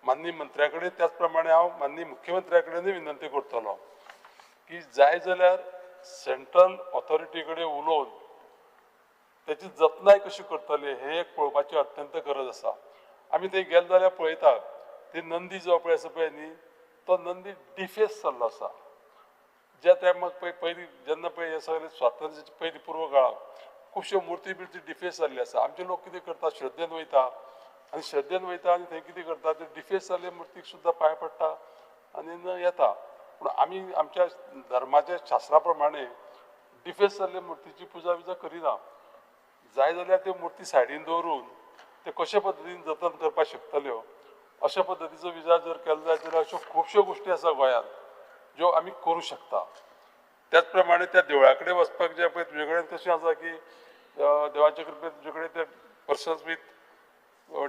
माननीय मंत्र्याकडे त्याच प्रमाणे हांव माननीय मुख्यमंत्र्याकडेनूय विनंती करतलो की जाय जाल्यार सेंट्रल ऑथॉरिटी कडेन उलोवन त्याची जतनाय कशी करतले हे एक पळोवपाची अत्यंत गरज आसा. आमी थंय गेले जाल्यार पळयतात ती नंदी जो पळय आसा पळय न्ही तो नंदी डिफेस जाल्लो आसा. ज्या टायमाक पयलीं जेन्ना पळय हे सगळे स्वातंत्र्याच्या पयलीं पूर्व काळाक खुबश्यो मुर्ती बिर्ती डिफेस जाल्ली आसा. आमचे लोक कितें करता श्रद्धेन वयता आनी श्रद्धेन वयता आनी थंय कितें करता ते डिफेस जाल्ले मुर्तीक सुद्दां पांय पडटा आनी येता. पूण आमी आमच्या धर्माच्या शास्त्रा प्रमाणे डिफेस जाल्ले मुर्तीची पुजा बिजा करिना. जाय जाल्यार त्यो मुर्ती सायडीन दवरून ते कशे पद्दतीन जतन करपाक शकतल्यो अशा पद्दतीचो विचार जर केलो जाल्यार अश्यो खुबश्यो गोश्टी आसा गोंयांत ज्यो आमी करूं शकता. त्याच प्रमाणे त्या देवळा कडेन वचपाक जे पळय तुजे कडेन तशें आसा की देवाचे कृपेन तुजे कडेन ते पर्सन्स विथ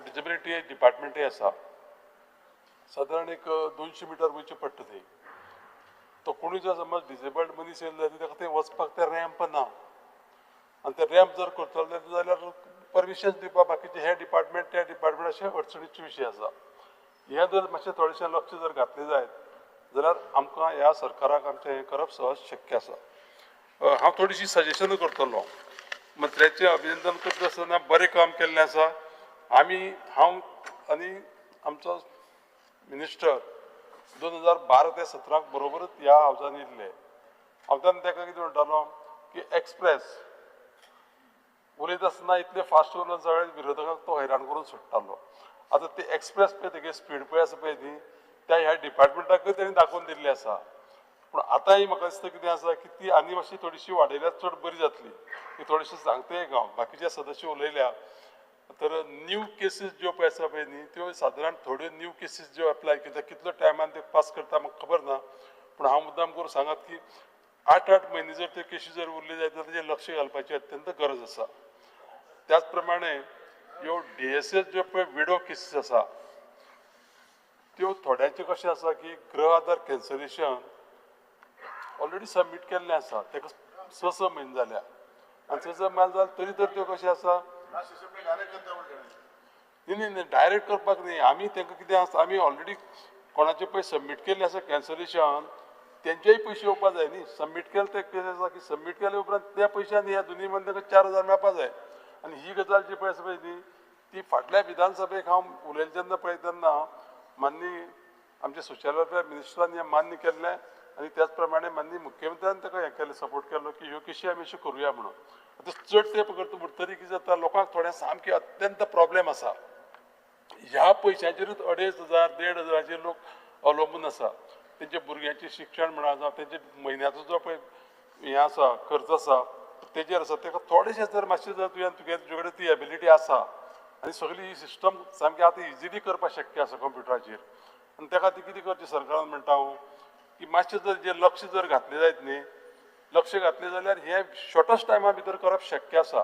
डिसेबिलिटी डिपार्टमेंटूय आसा. सादारण एक 200 मिटर वयचें पडटा थंय. तो कोणूय जर समज डिसेबल्ड मनीस येयलो जाल्यार ताका थंय वचपाक ते रॅम्प ना आनी ते रॅम्प जर करतलो जाल्यार परमिशन दिवपाक बाकीचे हे डिपार्टमेंट त्या डिपार्टमेंट अशे अडचणीचे विशय आसा. हे जर मातशें थोडेशें लक्ष जर घातलें जायत जाल्यार आमकां ह्या सरकाराक आमचें हें करप सहज शक्य आसा. हांव थोडीशी सजेशनां करतलो. मंत्र्याचें अभिनंदन करता आसतना बरें काम केल्लें आसा. हांव आनी आमचो मिनिस्टर 2012 ते 17 बरोबरच ह्या हावजान येयल्ले. हांव तेन्ना ताका कितें म्हणटालो की एक्सप्रेस उलयता आसतना इतले फास्ट उलोवन सगळे विरोधकांक तो हैराण करून सोडटालो. आतां ते एक्सप्रेस पळय तेगे स्पीड पळय आसा पळय न्ही त्या ह्या डिपार्टमेंटाकूय तेणी दाखोवन दिल्ली आसा. पूण आतांय म्हाका दिसता कितें आसा की ती आनी मातशी थोडीशी वाडयल्यार चड बरी जातली. ती थोडीशी सांगतय हांव बाकीचे सदस्य उलयल्या तर न्यू केसीस ज्यो पळय आसा पळय न्ही त्यो सादारण थोड्यो न्यू केसीस ज्यो एप्लाय करता कितलो टायमान ते पास करता म्हाका खबर ना. पूण हांव मुद्दाम करून सांगत की 8-8 म्हयने जर त्यो केसी जर उरल्यो जायत जाल्यार तेजेर लक्ष घालपाची अत्यंत गरज आसा. त्याच प्रमाणे ह्यो DSS ज्यो पळय विडो केसीस आसा त्यो थोड्यांचे कशें आसा की गृह आधार कॅन्सलेशन ऑलरेडी सबमीट केल्लें आसा. ताका 6 म्हयने जाल्या आनी 6 म्हयने जाले तरी तर त्यो कशें आसा न्ही डायरेक्ट करपाक न्ही. आमी तांकां कितें आसा आमी ऑलरेडी कोणाचें पळय सबमीट केल्लें आसा कॅन्सलेशन तेंचेय पयशे येवपाक जाय न्ही. सबमीट केले ते कितें आसा की सबमीट केले उपरांत त्या पयशांनी ह्या दोनी मदीं ताका 4000 मेळपाक जाय. आनी ही गजाल जी पळय आसा पळय न्ही ती फाटल्या विधानसभेक हांव उलयलें जेन्ना पळय तेन्ना माननीय आमचे सोशल वेलफेअर मिनिस्टरान हें मान्य केल्लें आनी त्याच प्रमाणे माननीय मुख्यमंत्र्यान ताका हें केलें सपोर्ट केलो की ह्यो केशी आमी अश्यो करुया म्हणून. आतां चड तेंप करता म्हणटरी कितें जाता लोकांक थोड्या सामके अत्यंत प्रॉब्लेम आसा. ह्या पयशांचेरूच 2500 1500 लोक अवलंबून आसा. तेंच्या भुरग्यांचें शिक्षण म्हणा जावं तेंचे म्हयन्याचो जो पळय हें आसा खर्च आसा तेजेर आसा. ताका थोडेशें जर मातशें जर तुजे कडेन ती एबिलिटी आसा आनी सगळी ही सिस्टम सामकी आतां इजिली करपाक शक्य आसा कंप्युटराचेर आनी त्या खातीर कितें करचें सरकारान म्हणटा हांव की मातशें जर जे लक्ष जर घातलें जायत न्ही लक्ष घातलें जाल्यार हें शॉर्टस्ट टायमा भितर करप शक्य आसा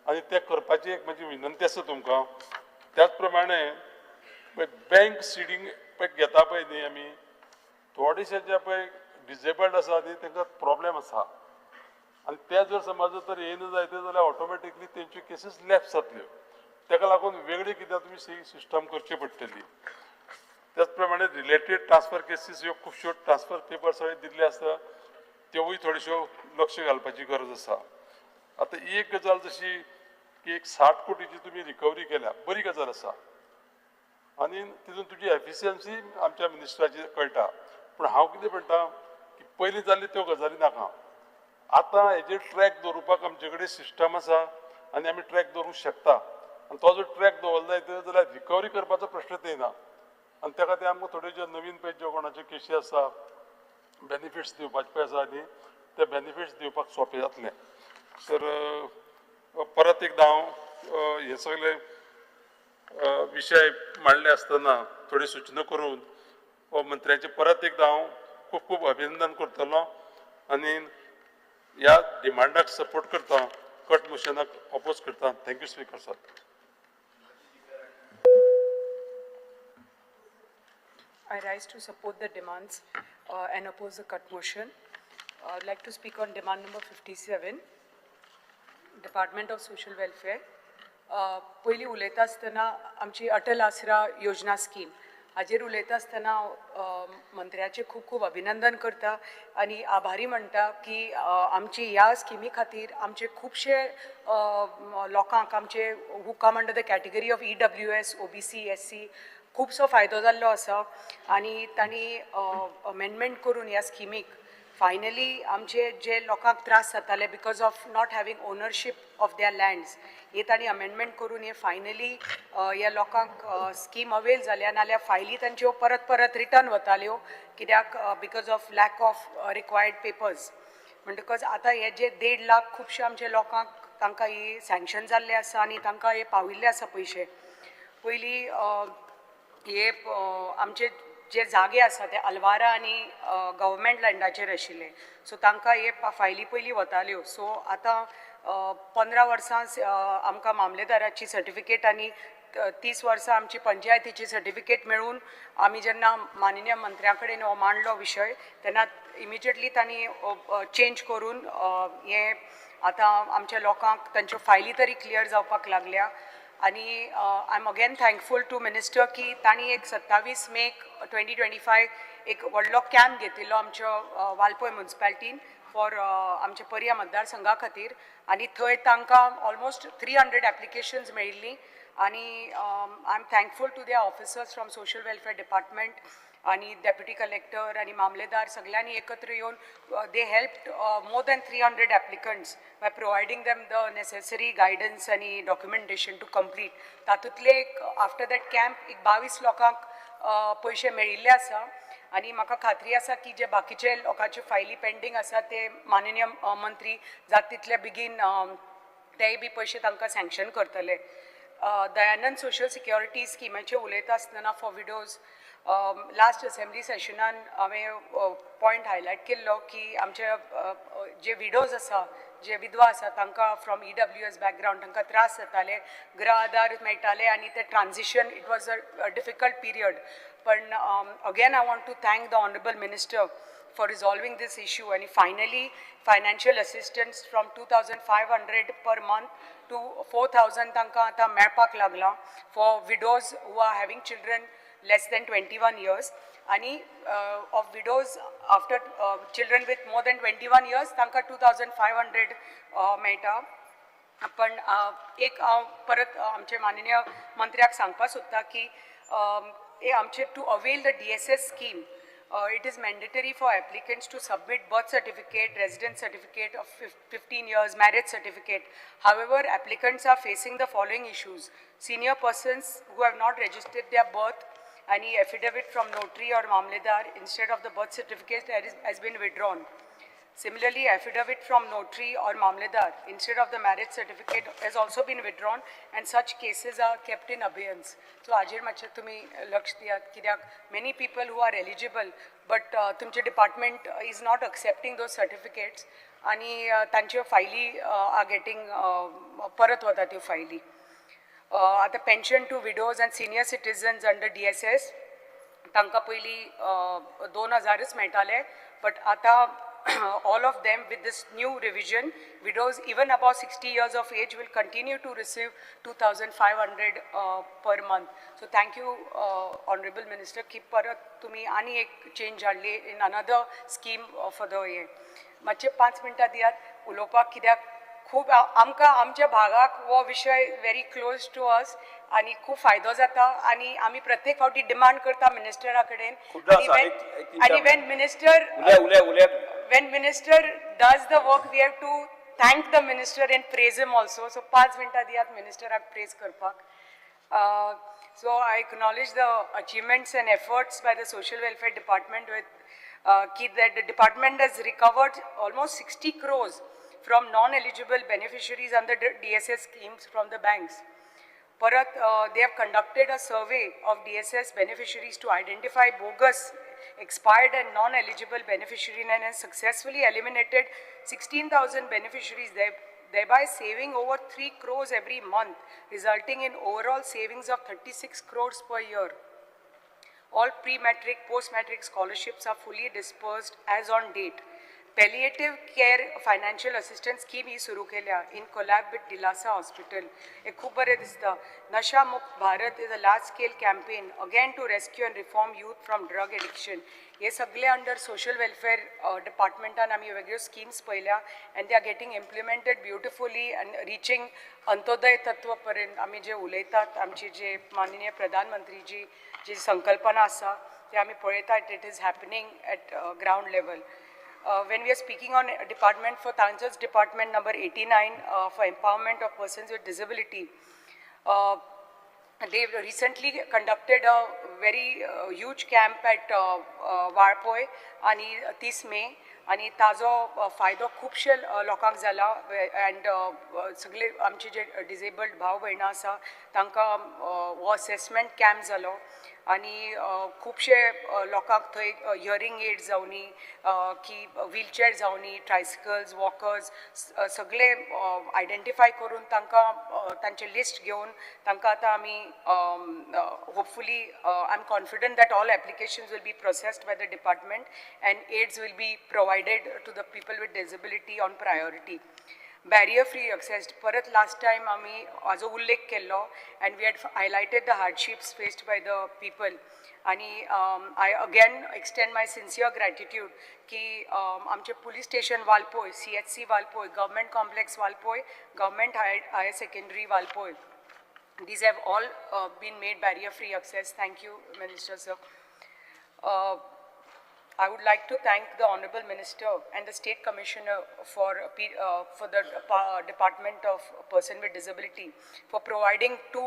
आनी तें करपाची एक म्हजी विनंती आसा तुमकां. त्याच प्रमाणे बँक सिडींग पळय घेता पळय न्ही आमी थोडेशे जे पळय डिसेबल्ड आसा न्ही तांकां प्रॉब्लेम आसा आनी ते जर समज जर येयना जायत जाल्यार ऑटोमॅटिकली तेंच्यो केसीस लॅप्स जातल्यो. ताका लागून वेगळी कितें तुमी सिस्टम करची पडटली. त्याच प्रमाणे रिलेटेड ट्रान्सफर केसीस ह्यो खुबश्यो ट्रान्सफर पेपर सगळे दिल्ले आसता त्योय थोड्योश्यो लक्ष घालपाची गरज आसा. आतां एक गजाल जशी की एक 60 कोटीची तुमी रिकवरी केल्या बरी गजाल आसा आनी तितून तुजी एफिशियन्सी आमच्या मिनिस्टराची कळटा. पूण हांव कितें म्हणटा की पयलीं जाल्ली त्यो गजाली नाका. आतां हेजेर ट्रॅक दवरुपाक आमचे कडेन सिस्टम आसा आनी आमी ट्रॅक दवरूंक शकता आनी तो जर ट्रॅक दवरलो जायत जाल्यार रिकवरी करपाचो प्रश्नच येना. आनी त्या खातीर आमकां थोड्यो ज्यो नवीन पळय ज्यो कोणाच्यो केसी आसा बेनिफिट्स दिवपाचे पळय आसा न्ही ते बेनिफिट्स दिवपाक सोंपें जातलें. तर परत एकदां हांव हे सगळे विशय मांडले आसतना थोडी सूचना करून हो मंत्र्याचे परत एकदां हांव खूब खूब अभिनंदन करतलो आनी ह्या डिमांडाक सपोर्ट करता कट मोशनाक अपोज करता. Thank you speaker sir. I rise to support the demands and oppose the cut motion. I would like to speak on demand number 57, Department of Social Welfare. पयली उलयता आसतना आमची अटल आसरा योजना स्कीम हाजेर उलयता आसतना मंत्र्याचे खूब खूब अभिनंदन करता आनी आभारी म्हणटा की आमची ह्या स्किमी खातीर आमचे खुबशे लोकांक आमचे who come under the category of EWS, OBC, SC खुबसो फायदो जाल्लो आसा आनी तांणी अमेंडमेंट करून ह्या स्किमीक फायनली आमचे जे लोकांक त्रास जाताले because of not having ownership of their lands हे तांणी अमेंडमेंट करून हे फायनली ह्या लोकांक स्कीम अवेल जाल्या नाल्यार फायली तांच्यो परत परत रिटर्न वताल्यो कित्याक because of lack of required papers म्हणटकच आतां हे जे 1.5 लाख खुबशे आमचे लोकांक तांकां ही सँक्शन जाल्ले आसा आनी तांकां हे पाविल्ले आसा पयशे पयलीं हे आमचे जे जागे आसा ते अलवारा आनी गव्हर्मेंट लँडाचेर आशिल्ले सो तांकां हे फायली पयलीं वताल्यो सो आतां 15 वर्सां आमकां मामलेदाराची सर्टिफिकेट आनी 30 वर्सां आमची पंचायतीची सर्टिफिकेट मेळून आमी जेन्ना माननीय मंत्र्या कडेन हो मांडलो विशय तेन्ना इमिजिएटली तांणी चेंज करून हे आतां आमच्या लोकांक तांच्यो फायली तरी क्लियर जावपाक लागल्या आनी I am again thankful to minister की तांणी एक 27 मे 2025 एक व्हडलो कॅम्प घेतिल्लो आमच्या वालपय म्युनिसिपालिटीन फॉर आमच्या पर्या मतदारसंघा खातीर आनी थंय तांकां ऑलमोस्ट 300 एप्लिकेशन्स मेळिल्लीं आनी I am thankful to their officers from social welfare department आणि डेप्युटी कलेक्टर आणि मामलेदार सगळ्यांनी एकत्र येऊन they helped more than 300 applicants by providing them the necessary guidance आणि डॉक्युमेंटेशन टू कंप्लीट तातूंतले एक आफ्टर दॅट कॅम्प एक 22 लोकांक पयशे मेळिल्ले आसा आनी म्हाका खात्री आसा की जे बाकीचे लोकांचे फायली पेंडींग आसा ते माननीय मंत्री जाता तितले बेगीन तेय बी पयशे तांकां सँक्शन करतले दयानंद सोशल सिक्युरिटी स्किमीचे उलयता आसतना फॉर विडोज लास्ट असेंब्ली सेशनान हांवें पॉयंट हायलायट केल्लो की आमचे जे विडोज आसा जे विधवा आसा तांकां फ्रॉम EWS बॅकग्रावंड तांकां त्रास जाताले गृह आधार मेळटाले आनी ते transition it was a difficult period पण again I want to thank the honourable minister for resolving this issue and finally financial assistance from 2500 per month to 4000 tanka ata melpak lagla for widows who are having children less than 21 years आणि of widows after children with more than 21 years तांकां 2500 मेळटा पण एक परत आमचे माननीय मंत्र्याक सांगपाक सोदता की हे आमचे to avail the DSS scheme it is mandatory for applicants to submit birth certificate, residence certificate of 15 years, marriage certificate. However, applicants are facing the following issues. Senior persons who have not registered their birth, any affidavit from notary or mamledar instead of the birth certificate has been withdrawn. Similarly, affidavit from notary or mamledar instead of the marriage certificate has also been withdrawn and such cases are kept in abeyance. So, Ajir Macha, tumi laksh diyat kidak many people who are eligible but tumche department is not accepting those certificates ani tanche faili are getting parat vata tyo faili. At the pension to widows and senior citizens under DSS tanka पहिली 2000 मेळटाले but आता all of them with this new revision widows even above 60 years of age will continue to receive 2500 per month. So thank you honorable minister की परत तुम्ही आणि एक change हाडली in another scheme for the हे मातशे 5 मिनटां दियात उलोवपाक कित्याक खूब आमकां आमच्या भागाक हो विशय व्हेरी क्लोज टू अस आणि खूब फायदो जाता आणि आमी प्रत्येक फावटी डिमांड करता मिनिस्टरा कडेन आणि when minister does the work we have to thank the minister and praise him also. So 5 मिनटां दियात मिनिस्टराक praise करपाक. So I acknowledge the achievements and efforts by the social welfare department with that the department has recovered almost 60 crores from non-eligible beneficiaries under the DSS schemes from the banks. Parat, they have conducted a survey of DSS beneficiaries to identify bogus, expired and non-eligible beneficiaries and has successfully eliminated 16,000 beneficiaries, thereby saving over 3 crores every month, resulting in overall savings of 36 crores per year. All pre-matric, post-matric scholarships are fully dispersed as on date. Palliative care financial assistance scheme ही सुरू केल्या in collab with Dilasa hospital. हे खूप बरें दिसता. Nasha Mukt Bharat is a large scale campaign again to rescue and reform youth from drug addiction. हे सगळे under social welfare डिपार्टमेंटान आमी वेगळ्यो स्किम्स पळयल्या and they are getting implemented beautifully and reaching Antyodaya तत्व पर्यंत. आमी जे उलयतात आमची जे माननीय प्रधानमंत्रीची जी संकल्पना आसा ते आमी पळयतात it is happening eight ground level. When we are speaking on department for Tanja's department number 89 for empowerment of persons with disability, they recently conducted a very huge camp at Warpoy आणि 30 मे आणि ताजो फायदो खुबशे लोकांक जाला and सगळे आमचे जे डिसेबल्ड भाव भयणां आसा तांकां हो असेसमेंट कॅम्प जालो आणि खुबशे लोकांक थंय हियरींग एड जावनी की व्हीलचेअर जावनी ट्रायसिकल्स वॉकर्स सगळे आयडेंटिफाय करून तांकां तांचे लिस्ट घेवन तांकां आतां आमी hopefully I am confident that all applications will be processed by the department and aids will be provided to the people with disability on priority. Barrier free access, parat last time आमी हाजो उल्लेख केल्लो and we had highlighted the hardships faced by the people आणि I again extend my sincere gratitude की आमचे police station वालपोय, CHC वालपोय, government complex वालपोय, government higher secondary वालपोय, these have all been made barrier free access. Thank you, Minister sir. I would like to thank the Honorable Minister and the State Commissioner for the Department of Person with Disability for providing 2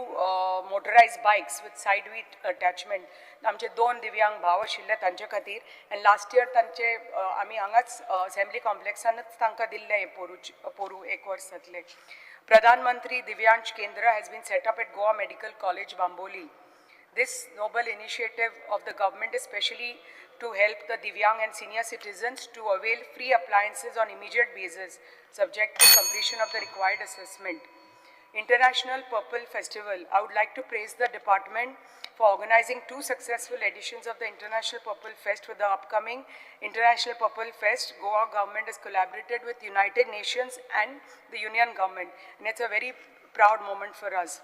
motorized bikes with side wheel attachment. आमचे 2 दिव्यांग भाव आशिल्ले तांचे खातीर and last year तांचे आमी हांगाच assembly कॉम्प्लेक्सानच तांकां दिल्ले हे पोरू 1 वर्स जातले. Pradhan Mantri Divyansh Kendra has been set up at Goa Medical College, Bamboli. This noble initiative of the government is specially to help the Divyang and senior citizens to avail free appliances on immediate basis, subject to completion of the required assessment. International Purple Festival. I would like to praise the department for organizing 2 successful editions of the International Purple Fest. For the upcoming International Purple Fest, Goa government has collaborated with United Nations and the Union government, and it's a very proud moment for us.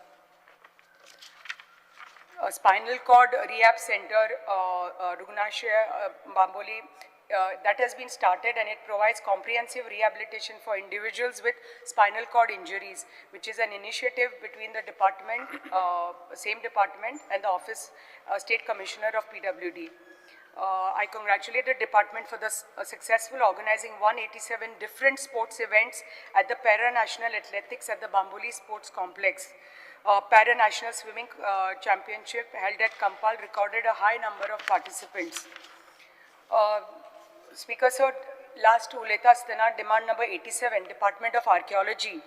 A spinal cord rehab center, Rugnashaya, Bamboli, that has been started and it provides comprehensive rehabilitation for individuals with spinal cord injuries, which is an initiative between the department, same department and the office State Commissioner of PWD. I congratulate the department for the successful organizing 187 different sports events at the Para-National Athletics at the Bamboli Sports Complex. Para-National Swimming Championship held at Kampal recorded a high number of participants. Speaker sir, last uleta asthana demand number 87, Department of Archaeology.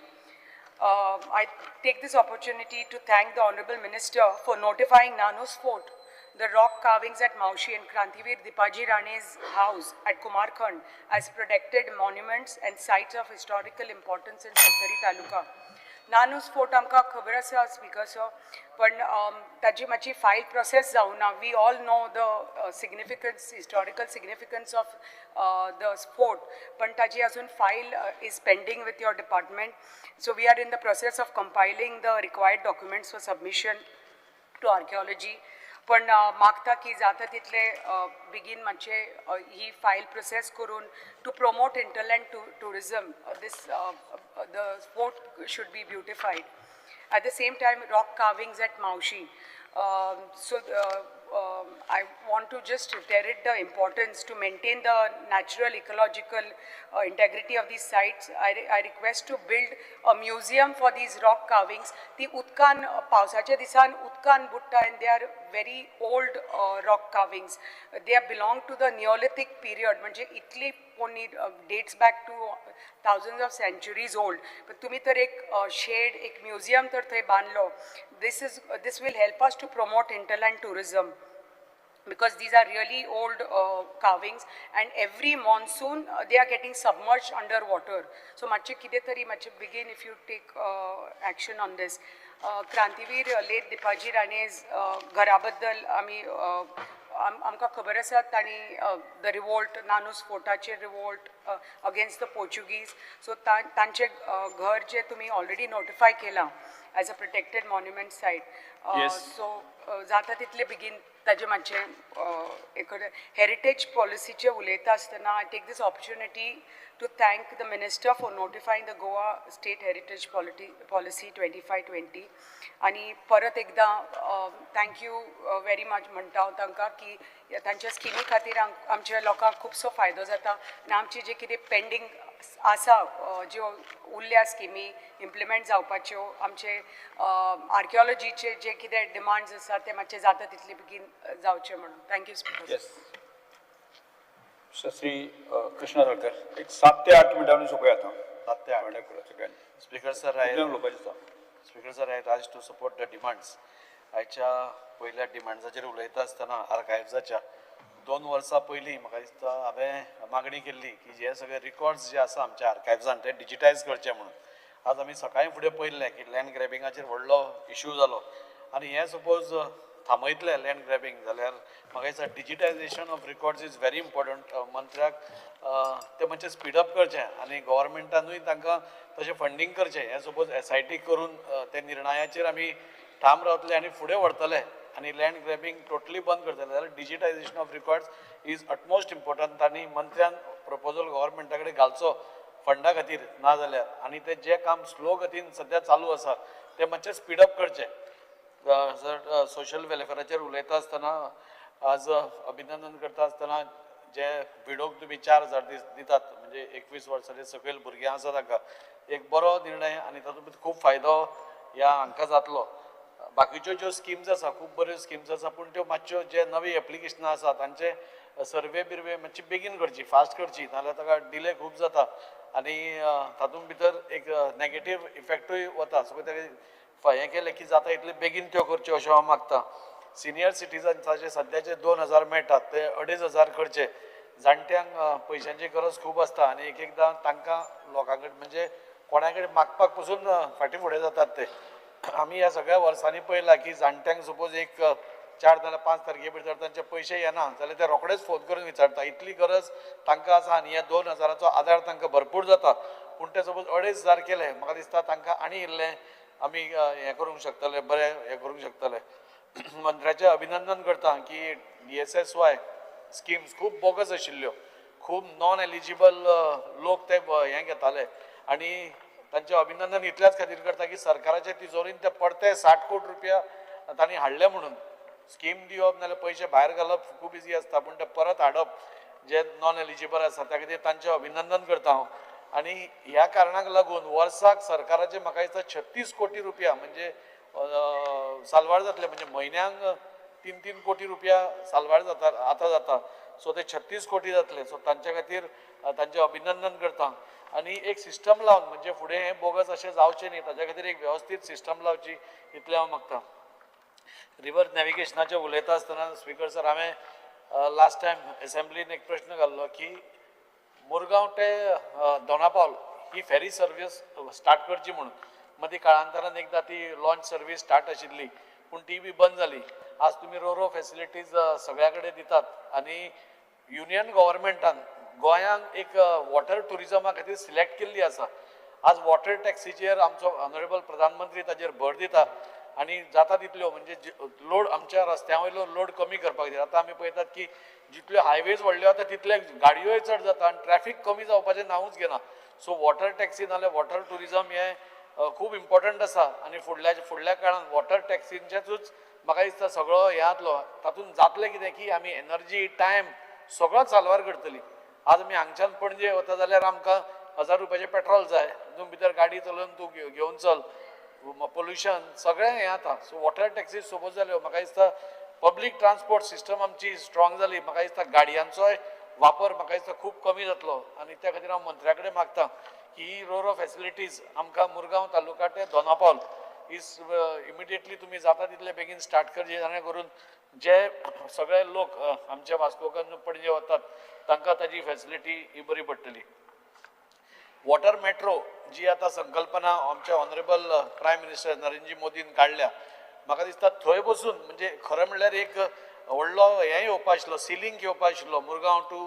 I take this opportunity to thank the Honorable Minister for notifying Nanus Fort, the rock carvings at Maushi and Krantivir Dipaji Rane's house at Kumarkhand as protected monuments and sites of historical importance in Satari Taluka. Nanus fort आमकां खबर आसा speaker sir पण ताजी मातशी file process जावना. We all know the significance historical significance of the fort पण ताजी अजून file is pending with your department. So we are in the process of compiling the required documents for submission to archaeology. पण मागता की जाता तितले बेगीन मातशे ही फायल प्रोसेस करून to promote hinterland tourism this the fort should be beautified. At the same time, rock carvings at Maushi. I want to just reiterate the importance to maintain the natural ecological integrity of these sites. I request to build a museum for these rock carvings. The Utkan Pausache Disan Utkan Butta, and they are very old rock carvings. They belong to the Neolithic period. Manje itli poni dates back to thousands of centuries old. But तुम्ही तर एक shade एक museum तर थंय बांधलो. This will help us to promote hinterland tourism, because these are really old carvings, and every monsoon they are getting submerged underwater. So much kide tari much begin if you take action on this. क्रांतीवीर late Dipaji Rane घरा बद्दल आमकां खबर आसा तांणी the revolt Nanus फोर्टाचेर revolt against the Portuguese so तांचें घर जे तुमी ऑलरेडी नोटिफाय केलां as a protected monument site Yes. So जाता तितले बेगीन ताजें मातशें एक हेरिटेज पॉलिसीचें उलयता आसतना I take this opportunity to thank the Minister for notifying the Goa State Heritage Policy 2520 आणि परत एकदा थँक यू व्हेरी मच म्हणटा हांव तांकां की तांच्या स्किमी खातीर आमच्या लोकांक खुबसो फायदो जाता आनी आमची जे कितें पेंडींग आसा ज्यो उरल्या स्किमी इम्प्लिमेंट जावपाच्यो आमचे आर्किओलॉजीचे जे कितें डिमांड्स आसा ते मातशे जाता तितले बेगीन जावचे म्हणून thank you speaker. Yes Shri Krishna Salkar एक 7 ते 8 मिनटांनी सोंपया आता 7 ते 8 सगळ्यांनी स्पीकर सर आय उलोवपाचें आसा. Speaker sir I rise to support the demands आयच्या पयल्या डिमांड्साचेर उलयता आसतना आर्कायव्जाच्या 2 वर्सां पयलीं म्हाका दिसता हांवें मागणी केल्ली की जे सगळे रिकॉर्ड्स जे आसा आमच्या आर्कायव्जान ते डिजिटायज करचे म्हणून. आज आमी सकाळीं फुडें पळयल्लें की लँड ग्रॅबिंगाचेर व्हडलो इश्यू जालो आनी हे सपोज थांबयतले लँड ग्रॅबिंग जाल्यार म्हाका दिसता digitisation of records is very important. मंत्र्याक ते मातशें स्पीडअप करचें आनी गव्हर्मेंटानूय तांकां तशें फंडींग करचें. हे सपोज SIT करून ते निर्णयाचेर आमी ठाम रावतले आनी फुडें व्हरतले आनी लँड ग्रॅबिंग टोटली बंद करतले जाल्यार digitisation of records is utmost important आनी मंत्र्यान प्रपोजल गव्हर्मेंटा कडेन घालचो फंडा खातीर ना जाल्यार आनी ते जे काम स्लो गतीन सद्या चालू आसा ते मातशें स्पीडअप करचें. जर सोशल वेलफेअराचेर उलयता आसतना आज अभिनंदन करता आसतना जे विडोक तुमी 4000 दितात म्हणजे 21 वर्सांचे सकयल भुरगीं आसा तांकां एक बरो निर्णय आनी तातूंत भितर खूब फायदो ह्या हांकां जातलो. बाकीच्यो ज्यो स्किम्स आसा खूब बऱ्यो स्किम्स आसा पूण त्यो मातश्यो जे नवी एप्लिकेशनां आसा तांचे सर्वे बिर्वे मातशी बेगीन करची फास्ट करची नाजाल्यार ताका डिले खूब जाता आनी तातूंत भितर एक नॅगेटीव इफेक्टूय वता. सो तें हें केलें की जाता इतले बेगीन त्यो करच्यो अशें हांव मागतां. सिनियर सिटिजन्साचे सद्याचे 2000 मेळटात ते 2500 करचे. जाणट्यांक पयशांची गरज खूब आसता आनी एक एकदां तांकां लोकां कडेन म्हणजे कोणा कडेन मागपाक पसून फाटीं फुडें जातात ते. आमी ह्या सगळ्या वर्सांनी पळयलां की जाणट्यांक सपोज एक 4 नाजाल्यार 5 तारखे भितर तांचे पयशे येना जाल्यार ते रोखडेच फोन करून विचारता. इतली गरज तांकां आसा आनी ह्या 2000चो आदार तांकां भरपूर जाता. पूण ते सपोज 2500 केले म्हाका दिसता तांकां आनी इल्लें आमी हें करूंक शकतले बरें हें करूंक शकतले. मंत्र्याचें अभिनंदन करता की DSSY स्किम्स खूब बोगस आशिल्ल्यो खूब नॉन एलिजिबल लोक ते हें घेताले आनी तांचें अभिनंदन इतल्याच खातीर करता की सरकाराच्या तिजोरीन ते पडते 60 कोटी रुपया तांणी हाडले म्हणून. स्कीम दिवप नाजाल्यार पयशे भायर घालप खूब इजी आसता पूण ते परत हाडप जे नॉन एलिजिबल आसा त्या खातीर तांचें अभिनंदन करता हांव. आनी ह्या कारणाक लागून वर्साक सरकाराचे म्हाका दिसता 36 कोटी रुपया म्हणजे सालवाड जातले म्हणजे म्हयन्यांक 3-3 कोटी रुपया सालवाड जाता आतां जाता. सो ते 36 कोटी जातले. सो तांचे खातीर तांचें अभिनंदन करता आनी एक सिस्टम लावन म्हणजे फुडें हें बोगस अशें जावचें न्ही ताच्या खातीर एक वेवस्थीत सिस्टम लावची इतलें हांव मागतां. रिवर नॅविगेशनाचें उलयता आसतना स्पीकर सर हांवें लास्ट टायम एसेंब्लीन एक प्रश्न घाल्लो की मुरगांव ते दोनापावल ही फेरी सर्वीस स्टार्ट करची म्हणून. मदीं काळांतरान एकदां ती लॉन्च सर्वीस स्टार्ट आशिल्ली पूण ती बी बंद जाली. आज तुमी रोरो फॅसिलिटीज सगळ्या कडेन दितात आनी युनियन गव्हर्मेंटान गोंयांक एक वॉटर टुरिजमा खातीर सिलेक्ट केल्ली आसा. आज वॉटर टॅक्सीचेर आमचो ऑनरेबल प्रधानमंत्री ताचेर भर दिता आनी जाता तितल्यो म्हणजे लोड आमच्या रस्त्या वयलो लोड कमी करपाक खातीर. आतां आमी पळयतात की जितल्यो हायवेज व्हडल्यो आतां तितले गाडयोय चड जाता आनी ट्रॅफीक कमी जावपाचें नांवूच घेना. सो वॉटर टॅक्सी नाजाल्यार वॉटर टुरिजम हें खूब इम्पॉर्टंट आसा आनी फुडल्या काळान वॉटर टॅक्सींचेच म्हाका दिसता सगळो हे जातलो. तातूंत जातलें कितें की आमी एनर्जी टायम सगळो साल्वार करतली. आज आमी हांगच्यान पणजे वता जाल्यार आमकां 1000 रुपयाचें पेट्रोल जाय. तितून भितर गाडी चलोवन तूं घेवन चल पोल्युशन सगळें हें जाता. सो वॉटर टॅक्सी सपोज जाल्यो म्हाका दिसता पब्लीक ट्रान्सपोर्ट सिस्टम आमची स्ट्रॉंग जाली. म्हाका दिसता गाडयांचोय वापर म्हाका दिसता खूब कमी जातलो आनी त्या खातीर हांव मंत्र्या कडेन मागतां की ही रोरो फॅसिलिटीज आमकां मुरगांव तालुका ते दोनापावल इज इमिडिएटली तुमी जाता तितले बेगीन स्टार्ट करचे जेणे करून जे सगळे लोक आमच्या वास्कोकान पणजे वतात तांकां ताजी फॅसिलिटी ही बरी पडटली. वॉटर मेट्रो जी आता संकल्पना आमच्या ऑनरेबल प्रायम मिनिस्टर नरेंद्र मोदीन काडल्या, म्हाका दिसता थंय बसून म्हणजे खरें म्हणल्यार एक व्हडलो हें येवपा आशिल्लो, सिलिंक येवपा आशिल्लो मुरगांव टू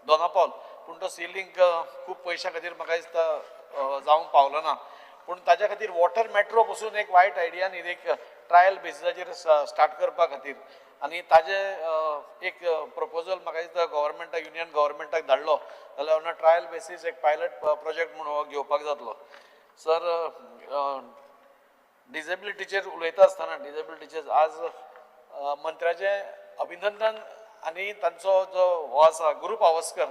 दोनापावल, पूण तो सिलिंक खूब पयशां खातीर म्हाका दिसता जावंक पावलो ना. पूण ताज्या खातीर वॉटर मेट्रो बसून एक वायट आयडिया न्ही, एक ट्रायल बेसिसाचेर स्टार्ट करपा खातीर. आनी ताजे एक प्रपोजल म्हाका दिसता गव्हर्मेंटाक, युनियन गव्हर्मेंटाक धाडलो जाल्यार ऑन अ ट्रायल बेसीस एक पायलट प्रोजेक्ट म्हणून हो घेवपाक जातलो. सर, डिसेबिलिटीचेर उलयता आसतना डिसेबिलिटीचेर आज मंत्र्याचें अभिनंदन आनी तांचो जो हो आसा ग्रूप आवास्कर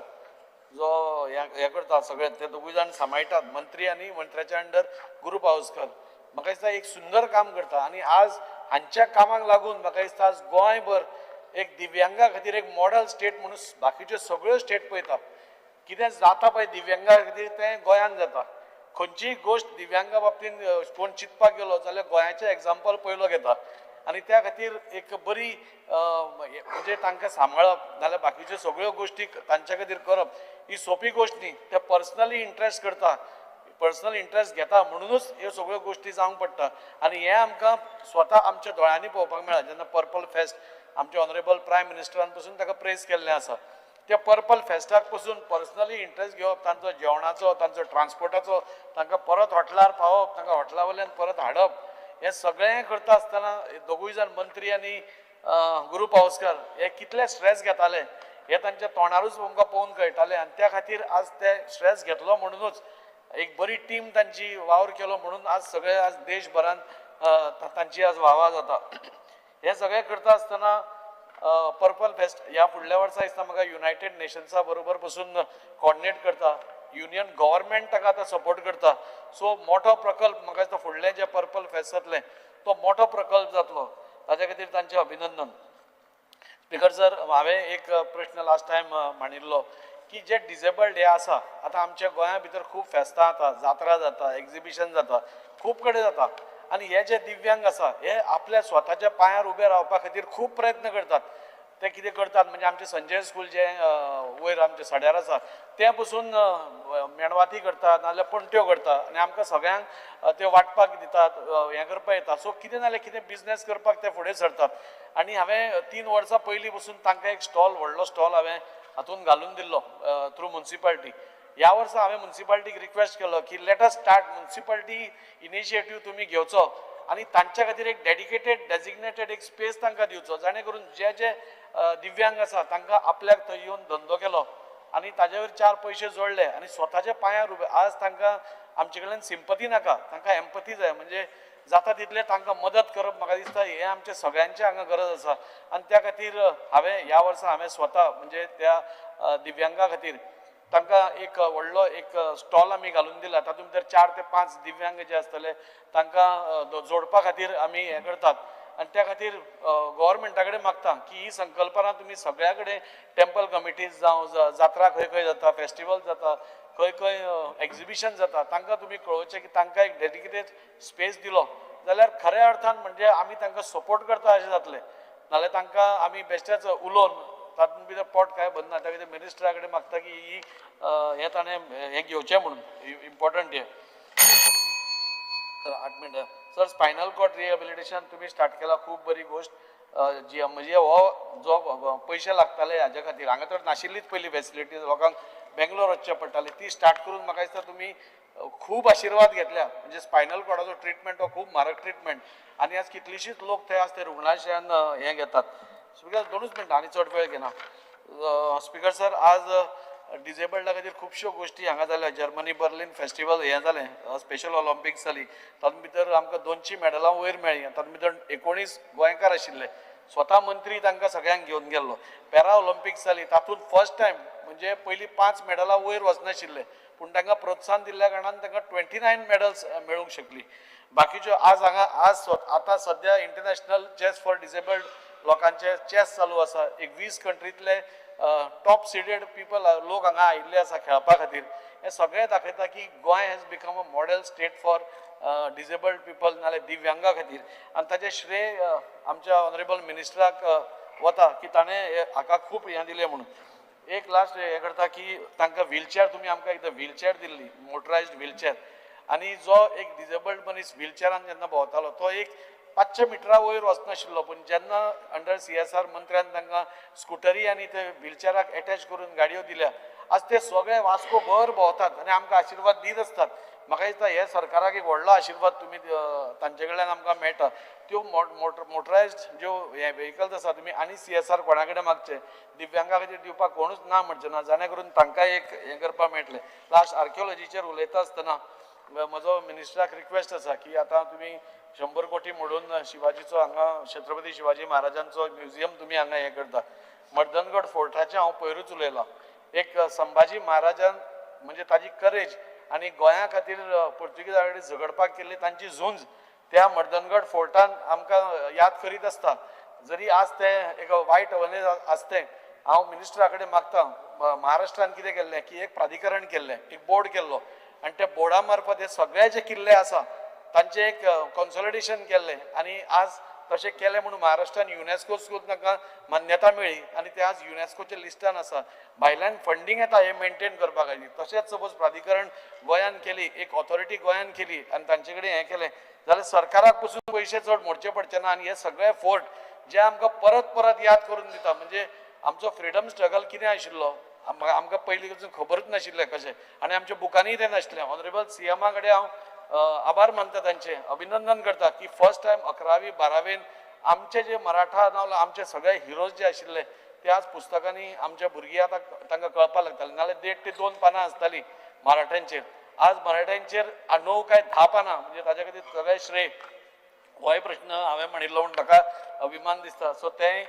जो हे करता सगळे ते दोगूय जाण सांबाळटात, मंत्री आनी मंत्र्याच्या अंडर ग्रूप आवास्कर म्हाका दिसता एक सुंदर काम करता. आनी आज हांच्या कामाक लागून म्हाका दिसता आज गोंयभर एक दिव्यांगा खातीर एक मॉडल स्टेट म्हणून बाकीच्यो सगळ्यो स्टेट पळयता. कितें जाता पळय दिव्यांगा खातीर तें गोंयांत जाता. खंयचीय गोश्ट दिव्यांगा बाबतींत कोण चिंतपाक गेलो जाल्यार गोंयाचें एग्जाम्पल पयलो घेता. आनी त्या खातीर एक बरी म्हणजे तांकां सांबाळप नाल्यार बाकीच्यो सगळ्यो गोश्टी तांच्या खातीर करप ही सोंपी गोश्ट न्ही. ते पर्सनली इंट्रस्ट करता, पर्सनल इंट्रस्ट घेता म्हणूनच ह्यो सगळ्यो गोश्टी जावंक पडटा. आनी हें आमकां स्वता आमच्या दोळ्यांनी पळोवपाक मेळ्ळा जेन्ना पर्पल फेस्ट आमचे ऑनरेबल प्रायम मिनिस्टरान पसून ताका प्रेज केल्लें आसा. त्या पर्पल फेस्टाक पसून पर्सनली इंट्रस्ट घेवप, तांचो जेवणाचो, तांचो ट्रान्सपोर्टाचो, तांकां परत हॉटेलार पावप, तांकां हॉटेला वयल्यान परत हाडप, हें सगळें करता आसतना दोगूय जाण मंत्री आनी ग्रूप आवास्कर हे कितले स्ट्रेस घेताले हे तांच्या तोंडारूच आमकां पळोवन कळटालें. आनी त्या खातीर आज ते स्ट्रेस घेतलो म्हणूनच एक बरी टीम तांची वावर केलो म्हणून आज सगळे आज देशभरान तांची आज वाह जाता. हे सगळें करता आसतना पर्पल फेस्ट ह्या फुडल्या वर्सा दिसता म्हाका युनायटेड नेशन्सा बरोबर बसून कॉर्डिनेट करता, युनियन गव्हर्मेंट ताका आतां सपोर्ट करता. सो मोठो प्रकल्प म्हाका दिसता फुडलें जें पर्पल फेस्ट जातलें तो मोठो प्रकल्प जातलो. ताचे खातीर तांचें अभिनंदन. स्पिकर सर, हांवें एक प्रश्न लास्ट टायम मांडिल्लो की जे डिसेबल्ड हे आसा आतां आमच्या गोंया भितर खूब फेस्तां जाता, जात्रा जाता, एक्झिबिशन जाता, खूब कडेन जाता. आनी हे जे दिव्यांग आसा हे आपल्या स्वताच्या पांयार उबे रावपा खातीर खूब प्रयत्न करतात. ते कितें करतात म्हणजे आमचें संजय स्कूल जें वयर आमचें सड्यार आसा तें पसून मेणवाती करतात नाजाल्यार पणट्यो करतात आनी आमकां सगळ्यांक ते वांटपाक दितात, हें करपाक येता. सो कितें नाल्यार कितें बिजनेस करपाक ते फुडें सरतात. आनी हांवें 3 वर्सां पयलीं पसून तांकां एक स्टॉल, व्हडलो स्टॉल हांवें हातून घालून दिल्लो थ्रू मुन्सिपालिटी. ह्या वर्सा हांवें मुन्सिपालिटीक रिक्वेस्ट केलो की let us start municipality initiative तुमी घेवचो आनी तांच्या खातीर एक डेडिकेटेड डेजिग्नेटेड एक स्पेस तांकां दिवचो जाणे करून जे जे दिव्यांग आसा तांकां आपल्याक थंय येवन धंदो केलो आनी ताजे वयर 4 पयशे जोडले आनी स्वताच्या पांयार उबे. आज तांकां आमचे कडल्यान सिंपथी नाका, तांकां एम्पथी जाय. म्हणजे जाता तितले तांकां मदत करप म्हाका दिसता हें आमच्या सगळ्यांची हांगा गरज आसा. आनी त्या खातीर हांवें ह्या वर्सा हांवें स्वता म्हणजे त्या दिव्यांगा खातीर तांकां एक व्हडलो एक स्टॉल आमी घालून दिला. तातूंत भितर 4 ते 5 दिव्यांग जे आसतले तांकां जोडपा खातीर आमी हें करतात. आनी त्या खातीर गव्हर्मेंटा कडेन मागता की ही संकल्पना तुमी सगळ्या कडेन टेंपल कमिटीज जावं, जात्रा खंय खंय जाता, फेस्टिवल जाता, खंय खंय एक्झिबिशन जाता, तांकां तुमी कळोवचें की तांकां एक डेडिकेटेड स्पेस दिलो जाल्यार खऱ्या अर्थान म्हणजे आमी तांकां सपोर्ट करता अशें जातलें. नाल्यार तांकां आमी बेश्टेच उलोवन तातूंत भितर पोट कांय भरना. त्या खातीर मिनिस्टरा कडेन मागता की ही हें ताणें हें घेवचें म्हणून इम्पॉर्टंट हें. 8 मिनटां. सर, स्पायनल कॉर्ड रिहेबिलिटेशन तुमी स्टार्ट केला, खूब बरी गोश्ट. जी म्हणजे हो जो पयशे लागताले हाजे खातीर हांगा तर नाशिल्लीच पयली फॅसिलिटी, लोकांक बेंगलोर वचचें पडटालें, ती स्टार्ट करून म्हाका दिसता तुमी खूब आशिर्वाद घेतल्या. म्हणजे स्पायनल कॉर्डाचो ट्रिटमेंट हो खूब म्हारग ट्रिटमेंट आनी आज कितलींशींच लोक थंय आज ते रुग्णालयान हें घेतात. स्पिकर 2 मिनटां आनी चड वेळ घेना. स्पिकर सर, आज डिसेबल्डा खातीर खुबश्यो गोश्टी हांगा जाल्या. जर्मनी बर्लिन फेस्टिवल हें जालें, स्पेशल ऑलिंपिक्स जाली, तातूंत भितर आमकां 200 मेडलां वयर मेळ्ळीं. तातूंत भितर 19 गोंयकार आशिल्ले. स्वता मंत्री तांकां सगळ्यांक घेवन गेल्लो. पॅरा ऑलिंपिक्स जाली, तातूंत फर्स्ट टायम म्हणजे पयलीं 5 मेडलां वयर वचनाशिल्ले पूण तांकां प्रोत्साहन दिल्ल्या कारणान तांकां 29 मेडल्स मेळूंक शकलीं. बाकीच्यो आज हांगा आतां सद्या इंटरनॅशनल चॅस फॉर डिसेबल्ड लोकांचे चॅस चालू आसा. एक 20 कंट्रींतले टॉप सिडेड पीपल लोक हांगा आयिल्ले आसा खेळपा खातीर. हें सगळें दाखयता की Goa has become a model state for disabled people नाल्यार दिव्यांगा खातीर. आनी ताचें श्रेय आमच्या ऑनरेबल मिनिस्टराक वता की ताणें हाका खूब हें दिलें म्हणून. एक लास्ट हे करता की तांकां व्हीलचॅर तुमी आमकां एकदां व्हीलचॅर दिल्ली मोटरायज्ड व्हीलचॅर आनी जो एक डिजेबल्ड मनीस व्हीलचॅरान जेन्ना भोंवतालो तो एक 500 मिटरा वयर वचनाशिल्लो पूण जेन्ना अंडर CSR मंत्र्यान तांकां स्कुटरी आनी ते व्हीलचॅराक अटॅच करून गाडयो दिल्या आज ते सगळे वास्को भर भोंवतात आनी आमकां आशिर्वाद दीत आसतात म्हाका दिसता हे सरकाराक एक व्हडलो आशिर्वाद तुमी तांचे कडल्यान आमकां मेळटा त्यो मोटरायज्ड ज्यो हे व्हेकल्स आसा तुमी आनी CSR कोणा कडेन मागचे दिव्यांगा खातीर दिवपाक कोणूच ना म्हणचे ना जाणे करून तांकां एक हें करपाक मेळटलें लास्ट आर्किओलॉजीचेर उलयता आसतना म्हजो मिनिस्टराक रिक्वेस्ट आसा की आतां तुमी 100 कोटी मोडून शिवाजीचो हांगा छत्रपती शिवाजी महाराजांचो म्युजियम तुमी हांगा हें करता मर्दनगड फोर्टाचें हांव पयरूच उलयलां एक संभाजी महाराजान म्हणजे ताजी करेज आनी गोंया खातीर पोर्तुगीजा कडेन झगडपाक केल्ली तांची झुंज त्या मर्दनगड फोर्टान आमकां याद करीत आसता जरी आज ते एक वायट अवने आसतें हांव मिनिस्टरा कडेन मागतां महाराष्ट्रान कितें केल्लें की एक प्राधिकरण केल्लें एक बोर्ड केल्लो आनी त्या बोर्डा मार्फत हे सगळे जे किल्ले आसा तांचे एक कन्सॉलिडेशन केल्लें आनी आज तशें केलें म्हणून महाराष्ट्रान युनेस्कोसून तांकां मान्यता मेळ्ळी आनी ते आज युनेस्कोच्या लिस्टान आसा भायल्यान फंडींग येता हे मेंटेन करपा खातीर तशेंच सपोज प्राधिकरण गोंयान केली एक ऑथॉरिटी गोंयान केली आनी तांचे कडेन हें केलें जाल्यार सरकाराक पसून पयशे चड मोडचे पडचे ना आनी हे सगळे फोर्ट जे आमकां परत परत याद करून दिता म्हणजे आमचो फ्रिडम स्ट्रगल कितें आशिल्लो आमकां पयलीं कडसून खबरूच नाशिल्लें कशें आनी आमच्या बुकांनी तें नाशिल्लें ऑनरेबल CMा कडेन हांव आभार मानता तांचे अभिनंदन करता की फर्स्ट टायम 11वी 12वेन आमचे जे मराठा नावला आमचे सगळे हिरोज जे आशिल्ले ते आज पुस्तकांनी आमच्या भुरगीं आतां तांकां कळपाक लागताले नाल्यार 1.5 ते 2 पानां आसतालीं मराठ्यांचेर आज मराठ्यांचेर 9 काय 10 पानां म्हणजे ताचे खातीर सगळें श्रेय होय प्रश्न हांवें म्हणिल्लो म्हूण ताका अभिमान दिसता सो तें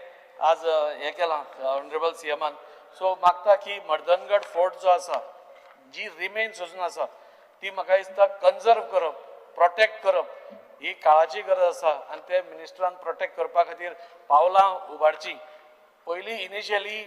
आज हें केलां ऑनरेबल CMान सो मागता की मर्दनगड फोर्ट जो आसा जी रिमेन्स अजून आसा ती म्हाका दिसता कन्जर्व करप प्रोटेक्ट करप ही काळाची गरज आसा आनी ते मिनिस्टरान प्रोटेक्ट करपा खातीर पावलां उबारची पयलीं इनिशियली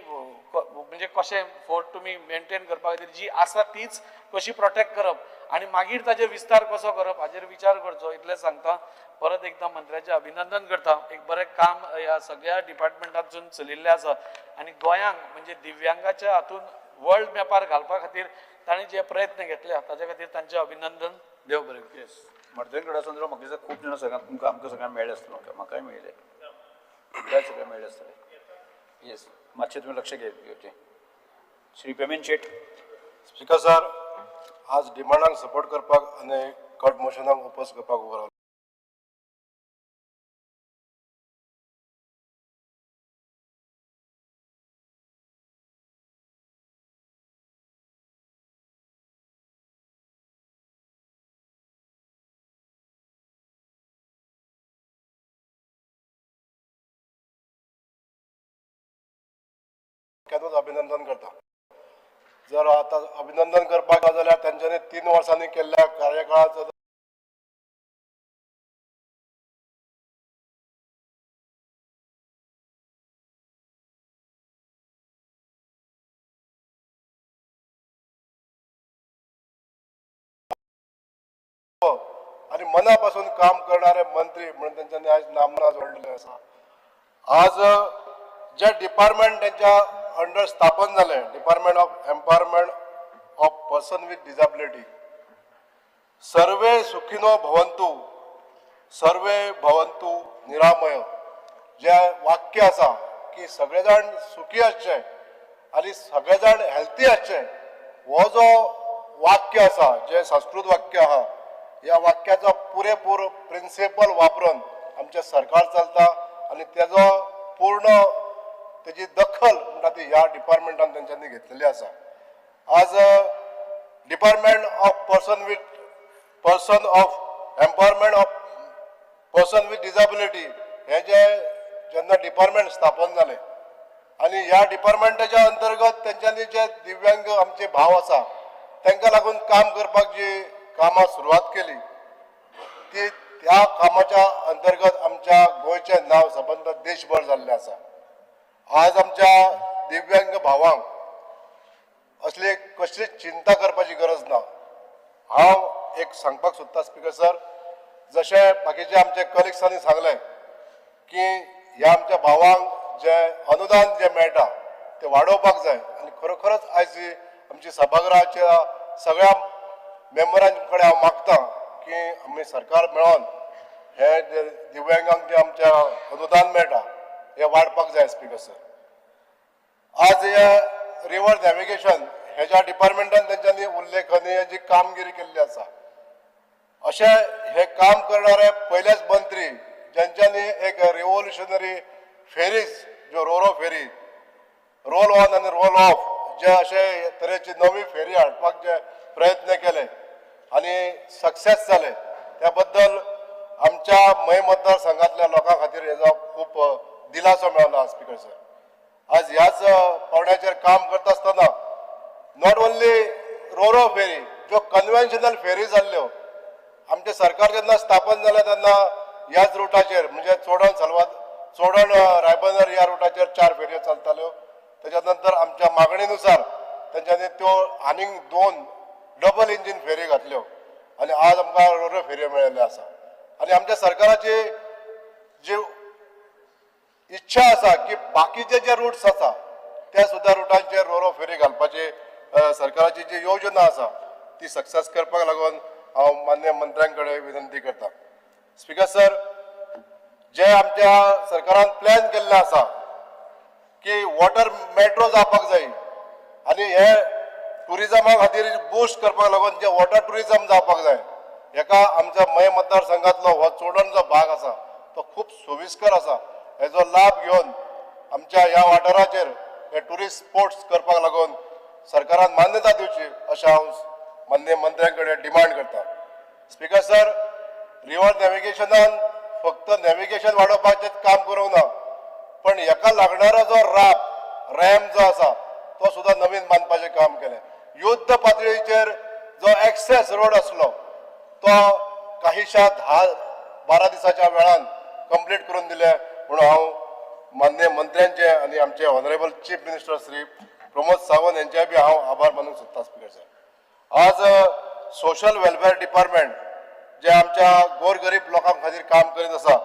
म्हणजे कशें फोर्ट तुमी मेंटेन करपा खातीर जी आसा तीच कशी प्रोटेक्ट करप आनी मागीर ताजेर विस्तार कसो करप हाजेर विचार करचो इतलें सांगता परत एकदां मंत्र्याचें अभिनंदन करता एक बरें काम ह्या सगळ्या डिपार्टमेंटांतून चलिल्लें आसा आनी गोंयांक म्हणजे दिव्यांगाच्या हातून वर्ल्ड मॅपार घालपा खातीर तांणी जे प्रयत्न घेतले ताचे खातीर तांचें अभिनंदन देव बरें करूं. येस मर्दनगडा संदर्भात म्हाका दिसता खूब जाणां सगळ्यांक तुमकां आमकां सगळ्यांक मेळ्ळें आसतलें म्हाकाय मेळ्ळें सगळ्यांक मेळ्ळें आसतलें येस मातशें तुमी लक्ष घेवचें श्री पेमेन शेट स्पीकर सर आज डिमांडांक सपोर्ट करपाक आनी कट मोशनाक ओपोज करपाक उबो रावलो अभिनंदन करता जर आता अभिनंदन करपाक जाल्यार तांच्यांनी 3 वर्सांनी केल्ल्या कार्यकाळाचो आणि मनापासून काम करणारे मंत्री म्हणून त्यांच्यानी आज नामना जोडलेले आसा आज जे डिपार्टमेंट त्यांच्या अंडर स्थापन झाले department of empowerment of person with disability सर्वे सुखिनो भवंतु निरामय जे वाक्य आसा की सगळे जाण सुखी आसचे आणि सगळे जाण हेल्थी आसचे हो जो वाक्य आसा जे संस्कृत वाक्य आहा या वाक्याचा पुरेपूर प्रिन्सिपल वापरून आमचे सरकार चलता आणि त्याचो पूर्ण त्याची दखल म्हणटा ती ह्या डिपार्टमेंटान त्यांच्यानी घेतलेली आसा आज department of person of empowerment of person with disability हे जे जेन्ना डिपार्टमेंट स्थापन जाले आणि ह्या डिपार्टमेंटाच्या अंतर्गत त्यांच्यानी जे दिव्यांग आमचे भाव आसा तांकां लागून काम करपाक जी कामां सुरवात केली ती त्या कामाच्या अंतर्गत आमच्या गोंयचें नांव सबंद देशभर जाल्लें आसा आज आमच्या दिव्यांग भावांक असली कसलीच चिंता करपाची गरज ना हांव एक सांगपाक सोदता स्पीकर सर जशें बाकीचे आमचे कलिग्सांनी सांगलें की ह्या आमच्या भावांक जे अनुदान जे मेळटा ते वाडोवपाक जाय आनी खरोखरच आयज ही आमची सभागृहाच्या सगळ्या मेंबरां कडेन हांव मागतां की आमी सरकार मेळोन हे जे दिव्यांगांक जे आमच्या अनुदान मेळटा हे वाडपाक जाय स्पीकर सर। आज हे रिवर नॅव्हिगेशन हेच्या डिपार्टमेंटान तेंच्यांनी उल्लेखनीय जी कामगिरी केल्ली आसा अशें हे काम करणारे पयलेच मंत्री ज्यांच्यांनी एक रिव्होल्युशनरी फेरीज ज्यो रोरो फेरी रोल ऑन आनी रोल ऑफ जे अशे तरेची नवी फेरी हाडपाक जे प्रयत्न केले आनी सक्सेस जाले त्या बद्दल आमच्या मय मतदारसंघातल्या लोकां खातीर हेजो खूब दिलासो मेळला स्पीकर सर। आज ह्याच पावंड्याचेर काम करता आसतना नॉट ओन्ली रोरो फेरी ज्यो कन्वेन्शनल फेरी जाल्ल्यो आमचे सरकार जेन्ना स्थापन जालें तेन्ना ह्याच रुटाचेर म्हणजे चोडण रायबंदर ह्या रुटाचेर 4 फेरयो चलताल्यो तेच्या नंतर आमच्या मागणेनुसार तेंच्यांनी त्यो आनीक 2 डबल इंजीन फेरी घातल्यो आनी आज आमकां रोरो फेरयो मेळिल्ल्यो आसा आनी आमच्या सरकाराची जी इच्छा आसा की बाकीचे जे रुट्स आसा त्या सुद्धा रुटांचेर रोरो फेरी घालपाची सरकाराची जी योजना आसा ती सक्सेस करपाक लागून हांव मान्य मंत्र्यां कडेन विनंती करता। स्पीकर सर, जे आमच्या सरकारान प्लॅन केल्लें आसा की वॉटर मेट्रो जावपाक जाय आनी हे टुरिजमा खातीर बूस्ट करपाक लागून जे वॉटर टुरिजम जावपाक जाय हेका आमच्या मय मतदारसंघातलो हो चोडण जो भाग आसा तो खूब सोयिस्कर आसा। हेजो लाभ घेवन आमच्या ह्या वाठाराचेर हे टुरिस्ट स्पॉट्स करपाक लागून सरकारान मान्यता दिवची अशें हांव मान्य मंत्र्यां कडेन डिमांड करता। स्पीकर सर, रिवर नॅव्हिगेशनान फक्त नॅव्हिगेशन वाडोवपाचें काम करूंक ना पण हेका लागणारो जो रॅम्प जो आसा तो सुद्दां नवीन बांदपाचें काम केलें। युद्ध पातळीचेर जो एक्सेस रोड आसलो तो काहीशा 10-12 दिसाच्या वेळान कंप्लीट करून दिले म्हणून हांव मान्य मंत्र्यांचे आनी आमचे honourable chief minister Shri Pramod Sawant यांचे बी हांव आभार मानूंक सोदता स्पीकर सर। आज सोशल वेलफेअर डिपार्टमेंट जे आमच्या गोरगरीब लोकां खातीर काम करीत आसा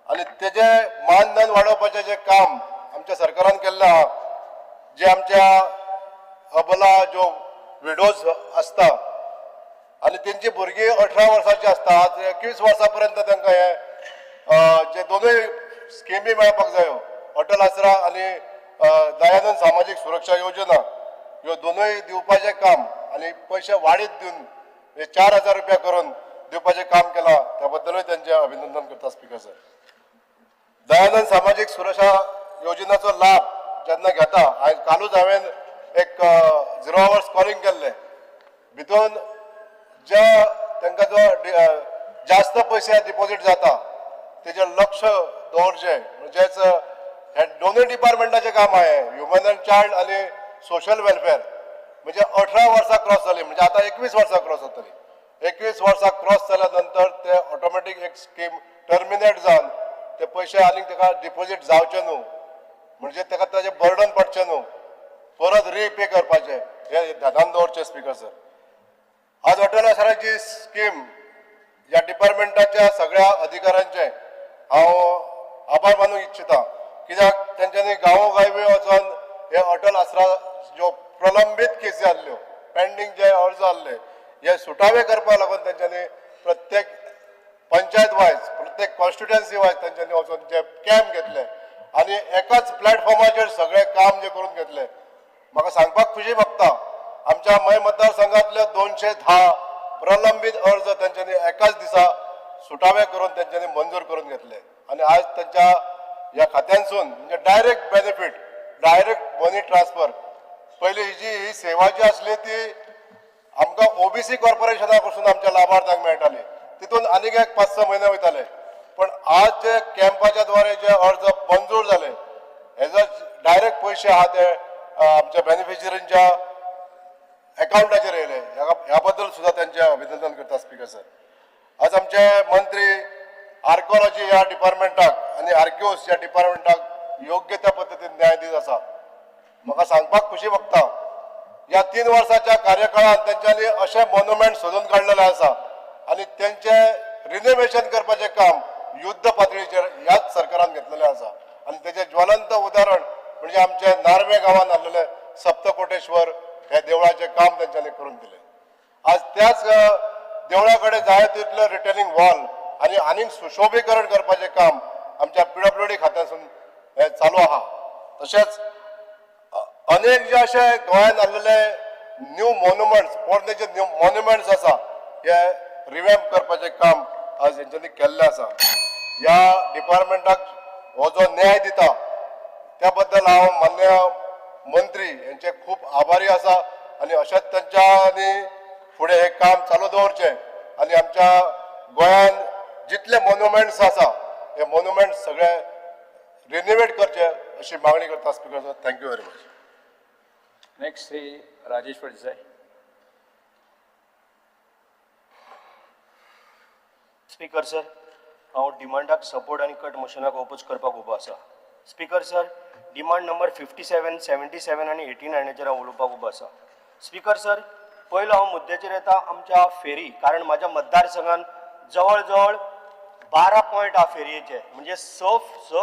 आनी तेजे मानधन वाडोवपाचें जे काम आमच्या सरकारान केल्लें आहा जे आमच्या अबला ज्यो विडोज आसता आनी तेंची भुरगीं 18 वर्सांची आसता आज 21 वर्सां पर्यंत तांकां हे जे दोनूय स्किमी मेळपाक जायो अटल आसरा आनी दयानंद सामाजीक सुरक्षा योजना ह्यो दोनूय दिवपाचें काम आनी पयशे वाडीत दिवन 4000 रुपया करून दिवपाचें काम केलां त्या बद्दलूय तेंचें अभिनंदन करता स्पीकर सर। दयानंद सामाजीक सुरक्षा योजनेचो लाभ जेन्ना घेता कालूच हांवें एक 0 आवर्स कॉलिंग केल्लें भितून जे तांकां जो जास्त पयशे डिपॉझिट जाता तेजेर लक्ष दवरचें म्हणजेच हे दोनूय डिपार्टमेंटाचें काम आहे ह्युमन एंड चायल्ड आनी सोशल वेलफेअर म्हणजे 18 वर्सां क्रॉस जाली म्हणजे आता 21 वर्सां क्रॉस जातली 21 वर्सां क्रॉस जाल्या नंतर ते ऑटोमॅटीक एक स्कीम टर्मिनेट जावन ते पयशे आनीक ताका डिपॉझिट जावचे न्हू म्हणजे ताका ताजें बर्डन पडचें न्हू परत रीपे करपाचें हे ध्यानान दवरचें स्पीकर सर। आज अटल आसराची स्कीम ह्या डिपार्टमेंटाच्या सगळ्या अधिकाऱ्यांचे हांव आभार मानूंक इच्छिता कित्याक तेंच्यांनी गांवोगावी वचून हे अटल आसरा ज्यो प्रलंबीत केसी आसल्यो पेंडींग जे अर्ज आसले हे सुटावे करपाक लागून तेंच्यांनी प्रत्येक पंचायत वायज प्रत्येक कॉन्स्टिट्युएन्सी वायज तेंच्यांनी वचून जे कॅम्प घेतले आनी एकाच प्लॅटफॉर्माचेर सगळें काम जे करून घेतले। म्हाका सांगपाक खुशी भोगता आमच्या मय मतदारसंघातले 210 प्रलंबीत अर्ज तेंच्यांनी एकाच दिसा सुटावे करून तेंच्यांनी मंजूर करून घेतले आनी आज तेंच्या ह्या खात्यांसून म्हणजे डायरेक्ट बेनिफीट डायरेक्ट मनी ट्रान्सफर पयली ही सेवा जी आसली ती आमकां ओबीसी कॉर्पोरेशना कडसून आमच्या लाभार्थ्यांक मेळटाली तितून आनीक एक 5-6 म्हयने वयताले पण आज जे कॅम्पाच्या द्वारे जे अर्ज मंजूर जाले हेजो डायरेक्ट पयशे आहा ते आमच्या बेनिफिशरींच्या अकाउंटाचेर येयले ह्या बद्दल सुद्दां तेंचें अभिनंदन करता स्पीकर सर। आज आमचे मंत्री आर्कोलॉजी ह्या डिपार्टमेंटाक आनी आर्क्योस ह्या डिपार्टमेंटाक योग्य त्या पद्दतीन न्याय दीत आसा। म्हाका सांगपाक खुशी भोगता ह्या 3 वर्साच्या कार्यकाळांत तेंच्यांनी अशे मॉन्युमेंट सोदून काडलेले आसा आनी तेंचे रिनोव्हेशन करपाचें काम युद्ध पातळीचेर ह्याच सरकारान घेतलेलें आसा आनी तेजें ज्वलंत उदाहरण म्हणजे आमच्या नार्वे गावात आलेले सप्तकोटेश्वर हे देवळाचे काम त्यांच्यानी करून दिले. आज त्याच देवळाकडे जाय तितलं रिटेनिंग वॉल आणि आनीक सुशोभीकरण करपाचें काम आमच्या PWD खात्यासून हे चालू आहा. तशेंच अनेक जे अशे गोंयांत आलेले न्यू मॉन्युमेंट्स पोरनेचे न्यू मॉन्युमेंट्स आसा हे रिवॅम्प करपाचें काम आज हेंच्यांनी केल्लें आसा. ह्या डिपार्टमेंटाक हो जो न्याय दिता त्या बद्दल हांव मान्य मंत्री यांचे खूप आभारी आसा आणि अशेंच त्यांच्यानी फुडें हे काम चालू दवरचें आणि आमच्या गोंयांत जितले मॉन्युमेंट्स आसा हे मॉन्युमेंट्स सगळे रिन्युवेट करचे अशी मागणी करता. Speaker thank you very much. Next Shri Rajesh Phaldesai. Speaker sir, हांव डिमांडाक सपोर्ट आनी कट मोशनाक ओपोज करपाक उबो आसा. स्पीकर सर, डिमांड नंबर 57, 77 आनी 89 हांव उलोवपाक उबो आसा. स्पीकर सर, पयलो हांव मुद्द्याचेर येता आमच्या फेरी, कारण म्हाज्या मतदारसंघात जवळ जवळ 12 पॉयंट हा फेरयेचे, म्हणजे स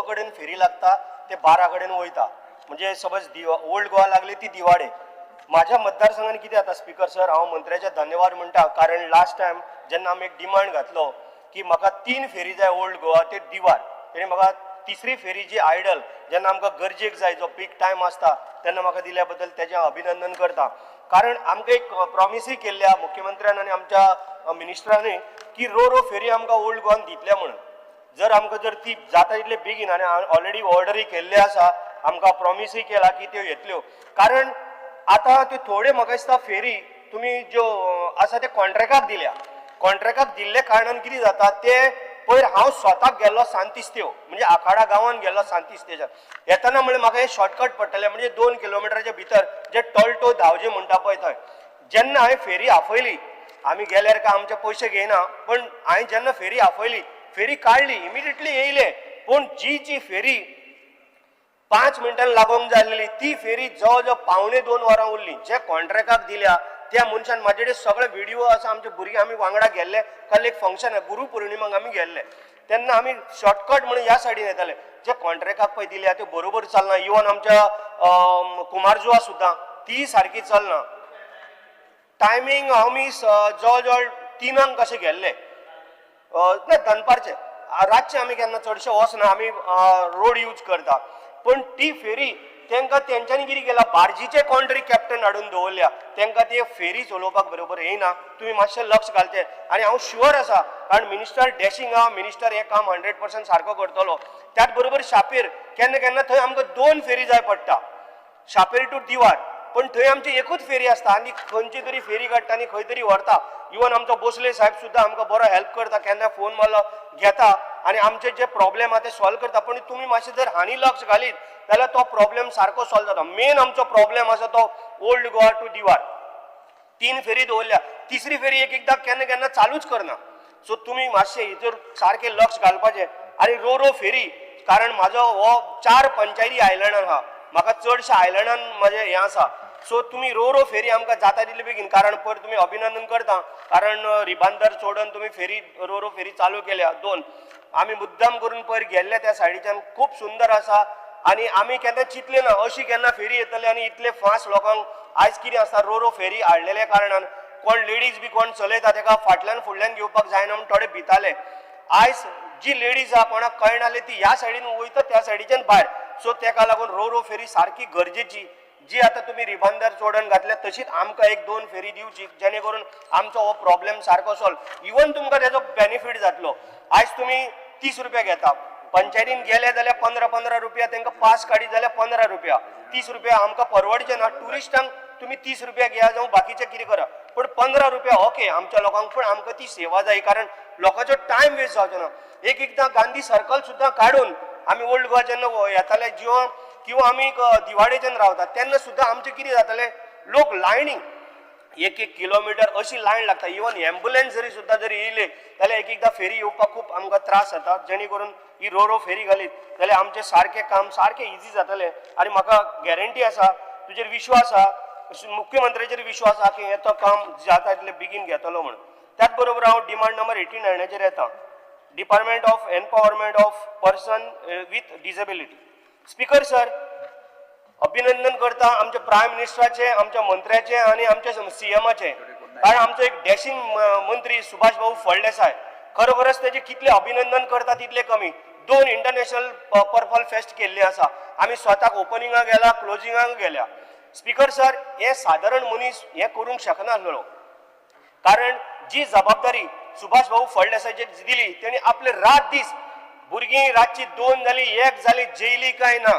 कडेन फेरी लागता ते 12 कडेन वयता. म्हणजे समज ओल्ड गोवा लागली ती दिवाडे. माझ्या मतदारसंघात कितें जाता स्पीकर सर, हांव मंत्र्याचे धन्यवाद म्हणटा, कारण लास्ट टायम जेन्ना आमी एक डिमांड घातलो की म्हाका 3 फेरी जाय ओल्ड गोवा ते दिवार, तेणी म्हाका तिसरी फेरी जी आयडल जेन्ना आमकां गरजेक जाय जो पीक टायम आसता तेन्ना म्हाका दिल्या बद्दल तेजें अभिनंदन करता. कारण आमकां एक प्रॉमिसूय केल्ल्या मुख्यमंत्र्यान आनी आमच्या मिनिस्टरांनी की रो फेरी आमकां ओल्ड गोवान दितल्या म्हणून. जर ती जाता तितले बेगीन, आनी ऑलरेडी ऑर्डरी केल्ले आसा, आमकां प्रॉमिसूय केला की त्यो येतल्यो. कारण आतां त्यो थोडे म्हाका दिसता फेरी तुमी ज्यो आसा ते कॉन्ट्रॅक्टाक दिल्या. कॉन्ट्रॅक्टाक दिल्ले कारणान कितें जाता ते पयर हांव स्वताक गेल्लो सांतिस्तेव, म्हणजे आखाडा गांवांत गेल्लो सांतिस्तेच्यान येताना म्हणजे म्हाका हे शॉर्टकट पडटले, म्हणजे 2 किलोमिटराच्या भितर जे टॉल्टो धांवजे म्हणटा पळय थंय. जेन्ना हांवें फेरी आफयली, आमी गेल्यार काय आमचे पयशे घेयना, पण हांवें जेन्ना फेरी आफयली, फेरी काडली, इमिडिएटली येयले, पूण जी फेरी 5 मिनटां लागोंक जाय आसलेली ती फेरी जवळ जवळ 1.25 वरां उरली. जे कॉन्ट्रॅक्टाक दिल्या त्या मनशान म्हाजे कडेन सगळे व्हिडिओ आसा, आमचे भुरगे आमी वांगडा गेल्ले, काल एक फंक्शन आहे गुरू पौर्णिमाक आमी गेल्ले, तेन्ना आमी शॉर्टकट म्हणून ह्या सायडीन येताले. जे कॉन्ट्रॅक्टाक पळय दिल्या ते बरोबर चलना. इवन आमच्या कुमारजुवा सुद्दां ती सारकी चलना. टायमींग आमी जवळ जवळ 3 कशे गेल्ले, ना दनपारचे, रातचे आमी केन्ना चडशे वचना, आमी रोड यूज करता. पण ती फेरी तांकां तेंच्यांनी कितें केला, बार्जीचे कॉन्ट्री कॅप्टन हाडून दवरल्या, तांकां ती फेरी चलोवपाक बरोबर येयना. तुमी मातशें लक्ष घालचें. आनी हांव शुअर आसा, कारण मिनिस्टर डॅशिंग आहा, मिनिस्टर हें काम 100% सारको करतलो. त्याच बरोबर शापेर केन्ना केन्ना थंय आमकां 2 फेरी जाय पडटा, शापेर टू दिवार, पण थंय आमची एकूच फेरी आसता आनी खंयची तरी फेरी काडटा आनी खंय तरी व्हरता. इवन आमचो भोसले साहेब सुद्दां आमकां बरो हेल्प करता, केन्ना फोन मारलो घेता आनी आमचे जे प्रॉब्लेम आहा ते सॉल्व करता. पण तुमी मातशें जर हानी लक्ष घालीत जाल्यार तो प्रॉब्लेम सारको सॉल्व जाता. मेन आमचो प्रॉब्लेम आसा तो ओल्ड गोवा टू दिवार. 3 फेरी दवरल्या, तिसरी फेरी एकदां केन्ना केन्ना चालूच करना. सो तुमी मातशें हेचेर सारकें लक्ष घालपाचें. आनी रो फेरी, कारण म्हाजो हो 4 पंचायती आयलँडान आहा, म्हाका चडशा आयलँडान म्हाजें हें आसा. सो तुमी रो फेरी आमकां जाता तितले बेगीन, कारण पयर तुमी अभिनंदन करता, कारण रिबांदर सोडून तुमी फेरी रो फेरी चालू केल्या 2. आमी मुद्दाम करून पयर गेल्ले त्या सायडीच्यान, खूब सुंदर आसा. आनी आमी केन्ना चिंतले ना अशी केन्ना फेरी येतली आनी इतले फास्ट लोकांक. आयज कितें आसता, रो फेरी हाडलेल्या कारणान कोण लेडीज बी कोण चलयता ताका फाटल्यान फुडल्यान घेवपाक जायना म्हणून थोडे भिताले. आयज जी लेडीज आहा कोणाक कळनाली ती ह्या सायडीन वयता त्या सायडीच्यान भायर. सो ताका लागून रो फेरी सारकी गरजेची. जी आता तुम्ही रिबांदर चोडून घातल्या तशीच आमकां 1-2 फेरी दिवची, जेणे करून आमचो हो प्रॉब्लेम सारको सॉल्व. इवन तुमकां तेजो बेनिफीट जातलो. आयज तुमी 30 रुपया घेता, पंचायतीन गेले जाल्यार 15 रुपया, तांकां पास काडी जाल्यार 15 रुपया. 30 रुपया आमकां परवडचे ना. टुरिस्टांक तुम्ही 30 रुपया घेया जावं बाकीचे कितें करा, पण 15 रुपया ओके आमच्या लोकांक, पण आमकां ती सेवा जाय, कारण लोकांचो टायम वेस्ट जावचो ना. एकदां गांधी सर्कल सुद्दां काडून आमी ओल्ड गोवा जेन्ना येताले जिवन किंवा आमी दिवाडेच्यान रावतात तेन्ना सुद्दां आमचे कितें जाताले, लोक लायनीक 1-1 किलोमिटर अशी लायन लागता. इवन एम्बुलन्स जरी सुद्दां जरी येयले जाल्यार एकदां फेरी येवपाक खूब आमकां त्रास जाता. जेणे करून ही रो फेरी घालीत जाल्यार आमचें सारकें काम सारकें इजी जातलें. आनी म्हाका गॅरंटी आसा, तुजेर विश्वास आसा, मुख्यमंत्र्याचेर विश्वास आसा की हे तो काम जाता तितले बेगीन घेतलो म्हणून. त्याच बरोबर हांव डिमांड नंबर 89 येता, department of empowerment of person with disability. Speaker sir, अभिनंदन करता आमच्या प्रायम मिनिस्टराचे, आमच्या मंत्र्याचे आणि आमच्या सीएमाचे, कारण आमचो एक डॅशिंग मंत्री सुभाष भाऊ फळदेसाय, खरोखरच त्याचे कितले अभिनंदन करता तितले कमी. 2 इंटरनॅशनल पर्पल फेस्ट केल्ले आसा. आम्ही स्वताक ओपनिंगाक गेला, क्लोजिंगाक गेल्या. स्पीकर सर, हे साधारण मनीस हे करूंक शकनासलो, कारण जी जबाबदारी सुभाष भाऊ फळदेसायचे दिली त्यांनी आपले रात दीस, भुरगीं रातची 2 जाली, 1 जाली, जेयली काय ना,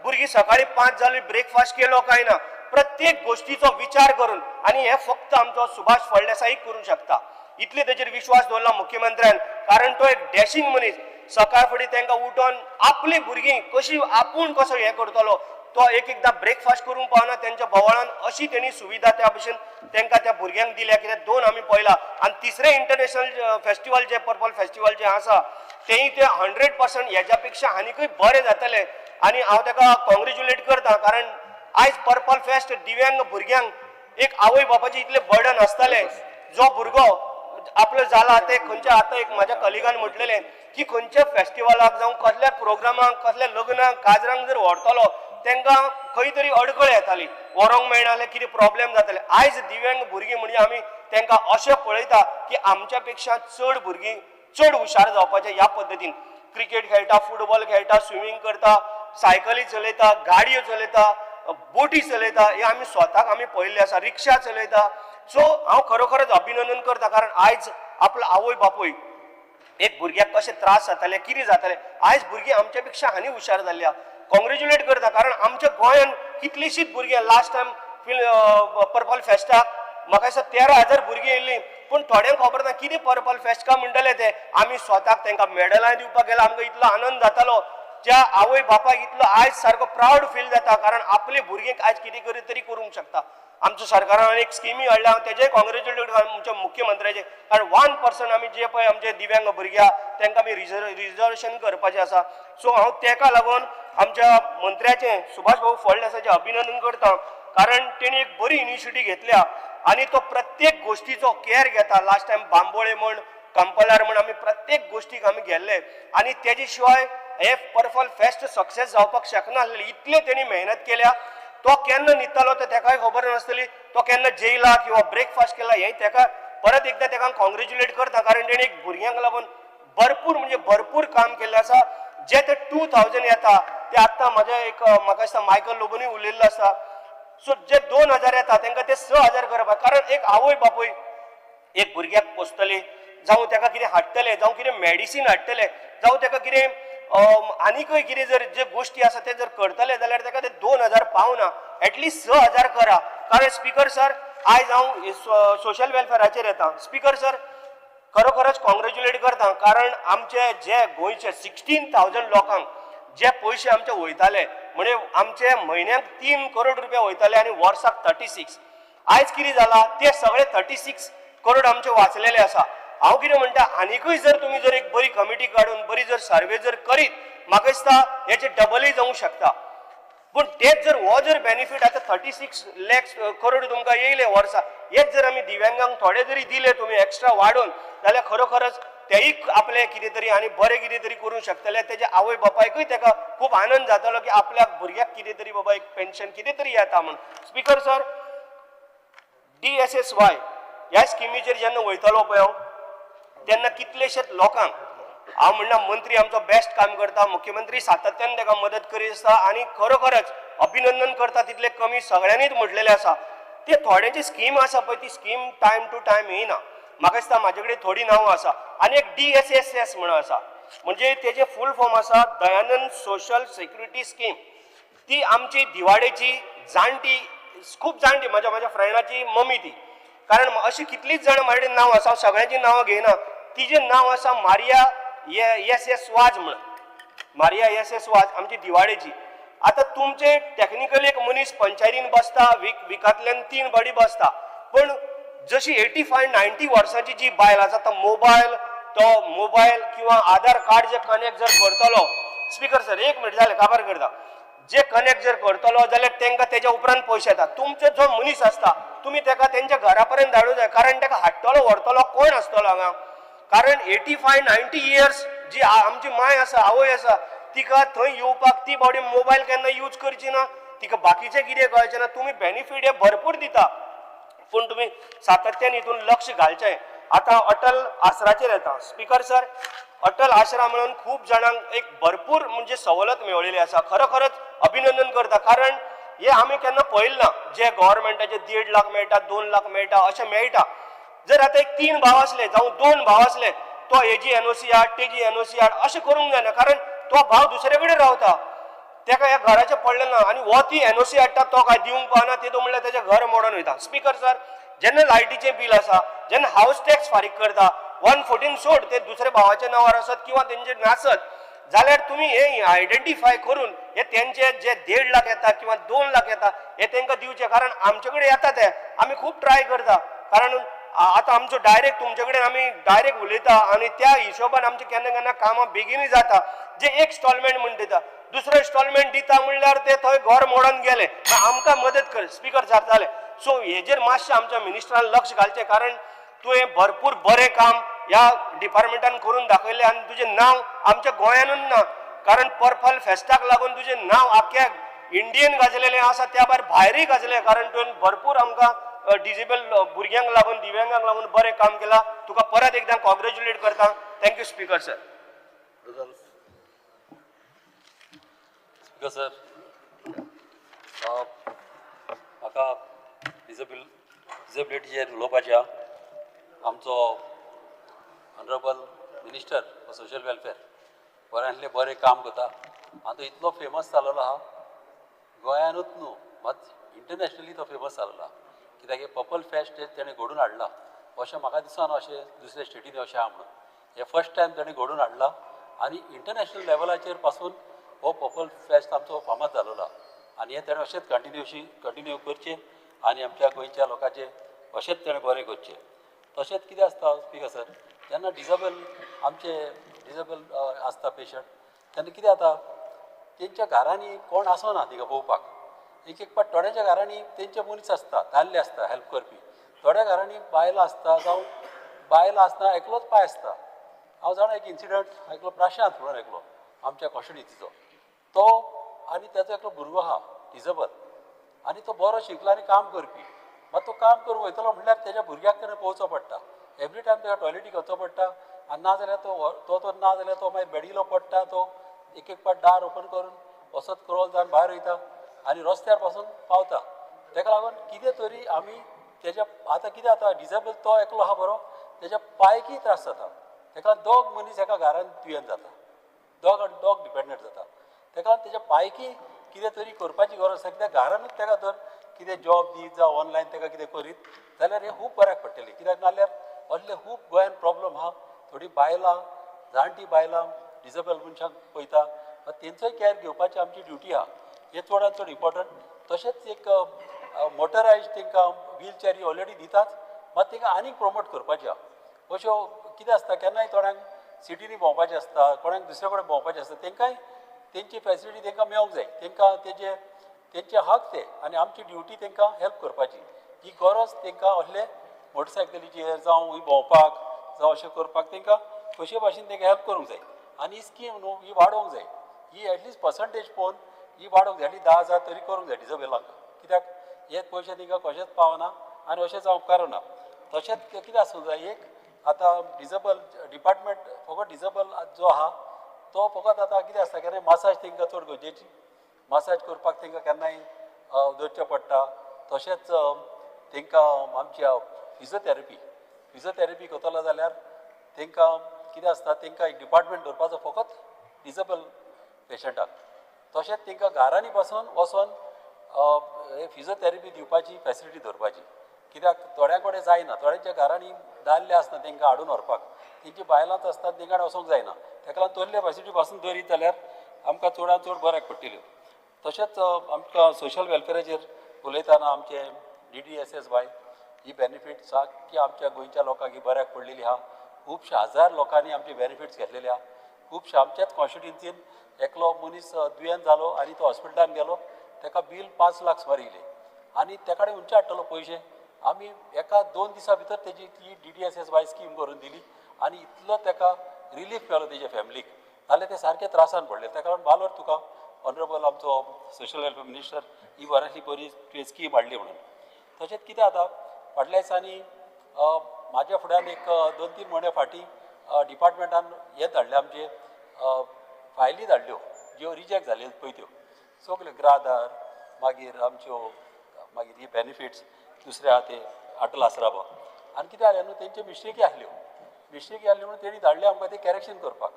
भुरगीं सकाळी 5 जाली, ब्रेकफास्ट केलो काय ना, प्रत्येक गोष्टीचो विचार करून, आणि हे फक्त आमचो सुभाष फळदेसाय करूंक शकता. इतले तेजेर विश्वास दवरला मुख्यमंत्र्यान, कारण तो एक डॅशिंग मनीस. सकाळ फुडें तांकां उठोन आपली भुरगीं कशी आपूण कसो हे करतलो, तो एकदां ब्रेकफास्ट करूंक पावना त्यांच्या भोवळान, अशी त्यांनी सुविधा त्या भशेन तांकां त्या भुरग्यांक दिल्या. कित्याक 2 आमी पळयला, आणि तिसरे इंटरनॅशनल फेस्टिवल जे पर्पल फेस्टिवल जे आसा तेय ते 100% हेच्या पेक्षा आनीकूय बरें जातले. आणि हांव ताका कॉंग्रेच्युलेट करता, कारण आयज पर्पल फेस्ट दिव्यांग भुरग्यांक एक आवय बापाचे इतले बर्डन आसताले. जो भुरगो आपलो जाला ते खंयच्या, आतां एक म्हाज्या कलिगान म्हटलेले की खंयच्या फेस्टिवलाक जावं कसल्या प्रोग्रामाक, कसल्या लग्नाक, काजरांक जर व्हरतलो तांकां खंय तरी अडखळ येताली, व्हरोंक मेळनासलें, कितें प्रॉब्लेम जाताले. आयज दिव्यांग भुरगीं म्हणजे आमी तांकां अशें पळयता की आमच्या पेक्षा चड भुरगीं चड हुशार जावपाचे ह्या पद्दतीन. क्रिकेट खेळटा, फुटबॉल खेळटा, स्विमींग करता, सायकली चलयता, गाडयो चलयता, बोटी चलयता, हे आमी स्वताक आमी पळयल्ले आसा, रिक्षा चलयता. सो हांव खरोखरच अभिनंदन करता, कारण आयज आपलो आवय बापूय एक भुरग्याक कशे त्रास जाताले, कितें जाताले, आयज भुरगीं आमच्या पेक्षा आनी हुशार जाल्ल्या. कॉंग्रेच्युलेट करता, कारण आमच्या गोंयान कितलीशीच भुरगीं लास्ट टायम पर्पल फेस्टाक म्हाका दिसता 13,000 भुरगीं येयल्लीं, पूण थोड्यांक खबर ना कितें पर्पल फेस्ट काय म्हणटाले ते. आमी स्वताक तांकां मेडलां दिवपाक गेला, आमकां इतलो आनंद जातालो. ज्या आवय बापाक इतलो आयज सारको प्राऊड फील जाता, कारण आपले भुरगेक आयज कितें तरी करूंक शकता. आमच्या सरकारान अनेक स्किमी हाडल्या, हांव तेजेय कॉंग्रेच्युलेट आमच्या मुख्यमंत्र्याचे, कारण 1% आमी जे पळय आमचे दिव्यांग भुरग्या तांकां आमी रिजर्वेशन करपाचें आसा. सो हांव तेका लागून आमच्या मंत्र्याचे सुभाष भाऊ फळदेसायचे अभिनंदन करता, कारण तेणी एक बरी इनिशिएटीव घेतल्या आणि तो प्रत्येक गोष्टीचो केअर घेता. लास्ट टायम बांबोळे म्हण, कंपलार म्हण, आमी प्रत्येक गोष्टीक आमी गेल्ले, आणि तेजे शिवाय हे पर्पल फेस्ट सक्सेस जावपाक शकनासलें. इतले तेणी मेहनत केल्या. तो केन्ना न्हिदतालो ते ताकाय खबर नासतली, तो केन्ना जेयला किंवा ब्रेकफास्ट केला हें ताका परत एकदां ताका कॉंग्रेच्युलेट करता, कारण तेणी एक भुरग्यांक लागून भरपूर म्हणजे भरपूर काम केल्लें आसा. जे ते 2000 येता ते आत्तां म्हाका दिसता मायकल लोबोनी उलयल्लो आसा. सो जे 2000 येता तांकां ते 6000 करपाक, कारण एक आवय बापूय एक भुरग्याक पोसतले, जावं ताका कितें हाडटले, जावं कितें मेडिसीन हाडटले, जावं ताका कितें आनीकय कितें जर जे गोष्टी आसा ते जर करतले जाल्यार ताका ते 2000 पावना, एटलिस्ट 6000 करा. कारण स्पीकर सर, आयज हांव सोशल वेलफेअराचेर येता. स्पीकर सर, खरोखरच कॉंग्रेच्युलेट करता, कारण आमचे जे गोंयचे 16,000 लोकांक जे पयशे आमचे वयताले, म्हणजे आमचे म्हयन्याक 3 करोड रुपया वयताले आणि वर्साक 36. आयज कितें जाला, ते सगळे 36 करोड आमचे वाचलेले आसा. हांव कितें म्हणटा, आनीकूय जर तुमी जर एक बरी कमिटी काडून बरी जर सर्वे जर करीत, म्हाका दिसता हेचे डबलय जावंक शकता. पूण तेच जर हो जर बेनिफीट आतां 36 लाख करोड तुमकां येयले वर्सा, हेच जर आमी दिव्यांगांक थोडे जरी दिले तुमी एक्स्ट्रा वाडून, जाल्यार खरोखरच तेय आपले कितें तरी आनी बरें कितें तरी करूंक शकतले. तेजे आवय बापायकूय ताका खूब आनंद जातालो की आपल्या भुरग्याक कितें तरी बाबा एक पेन्शन कितें तरी येता म्हण. स्पीकर सर, DSSY ह्या स्किमीचेर जेन्ना वयतालो पळय हांव, तेन्ना कितलेशेच लोकांक हांव म्हणना मंत्री आमचो बेस्ट काम करता, मुख्यमंत्री सातत्यान ताका मदत करीत आसता, आनी खरोखरच अभिनंदन करता तितले कमी सगळ्यांनीच म्हटलेले आसा. ते थोड्यांची स्कीम आसा पळय, ती स्कीम टायम टू टायम येयना. म्हाका दिसता म्हाजे कडेन थोडी नांवां आसा, आनी एक DSSS म्हणून आसा, म्हणजे तेजे फूल फॉर्म आसा दयानंद सोशल सेक्युरिटी स्कीम. ती आमची दिवाडेची जाणटी, खूब जाणटी, म्हाज्या फ्रेंडाची मम्मी ती. कारण अशी कितलीच जाणां म्हाजे कडेन नांव आसा, सगळ्यांची नांवां घेयना. तिजें नांव आसा मारिया SS वाज म्हणून. मारिया SS वाज आमची दिवाडेची. आता तुमचे टॅक्निकल एक मनीस पंचायतीन बसता, विकांतल्यान 3 बडी बसता, पण जशी 85-90 वर्सांची जी बायल आसा, तो मोबायल किंवा आधार कार्ड जे कनेक्ट जर करतलो, स्पीकर सर एक मिनिट जालें, काबार करता, जे कनेक्ट जर करतलो जाल्यार तांकां तेच्या उपरांत पयशे येता. तुमचो जो मनीस आसता तुमी ताका तेंच्या घरा पर्यंत धाडूं जाय, कारण ताका हाडटलो व्हरतलो कोण आसतलो हांगा. कारण 85-90 इयर्स जी आमची माय आसा, आवय आसा, तिका थंय येवपाक ती बावडी मोबायल केन्ना यूज करची ना, तिका बाकीचे कितें कळचें ना तुमी बेनिफीट हे भरपूर दिता पूण तुमी सातत्यान हितून लक्ष घालचें आतां अटल आसराचेर येता स्पीकर सर अटल आसरा म्हणून खूब जाणांक एक भरपूर म्हणजे सवलत मेळिल्ली आसा खरोखरच अभिनंदन करता कारण हे आमी केन्ना पळयलें ना जे गव्हर्मेंटाचे 1.5 लाख मेळटा 2 लाख मेळटा अशें मेळटा जर आतां एक 3 भाव आसले जावं 2 भाव आसले तो हेजी एनओसी हाड तेजी एनओसी हाड अशें करूंक जायना कारण तो भाव दुसरे कडेन रावता तेका ह्या घराचें पडलें ना आनी हो ती एनओसी हाडटा तो काय दिवंक पावना तेदो म्हणल्यार तेजें घर मोडून वयता स्पीकर सर जेन्ना लायटीचें बील आसा जेन्ना हावस टॅक्स फारीक करता 114 सोड ते दुसऱ्या भावाच्या नांवार आसत किंवा तेंचे नासत जाल्यार तुमी हे आयडेंटिफाय करून हे तेंचे जे 1.5 लाख येता किंवा 2 लाख येता हे तेंकां दिवचे कारण आमचे कडेन येता ते आमी खूब ट्राय करता कारण आतां आमचो डायरेक्ट तुमचे कडेन आमी डायरेक्ट उलयता आनी त्या हिशोबान आमचे केन्ना केन्ना कामां बेगीनूय जाता जे एक इन्स्टॉलमेंट म्हण दिता दुसरो इन्स्टॉलमेंट दिता म्हणल्यार ते थंय घर मोडून गेले आमकां मदत कर स्पीकर सर जाले सो हेजेर मातशें आमच्या मिनिस्टरान लक्ष घालचें कारण तुवें भरपूर बरें काम ह्या डिपार्टमेंटान करून दाखयलें आनी तुजें नांव आमच्या गोंयानूच ना कारण पर्पल फेस्टाक लागून तुजें नांव आख्या इंडियेन गाजलेलें आसा त्या भायर भायरूय गाजलें कारण तुवें भरपूर आमकां डिजेबल भुरग्यांक लागून दिव्यांगांक लागून बरें काम केलां तुका परत एकदां कॉंग्रॅच्युलेट करता thank you speaker sir speaker sir म्हाका डिसेबिलिटीचेर उलोवपाचें आहा आमचो honourable minister for social welfare बऱ्यांतलें बरें काम करता आनी तो इतलो फेमस जाल्लो आहा गोंयानूच न्हू मात इंटरनॅशनली तो फेमस जाल्लो आहा कित्याक हे पर्पल फेस्ट तेणें घडोवन हाडला अशें म्हाका दिसना अशें दुसऱ्या स्टेटीनी अशें आहा म्हणून हे फर्स्ट टायम तेणें घडोवन हाडला आनी इंटरनॅशनल लेवलाचेर पासून हो पर्पल फेस्ट आमचो फामाद जाल्लो आहा आनी हे तेणें अशेंच कंटिन्यू करचें आनी आमच्या गोंयच्या लोकांचें अशेंच तेणें बरें करचें तशेंच कितें आसता स्पीकर सर जेन्ना डिसेबल आसता पेशंट तेन्ना कितें जाता तेंच्या घरांनी कोण आसना तिका पळोवपाक एक पाट थोड्यांच्या घरांनी तेंचे मनीस आसता दादले आसता हेल्प करपी थोड्या घरांनी बायलां आसता जावं बायलां आसता एकलोच पाय आसता हांव जाणा एक इन्सिडंट आयकलो प्रशांत म्हणून आयकलो आमच्या कॉन्स्टिट्युन्सीचो तो आनी ताचो एकलो भुरगो आहा डिसेबल आनी तो बरो शिकला आनी काम करपी मात तो काम करूंक वयतलो म्हणल्यार तेज्या भुरग्याक तेणें पळोवचो पडटा एवरी टायम तेका टॉयलेटीक वचचो पडटा आनी ना जाल्यार तो ना जाल्यार तो मागीर बेडिलो पडटा तो एक पाट दार ओपन करून वसत क्रॉल जावन भायर वयता आनी रस्त्यार पासून पावता तेका लागून कितें तरी आमी तेज्या आतां कितें जाता डिसेबल तो एकलो आहा बरो तेज्या पांयकीय त्रास जाता तेका दोग मनीस एका घरान दुयेंत जाता दोग डिपेंडंट जाता तेका लागून तेज्या पांयकी कितें तरी करपाची गरज आसा कित्याक घरानूच तेका तर कितें जॉब दीत जावं ऑनलायन तेका कितें करीत जाल्यार हें खूब बऱ्याक पडटलें कित्याक नाल्यार असले खूब गोंयान प्रॉब्लम आहा थोडीं बायलां जाणटी बायलां डिसेबल मनशांक पळयता तेंचोय कॅर घेवपाची आमची ड्युटी आहा हें चडांत चड इम्पॉर्टंट तशेंच एक मोटरायज तांकां व्हील चॅरी ऑलरेडी दितात मात तांकां आनीक प्रमोट करपाचें आहा अश्यो कितें आसता केन्नाय थोड्यांक सिटीनी भोंवपाचें आसता कोणाक दुसरे कडेन भोंवपाचें आसता तांकांय तेंची फॅसिलिटी तांकां मेळोंक जाय तांकां तेंचे हक ते आनी आमची ड्युटी तांकां हेल्प करपाची ही गरज तांकां असले मोटरसायकलीचेर जावं भोंवपाक जावं अशें करपाक तांकां कशे भाशेन तांकां हेल्प करूंक जाय आनी ही स्कीम न्हू ही वाडोवंक जाय ही एटलिस्ट पर्संटेज पळोवन ही वाडोवंक जाय आनी 10,000 तरी करूंक जाय डिसेबलांक कित्याक हे पयशे तांकां कशेंच पावना आनी अशें जावंक कारणा तशेंच कितें आसूंक जाय एक आतां डिसेबल डिपार्टमेंट फकत डिसेबल जो आहा तो फकत आतां कितें आसता केन्नाय मसाज तांकां चड गरजेची मसाज करपाक तांकां केन्नाय धरचें पडटा तशेंच तांकां आमच्या फिजिओथेरपी करतलो जाल्यार तांकां कितें आसता तांकां एक डिपार्टमेंट दवरपाचो फकत डिसेबल पेशंटाक तशेंच तांकां घरांनी पासून वचोन फिजिओथेरपी दिवपाची फॅसिलिटी दवरपाची कित्याक थोड्यां कडेन जायना थोड्यांच्या घरांनी दादले आसना तांकां हाडून व्हरपाक तेंची बायलांच आसतात तांकां वचोंक जायना तेका लागून तसले फॅसिलिटी पासून दरीत जाल्यार आमकां चडांत चड बऱ्याक पडटल्यो तशेंच आमकां सोशल वेलफेराचेर उलयतना आमचे DDSSY ही बेनिफीट सारकी आमच्या गोंयच्या लोकांक ही बऱ्याक पडलेली आहा खुबशे हजार लोकांनी आमचे बेनिफिट्स घेतलेले आहा खुबशे आमच्याच कॉन्स्टिट्युन्सीन एकलो मनीस दुयेंत जालो आनी तो हॉस्पिटलान गेलो तेका बील 5 लाख सुमार येयलें आनी तेका कडेन उंचे हाडटलो पयशे आमी एका 2 दिसां भितर तेजी ती DDSSY स्कीम करून दिली आनी इतलो तेका रिलीफ मेळ्ळो तेज्या फॅमिलीक नाल्यार ते सारके त्रासान पडले तेका लागून बालोर तुका ऑनरेबल आमचो सोशल वेलफेअर मिनिस्टर ही बऱ्यातली बरी स्कीम हाडली म्हणून. तशेंच कितें जाता फाटल्या दिसांनी म्हाज्या फुड्यान एक 2-3 म्हयने फाटीं डिपार्टमेंटान हे धाडले आमचे फायली धाडल्यो ज्यो रिजेक्ट जाल्यो पळय त्यो सगल्यो ग्रादार मागीर आमच्यो मागीर ही बेनिफिट्स दुसरे आहा ते अटल आसराबा आनी कितें जालें न्हू तेंच्यो मिस्टेकी आसल्यो म्हणून तेणी धाडले आमकां ते करेक्शन करपाक.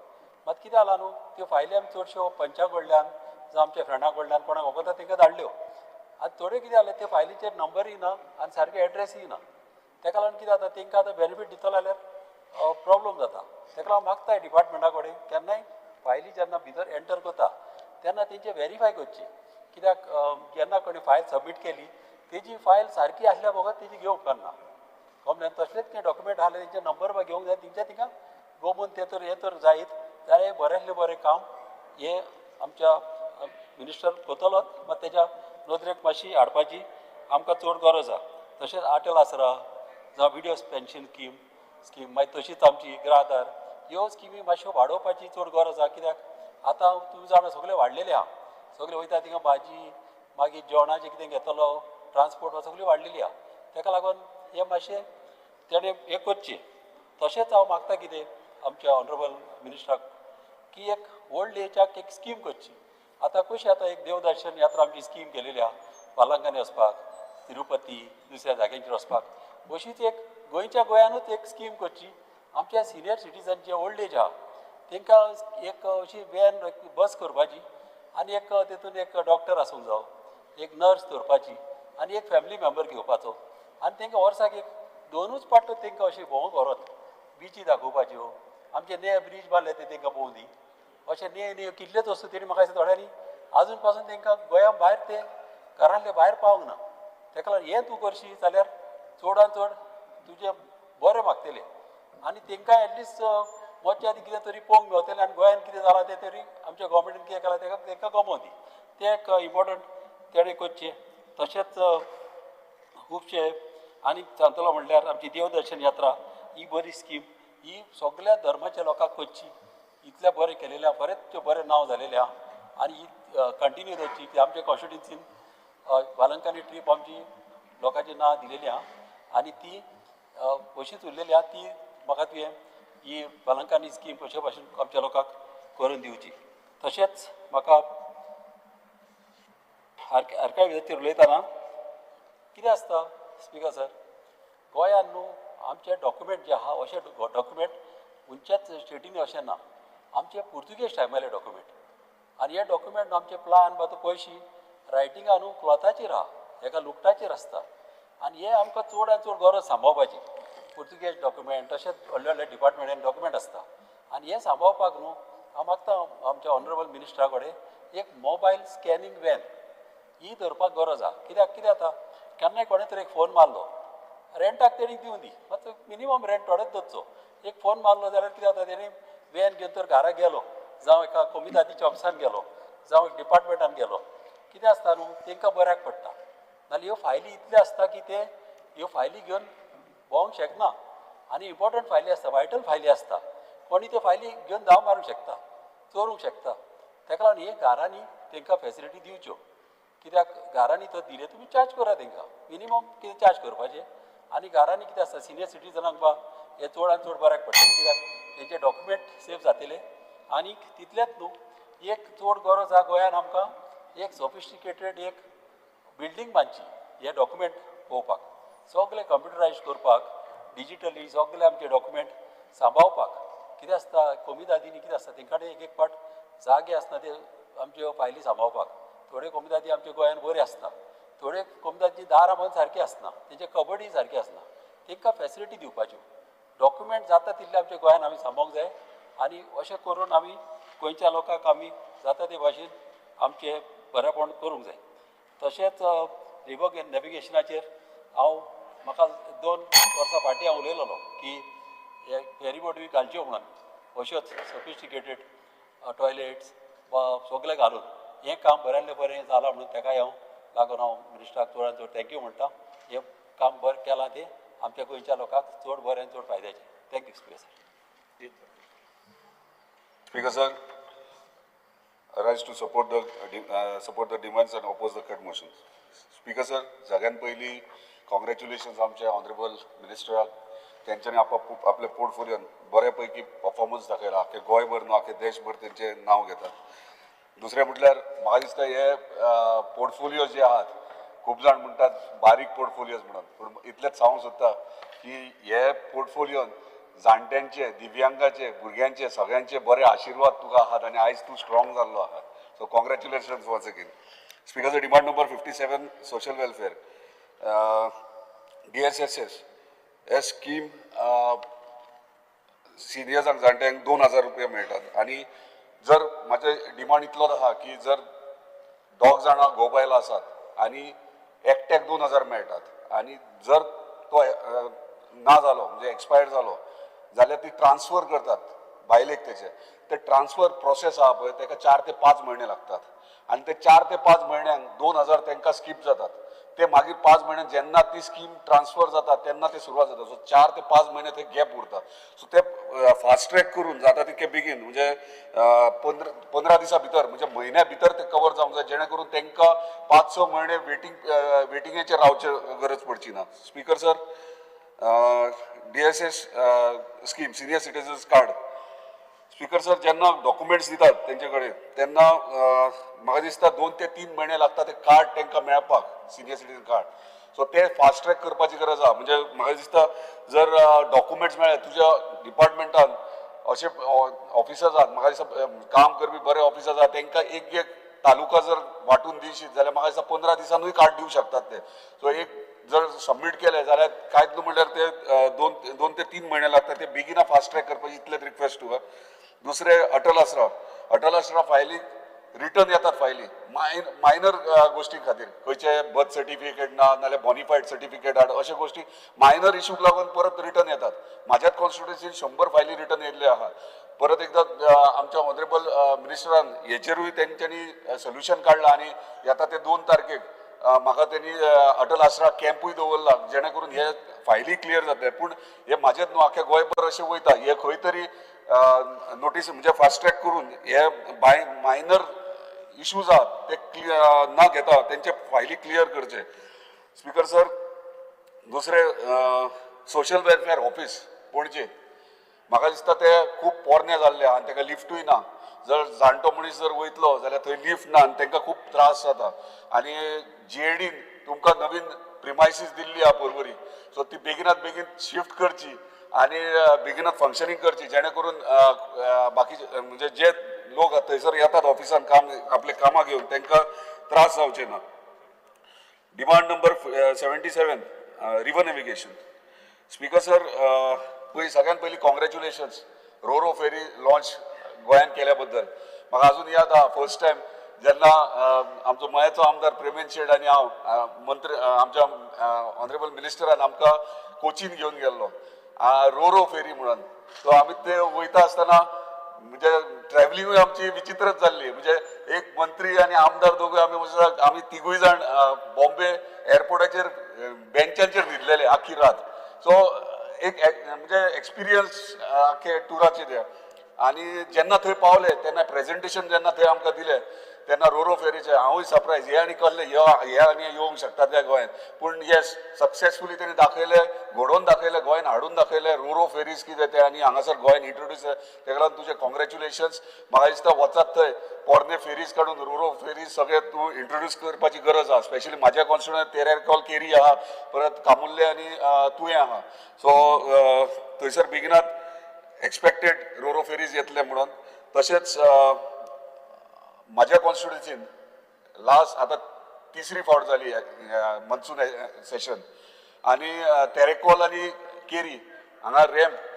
मात कितें जालां न्हू त्यो फायली आमी चडश्यो पंचा कडल्यान जावं आमच्या फ्रेंडा कडल्यान कोणाक वगता तांकां धाडल्यो आनी थोड्यो कितें जालें त्या फायलीचेर नंबरूय ना आनी सारके एड्रेसूय ना. ताका लागून कितें जाता तांकां आतां बेनिफीट दितलो जाल्यार प्रॉब्लम जाता. ताका लागून मागताय डिपार्टमेंटा कडेन केन्नाय फायली जेन्ना भितर एंटर करता तेन्ना तेंचे व्हेरीफाय करची कित्याक जेन्ना कोणी फायल सबमीट केली तेजी फायल सारकी आसल्या बगत तेजी घेवंक उपकारना. कॉम्प्लेन तसलेच काही डॉक्युमेंट आसले तेंचे नंबर बा घेवंक जाय तेंच्या तिका गोमून ते तर जायत जाल्यार बरेंतलें बरें काम हे आमच्या मिनिस्टर करतलोच. मात तेज्या नदरेक मातशी हाडपाची आमकां चड गरज आसा. तशेंच अटल आसरा जावं विडोज पेन्शन स्कीम मागीर तशीच आमची ग्रादार ह्यो स्किमी मातश्यो वाडोवपाची चड गरज आसा. कित्याक आतां तुमी जाणा सगळें वाडलेलें आहा. सगळें वयता थिंगा भाजी मागीर जेवणाचें कितें घेतलो ट्रान्सपोर्ट सगळी वाडलेली आहा. ताका लागून हे मातशें तेणें हें करचें. तशेंच हांव मागता कितें आमच्या ऑनरेबल मिनिस्टराक की एक ओल्ड एजाक एक स्कीम करची. आतां कशी आतां एक देवदर्शन यात्रा आमची स्कीम केलेली आहा वालांकानी वचपाक तिरुपती दुसऱ्या जाग्यांचेर वचपाक अशीच एक गोंयच्या गोंयानूच एक स्कीम करची. आमच्या सिनियर सिटीजन जे ओल्ड एज आहा तांकां एक अशी वॅन बस करपाची आनी एक तेतून एक डॉक्टर आसूंक जावो एक नर्स दवरपाची आनी एक फॅमिली मेंबर घेवपाचो आनी तांकां वर्साक एक 2च पावट तांकां अशें भोंवूंक व्हरत बिची दाखोवपाच्यो आमचे नवे ब्रीज बांदले ते तांकां पळोवंक दी अशें नवे कितलेच वस्तू तेणी म्हाका दिसता थोड्यांनी आजून पासून तांकां गोंया भायर ते घरांतले भायर पावूंक ना. ताका लागून हें तूं करशी जाल्यार चडान चड तुजें बरें मागतलें आनी तांकां एटलिस्ट मज्जा ती कितें तरी पळोवंक मेळटलें आनी गोंयान कितें जालां तें तरी आमच्या गोवोरमेंटान कितें केलां तांकां गमोवं दी. तें एक इम्पॉर्टंट तेणें करचें. तशेंच खुबशे आनी सांगतलो म्हणल्यार आमची देवदर्शन यात्रा ही बरी स्कीम ही सगळ्या धर्माच्या लोकांक करची. इतलें बरें केलेलें आहा बरेंच बरें नांव जालेलें आहा आनी ही कंटिन्यू करची की आमच्या कॉन्स्टिट्युन्सीन वालंकानी ट्रीप आमची लोकांची नांव दिलेलीं आहा आनी ती अशीच उरलेली आहा. ती म्हाका तुवें ही वालंकानी स्कीम कशे भाशेन आमच्या लोकांक करून दिवची. तशेंच म्हाका आर्कायव्हाचेर उलयतना कितें आसता स्पिकर सर गोंयान न्हू आमचे डॉक्युमेंट जे आहा अशे डॉक्युमेंट खंयच्याच स्टेटीनी अशें ना. आमचे पुर्तुगेज टायमाले डॉक्युमेंट आनी हे डॉक्युमेंट आमचे प्लान बा तो पयशी रायटिंगान न्हू क्लॉथाचेर आहा एका लुगटाचेर आसता आनी हे आमकां चडान चड गरज सांबाळपाची. पुर्तुगेज डॉक्युमेंट तशेंच व्हडले व्हडले डिपार्टमेंटान डॉक्युमेंट आसता आनी हे सांबाळपाक न्हू हांव मागता आमच्या ऑनरेबल मिनिस्टरा कडेन एक मोबायल स्कॅनिंग वॅन ही धरपाक गरज आहा. कित्याक कितें जाता केन्नाय कोणें तरी एक फोन मारलो रेंटाक तेणी दिवं दी मात मिनिमम रेंट थोडेच दवरचो. एक फोन मारलो जाल्यार कितें जाता तेणी वॅन घेवन तर घरा गेलो जावं एका कोमितातीच्या ऑफिसान गेलो जावं एक डिपार्टमेंटान गेलो कितें आसता न्हू तांकां बऱ्याक पडटा. नाल्यार ह्यो फायली इतल्यो आसता की ते ह्यो फायली घेवन भोंवंक शकना आनी इम्पॉर्टंट फायली आसता वायटल फायली आसता कोणी त्यो फायली घेवन धांव मारूंक शकता चोरूंक शकता. ताका लागून हे घरांनी तांकां फेसिलिटी दिवच्यो. कित्याक घरांनी तर दिले तुमी चार्ज करा तांकां मिनिमम कितें चार्ज करपाचें आनी घरांनी कितें आसता सिनियर सिटीजनाक बा हे चडान चड बऱ्याक पडटलें कित्याक तेंचे डॉक्युमेंट सेफ जातले आनी तितलेंच न्हू एक चड गरज आहा गोंयान आमकां एक सोफिस्टिकेटेड एक बिल्डींग बांदची हे डॉक्युमेंट पळोवपाक सगळे कंप्युटरायज करपाक डिजिटली सगळे आमचे डॉक्युमेंट सांबाळपाक. कितें आसता कोमितादीनी कितें आसता तेंच्या कडेन एक पाट जागे आसना ते आमच्यो फायली सांबाळपाक. थोडे कोमितादी आमच्या गोंयान बरे आसता थोडे कोमितादी दारां बंद सारकी आसना तेंचे कबडी सारकी आसना. तांकां फेसिलिटी दिवपाच्यो डॉक्युमेंट जाता तितले आमच्या गोंयान आमी सांबाळूंक जाय आनी अशें करून आमी गोंयच्या लोकांक आमी जाता ते भाशेन आमचें बरेपण करूंक जाय. तशेंच रिवर नॅविगेशनाचेर म्हाका 2 वर्सां फाटीं हांव उलयलोलो की हे फेरीबोट बी घालच्यो म्हणून अश्योच सोफिस्टिकेटेड टॉयलेट्स वा सगळें घालून हें काम बऱ्यांतलें बरें जालां म्हणून ताकाय हांव लागून हांव मिनिस्टराक चडान चड थँक्यू म्हणटा. हें काम बरें केलां तें आमच्या गोंयच्या लोकांक चड बरें चड फायद्याचें. Thank you speaker sir. Speaker sir rise to support the demands and oppose the cut motion. Speaker sir, सगळ्यात पहिली कॉंग्रॅच्युलेशन्स आमच्या ऑनरेबल मिनिस्टराक. तेंच्यांनी आपल्या पोर्टफोलियोन बऱ्यापैकी परफॉर्मन्स दाखयला. आख्खे गोंयभर न्हू आख्खे देशभर तेंचे नांव घेतात. दुसरें म्हटल्यार म्हाका दिसता हे पोर्टफोलियो जे आहात खूब जाण म्हणटात बारीक पोर्टफोलियोज म्हणून, पूण इतलेंच सांगूंक सोदता की हे पोर्टफोलियोन जाणट्यांचे, दिव्यांगाचे, भुरग्यांचे सगळ्यांचे बरे आशिर्वाद तुका आहात आणि आयज तूं स्ट्रॉंग जाल्लो आहात. So congratulations once again. Speaker demand number 57 social welfare DSSS हे स्कीम सिनियर्सांक जाणट्यांक 2000 रुपया मेळटात. आणि जर म्हाजे डिमांड इतलोच आहा की जर 2 जाणां घोव बायलां आसात आनी एकट्याक 2000 मेळटात आणि जर तो ना जालो म्हणजे एक्सपायर्ड जालो जाल्यार ती ट्रान्सफर करतात बायलेक तेचे. ते ट्रान्सफर प्रोसेस आहा पळय ताका 4 ते 5 म्हयने लागतात आणि ते 4 ते 5 म्हयन्यांक 2000 तांकां स्कीप जातात. ते मागीर 5 म्हयन्यान जेन्ना ती स्कीम ट्रान्सफर जाता तेन्ना ते सुरवात जाता. सो 4 ते 5 म्हयने ते गॅप उरता. सो ते फास्ट ट्रॅक करून जाता तितके बेगीन म्हणजे 15 दिसां भितर म्हणजे म्हयन्या भितर ते कवर जावंक जाय, जेणे करून तांकां 5-6 म्हयने वेटिंगेचेर रावचे गरज पडची ना. Speaker sir, DSS scheme senior citizens card. Speaker sir जेन्ना डॉक्युमेंट्स दितात तेंचे कडेन तेन्ना म्हाका दिसता 2 ते 3 म्हयने लागता ते कार्ड तांकां मेळपाक, सिनियर सिटीजन कार्ड. सो ते फास्ट ट्रॅक करपाची गरज आहा. म्हणजे म्हाका दिसता जर डॉक्युमेंट्स मेळ्ळे तुज्या डिपार्टमेंटान अशे ऑफिसर्स आहात, म्हाका दिसता काम करपी बरे ऑफिसर्स आहात, तांकां एक तालुका जर वांटून दिशीत जाल्यार म्हाका दिसता 15 दिसांनूय कार्ड दिवंक शकतात ते. सो एक जर सबमीट केले जाल्यार कांयच न्हू म्हणल्यार ते 2 ते 3 म्हयने लागतात. ते बेगिना फास्ट ट्रॅक करपाची इतलेच रिक्वेस्ट तुका. दुसरे अटल आसरा फायली रिटर्न येतात फायली मायनर गोष्टी खातीर, खंयचे बर्थ सर्टिफिकेट ना नाल्यार बॉनिफाईड सर्टिफिकेट हाड, अशा गोष्टी मायनर इश्यूक लागून परत रिटर्न येतात. म्हाज्याच कॉन्स्टिट्युएन्सीन 100 फायली रिटर्न येयल्ले आहात. परत एकदा आमच्या ऑनरेबल मिनिस्टरान हेचेरूय तेंच्यांनी सोल्युशन काडलां आणि येता ते 2 तारखेक म्हाका त्यांनी अटल आसरा कॅम्पूय दवरला जेणे करून हे फायली क्लियर जातले. पूण हे म्हाजेच न्हू आख्या गोंयभर अशें वयता. हे खंय तरी नोटीस म्हणजे फास्ट ट्रॅक करून हे मायनर इश्यूज आहात ते न घेता तेंचे फायली क्लियर करचे. स्पीकर सर, दुसरे सोशल वेलफेअर ऑफिस पणजे म्हाका दिसता ते खूब पोरणे जाल्ले आहा आनी ताका लिफ्टूय ना. जर जाणटो मनीस जर वयतलो जाल्यार थंय लिफ्ट ना आनी तांकां खूब त्रास जाता. आनी GADन तुमकां नवीन प्रिमायसीस दिल्ली आहा परवरी. सो ती बेगिनात बेगीन शिफ्ट करची आनी बेगिनात फंक्शनींग करची जेणे करून बाकीचे म्हणजे जे लोक थंयसर येतात ऑफिसान काम आपले कामां घेवन तांकां त्रास जावचे ना. Demand number 77 river navigation. Speaker sir, सगळ्यात पयलीं कॉंग्रॅच्युलेशन्स रो फेरी लॉन्च गोंयान केल्या बद्दल. म्हाका अजून याद आहा फर्स्ट टायम जेन्ना आमचो मयाचो आमदार प्रेमेंद शेट आनी हांव मंत्री आमच्या ऑनरेबल मिनिस्टरान आमकां कोचीन घेवन गेल्लो रो फेरी म्हणून. सो आमी ते वयता आसतना म्हणजे ट्रॅव्हलिंगूय आमची विचित्रच जाल्ली. म्हणजे एक मंत्री आनी आमदार दोगूय आमी तिगूय जाण बॉम्बे एअरपोर्टाचेर बेंचांचेर न्हिदलेले आख्खी रात. सो एक म्हणजे एक्सपिरियन्स आख्खे टुराचे ते. आनी जेन्ना थंय पावले तेन्ना प्रेझेंटेशन जेन्ना थंय आमकां दिलें तेन्ना रो फेरीचे हांवूय सरप्रायज. हे आनी कळ्ळें हे आनी येवंक शकतात त्या गोंयान. पूण येस सक्सेसफुली तेणी दाखयलें, घडोवन दाखयलें, गोंयान हाडून दाखयलें रो फेरीज कितें ते आनी हांगासर गोंयान इंट्रोड्यूस तेका लागून तुजे कॉंग्रॅच्युलेशन्स. म्हाका दिसता वचात थंय पोरणे फेरीज काडून रो फेरीज सगळे तूं इंट्रोड्यूस करपाची गरज आहा. स्पेशली म्हाज्या कॉन्स्टिट्युएंट तेरेकॉल केरी आहा, परत कामुर्ले आनी तुवें आहा. सो थंयसर बेगिनात एक्सपेक्टेड रो फेरीज येतले म्हणून. तशेंच म्हाज्या कॉन्स्टिट्युएन्सीन लास्ट आतां 3री फावट जाली मन्सून सेशन आनी तेरेकॉल आनी केरी हांगा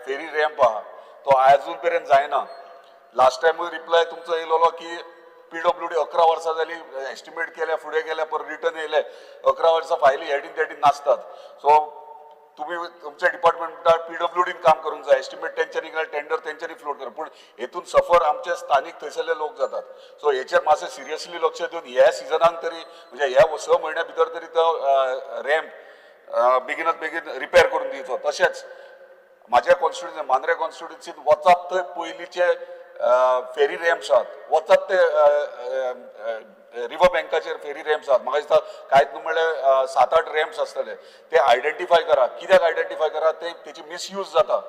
फेरी रॅम्प आहा तो अजून पर्यंत जायना. लास्ट टायमूय रिप्लाय तुमचो येयलो की PWD 11 वर्सां जाली एस्टिमेट केल्या फुडें गेल्या पर रिटर्न येयले 11 वर्सां फायली हेडीन तेडीन नासतात. सो तुम्ही तुमच्या डिपार्टमेंटात PWDन काम करूंक जाय. एस्टिमेट तेंच्यांनी केल्यार टेंडर तेंच्यांनी फ्लोट कर. पूण हेतून सफर आमचे स्थानीक थंयसरले लोक जातात. सो हेचेर मातशें सिरियसली लक्ष दिवन ह्या सिजनाक तरी म्हणजे ह्या 6 म्हयन्या भितर तरी तो रॅम्प बेगिनात बेगीन रिपेर करून दिवचो. तशेंच म्हाज्या कॉन्स्टिट्युएन्सीन मांद्रे कॉन्स्टिट्युएन्सीन वचप थंय पयलींचे फेरी रॅम्प्स आहात वचत ते रिवर बँकाचेर फेरी रॅम्प्स आहात म्हाका दिसता कांयच न्हू म्हणल्यार 7-8 रॅम्प्स आसतले ते आयडेंटिफाय करा कित्याक आयडेंटिफाय करा ते तेची मिसयूज जाता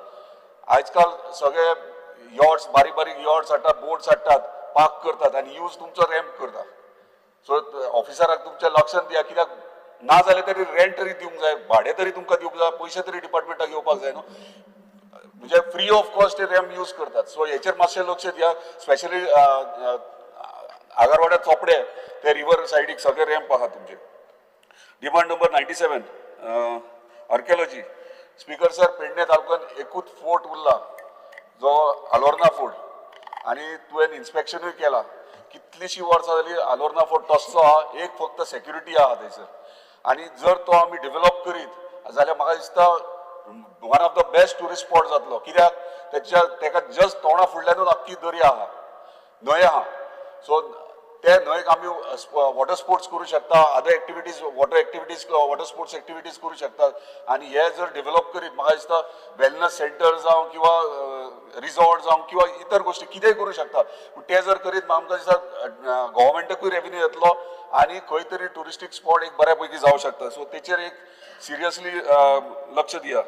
आजकाल सगळे यॉट्स बारीक बारीक यॉट्स हाडटात बोट्स हाडटात पार्क करतात आनी यूज तुमचो रॅम्प करता सो ऑफिसराक तुमच्या लक्षात दिया कित्याक ना जाल्यार तरी रेंट तरी दिवंक जाय भाडें तरी तुमकां दिवंक जाय पयशे तरी डिपार्टमेंटाक येवपाक जाय न्हू म्हणजे free of cost ramp use करतात सो हेचेर मातशें लक्ष दिया स्पेशली आगारवाड्या चोपडे ते रिवर सायडीक सगळे रॅम्प आहा तुमचे demand number 97 archaeology speaker sir Pedne तालुक्यात एकूच फोर्ट उरला जो अलोर्ना फोर्ट आणि तुवें इन्स्पेक्शनूय केला कितलीशीं वर्सां जाली अलोर्ना फोर्ट तसो आहा एक फक्त सेक्युरिटी आहा थंयसर आणि जर तो आमी डेव्हलप करीत जाल्यार म्हाका दिसता one of the best tourist spot जातलो कित्याक तेका जस्ट तोंडा फुडल्यानूच आख्खी दर्या आहा न्हंय आहा सो ते न्हंयक आमी वॉटर स्पोर्ट्स करूं शकता other activities water sports activities करूं शकतात आणि हे जर डेव्हलप करीत म्हाका दिसता वेलनेस सेंटर जावं किंवा रिसॉर्ट जावं किंवा इतर गोष्टी कितेंय करूं शकता पूण ते जर करीत आमकां दिसता गव्हर्मेंटाकूय रेव्हेन्यू येतलो आणि खंय तरी टुरिस्टीक स्पॉट एक बऱ्यापैकी जावं शकता सो तेचेर एक सिरियसली लक्ष दिया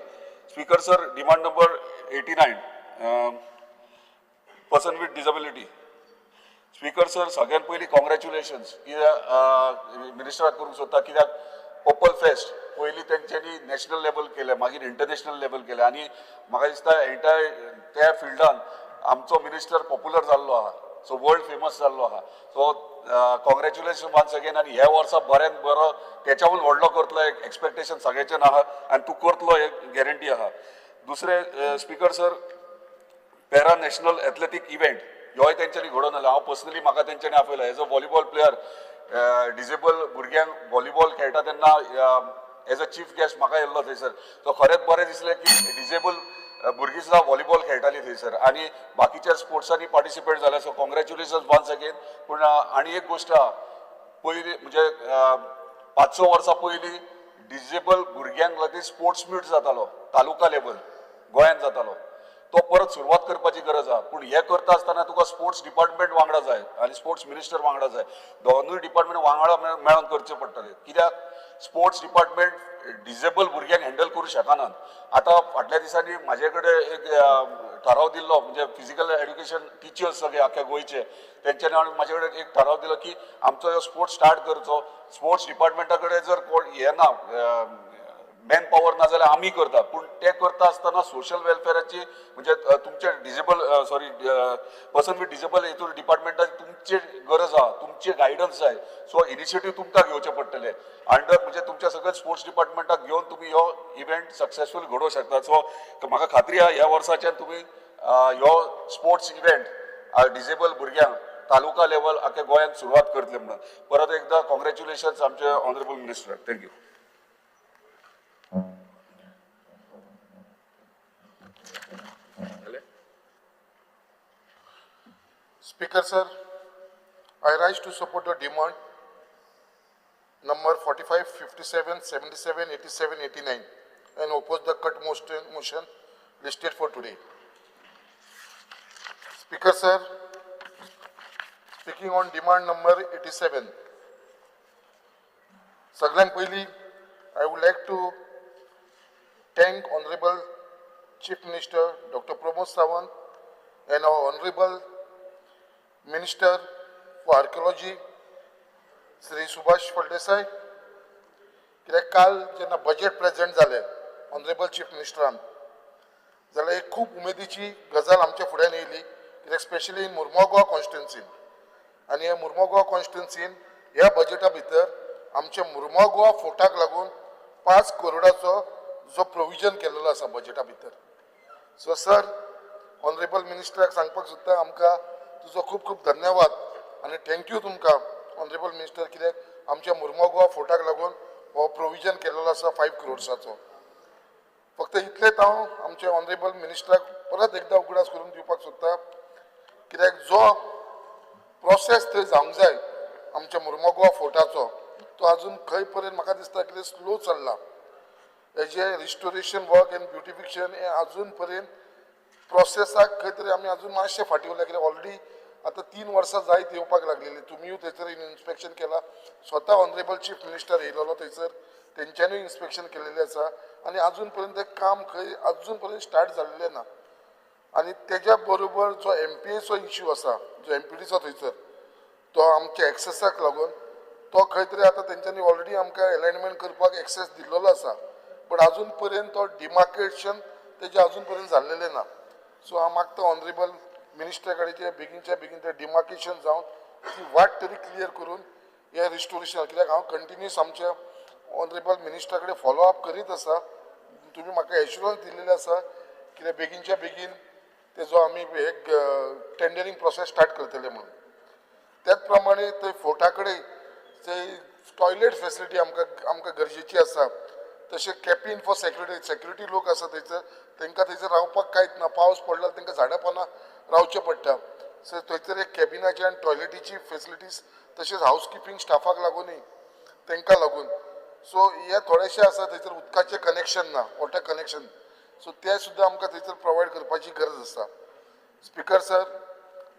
speaker sir demand number 89 person with disability speaker sir सगळ्यात पयलीं कॉंग्रॅच्युलेशन्स कित्याक मिनिस्टराक करूंक सोदता कित्याक पर्पल फेस्ट पयलीं तेंच्यांनी नॅशनल लेवल केले मागीर इंटरनॅशनल लेवल केले आनी म्हाका दिसता एंटायर त्या फिल्डान आमचो मिनिस्टर पॉप्युलर जाल्लो आहा सो वर्ल्ड फेमस जाल्लो आहा सो कॉंग्रॅच्युलेशन वन्स अगेन आनी ह्या वर्सा बऱ्यान बरो त्याच्याहून व्हडलो करतलो एक एक्सपेक्टेशन सगळ्याच्यान आहा आनी तूं करतलो एक गॅरंटी आहा दुसरे speaker sir para national athletic event ह्योय तेंच्यांनी घडोवन हाडला हांव पर्सनली म्हाका तेंच्यांनी आपयला as a volleyball player disable भुरग्यांक व्हॉलीबॉल खेळटा तेन्ना एज अ चीफ गेस्ट म्हाका येयल्लो थंयसर सो खरेंच बरें दिसलें की डिसेबल भुरगीं सुद्दां व्हॉलीबॉल खेळटालीं थंयसर आनी बाकीच्या स्पोर्ट्सांनी पार्टिसिपेट जाल्या सो कॉंग्रॅच्युलेशन्स वन्स अगेन पूण आनी एक गोश्ट आहा पयलीं म्हणजे 5-6 वर्सां पयलीं डिसेबल भुरग्यांक लागीं स्पोर्ट्स मीट जातालो तालुका लेवल गोंयांत जातालो तो परत सुरवात करपाची गरज आहा पूण हे करता आसतना तुका स्पोर्ट्स डिपार्टमेंट वांगडा जाय आनी स्पोर्ट्स मिनिस्टर वांगडा जाय दोनूय डिपार्टमेंट वांगडा मेळोन करचे पडटले कित्याक स्पोर्ट्स डिपार्टमेंट डिसेबल भुरग्यांक हँडल करूं शकनात आतां फाटल्या दिसांनी म्हाजे कडेन एक ठराव दिल्लो म्हणजे फिजिकल एड्युकेशन टिचर्स सगळे आख्या गोंयचे तेंच्यांनी म्हाजे कडेन एक ठराव दिलो की आमचो ह्यो स्पोर्ट्स स्टार्ट करचो स्पोर्ट्स डिपार्टमेंटा कडेन जर कोण हे ना मॅन पॉवर ना जाल्यार आमी करता पूण ते करता आसतना सोशल वेलफेअराची म्हणजे तुमचे disable sorry person with disable हितून डिपार्टमेंटाची तुमची गरज आहा तुमचे गायडन्स जाय सो इनिशिएटीव तुमकां घेवचे पडटले अंडर म्हणजे तुमच्या सगळ्या स्पोर्ट्स डिपार्टमेंटाक घेवन तुमी हो इव्हेंट सक्सेसफूल घडोवंक शकता सो म्हाका खात्री आहा ह्या वर्साच्यान तुमी ह्यो स्पोर्ट्स इव्हेंट डिसेबल भुरग्यांक तालुका लेवल आख्या गोंयांत सुरवात करतले म्हणून परत एकदा कॉंग्रॅच्युलेशन्स आमचे honourable minister thank you Speaker sir, I rise to support the demand number 45, 57, 77, 87, 89 and oppose the cut motion listed for today. Speaker sir, speaking on demand number 87, सगळ्यांत पयली I would like to thank Honorable Chief Minister Dr. Pramod Sawant and our Honorable Minister for Archaeology Sri Subhash Faldesai कित्याक काल जेन्ना budget present जालें honourable chief मिनिस्टरान जाल्यार एक खूब उमेदीची गजाल आमच्या फुड्यान येयली कित्याक स्पेशली इन मुर्मगांव गोवा कॉन्स्टिट्युन्सीन आनी ह्या मुर्मगांव गोवा कॉन्स्टिट्युन्सीन ह्या बजेटा भितर आमच्या मुर्मगांव गोवा फोर्टाक लागून 5 करोडाचो जो प्रोविजन केल्लो आसा बजेटा भितर सो सर ऑनरेबल मिनिस्टराक सांगपाक सोदता आमकां तुजो खूब खूब धन्यवाद आनी थँक्यू तुमकां ऑनरेबल मिनिस्टर कित्याक आमच्या मुर्मगांव गोवा फोर्टाक लागून हो प्रोविजन केल्लो आसा 5 करोड्साचो फक्त इतलेंच हांव आमच्या ऑनरेबल मिनिस्टराक परत एकदां उगडास करून दिवपाक सोदता कित्याक जो प्रोसेस थंय जावंक जाय आमच्या मुर्मगांव गोवा फोर्टाचो तो अजून खंय पर्यंत म्हाका दिसता कितें स्लो चल्ला हेजे रिस्टोरेशन वर्क एंड ब्युटिफिकेशन हें अजून पर्यंत प्रोसेसाक खंय तरी आमी अजून मातशें फाटी उरल्या कित्याक ऑलरेडी आतां 3 वर्सां जायत येवपाक लागलेली तुमीय थंयसर इन्स्पेक्शन केला स्वता ऑनरेबल चीफ मिनिस्टर येयलोलो थंयसर तेंच्यांनी इन्स्पेक्शन केलेलें आसा आनी अजून पर्यंत तें काम खंय अजून पर्यंत स्टार्ट जाल्लें ना आनी तेज्या बरोबर जो MPAचो इश्यू आसा जो MPDचो थंयसर तो आमच्या एक्सेसाक लागून तो खंय तरी आतां तेंच्यांनी ऑलरेडी आमकां अलायनमेंट करपाक एक्सेस दिल्लो आसा पण अजून पर्यंत तो डिमार्केशन तेजें अजून पर्यंत जाल्लेलें ना सो हांव मागता ऑनरेबल मिनिस्टर कडेन ते बेगीनच्या बेगीन तें डिमार्केशन जावन ती वाट तरी क्लियर करून हे रिस्टोरेशन कित्याक हांव कंटिन्यूस आमच्या ऑनरेबल मिनिस्टर कडेन फॉलो अप करीत आसा तुमी म्हाका एश्युरन्स दिल्लेले आसा कित्याक बेगीनच्या बेगीन तेजो आमी एक टेंडरींग प्रोसेस स्टार्ट करतले म्हणून त्याच प्रमाणे थंय फोर्टा कडेन थंय टॉयलेट फेसिलिटी आमकां गरजेची आसा तशें कॅपीन फॉर सेक्युरिटी लोक आसा थंयसर तांकां थंयसर रावपाक कांयच ना पावस पडलो तांकां झाडां पानां रावचें पडटा सो थंयसर एक कॅबिनाची आनी टॉयलेटीची फेसिलिटीज तशेंच हावजकिपींग स्टाफाक लागूनय तांकां लागून सो हे थोडेशे आसा थंयसर उदकाचें कनेक्शन ना वॉटर कनेक्शन सो ते सुद्दां आमकां थंयसर प्रोवायड करपाची गरज आसा स्पिकर सर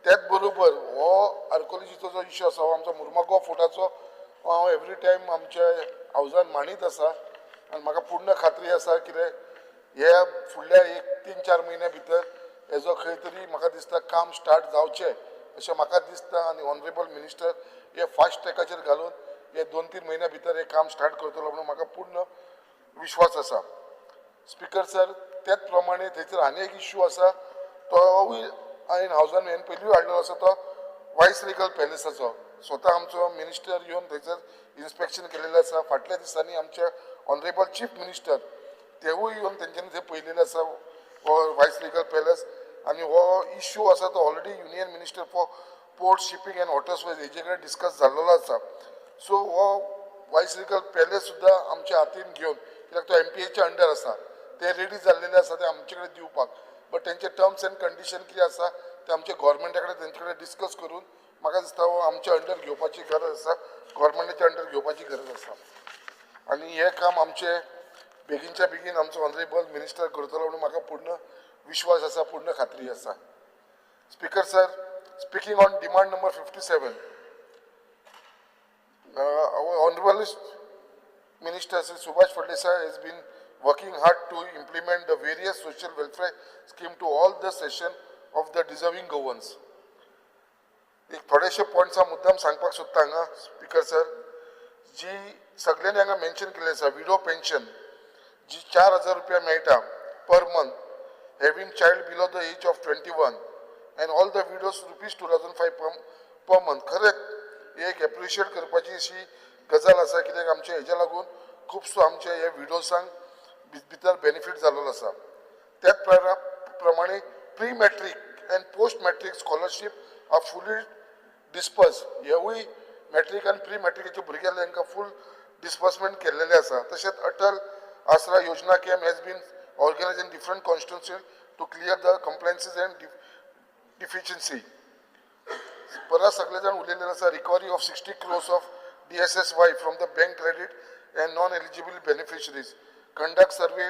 त्याच बरोबर हो आर्कोलॉजीचो जो इश्यू आसा हो आमचो मुर्मागांव फोर्टाचो हांव एवरी टायम आमच्या हावजान मांडीत आसा आनी म्हाका पूर्ण खात्री आसा कितें हे फुडल्या 1-3-4 म्हयन्या भितर हेजो खंय तरी म्हाका दिसता काम स्टार्ट जावचें अशें म्हाका दिसता आनी ऑनरेबल मिनिस्टर हे फास्ट ट्रॅकाचेर घालून हे 2-3 म्हयन्या भितर हे काम स्टार्ट करतलो म्हणून म्हाका पूर्ण विश्वास आसा स्पिकर सर त्याच प्रमाणे थंयसर आनी एक इश्यू आसा तोवूय हांवें हावजान हांवें पयलीं हाडलेलो आसा तो वायस रिगल पॅलेसाचो स्वता आमचो मिनिस्टर येवन थंयसर इन्स्पेक्शन केलेलें आसा फाटल्या दिसांनी आमचे ऑनरेबल चीफ मिनिस्टर तेवूय येवन तेंच्यांनी थंय पळयलेलें आसा हो वायस रिगल पॅलेस आनी हो इश्यू आसा तो already union minister for port shipping and waterways हेजे कडेन डिस्कस जाल्लो आसा सो हो वायस रिगल पॅलेस सुद्दां आमच्या हातीन घेवन कित्याक तो MPAच्या अंडर आसा ते रेडी जाल्लेले आसा ते आमचे कडेन दिवपाक बट तेंचे टर्म्स एंड कंडिशन कितें आसा ते आमच्या गोवोरमेंटा कडेन तेंचे कडेन डिस्कस करून म्हाका दिसता हो आमच्या अंडर घेवपाची गरज आसा गोवोरमेंटाच्या अंडर घेवपाची गरज आसा आनी हे काम आमचे बेगीनच्या बेगीन आमचो ऑनरेबल मिनिस्टर करतलो म्हणून म्हाका पूर्ण विश्वास आसा पूर्ण खात्री आसा speaker sir speaking on demand number 57 honourable Minister Sri Subhash Phadlesai has been working hard to implement the various social welfare scheme to all the section of the deserving governors. एक थोडेशे पॉइंट्स हांव मुद्दाम सांगपाक सोदता हांगा speaker sir जी सगळ्यांनी हांगा mention केले आसा विडो पेन्शन जी 4,000 रुपया मेळटा per month having child below the age of 21 and all the widows ₹2,005 per month खरेंच एक एप्रिशिएट करपाची अशी गजाल आसा कित्याक आमच्या हेज्या लागून खुबसो आमच्या हे विडोजांक भितर बेनिफीट जाल्लो आसा त्याच प्रमाणे pre matric and post matric scholarship are fully disperse हेवूय मॅट्रीक आनी प्री मॅट्रिकेच्या भुरग्यांक तांकां फूल डिस्पर्समेंट केल्लेले आसा तशेंच Atal Asara Yojana camp has been organise in different constituency to clear the compliances and deficiency परत सगळे जाण उलयलेले आसा recovery of 60 crores of DSSY from the bank credit and non-eligible beneficiaries. Conduct survey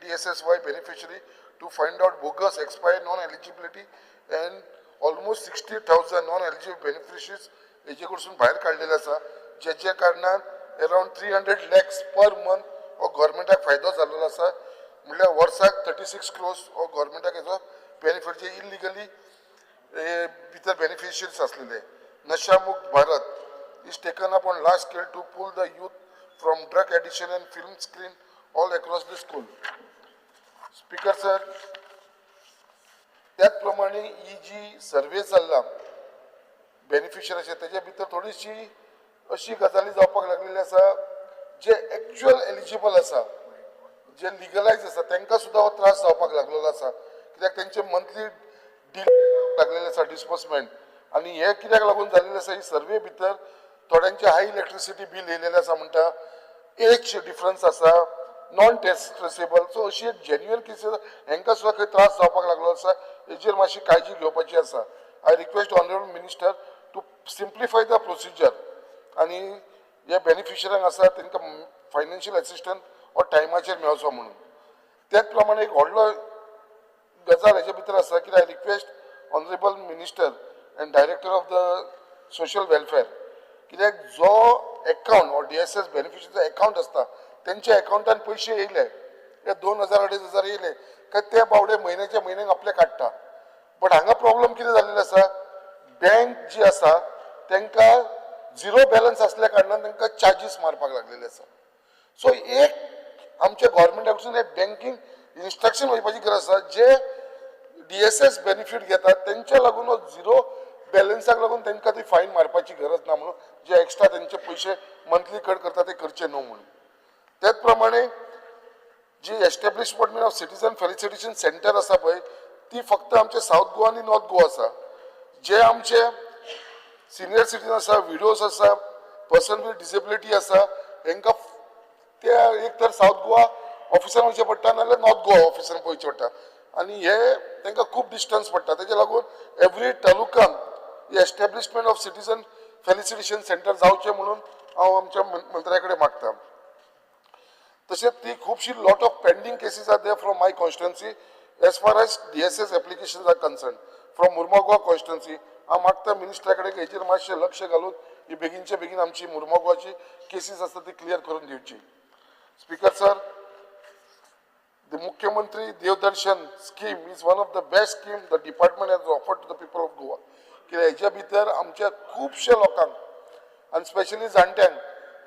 DSSY beneficiary to find out bogus expired non-eligibility and almost 60,000 non-eligible beneficiaries हेजे कडसून भायर काडलेले आसा जेच्या कारणान अराउंड 300 lakhs पर मंथ हो गव्हर्मेंटाक फायदो जाल्लो आसा म्हणल्यार वर्साक 36 crores हो गव्हर्मेंटाक हेजो बेनिफीट जे इलिगली भितर बेनिफिशियरीज आसलेले नशामुक्त Bharat is taken up on large scale to pull the youth from drug addiction and film screen all across the school. Speaker sir, त्याच प्रमाणे ही जी सर्वे जाल्ला बेनिफिशियरी तेजे भितर थोडीशी अशी गजाली जावपाक लागलेली आसा जे एक्चुअल एलिजिबल आसा जे लिगलायज आसा तांकां सुद्दां हो त्रास जावपाक लागलेलो आसा कित्याक तेंचे मंथली लागलेले आसा डिस्बर्समेंट आनी हे कित्याक लागून जाल्लेले आसा ही सर्वे भितर थोड्यांचे हाय इलेक्ट्रिसिटी बील येयलेले आसा म्हणटा एज डिफरन्स आसा नॉन ट्रेसेबल सो अशी एक जेन्युअन केसीस हांकां सुद्दां खंय त्रास जावपाक लागलो आसा हेजेर मातशी काळजी घेवपाची आसा I request honourable minister to simplify the procedure आनी हे बेनिफिशरींक आसा तांकां फायनान्शियल एसिस्टंट हो टायमाचेर मेळचो म्हणून त्याच प्रमाणे एक व्हडलो गजाल हेजे भितर आसा की I request honourable minister end director of the social welfare कित्याक जो अकाउंट और DSS बेनिफिशरीचो अकाउंट आसता तेंच्या अकाउंटान पयशे येयले ते 2000-2500 येयले काय ते बावडे म्हयन्याच्या म्हयन्याक आपले काडटा बट हांगा प्रॉब्लेम कितें जाल्लेलो आसा बँक जी आसा तांकां झिरो बॅलन्स असल्या कारणान तांकां चार्जीस मारपाक लागलेले आसा सो एक आमच्या गव्हर्मेंटा कडसून एक बँकींग इन्स्ट्रक्शन वयपाची गरज आसा जे DSS बेनिफीट घेतात तेंच्या लागून झिरो बॅलन्साक लागून तांकां ती फायन मारपाची गरज ना म्हणून जे एक्स्ट्रा तेंचे पयशे मंथली कट करता ते करचे न्हू म्हणून त्याच प्रमाणे जी establishment of citizen felicitation centre आसा पळय ती फक्त आमचे साऊथ गोवा आनी नॉर्थ गोवा आसा जे आमचे सिनियर सिटीजन आसा विडोज आसा पर्सन विथ डिसेबिलिटी आसा तांकां त्या एक तर साऊथ गोवा ऑफिसान वयचें पडटा नाजाल्यार नॉर्थ गोवा ऑफिसान पळोवचें पडटा आनी हे तांकां खूब डिस्टन्स पडटा तेच्या लागून एवरी तालुकान establishment of citizen felicitation centre जावचें म्हणून हांव आमच्या मंत्र्या कडेन मागता तशेंच ती खुबशी lot of pending cases are there from my constituency as far as DSS applications are concern from Mormugao constituency हांव मागता मिनिस्टरा कडेन हेचेर मातशें लक्ष घालून ही बेगीनचे बेगीन आमची मुर्मुगांवची केसीस आसता ती क्लियर करून दिवची speaker sir the Mukhyamantri Devdarshan scheme is one of the best scheme the department has offered to the people of Goa कित्याक हेच्या भितर आमच्या खुबशे लोकांक आनी स्पेशली जाणट्यांक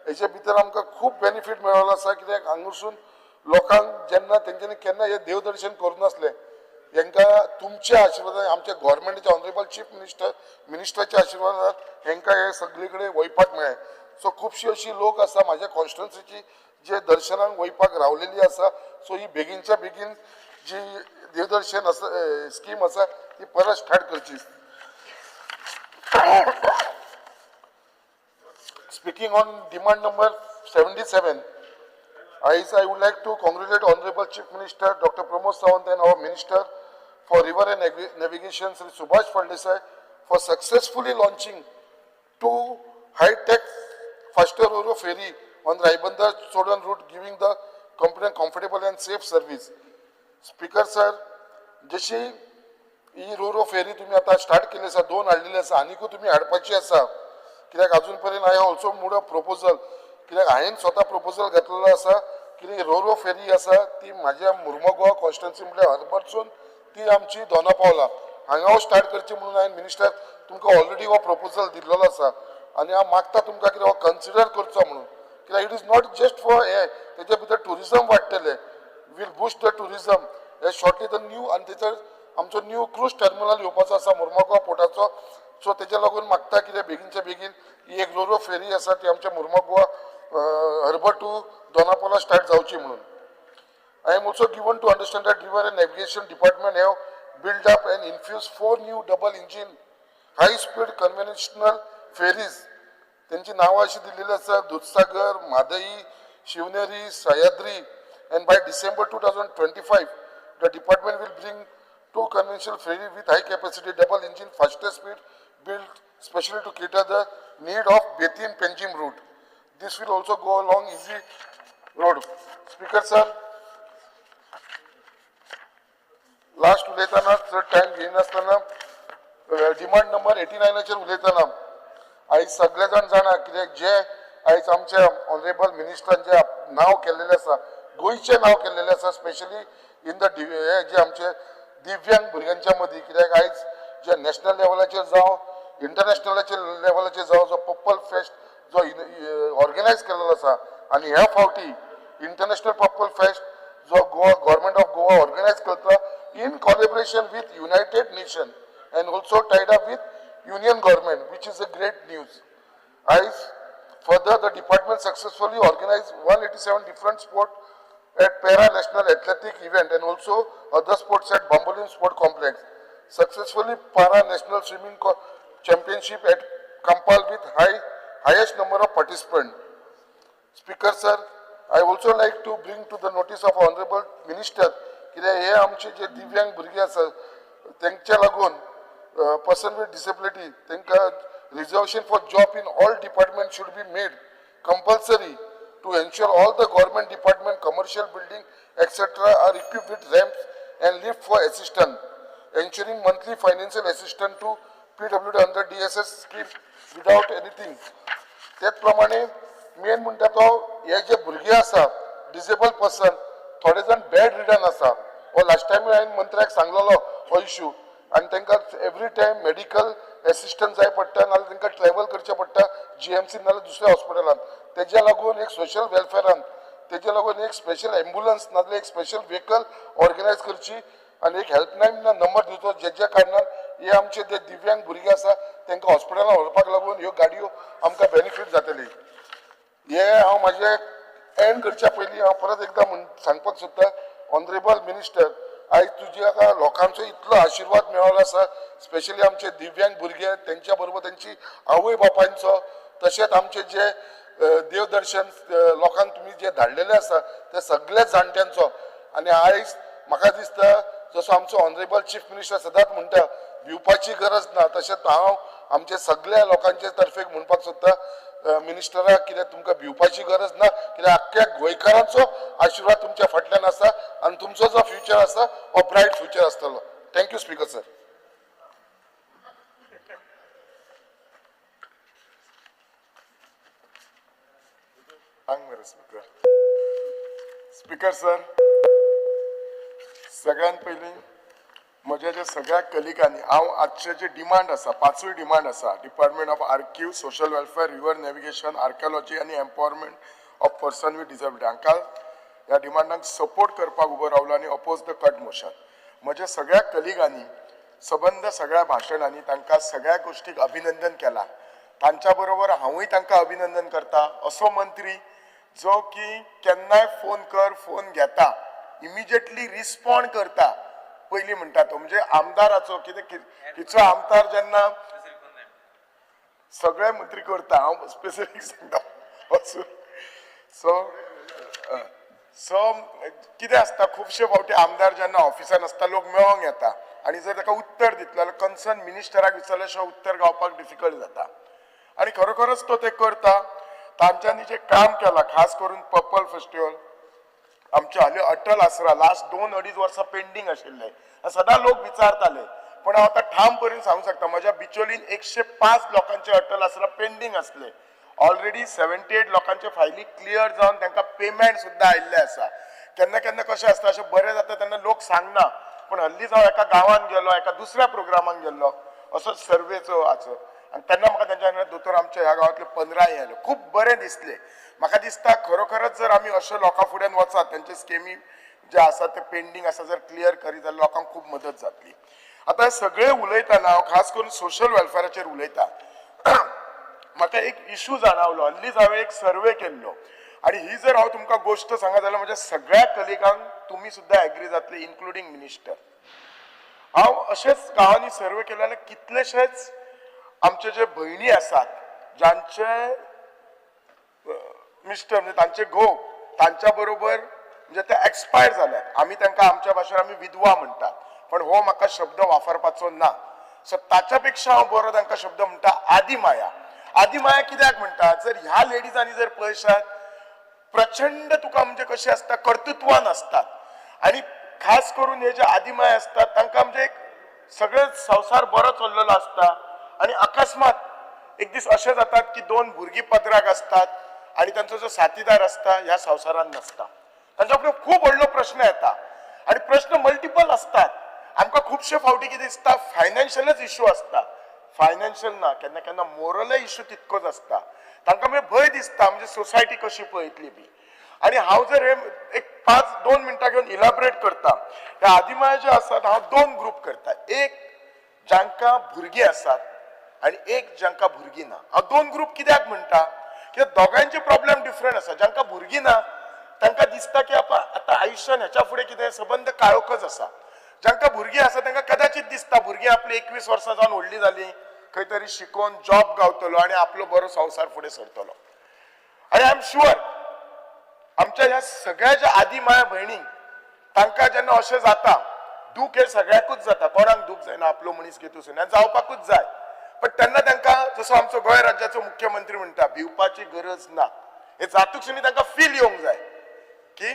हेच्या भितर आमकां खूब बेनिफीट मेळिल्लो आसा कित्याक हांगासून लोकांक जेन्ना तेंच्यांनी केन्ना हे देवदर्शन करूनासलें हांकां तुमच्या आशिर्वादान आमच्या गव्हर्मेंटाच्या ऑनरेबल चीफ मिनिस्टराच्या आशिर्वादान हांकां हे सगळे कडेन वयपाक मेळ्ळें सो खुबशीं अशीं लोक आसा म्हाज्या कॉन्स्टिट्युएन्सीची जे दर्शनाक वयपाक रावलेली आसा सो ही बेगीनच्या बेगीन जी देवदर्शन आसा स्कीम आसा ती परत स्टार्ट करची Speaking on demand number 77, I would like to congratulate Honorable Chief Minister Dr. Pramod Sawant and our Minister for River and Navigation Sri Subhash Phaldesai for successfully launching 2 high-tech faster Ro-Ro ferry on the Raibandar Sodan route, giving the company comfortable and safe service. Speaker sir, जशी ही Ro-Ro ferry तुम्ही आता start केली आसा 2 हाडलेली आसा आनीकूय तुम्ही हाडपाची आसा कित्याक अजून पर्यंत हांवें ऑल्सो मूड प्रपोजल कित्याक हांवें स्वता प्रपोजल घातलेलो आसा की Ro-Ro फेरी आसा ती म्हाज्या मुर्मुगांव कॉन्स्टिट्युएन्सी म्हळ्यार हरबरसून ती आमची दोनापावला हांगा स्टार्ट करची म्हणून हांवें मिनिस्टर तुमकां ऑलरेडी हो प्रपोजल दिल्लो आसा आनी हांव मागता तुमकां कितें हो कन्सिडर करचो म्हणून कित्याक it is not just for हे तेच्या भितर टुरिजम वाडटले वील बूस्ट द टुरिजम हे शॉर्टली द न्यू आनी तेचेर आमचो न्यू क्रूज टर्मिनल येवपाचो आसा मुर्मुगांव पोर्टाचो सो तेच्या लागून मागता कितें बेगीनच्या बेगीन ही एक Ro-Ro फेरी आसा ती आमच्या Mormugao harbour to Dona Paula start जावची म्हणून I am also given to understand that river and navigation department have build up and infuse 4 new double engine high speed conventional ferries त्यांची नावां अशी दिल्लेली आसा Dudhsagar Mhadei Shivneri Sahyadri and by December 2025 the department will bring 2 conventional ferry with high capacity double engine fastest speed built specially to cater the need of Betin Panjim route. This will also go along easy road. Speaker sir, last उलयतना चड time घेयनासतना demand number 89 chair उलयतना आयज सगळे जाण जाणा कित्याक जे आयज आमच्या ऑनरेबल मिनिस्टरान जे नांव केल्लेलें आसा गोंयचें नांव केल्लेलें आसा स्पेशली इन द जे आमचे दिव्यांग भुरग्यांच्या मदीं कित्याक आयज जे नॅशनल लेवलाचेर जावं इंटरनॅशनलाचेर लेवलाचेर जावं जो पर्पल फेस्ट जो ऑर्गनायज केल्लो आसा आनी ह्या फावटी इंटरनॅशनल पर्पल फेस्ट जो Goa government of Goa organise करता in collaboration with United Nation and also tied up with union government which is a great news. As further, the department successfully organized 187 different sports at para-national athletic event and also other sports at Bambolin Sport Complex. Successfully para-national swimming championship at Kampal with highest number of participants. Speaker sir, I also like to bring to the notice of Honorable Minister कित्याक हे आमचे जे दिव्यांग भुरगे आसा तेंच्या लागून person with disability तांकां reservation for job in all departments should be made compulsory to ensure all the government department, commercial building, etc. are equipped with ramps and lift for assistance, ensuring monthly financial assistance to PWD under DSS scheme without anything. त्याच प्रमाणे main म्हणटा तो हे जे भुरगे आसा disable person थोडे जाण बेड रिडन आसा हो लास्ट टायम हांवें मंत्र्याक सांगलेलो हो इश्यू आनी तांकां एवरी टायम मेडिकल एसिस्टंट जाय पडटा नाल्यार तांकां ट्रॅव्हल करचें पडटा GMC नाल्यार दुसऱ्या हॉस्पिटलांत तेज्या लागून एक सोशल वेलफेअरान तेज्या लागून एक स्पेशल एम्ब्युलन्स नाल्यार एक स्पेशल व्हेकल ऑर्गनायज करची आनी एक हेल्पलायन नंबर दिवचो जेच्या कारणान हे आमचे जे दिव्यांग भुरगे आसा तांकां हॉस्पिटलांत व्हरपाक लागून ह्यो गाडयो आमकां बेनिफीट जातली. हे हांव म्हाजे एंड करच्या पयलीं हांव परत एकदां सांगपाक सोदतां ऑनरेबल मिनिस्टर आयज तुज्या लोकांचो इतलो आशिर्वाद मेळ्ळो आसा स्पेशली आमचे दिव्यांग भुरगे तेंच्या बरोबर तेंची आवय बापायंचो तशेंच आमचे जे देवदर्शन लोकांक तुमी जे धाडलेले आसा ते सगळे जाणट्यांचो आनी आयज म्हाका दिसता जसो आमचो ऑनरेबल चीफ मिनिस्टर सदांच म्हणटा भिवपाची गरज ना तशेंच हांव आमचे सगळ्या लोकांचे तर्फे म्हणपाक सोदता मिनिस्टराक कित्याक तुमकां भिवपाची गरज ना कित्याक आख्ख्या गोंयकारांचो आशिर्वाद तुमच्या फाटल्यान आसा आनी तुमचो जो फ्युचर आसा हो ब्रायट फ्युचर आसतलो. Thank you speaker sir. Speaker sir, सगळ्यात पयलीं म्हज्या जे सगळ्या कलिगांनी हांव आजचे जे डिमांड आसा 5 डिमांड आसा department of archive social welfare river navigation archaeology आनी empowerment of person with disability हांकां ह्या डिमांडांक सपोर्ट करपाक उबो रावलो आनी अपोज द कट मोशन. म्हज्या सगळ्या कलिगांनी सबंद सगळ्या भाशणांनी तांकां सगळ्या गोष्टीक अभिनंदन केला. तांच्या बरोबर हांवूय तांकां अभिनंदन करता असो मंत्री जो की केन्नाय फोन घेता इमिजिएटली रिस्पॉन्ड करता पयलीं म्हणटा तो म्हणजे आमदाराचो कितें आमदार जेन्ना सगळे मंत्री करता हांव स्पेसिफीक सांगता सो कितें आसता खुबशे फावटी आमदार जेन्ना ऑफिसान आसता लोक मेळोंक येता आनी जर ताका उत्तर दितलो जाल्यार कन्सर्न मिनिस्टराक विचारल्या शिवाय उत्तर गावपाक डिफिकल्ट जाता आनी खरोखरच तो ते करता. तांच्यांनी जे काम केलां खास करून पर्पल फेस्टिवल आमचे हालीं अटल आसरा लास्ट 2-2.5 वर्सां पेंडींग आशिल्ले सदां लोक विचारताले पण हांव आतां ठाम करून सांगूंक शकता म्हज्या बिचोलीन 105 लोकांचे अटल आसरा पेंडींग आसले. ऑलरेडी 78 लोकांचे फायली क्लियर जावन तांकां पेमेंट सुद्दां आयिल्ले आसा. केन्ना केन्ना कशें आसता अशें बरें जाता तेन्ना लोक सांगना पण हल्लीच हांव एका गांवांत गेलो एका दुसऱ्या प्रोग्रामाक गेल्लो असो सर्वेचो हाचो आनी तेन्ना म्हाका तेंच्या दोतोर आमच्या ह्या गांवांतले 15 येयले खूब बरें दिसलें. म्हाका दिसता खरोखरच जर आमी अशे लोकां फुड्यान वचात तेंचे स्किमी जे आसा ते पेंडींग आसा जर क्लियर करीत जाल्यार लोकांक खूब मदत जातली. आतां सगळे उलयतना हांव खास करून सोशल वेलफेअराचेर उलयता. म्हाका एक इशू जाणवलो हल्लीच हांवें एक सर्वे केल्लो आनी ही जर हांव तुमकां गोश्ट सांगत जाल्यार म्हज्या सगळ्या कलिगांक तुमी सुद्दां एग्री जातले इन्क्लुडींग मिनिस्टर. हांव अशेंच गांवांनी सर्वे केले जाल्यार कितलेशेच आमचे जे भयणी आसात जांचे मिस्टर म्हणजे तांचे घोव तांच्या बरोबर म्हणजे ते एक्सपायर जाल्यात आमी तांकां आमच्या भाशेन आमी विधवा म्हणटात पण हो म्हाका शब्द वापरपाचो ना. सो ताच्या पेक्षा हांव बरो तांकां शब्द म्हणटा आदिमाया. आदिमाया कित्याक म्हणटा जर ह्या लेडीजांनी जर पळयशात प्रचंड तुका म्हणजे कशें आसता कर्तृत्वान असतात आनी खास करून हे जे आदिमाय असतात तांकां म्हणजे एक सगळे संवसार बरो चल्लेलो आसता आनी अकस्मात एक दीस अशें जातात की 2 भुरगीं पदराक असतात आनी तांचो जो साथीदार असता ह्या संवसारान नसता. तांच्या फुडें खूब व्हडलो प्रश्न येता आनी प्रश्न मल्टिपल असतात. आमकां खुबशे फावटी कितें दिसता फायनान्शियलच इश्यू असता फायनान्शियल ना केन्ना केन्ना मोरलय इश्यू तितकोच असता. तांकां मागीर भंय दिसता म्हणजे सोसायटी कशी पळयतली बी आनी हांव जर हे एक 2 मिनटां घेवन इलॅबोरेट करता. ह्या आदिमाय जे आसात हांव 2 ग्रुप करता एक जांकां भुरगीं आसात आनी एक जांकां भुरगीं ना. हांव 2 ग्रुप कित्याक म्हणटा कित्याक दोगांयचे प्रॉब्लेम डिफरंट आसा. जांकां भुरगीं ना तांकां दिसता की आतां आयुश्यान हेच्या फुडें कितें सबंद काळोखच आसा. जांकां भुरगीं आसा तांकां कदाचित दिसता भुरगीं आपली 21 वर्सां जावन व्हडलीं जालीं खंय तरी शिकून जॉब गावतलो आनी आपलो बरो संवसार फुडें सरतलो. आनी आय एम शुअर आमच्या ह्या सगळ्या ज्या आदिमाया भयणींक तांकां जेन्ना अशें जाता दूख हे सगळ्याकूच जाता कोणाक दूख जायना आपलो मनीस घेतून जावपाकूच जाय पण तेन्ना तांकां जसो आमचो गोंय राज्याचो मुख्यमंत्री म्हणटा भिवपाची गरज ना. हे जातूक सुनी तांकां फील येवंक जाय की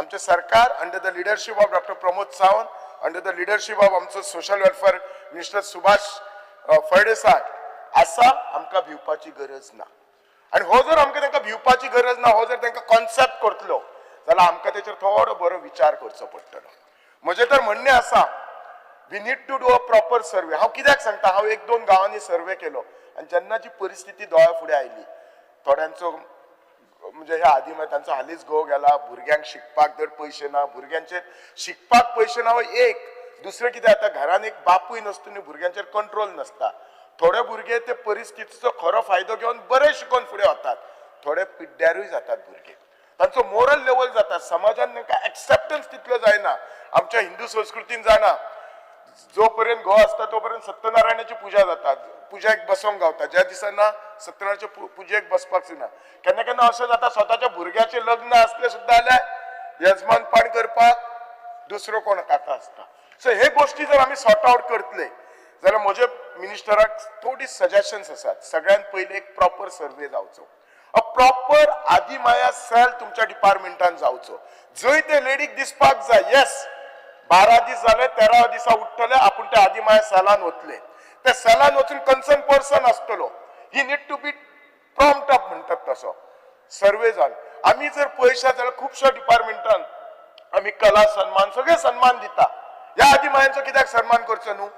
आमचे सरकार under the leadership of doctor Pramod Sawant, under the leadership of आमचो social welfare minister Subhash Phaldesai आसा, आमकां भिवपाची गरज ना. आणि हो जर आमकां तांकां भिवपाची गरज ना, हो जर तांकां कॉन्सेप्ट करतलो जाल्यार आमकां तेचेर थोडो बरो विचार करचो पडटलो. म्हजें तर म्हणणें आसा, we need to do a proper survey. हांव कित्याक सांगता, हांव 1-2 गांवांनी सर्वे केलो आनी जेन्ना जी परिस्थिती दोळ्या फुडें आयली, थोड्यांचो म्हणजे ह्या आदीमाय तांचो हालींच घोव गेला, भुरग्यांक शिकपाक धड पयशे ना, भुरग्यांचेर शिकपाक पयशे ना. एक दुसरें कितें जाता, घरान एक बापूय नासतना भुरग्यांचेर कंट्रोल नासता. थोडे भुरगे ते परिस्थितीचो खरो फायदो घेवन बरे शिकून फुडें वतात, थोडे पिड्ड्यारूय जातात भुरगे. तांचो मोरल लेवल जाता, समाजान तांकां एक्सेप्टन्स तितलो जायना. आमच्या हिंदू संस्कृतीन जाणा, जो पर्यंत घोव आसता तो पर्यंत सत्यनारायणाची पुजा जाता, पुजेक बसोंक गावता. ज्या दिसांना सत्यनारायणाच्या पुजेक बसपाक जायना. केन्ना केन्ना अशें जाता, स्वताच्या भुरग्याचें लग्न आसलें सुद्दां जाल्यार यजमानपण करपाक दुसरो कोण काका आसता. सो हे गोष्टी जर आमी सॉर्ट आउट करतले जाल्यार म्हजे मिनिस्टराक थोडी सजेशन्स आसात. सगळ्यात पयलीं एक प्रॉपर सर्वे जावचो, अ प्रॉपर आदिमाया सेल तुमच्या डिपार्टमेंटान जावचो, जंय ते लेडीक दिसपाक जाय येस 12 दीस जाले, 13 दिसा उठतले, आपूण त्या आदिमाया सेलान वतले. त्या सेलान वचून कन्सर्न पर्सन आसतलो, he need to be prompt up म्हणटात तसो सर्वे जावन. आमी जर पळयशात जाल्यार खुबश्या डिपार्टमेंटान आमी कला सन्मान सगळे सन्मान दिता. ह्या आदिमायांचो कित्याक सन्मान करचो न्हू?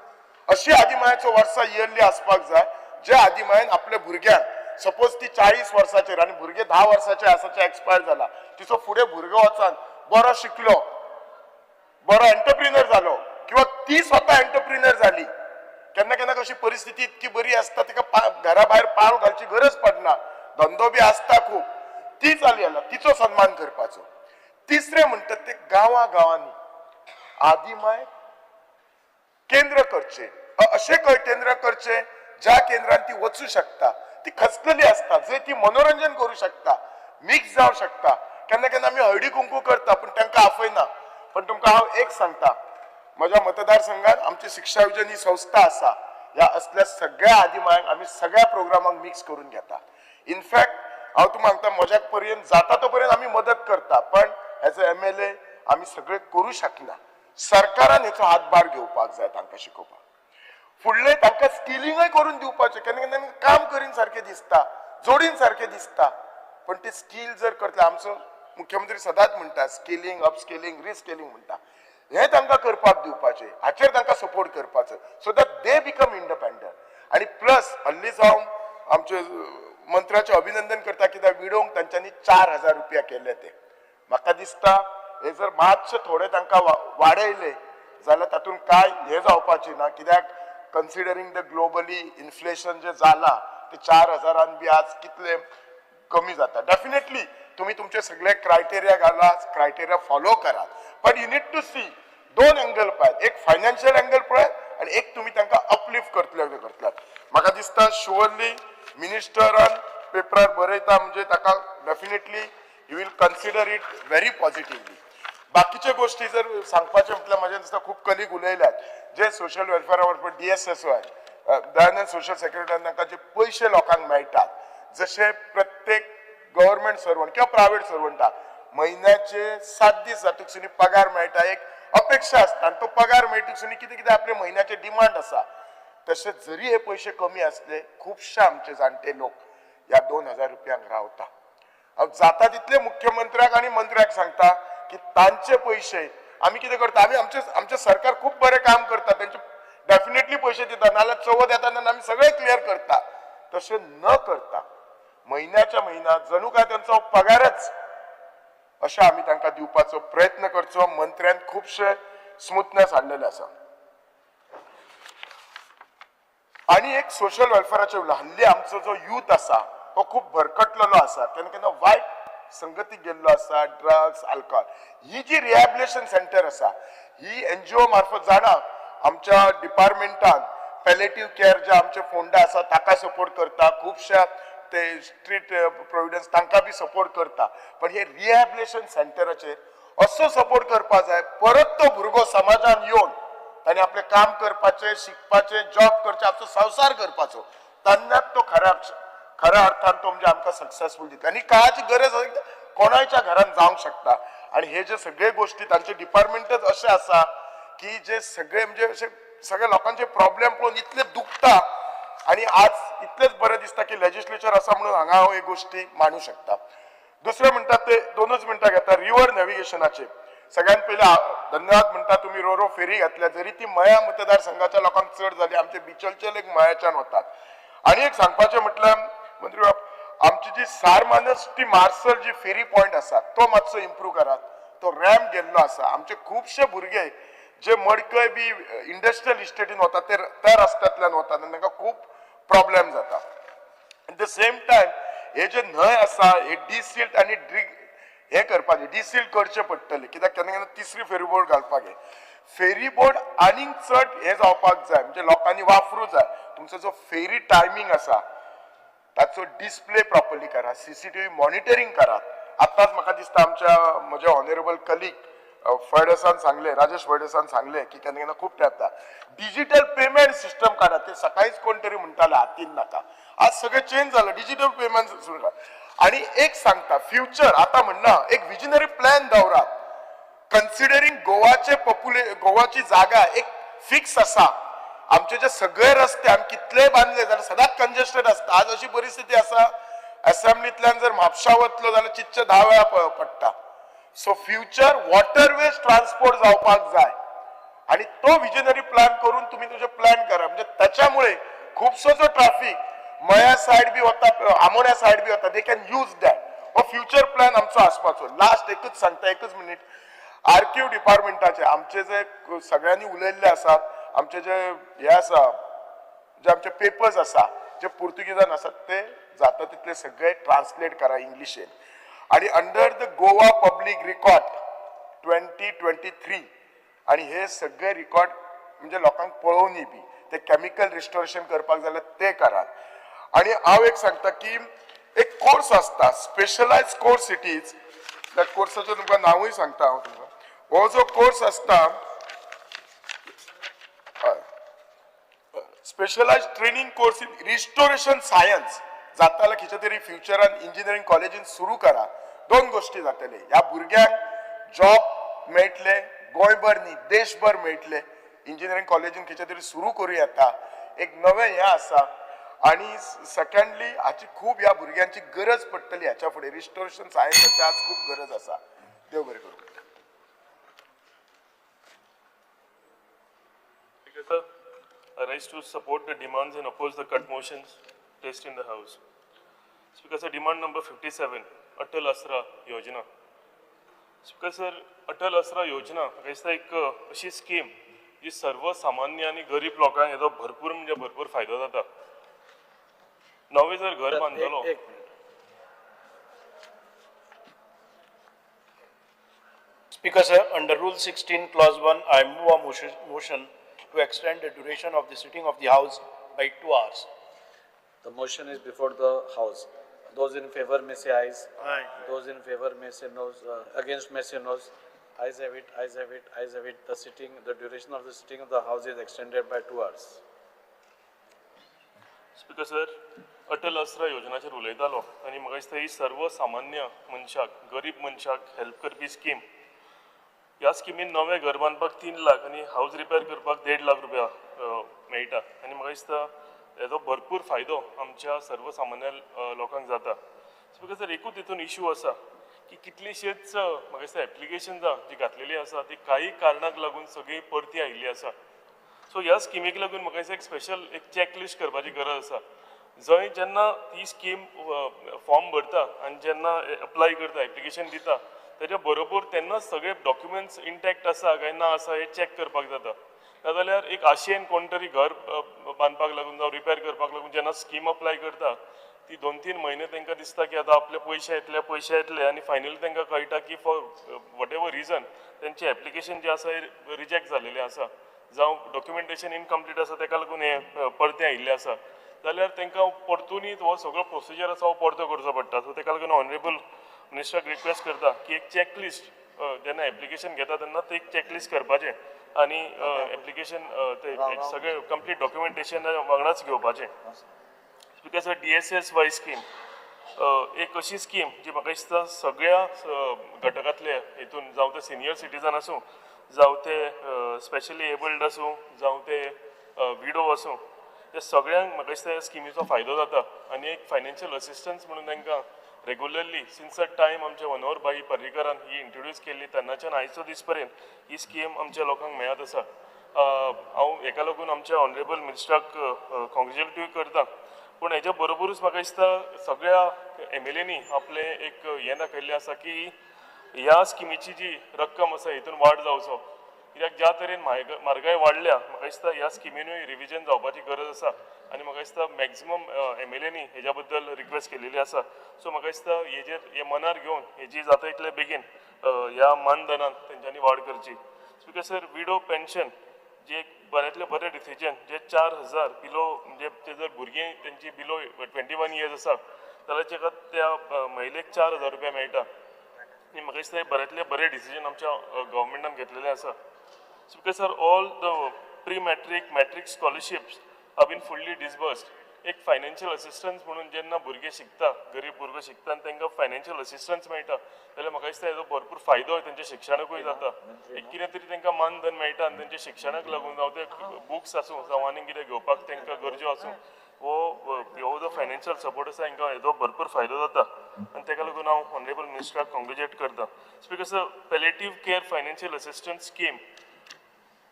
अशी आदिमायाचो वर्सा इयरली आसपाक जाय, जे आदिमायेन आपल्या भुरग्यांक सपोज ती 40 वर्साचेर आनी भुरगे 10 वर्साचे आसाचे एक्सपायर जाला, तिचो फुडें भुरगो वचून बरो शिकलो, बरो एंटरप्रिनर जालो, किंवा ती स्वता एंटरप्रिनर जाली. केन्ना केन्ना कशी परिस्थिती इतकी बरी आसता, तिका घरा भायर पावल घालची गरज पडना, धंदो बी आसता खूब, ती जाली जाल्यार तिचो सन्मान करपाचो. तिसरें म्हणटात ते गांवांनी आदिमाय केंद्र करचे, अशें केंद्र करचे ज्या केंद्रान ती वचू शकता, ती खचलेली आसता, जंय ती मनोरंजन करू शकता, मिक्स जावं शकता. केन्ना केन्ना आमी हळदी कुंकू करता पण तांकां आफयना. पण तुमकां हांव एक सांगता, म्हज्या मतदारसंघात आमची शिक्षा योजन ही संस्था आसा, ह्या असल्या सगळ्या आदिमायांक आमी सगळ्या प्रोग्रामांक मिक्स करून घेता. इनफॅक्ट हांव तुमकां सांगता, म्हज्या पर्यंत जाता तो पर्यंत आमी मदत करता, पण एज अ MLA आमी सगळे करू शकना. सरकारान हेचो हातभार घेवपाक जाय, तांकां शिकोवपाक, फुडले तांकां स्किलिंगय करून दिवपाचें. केन्ना केन्ना काम करीन सारकें दिसता, जोडीन सारकें दिसता, पण ते स्किल जर करतले, आमचो मुख्यमंत्री सदांच म्हणटा स्किलिंग, अपस्किलिंग, रिस्किलिंग म्हणटा, हे तांकां करपाक दिवपाचें, हाचेर तांकां सपोर्ट करपाचो, so that they become independent. आणि प्लस हल्लीच हांव आमचे मंत्र्याचें अभिनंदन करता, कित्याक विडोवंक तांच्यांनी 4000 रुपया केले. ते म्हाका दिसता हे जर मातशे थोडे तांकां वाडयले जाल्यार तातूंत काय हे जावपाचें ना, कित्याक कन्सिडरींग द ग्लोबली इन्फ्लेशन जे जाला, ते 4000 बी आज कितले कमी जाता. डेफिनेटली तुम्ही तुमचे सगळे क्रायटेरिया घाला, क्रायटेरिया फॉलो करा, पण you need to see 2 angle पळय, एक फायनान्शियल एंगल पळय आणि एक तुम्ही तांकां अपलिफ्ट करतल्यात. म्हाका दिसता शुअरली मिनिस्टरान पेपरार बरयता म्हणजे ताका definitely you will consider it very positively. बाकीचे गोष्टी जर सांगपाचे म्हटल्यार म्हाज्या दिसता खूब कलीग उलयल्यात, जे सोशल वेलफेअरा वरवीं DSSY दयानंद सोशल सेक्युरिटीन तांकां जे पयशे लोकांक मेळटात, जशे प्रत्येक गव्हर्नमेंट सर्वंट किंवा प्रायव्हेट सर्वंटाक म्हयन्याचे 7 दीस जातकसुनी पगार मेळटा, एक अपेक्षा आसता, आनी तो पगार मेळटकसुनी कितें कितें आपले म्हयन्याचे डिमांड आसा, तशें जरी हे पयशे कमी आसले, खुबशे आमचे जाणटे लोक ह्या 2000 रुपयांक रावता. हांव जाता तितले मुख्यमंत्र्याक आनी मंत्र्याक सांगता की तांचे पयशे आमी कितें करता, आमी आमचे सरकार खूब बरें काम करता, तांचे डेफिनेटली पयशे दिता, नाल्यार चवथ येता तेन्ना आमी सगळे क्लियर करता. तशें न करता म्हयन्याच्या म्हयन्या जणू काय त्यांचो पगारच अशें आमी तांकां दिवपाचो प्रयत्न करचो. मंत्र्यान खुबशे स्मूथनेस हाडलेले आसा. आणि एक सोशल वेलफेअराचे हल्ली आमचो जो यूथ आसा तो खूब भरकटलेलो आसा, केन्ना केन्ना वायट संगतीक गेल्लो आसा, ड्रग्स, अल्कोहोल. ही जी रिहॅबिलिटेशन सेंटर आसा, ही NGO मार्फत जाणा आमच्या डिपार्टमेंटान पॅलेटिव्ह केअर जे आमचे फोंडा आसा ताका सपोर्ट करता, खुबश्या ते स्ट्रीट प्रोविडन्स तांकां बी सपोर्ट करता. पण हे रिहॅबिलिटेशन सेंटराचेर असो सपोर्ट करपा जाय, परत तो भुरगो समाजान येवन ताणें आपलें काम करपाचें, शिकपाचें, जॉब करचें, आपलो संवसार करपाचो, तेन्नाच तो खऱ्या अर्थान तो म्हणजे आमकां सक्सेसफूल दिता. आनी काळाची गरज कोणाच्या घरान जावंक शकता. आणि हे जे सगळे गोष्टी तांचे डिपार्टमेंटच असे आसा की जे सगळे म्हणजे असे सगळ्या लोकांचे प्रॉब्लेम पळोवन इतले दुखता आणि आज इतलेच बरें दिसता की लेजिस्लेचर आसा म्हणून हांगा हांव एक गोष्टी मांडू शकता. दुसरें म्हणटात ते 2च मिनटां घेता रिव्हर नॅव्हिगेशनाचे. सगळ्यात पहिले धन्यवाद म्हणटा तुम्ही रो रो फेरी घातल्या, जरी ती मया मतदारसंघाच्या लोकांक चड जाली, आमचे बिचलचे एक मयाच्यान वतात. आणि एक सांगपाचें म्हटल्यार मंत्री बाब, आमची जी सारमानस टी मार्सल जी फेरी पॉयंट आसा तो मातसो इम्प्रूव्ह करात. तो रॅम्प गेल्लो आसा. आमचे खुबशे भुरगे जे मडकय बी इंडस्ट्रियल इस्टेटीन वतात ते त्या रस्त्यांतल्यान वतात आनी तांकां खूब प्रॉब्लेम जाता. एट द सेम टायम हे जे न्हंय आसा हे डिसिल्ट आनी हे करपाचे डिसिल्ट करचे पडटले, कित्याक केन्ना केन्ना तिसरी फेरी बोर्ड घालपाक जाय. फेरी बोर्ड आनीक चड हे जावपाक जाय, म्हणजे लोकांनी वापरूं जाय. तुमचो जो फेरी टायमींग आसा ताचो डिस्प्ले प्रॉपरली करा, CCTV मॉनिटरिंग करात. आतांच म्हाका दिसता म्हजे ऑनरेबल कलीग फळदेसान सांगले, राजेश फळदेसान सांगले की केन्ना केन्ना खूब तेंपता डिजिटल पेमेंट सिस्टम काडा. ते सकाळीच कोण तरी म्हणटाले हातीन नाका, आज सगळें चेंज जालें, डिजिटल पेमेंट सुरू करा. आणि एक सांगता फ्युचर आता म्हणना एक विजनरी प्लॅन दवरात. कन्सिडरिंग गोवाची जागा एक फिक्स आसा. आमचे जे सगळे रस्ते आमी कितले बांधले जाल्यार सदांच कंजेस्टेड आसता. आज अशी परिस्थिती आसा असेंब्लींतल्यान जर म्हापशा वतलो जाल्यार चितचे 10 वेळा पडटा. सो फ्युचर वॉटरवेज ट्रान्सपोर्ट जावपाक जाय आणि तो विजनरी प्लॅन करून तुम्ही तुझे प्लॅन करा. म्हणजे त्याच्यामुळे खूपसो जो ट्रॅफिक मया सायड बी वता, आमोण्या सायड बी वता, दे कॅन यूज दॅट. हो फ्युचर प्लॅन आमचो आसपाचो. लास्ट एकच सांगता, एकच मिनिट. आर्किव डिपार्टमेंटाचे आमचे जे सगळ्यांनी उलयल्ले आसात, आमचे जे हे आसा जे आमचे पेपर्स आसा जे पुर्तुगीजान आसात ते जाता तितले सगळे ट्रान्सलेट करा इंग्लिशेन. आणि under the Goa public record 2023 आणि हे सगळे रिकॉर्ड म्हणजे लोकांक पळोवनी बी ते केमिकल रिस्टोरेशन करपाक जाल्यार ते करात. आणि हांव एक सांगता की एक कोर्स आसता स्पेशलायज कोर्स सिटीज, त्या कोर्साचें तुमकां नांवूय सांगता हांव तुमकां. हो जो कोर्स आसता specialised training course in restoration science जाताला खंयच्या तरी फ्युचरान इंजिनियरिंग कॉलेजीन सुरू करा. 2 गोष्टी जातले. ह्या भुरग्यांक जॉब मेळटले, गोंयभर न्ही देशभर मेळटले. इंजिनियरिंग कॉलेजीन खंयच्या तरी सुरू करूं येता. एक नवें हें आसा. आणि सेकंडली हाची खूब ह्या भुरग्यांची गरज पडटली हाच्या फुडें. रिस्टोरेशन सायन्साची आज खूब गरज आसा. देव बरें करूं. I rise to support the demands and oppose the cut motions placed in the House. Speaker sir, demand number 57, Atal Asra Yojana. Speaker sir, Atal Asra Yojana ही एक अशी स्कीम जी सर्वसामान्य आणि गरीब लोकांक हेचो भरपूर फायदो जाता. नवे जर घर बांदतलो Speaker sir, under Rule 16 Clause 1, I move a motion to extend the duration of the sitting of the House by 2 hours. The motion is before the House. Those in favor may say ayes. Aye. Those in favor may say no. Against may say noes. Ayes have it. Ayes have it. Ayes have it. The duration of the sitting of the House is extended by 2 hours. Speaker sir, Atal आसरा योजनाचेर उलयतालो आनी म्हाका दिसता ही सर्वसामान्य मनशाक, गरीब मनशाक help करपी scheme. ह्या स्किमीन नवें घर बांदपाक 3 लाख आनी हावज रिपेर करपाक 1.5 लाख रुपया मेळटा. आनी म्हाका दिसता हेजो भरपूर फायदो आमच्या सर्वसामान्य लोकांक जाता. स्पीकर सर, एकूच हितून इश्यू आसा की कितलीशीच म्हाका दिसता एप्लिकेशन्सां जी घातलेली आसा ती काही कारणाक लागून सगळी परती आयिल्ली आसा. सो ह्या स्किमीक लागून म्हाका दिसता एक स्पेशल एक चॅकलिस्ट करपाची गरज आसा. जंय जेन्ना ती स्कीम फॉर्म भरता आनी जेन्ना अप्लाय करता एप्लिकेशन दिता तेच्या बरोबर तेन्नाच सगळे डॉक्युमेंट्स इंटॅक्ट आसा काय ना आसा हे चॅक करपाक जाता. नाजाल्यार एक आशेन कोण तरी घर बांदपाक लागून जावं रिपेर करपाक लागून जेन्ना स्कीम अप्लाय करता ती 2-3 म्हयने तांकां दिसता की आतां आपले पयशे येतले आनी फायनली तांकां कळटा की फॉर वॉट एवर रिजन तेंचे एप्लिकेशन जे आसा रिजेक्ट जालेले आसा जावं डॉक्युमेंटेशन इनकम्प्लीट आसा ताका लागून हे परते आयिल्ले आसा जाल्यार तांकां परतूनीत हो सगळो प्रोसिजर आसा हो परतो करचो पडटा. सो ताका लागून ऑनरेबल मिनिस्टराक रिक्वेस्ट करता की एक चॅकलिस्ट जेन्ना एप्लिकेशन घेता तेन्ना ते एक चॅकलिस्ट करपाचें आनी एप्लिकेशन ते सगळे कंप्लीट डॉक्युमेंटेशन वांगडाच घेवपाचें. बिकॉज DSS वाय स्कीम एक अशी स्कीम जी म्हाका दिसता सगळ्या घटकांतले हितून जावं ते सिनियर सिटीजन आसूं जावं ते स्पेशली एबल्ड आसूं जावं ते विडो आसूं त्या सगळ्यांक म्हाका दिसता ह्या स्किमीचो फायदो जाता आनी एक फायनान्शियल असिस्टन्स म्हणून तांकां रेगुलरली सिन्स अ टायम आमच्या मनोहर भाई पर्रीकरान ही इंट्रोड्यूस केल्ली तेन्नाच्यान आयचो दीस पर्यंत ही स्कीम आमच्या लोकांक मेळत आसा हांव हेका लागून आमच्या ऑनरेबल मिनिस्टराक कॉंग्रेच्युलेटूय करता पूण हेच्या बरोबरूच म्हाका दिसता सगळ्या MLAंनी आपले एक हें दाखयल्लें आसा की ह्या स्किमीची जी रक्कम आसा हितून वाड जावचो कित्याक ज्या तरेन म्हारगाय वाडल्या म्हाका दिसता ह्या स्किमीनूय रिविजन जावपाची गरज आसा आनी म्हाका दिसता मॅक्झिमम MLAंनी हेज्या बद्दल रिक्वेस्ट केलेली आसा सो म्हाका दिसता हे मनार घेवन हेजी जाता इतले बेगीन ह्या मानधनान तेंच्यांनी वाड करची बिकॉज सर विडो पेन्शन जे एक बऱ्यांतले बरें डिसिजन जे 4,000 बिलो म्हणजे ते जर भुरगीं तेंची बिलो 21 इयर्स आसा जाल्यार ताका त्या महिलेक 4,000 रुपया मेळटा आनी म्हाका दिसता हे बऱ्यांतले बरें डिसिजन आमच्या गव्हर्मेंटान घेतलेलें आसा so because sir all the pre matric scholarships have been fully disbursed एक फायनान्शियल असिस्टन्स म्हणून जेन्ना भुरगे शिकता गरीब भुरगो शिकता आनी तांकां फायनान्शियल असिस्टन्स मेळटा जाल्यार म्हाका दिसता हेजो भरपूर फायदो तेंच्या शिक्षणाकूय जाता एक कितें तरी तांकां मानधन मेळटा आनी तेंच्या शिक्षणाक लागून जावं ते बुक्स आसूं जावं आनीक कितें घेवपाक तांकां गरजो आसूं हो जो फायनान्शियल सपोर्ट आसा तांकां हेजो भरपूर फायदो जाता आनी ताका लागून हांव ऑनरेबल मिनिस्टराक कॉंग्रेच्युलेट करता because palliative care financial assistance scheme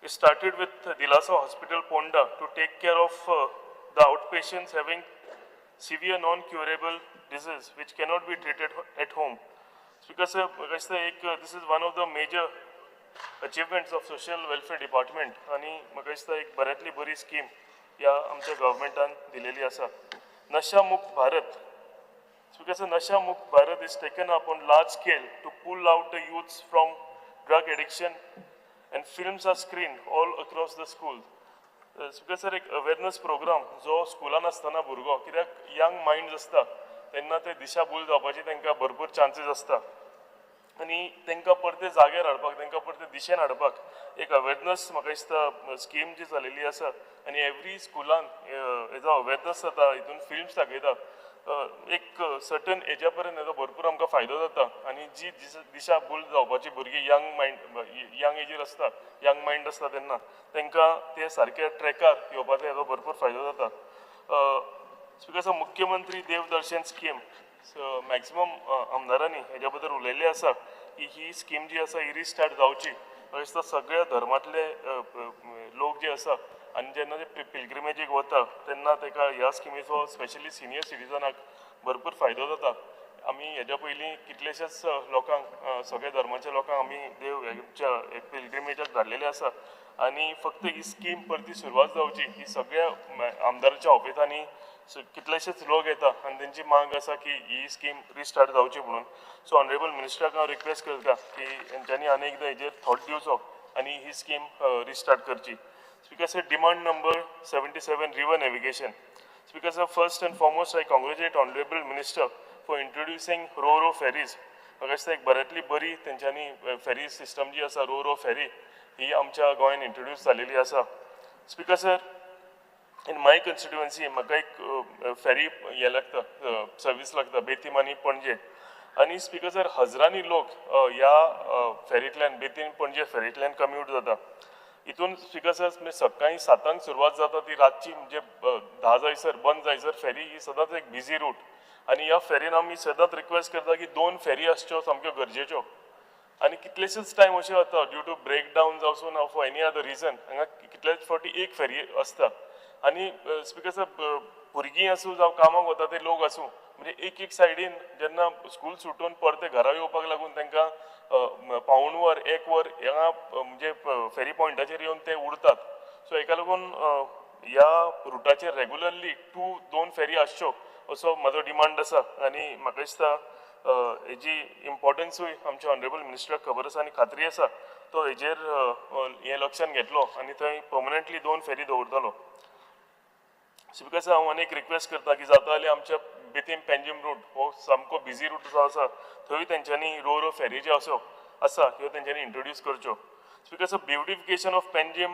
It started with Dilasa Hospital, Ponda, to take care of the outpatients having severe non-curable disease which cannot be treated at home. Because this is one of the major achievements of Social Welfare Department. आणि म्हाका दिसता एक बऱ्यांतली बरी scheme ह्या आमच्या गव्हर्मेंटान दिलेली आसा. नशा Mukt Bharat. Because Nasha Mukt Bharat is taken up on large scale to pull out the youths from drug addiction. And films are screened all across the schools. Because sir एक अवेरनेस प्रोग्राम जो स्कुलान आसतना भुरगो कित्याक यंग मायंड्स आसता तेन्ना ते दिशाभूल जावपाची तांकां भरपूर चान्सीस आसता आनी तांकां परते जाग्यार हाडपाक तांकां परते दिशेन हाडपाक एक अवेरनेस म्हाका दिसता स्कीम जी जालेली आसा आनी एवरी स्कुलान हेजो अवेरनेस जाता हितून फिल्म्स दाखयता एक सर्टन एजा पर्यंत हेजो भरपूर आमकां फायदो जाता आनी जी दिशाभूल जावपाची भुरगीं यंग एजीर आसता यंग मायंड आसता तेन्ना तांकां ते सारक्या ट्रॅकार येवपाचो हेजो भरपूर फायदो जाता बिकॉज मुख्यमंत्री देव दर्शन स्कीम मॅक्झिमम आमदारांनी हेज्या बद्दल उलयल्लें आसा की ही स्कीम जी आसा ही रिस्टार्ट जावची म्हाका दिसता सगळ्या धर्मांतले लोक जे आसा आनी जेन्ना ते पिलग्रिमेजीक वता तेन्ना ताका ह्या स्किमीचो स्पेशली सिनियर सिटीजनाक भरपूर फायदो जाता आमी हेज्या पयलीं कितलेशेच लोकांक सगळ्या धर्माच्या लोकांक आमी देव हेच्या पिलग्रिमेजाक धाडलेले आसा आनी फक्त ही स्कीम परती सुरवात जावची ही सगळ्या आमदाराच्या ऑफिसांनी कितलेशेच लोक येता आनी तेंची मांग आसा की ही स्कीम रिस्टार्ट जावची म्हणून सो ऑनरेबल मिनिस्टराक हांव रिक्वेस्ट करता की तेंच्यांनी आनी एकदां हेजेर थॉट दिवचो आनी ही स्कीम रिस्टार्ट करची Because demand number 77 river navigation. Because first and foremost I congratulate Honorable Minister for introducing ro-ro ferries. म्हाका दिसता एक बऱ्यांतली बरी तेंच्यांनी फेरी सिस्टम जी आसा रो फेरी ही आमच्या गोंयान इंट्रोड्यूस जालेली आसा speaker sir in my constituency म्हाका एक फेरी हे लागता सर्वीस लागता बेतीम आनी पणजे आनी स्पीकर सर हजारांनी लोक ह्या फेरींतल्यान बेतीम पणजे फेरींतल्यान कम्यूट जाता हितून स्पीकर सर म्हणजे सकाळी 7 सुरवात जाता ती रातची म्हणजे 10 जायसर बंद जायसर फेरी ही सदांच एक बिजी रूट आनी ह्या फेरीन आमी सदांच रिक्वेस्ट करता की 2 फेरी आसच्यो सामक्यो गरजेच्यो आनी कितलेशेच टायम अशें जाता ड्यू टू ब्रेक डावन जावं ना फॉर एनी अदर रिजन हांगा कितलेच फावटी एक फेरी आसता आनी स्पीकर सर भुरगीं आसूं जावं कामाक वता ते लोक आसूं म्हणजे एक सायडीन जेन्ना स्कूल सुटून परते घरा येवपाक लागून तांकां पावण वर 1 वर ह्या म्हणजे फेरी पॉयंटाचेर येवन ते उरतात सो हेका लागून ह्या रुटाचेर रेगुलरली 2 फेरी आसच्यो असो म्हाजो डिमांड आसा आनी म्हाका दिसता हेजी इम्पॉर्टन्सूय आमच्या ऑनरेबल मिनिस्टराक खबर आसा आनी खात्री आसा तो हेजेर हे लक्षान घेतलो आनी थंय पर्मनंटली 2 फेरी दवरतलो बिकॉज हांव आनी एक रिक्वेस्ट करता की जाता जाल्यार आमच्या बेतीम पेंजीम रूट हो सामको बिजी रूट जो आसा थंय तेंच्यांनी रो फेरी ज्यो आसा ह्यो तेंच्यांनी इंट्रोड्यूस करच्यो speaker sir beautification of Panjim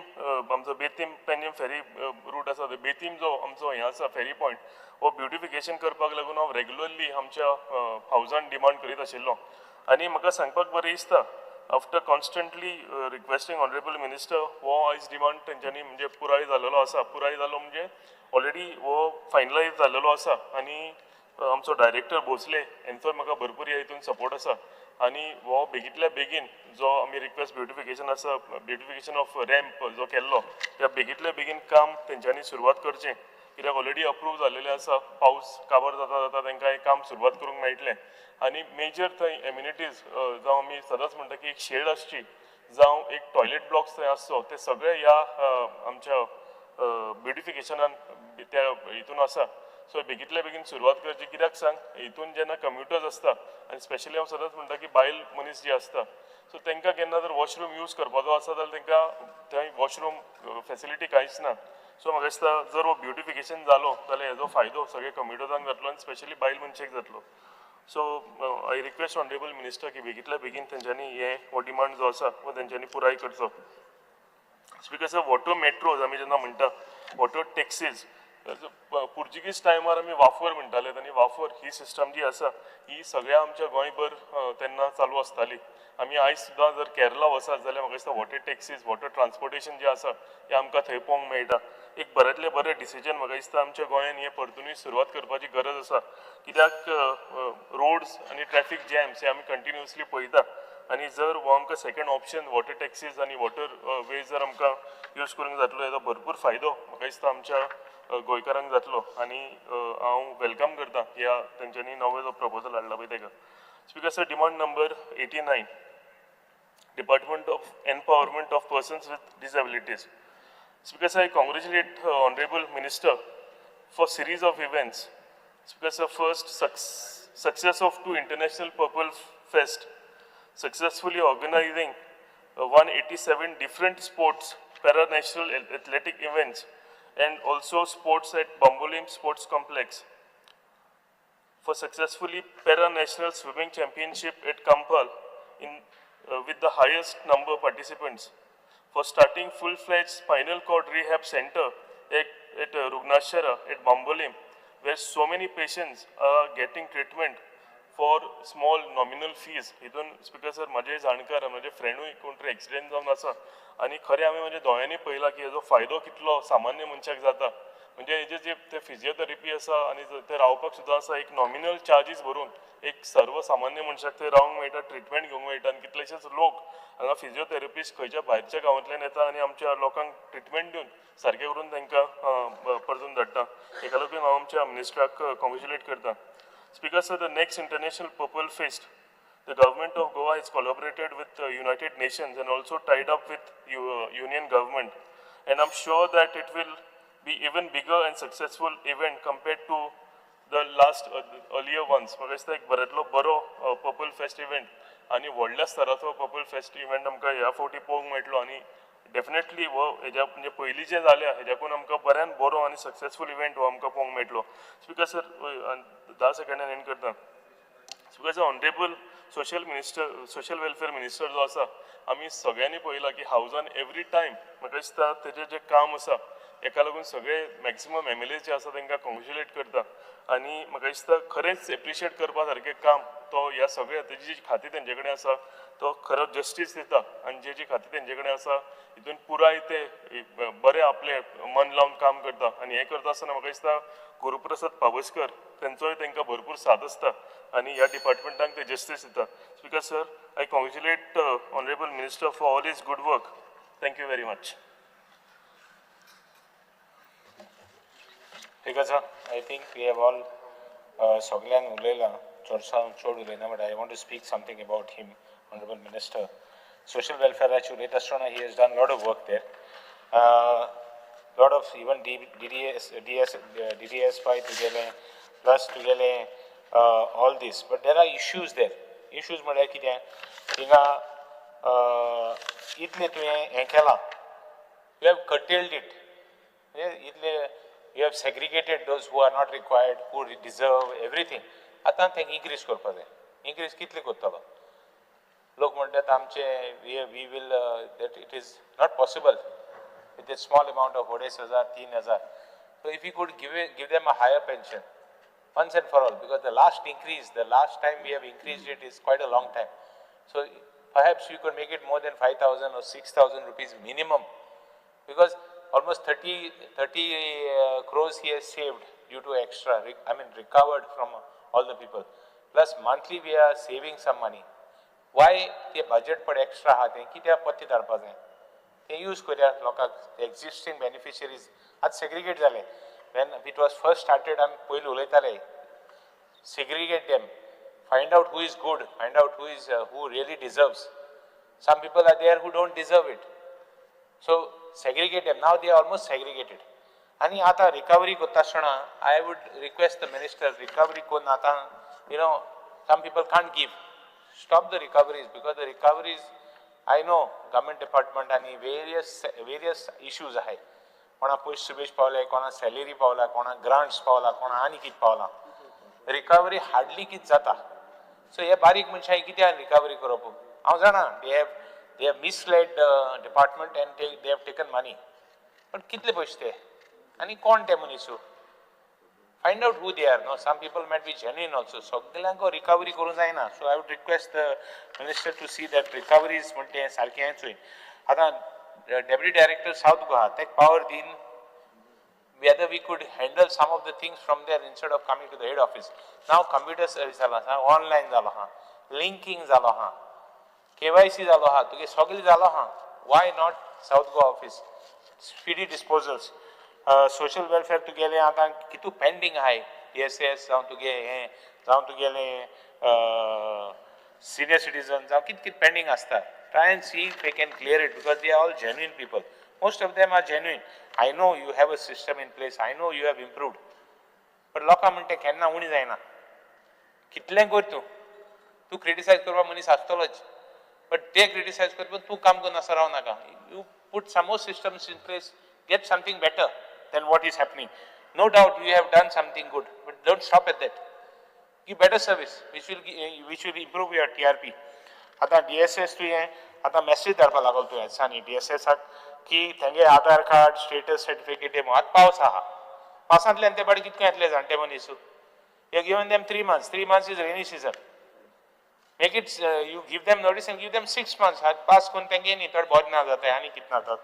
आमचो बेतीम पेंजीम फेरी रूट आसा तो बेतीम जो आमचो हें आसा फेरी पॉयंट हो ब्युटिफिकेशन करपाक लागून हांव रेग्युलरली आमच्या हावजान डिमांड करीत आशिल्लो आनी म्हाका सांगपाक बरें दिसता after constantly requesting honourable minister हो आयज डिमांड तेंच्यांनी म्हणजे पुराय जाल्लो आसा पुराय जालो म्हणजे ऑलरेडी हो फायनलायज जाल्लो आसा आनी आमचो डायरेक्टर भोसले हेंचो म्हाका भरपूर ह्या हितून सपोर्ट आसा आनी हो बेगींतल्या बेगीन जो आमी रिक्वेस्ट ब्युटिफिकेशन आसा ब्युटिफिकेशन ऑफ रॅम्प जो केल्लो त्या बेगींतल्या बेगीन काम तेंच्यांनी सुरवात करचें कित्याक ऑलरेडी अप्रूव जाल्लेलें आसा पावस काबार जाता जाता तांकां हें काम सुरवात करूंक मेळटलें आनी मेजर थंय एम्युनिटीज जावं आमी सदांच म्हणटा की एक शेड आसची जावं एक टॉयलेट ब्लॉक्स थंय आसचो ते सगळे ह्या आमच्या ब्युटिफिकेशनान त्या हितून आसा सो बेगींतल्या बेगीन सुरवात करची कित्याक सांग हितून जेन्ना कम्युटर्स आसता आनी स्पेशली हांव सदांच म्हणटा की बायल मनीस जी आसता सो तांकां केन्ना जर वॉशरूम यूज करपाचो आसा जाल्यार तांकां थंय वॉशरूम फेसिलिटी कांयच ना सो म्हाका दिसता जर हो ब्युटिफिकेशन जालो जाल्यार हेजो फायदो सगळे कम्युटर्सांक जातलो आनी स्पेशली बायल मनशेक जातलो so I request honourable minister की बेगींतल्या बेगीन तेंच्यांनी हे हो डिमांड जो आसा हो तेंच्यांनी पुराय करचो स्पीकर सर वॉटर मेट्रोज आमी जेन्ना म्हणटा वॉटर टॅक्सीज पुर्तुगीज टायमार आमी वाफर म्हणटाले आनी वाफर ही सिस्टम जी आसा ही सगळ्या आमच्या गोंयभर तेन्ना चालू आसताली आमी आयज सुद्दां जर केरला वचत जाल्यार म्हाका दिसता वॉटर टॅक्सीज वॉटर ट्रान्सपोर्टेशन जें आसा हें आमकां थंय पळोवंक मेळटा एक बऱ्यांतलें बरें डिसिजन म्हाका दिसता आमच्या गोंयांत हें परतुनूय सुरवात करपाची गरज आसा कित्याक रोड्स आनी ट्रॅफीक जॅम्स हे आमी कंटिन्युअसली पळयता आनी जर हो आमकां सेकंड ऑप्शन वॉटर टॅक्सीज आनी वॉटर वेज जर आमकां यूज करूंक जातलो हेजो भरपूर फायदो म्हाका दिसता आमच्या गोंयकारांक जातलो आनी हांव वेलकम करता ह्या तेंच्यांनी नवो जो प्रपोजल हाडला पळय तेका speaker sir demand number 89 department of empowerment of persons with disabilities speaker sir I congratulate honourable minister for series of events speaker sir first success of 2 international purple fest successfully organizing 187 different sports, para-national athletic events, and also sports at Bambolim Sports Complex. For successfully para-national swimming championship at Kampal with the highest number of participants. For starting full-fledged spinal cord rehab center at Rugnashara at Bambolim, where so many patients are getting treatment for small nominal fees हितून speaker sir माझे जाणकार माझे फ्रेंडूय कोण तरी accident जावन आसा आनी खरें हांवें म्हणजे दोळ्यांनी पळयलां की हेजो फायदो कितलो सामान्य मनशाक जाता म्हणजे हेजे जे ते फिजिओथेरपी आसा आनी ते रावपाक सुद्दां आसा एक नॉमिनल चार्जीस भरून एक सर्वसामान्य मनशाक थंय रावंक मेळटा ट्रिटमेंट घेवंक मेळटा आनी कितलेशेच लोक हांगा फिजिओथेरपिस्ट खंयच्या भायरच्या गांवांतल्यान येता आनी आमच्या लोकांक ट्रिटमेंट दिवन सारकें करून तांकां परतून धाडटा हेका लागून हांव आमच्या मिनिस्टराक कॉंग्रेच्युलेट करता Speaker, sir, the next International Purple Fest, the government of Goa has collaborated with the United Nations and also tied up with Union government. And I'm sure that it will be even bigger and successful event compared to the last earlier ones. म्हाका दिसता एक बऱ्यांतलो बरो Purple Fest event आनी व्हडल्या स्तराचो Purple Fest event आमकां ह्या फावटी पळोवंक मेळटलो आनी डेफिनेटली हो हेज्या म्हणजे पयलीं जें जालें हेज्याकून आमकां बऱ्यान बरो आनी सक्सेसफूल इव्हेंट हो आमकां पळोवंक मेळटलो स्पीकर सर 10 सेकंडान एंड करता speaker sir honourable social welfare minister जो आसा आमी सगळ्यांनी पळयलां की हावजान एवरी टायम म्हाका दिसता तेजें जें काम आसा हेका लागून सगळे मॅक्सिमम MLAs जे आसा तांकां कॉंग्रेच्युलेट करता आनी म्हाका दिसता खरेंच एप्रिशिएट करपा सारकें काम तो ह्या सगळ्या तेजी जी खाती तेंचे कडेन आसा तो खरो जस्टीस दिता आनी जे जी खाती तेंचे कडेन आसा हितून पुराय ते बरें आपले मन लावन काम करता आनी हें करता आसतना म्हाका दिसता गुरुप्रसाद पाबसकर तेंचोय तांकां भरपूर साथ आसता आनी ह्या डिपार्टमेंटाक ते जस्टीस दिता speaker sir I congratulate honourable minister for all his good work thank you very much ठीक आसा I think we have all सगळ्यांक उलयलां चड उलयना but I want to speak something about him honourable minister social वेलफेअराची उलयता आसतना he has done lot of work there lot of even DDS fight together plus together all this but there are issues there issues म्हळ्यार कितें थिंगा इतले तुवें हें केलां you have curtailed it इतले you have segregated those who are not required who deserve everything आतां तें इनक्रीज करपा जाय इनक्रीज कितले करतलो लोक म्हणतात आमचे we will that it is not possible with a small amount of 2,500, 3,000. So if we could give them a higher pension once and for all, because the last time we have increased it is quite a long time. So perhaps we could make it more than 5,000 or 6,000 rupees minimum, because almost 30 crores he has saved due to extra, recovered from all the people. Plus monthly we are saving some money. Why the budget put extra हात कित्याक पत्ती धाडपा जाय ते use करूया लोकांक existing beneficiaries आज segregate जाले when it was first started आमी पयलीं उलयताले segregate them, find out who is good, find out who really deserves. Some people are there who don't deserve it, so segregate them. Now they are almost segregated. आणि आता recovery करता आसतना I would request the minister, recovery कोण आता some people can't give, stop the recoveries, because the recoveries I know government department आणि various issues आहे. कोणा पयशे सुबेश पावले, कोणा सॅलरी पावला, कोणा ग्रांट्स पावला, कोणा आनी कितें पावला. रिकवरी हार्डली कितें जाता. सो हे बारीक मनशांनी कित्याक रिकवरी करप. हांव जाणा they have misled department and they have taken money. पण कितले पयशे ते आनी कोण ते मनीस. Find out who they are. No, some people might be genuine also. सगळ्यांक रिकवरी करूंक जायना. So I would request the minister to see that recoveries म्हणटे सारकेंच होईल. आता deputy director South Goa take power din whether we could handle some of the things from there instead of coming to the head office. Now computer service जाला हा, online जाला हा, linking जाला हा, KYC जाला हा, तुगे सगळे जाला हा. Why not South Goa office? Speedy disposals. Social welfare तुगेले आता कितू पेंडिंग आहे. DSS जावं तुगे हें जावं तुगेले सिनियर सिटीजन जावं कित पेंडिंग आसता. Try and see if they can clear it, because they are all genuine people. Most of them are genuine. I know you have a system in place. I know you have improved. But लोकां म्हणटे केन्ना उणी जायना. कितलें कर तूं criticise करपा मनीस आसतलोच, but ते क्रिटिसायज करपा तूं काम करून असो राव नाका. You put some more systems in place, get something better than what is happening. No doubt you have done something good, but don't stop at that. Give better service, which will improve your TRP. आता DSS तू हें आता message धाडपा लागलो तूं हेसांनी DSSाक की तेंगे आधार card status certificate हें आतां पावस आहा. पावसांतल्यान ते बाड कितको येतले जाणटे मनीस. You have given them 3 months. 3 months is rainy season. Make it, you give them notice and give them 6 months. Pass करून तेंगे न्ही थोडे बोर ना जाता आनी कितें जाता.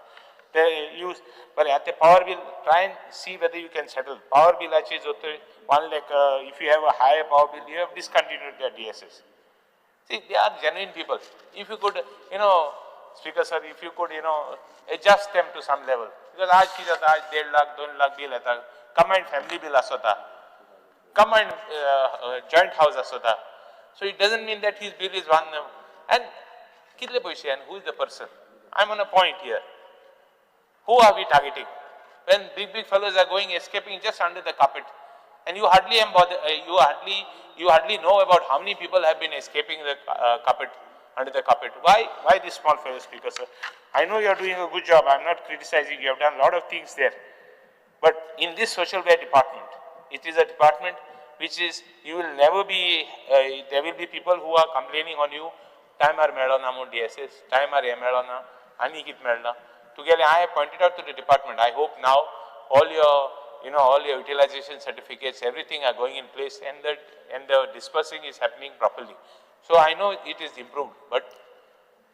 They use, but at the power bill, try and see whether you can settle. Power bill is 1 lakh. If you have a higher power bill, you have discontinued their DSS. See, they are genuine people. If you could, Speaker sir, if you could, adjust them to some level. Because आज की जाता, आज 1.5 lakh, 2 lakh bill आता, combined family bill असोता, combined joint house असोता. So it doesn't mean that his bill is one. And कितले पैसे and who is the person? I'm on a point here. Who are we targeting? When big fellows are going escaping just under the carpet, and you hardly you hardly know about how many people have been escaping the carpet, under the carpet. Why this small fellow, Speaker sir? I know you are doing a good job. I'm not criticizing. You have done a lot of things there, but in this social welfare department, it is a department which is, you will never be. There will be people who are complaining on you. Time are melona mo DSS. Time are melona. Ani kit melna. Together, I have pointed out to the department. I hope now all your utilization certificates, everything are going in place, and the dispersing is happening properly. So I know it is improved, but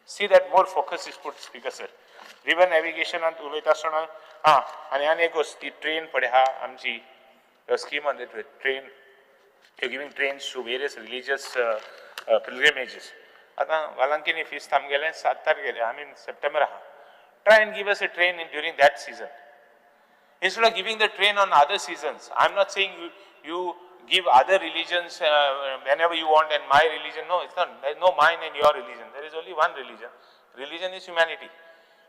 see that more focus is put, Speaker sir. River navigation and ulitasana. And एक गोष्ट train पढ़े हा आमची scheme on the train. You're giving trains to various religious pilgrimages. आता वालांकिनी feast हम गेले 7 तारीख गेले. I mean September हा. Try and give us a train during that season. Instead of giving the train on other seasons, I'm not saying you give other religions whenever you want and my religion. No, it's not. There's no mine and your religion. There is only one religion. Religion is humanity.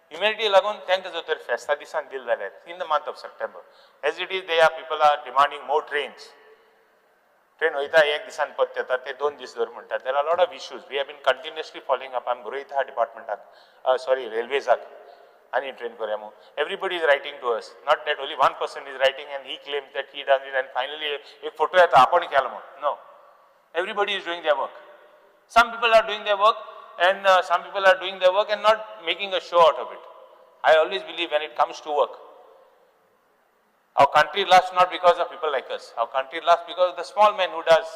Humanity lagun thank the Zotar Festa disan dil dale in the month of September. As it is, people are demanding more trains. Train hoita ek disan patyata te 2 dis dor munta. There are a lot of issues. We have been continuously following up. I'm Guroitha department railways ani train koryamu. Everybody is writing to us. Not that only one person is writing and he claims that he does it and finally ek photo hai ta apani kyalamo. No. Everybody is doing their work. Some people are doing their work and some people are doing their work and not making a show out of it. I always believe when it comes to work, our country lasts not because of people like us. Our country lasts because of the small man who does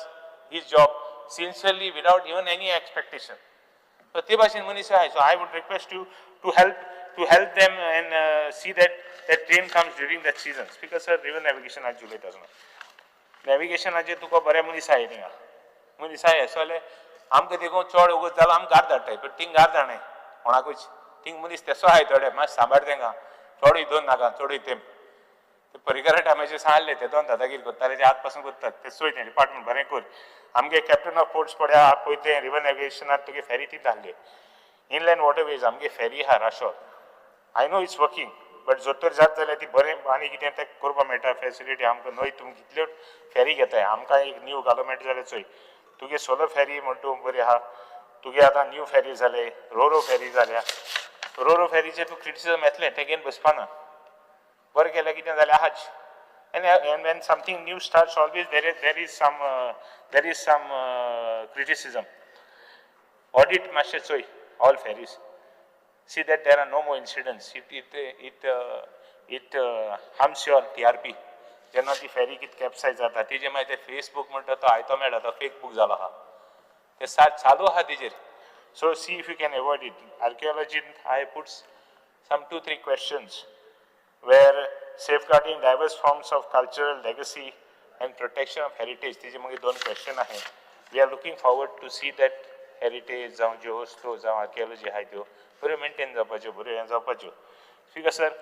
his job sincerely without even any expectation. So ते भाशेन मनीस आहे. So I would request you to help them and see that that train comes during that season. Speaker sir, river navigation आज जुलैत आसना. Navigation आज तुका बऱ्या मनीस आहे थिंगा. मनीस आहे so ले आमकां देखो चड उगत जाला आम गार धाडटाय पण थिंग गार धाडणे कोणाकूच थिंग मनीस तेसो आहे थोडे मात सांबाळ तेंगा चड हितून नाका चड हितें ते परिकरा टायमाचेर सांगले ते दोन दादागीर करताले ते आजपासून करतात ते सोय ते डिपार्टमेंट बरें कर आमगे कॅप्टन ऑफ पोर्ट्स पळया पळय ते रिवर नॅविगेशनात तुगे फेरी ती धाडले इनलँड वॉटरवेज आमगे फेरी आहा राशोर I know it's working but जोतर जात जाल्यार ती बरें आनी कितें तें करपा मेळटा फेसिलिटी आमकां न्हय तुमी कितल्यो फेरी घेताय आमकां एक न्यू गव्हर्मेंट जाल्यार चोय तुगे सोलर फेरी म्हण तूं बरी आहा तुगे आतां न्यू फेरी जाले रोरो फेरी जाल्या रोरो फेरीचेर तूं क्रिटिसिजम येतलें तें घेवन बसपाना बरें केलें कितें जाल्यार आहाच and when something new starts always there is some criticism. Audit मातशें चोय all ferries. See that there are no more incidents. It harms your TRP. जेन्ना ती फेरी कितें कॅप्सायज जाता तेजे मागीर ते फेसबूक म्हणटा तो आयतो मेळटा तो फेक बुक जालो आहा ते चालू आहा तेजेर so see if you can avoid it आर्किओलॉजीन I put some 2-3 questions where safeguarding diverse forms of cultural legacy and protection of heritage तेजे मागीर 2 question आहे we are looking forward to see that heritage जावं ज्यो वस्तू जावं archaeology आहाय त्यो बऱ्यो मेंटेन जावपाच्यो बऱ्यो हें जावपाच्यो ठीक आहे sir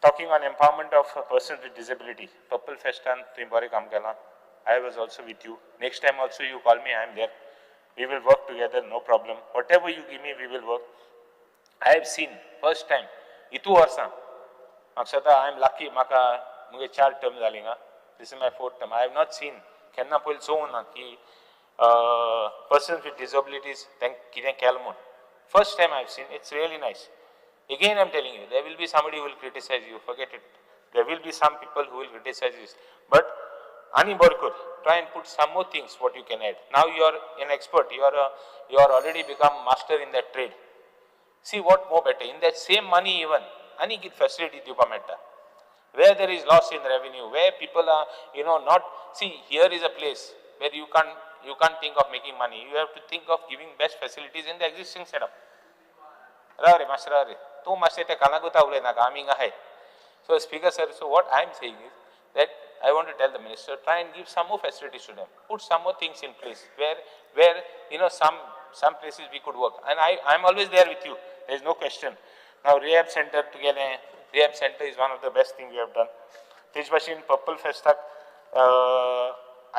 talking on empowerment of persons with disability Purple Festan तुम्ही बरें काम केलां I was also with you next time also you call me I am there we will work together no problem whatever you give me we will work I have seen first time इतू वर्सां म्हाका सदां I am lucky म्हाका मुगे 4 term जालीं हां this is my 4th term I have not seen केन्ना पयलीं चोवूं ना की persons with disabilities तांकां कितें केलां म्हूण first time I have seen it's really nice again I am telling you there will be somebody who will criticize you forget it there will be some people who will criticize this but ani borkur try and put some more things what you can add now you are an expert you are already become master in that trade see what more better in that same money even ani kit facility diupa metta where there is loss in revenue where people are not see here is a place where you can't think of making money you have to think of giving best facilities in the existing setup राव रे master राव रे तूं मातशें तें कानाकुता उलयनाका आमी हिंगा आहाय so speaker sir so what I am saying is that I want to tell the minister try and give some more facilities to them put some more things in place where some places we could work and I am always there with you there is no question now rehab center together rehab center is one of the best thing we have done तेज भाशेन Purple Festak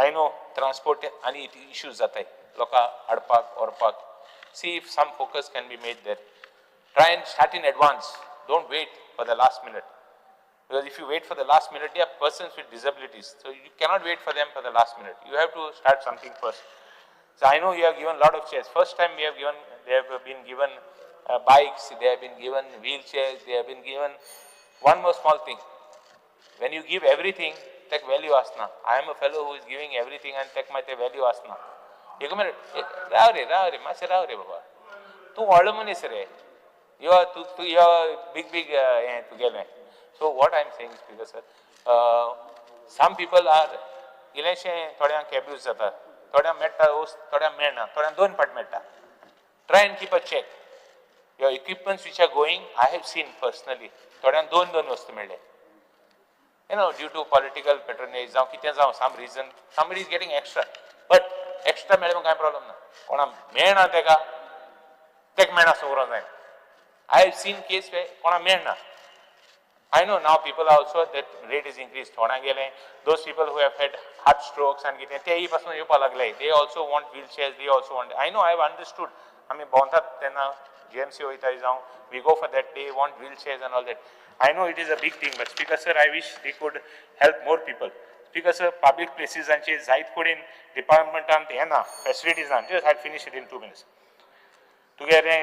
I know transport आणि issues जाताय लोकां हाडपाक व्हरपाक see if some focus can be made there try and start in advance don't wait for the last minute because if you wait for the last minute there are persons with disabilities so you cannot wait for them for the last minute you have to start something first so I know you have given a lot of chairs first time they have been given bikes they have been given wheelchairs they have been given one more small thing when you give everything take value asna I am a fellow who is giving everything and take my value asna एक minute राव रे मातशें राव रे बाबा तूं व्हडलो मनीस रे you are big हें तुगेलें so what I am saying speaker sir some people are इल्लेशें थोड्यांक abuse जाता थोड्यांक मेळटा थोड्यांक मेळना थोड्यांक 2 पाट मेळटा try and keep a check your equipments which are going I have seen personally थोड्यांक 2 वस्तू मेळ्ळे due to political patronage जावं कितें जावं some reason somebody is getting extra but extra मेळ्ळें कांय प्रॉब्लम ना कोणाक मेळना तेका मेळना सगळो जाय I have seen case where कोणाक मेळना I know now people are also that rate is increased थोड्यांक गेले those people who have had heart strokes and कितें तेही पासून येवपाक लागले they also want wheelchairs they also want I know I have understood आमी भोंवतात तेन्ना GMC वयताय जावं we go for that they want wheelchairs and all that I know it is a big thing but speaker sir I wish they could help more people speaker sir public places and जायत कडेन डिपार्टमेंटान हें ना facilities ना just I'll finish it in 2 minutes together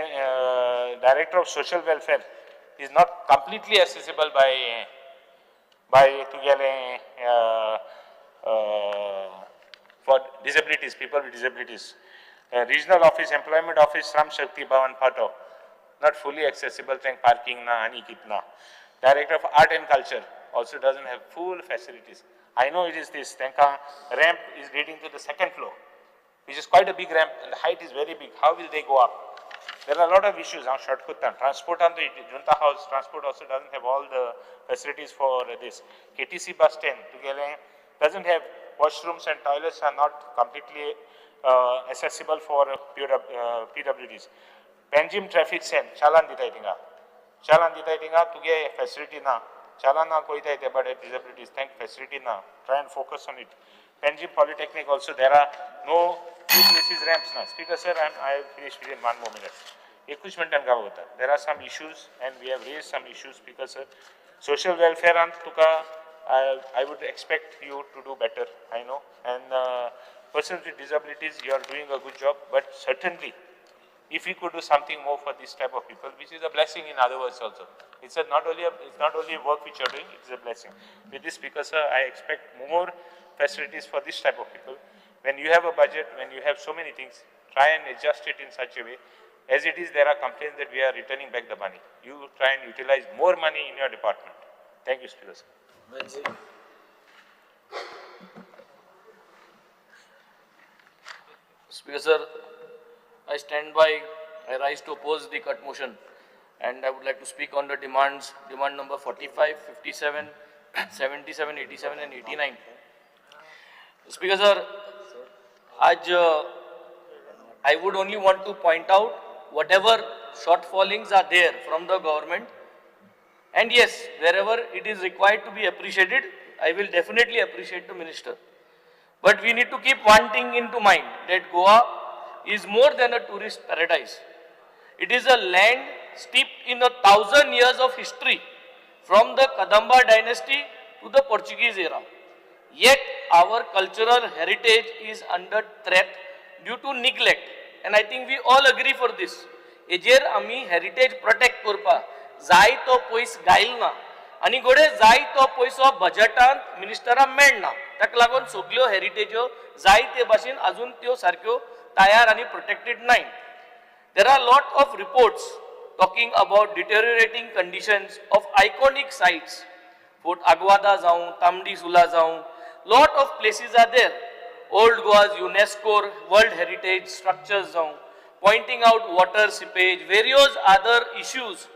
director of social welfare is not completely accessible by together for disabilities people with disabilities Regional office, employment office, Shram Shakti Bhavan Phato, not fully accessible, thank parking na, ani kitna. Director of Art and Culture also doesn't have full facilities. I know it is this, thank ramp is leading to the second floor, which is quite a big ramp and the height is very big. How will they go up? There are a lot of issues on Shortcut. Transport on the Junta House, transport also doesn't have all the facilities for this. KTC bus stand doesn't have washrooms and toilets are not completely accessible for PWDs. Panjim traffic stand, chalan ditaitinga. Chalan ditaitinga to get facility na. Chalan na koi taite but disabilities, thank facility na. Try and focus on it. Panjim Polytechnic also there are no few places ramps na. Speaker sir, I finish within 1 more minute. There are some issues and we have raised some issues, Speaker sir. Social welfare and tuka, I would expect you to do better, I know. And persons with disabilities, you are doing a good job, but certainly, if we could do something more for this type of people, which is a blessing in other words also. It's not only work which you are doing, it is a blessing. With this, Speaker sir, I expect more facilities for this type of people. When you have a budget, when you have so many things, try and adjust it in such a way. As it is, there are complaints that we are returning back the money. You try and utilize more money in your department. Thank you, Speaker sir. Speaker sir, I stand by, I rise to oppose the cut motion and I would like to speak on the demands, demand number 45, 57, 77, 87 and 89. Speaker sir, I would only want to point out whatever shortfallings are there from the government, and yes, wherever it is required to be appreciated, I will definitely appreciate the minister. But we need to keep one thing into mind, that Goa is more than a tourist paradise. It is a land steeped in 1,000 years of history, from the Kadamba dynasty to the Portuguese era. Yet our cultural heritage is under threat due to neglect, and I think we all agree for this. Ejer ami heritage protect करपा जाय तो पयस गायल ना आनी गोडे जाय तो पयसो बजेटान मिनिस्टरा मेळना ताका लागून सगल्यो हेरिटेज्यो जाय ते भाशेन अजून त्यो सारक्यो तयार आनी प्रोटेक्टेड नाय. There are lot of reports talking about deteriorating conditions of iconic sites. Fort Aguada जाऊं, Tamdi Sula जाऊं, lot of places are there. Old Goa's UNESCO World Heritage structures जाऊं, pointing out water seepage, various other issues,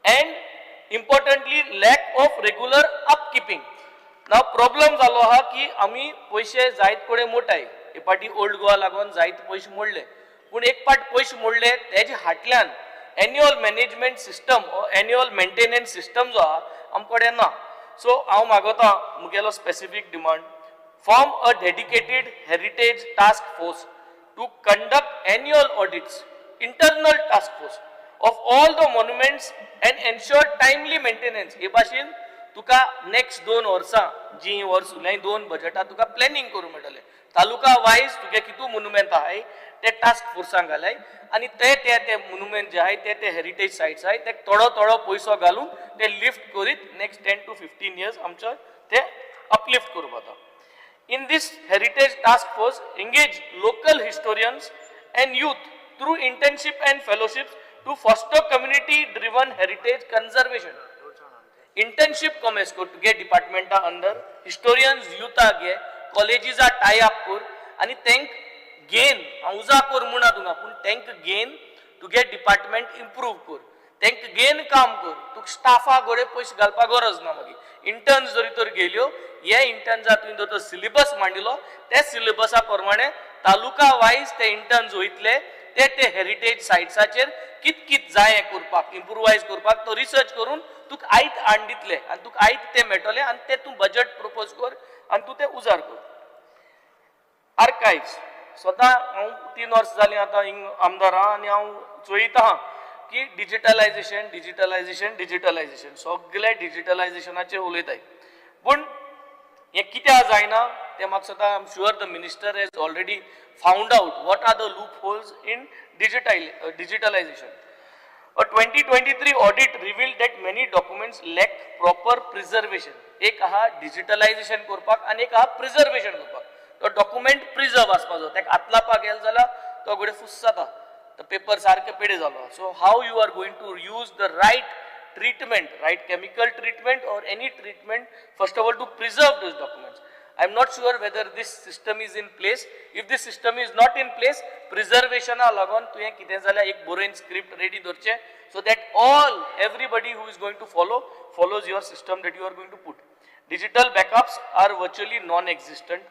and importantly lack of regular upkeeping. Now problem जालो हा की आमी पैसे जायत कोडे मोठाय हे पाटी ओल्ड गोवा लागून जायत पैसे मोडले पण एक पाट पैसे मोडले तेजे हाटल्यान annual management system annual maintenance system जो हा आमकोडे ना. सो हांव मागोता मुगेलो specific demand, form a dedicated heritage task force to conduct annual audits, internal task force of all the monuments and ensure timely maintenance. हे भाशेन तुका नेक्स्ट 2 वर्सां जी वर्स उरलें 2 बजेटां तुका प्लॅनिंग करूं मेळटलें. तालुका वायज तुगे कितू मोनुमेंट आहाय ते टास्क फोर्सांक घालाय आनी ते मोनुमेंट जे आहाय ते हेरिटेज सायट्स आहाय ते थोडो पयसो घालून ते लिफ्ट करीत नेक्स्ट 10 to 15 years आमचे ते अपलिफ्ट करूं जाता. In this heritage task force, engage local historians and youth through internship and fellowships to foster community-driven heritage conservation. Internship comes to get department under historians, youth age, colleges are tie up kur, and thank gain, auza kur muna dunga, pun thank gain to get department improve kur. Thank gain काम कर, तुक स्टाफा गोडे पैसे घालपा गरज ना मागीर. Interns जरी तर गेल्यो, हे इंटर्न्सा तुवें जो सिलेबस मांडिलो, त्या सिलेबसा प्रमाणे तालुका वायज ते इंटर्न्स वयतले, ते हेरिटेज सायट्साचेर कित जाय करपाक, इम्प्रूवायज करपाक तो रिसर्च करून तुक आयत हाडून दितले आनी तुक आयत ते मेळटले आनी ते तूं बजेट प्रपोज कर आनी तूं ते उजार कर. आर्कायव्स स्वता हांव 3 वर्सां जालीं आतां आमदार आहा आनी हांव चोयता की डिजिटलायझेशन सगळे डिजिटलायझेशनाचेर उलयताय पूण हे कित्याक जायना ते म्हाका स्वता I am sure the minister has already found out what are the loopholes in digitalization. A 2023 audit revealed that many documents lack proper preservation. एक आहा digitalization करपाक आनी एक आहा preservation करपाक. तो डॉक्युमेंट प्रिजर्व आसपाचो, तेका आतलापा गेल जाल्यार तो घोडे फुस जाता तो पेपर सारके पेडे जालो so how you are going to use the right treatment, right chemical treatment or any treatment, first of all to preserve those documents. I am not sure whether this system is in place. If this system is not in place, preservation lagon tu kite zala ek boring script ready dorche so that everybody who is going to follows your system that you are going to put. Digital backups are virtually non-existent.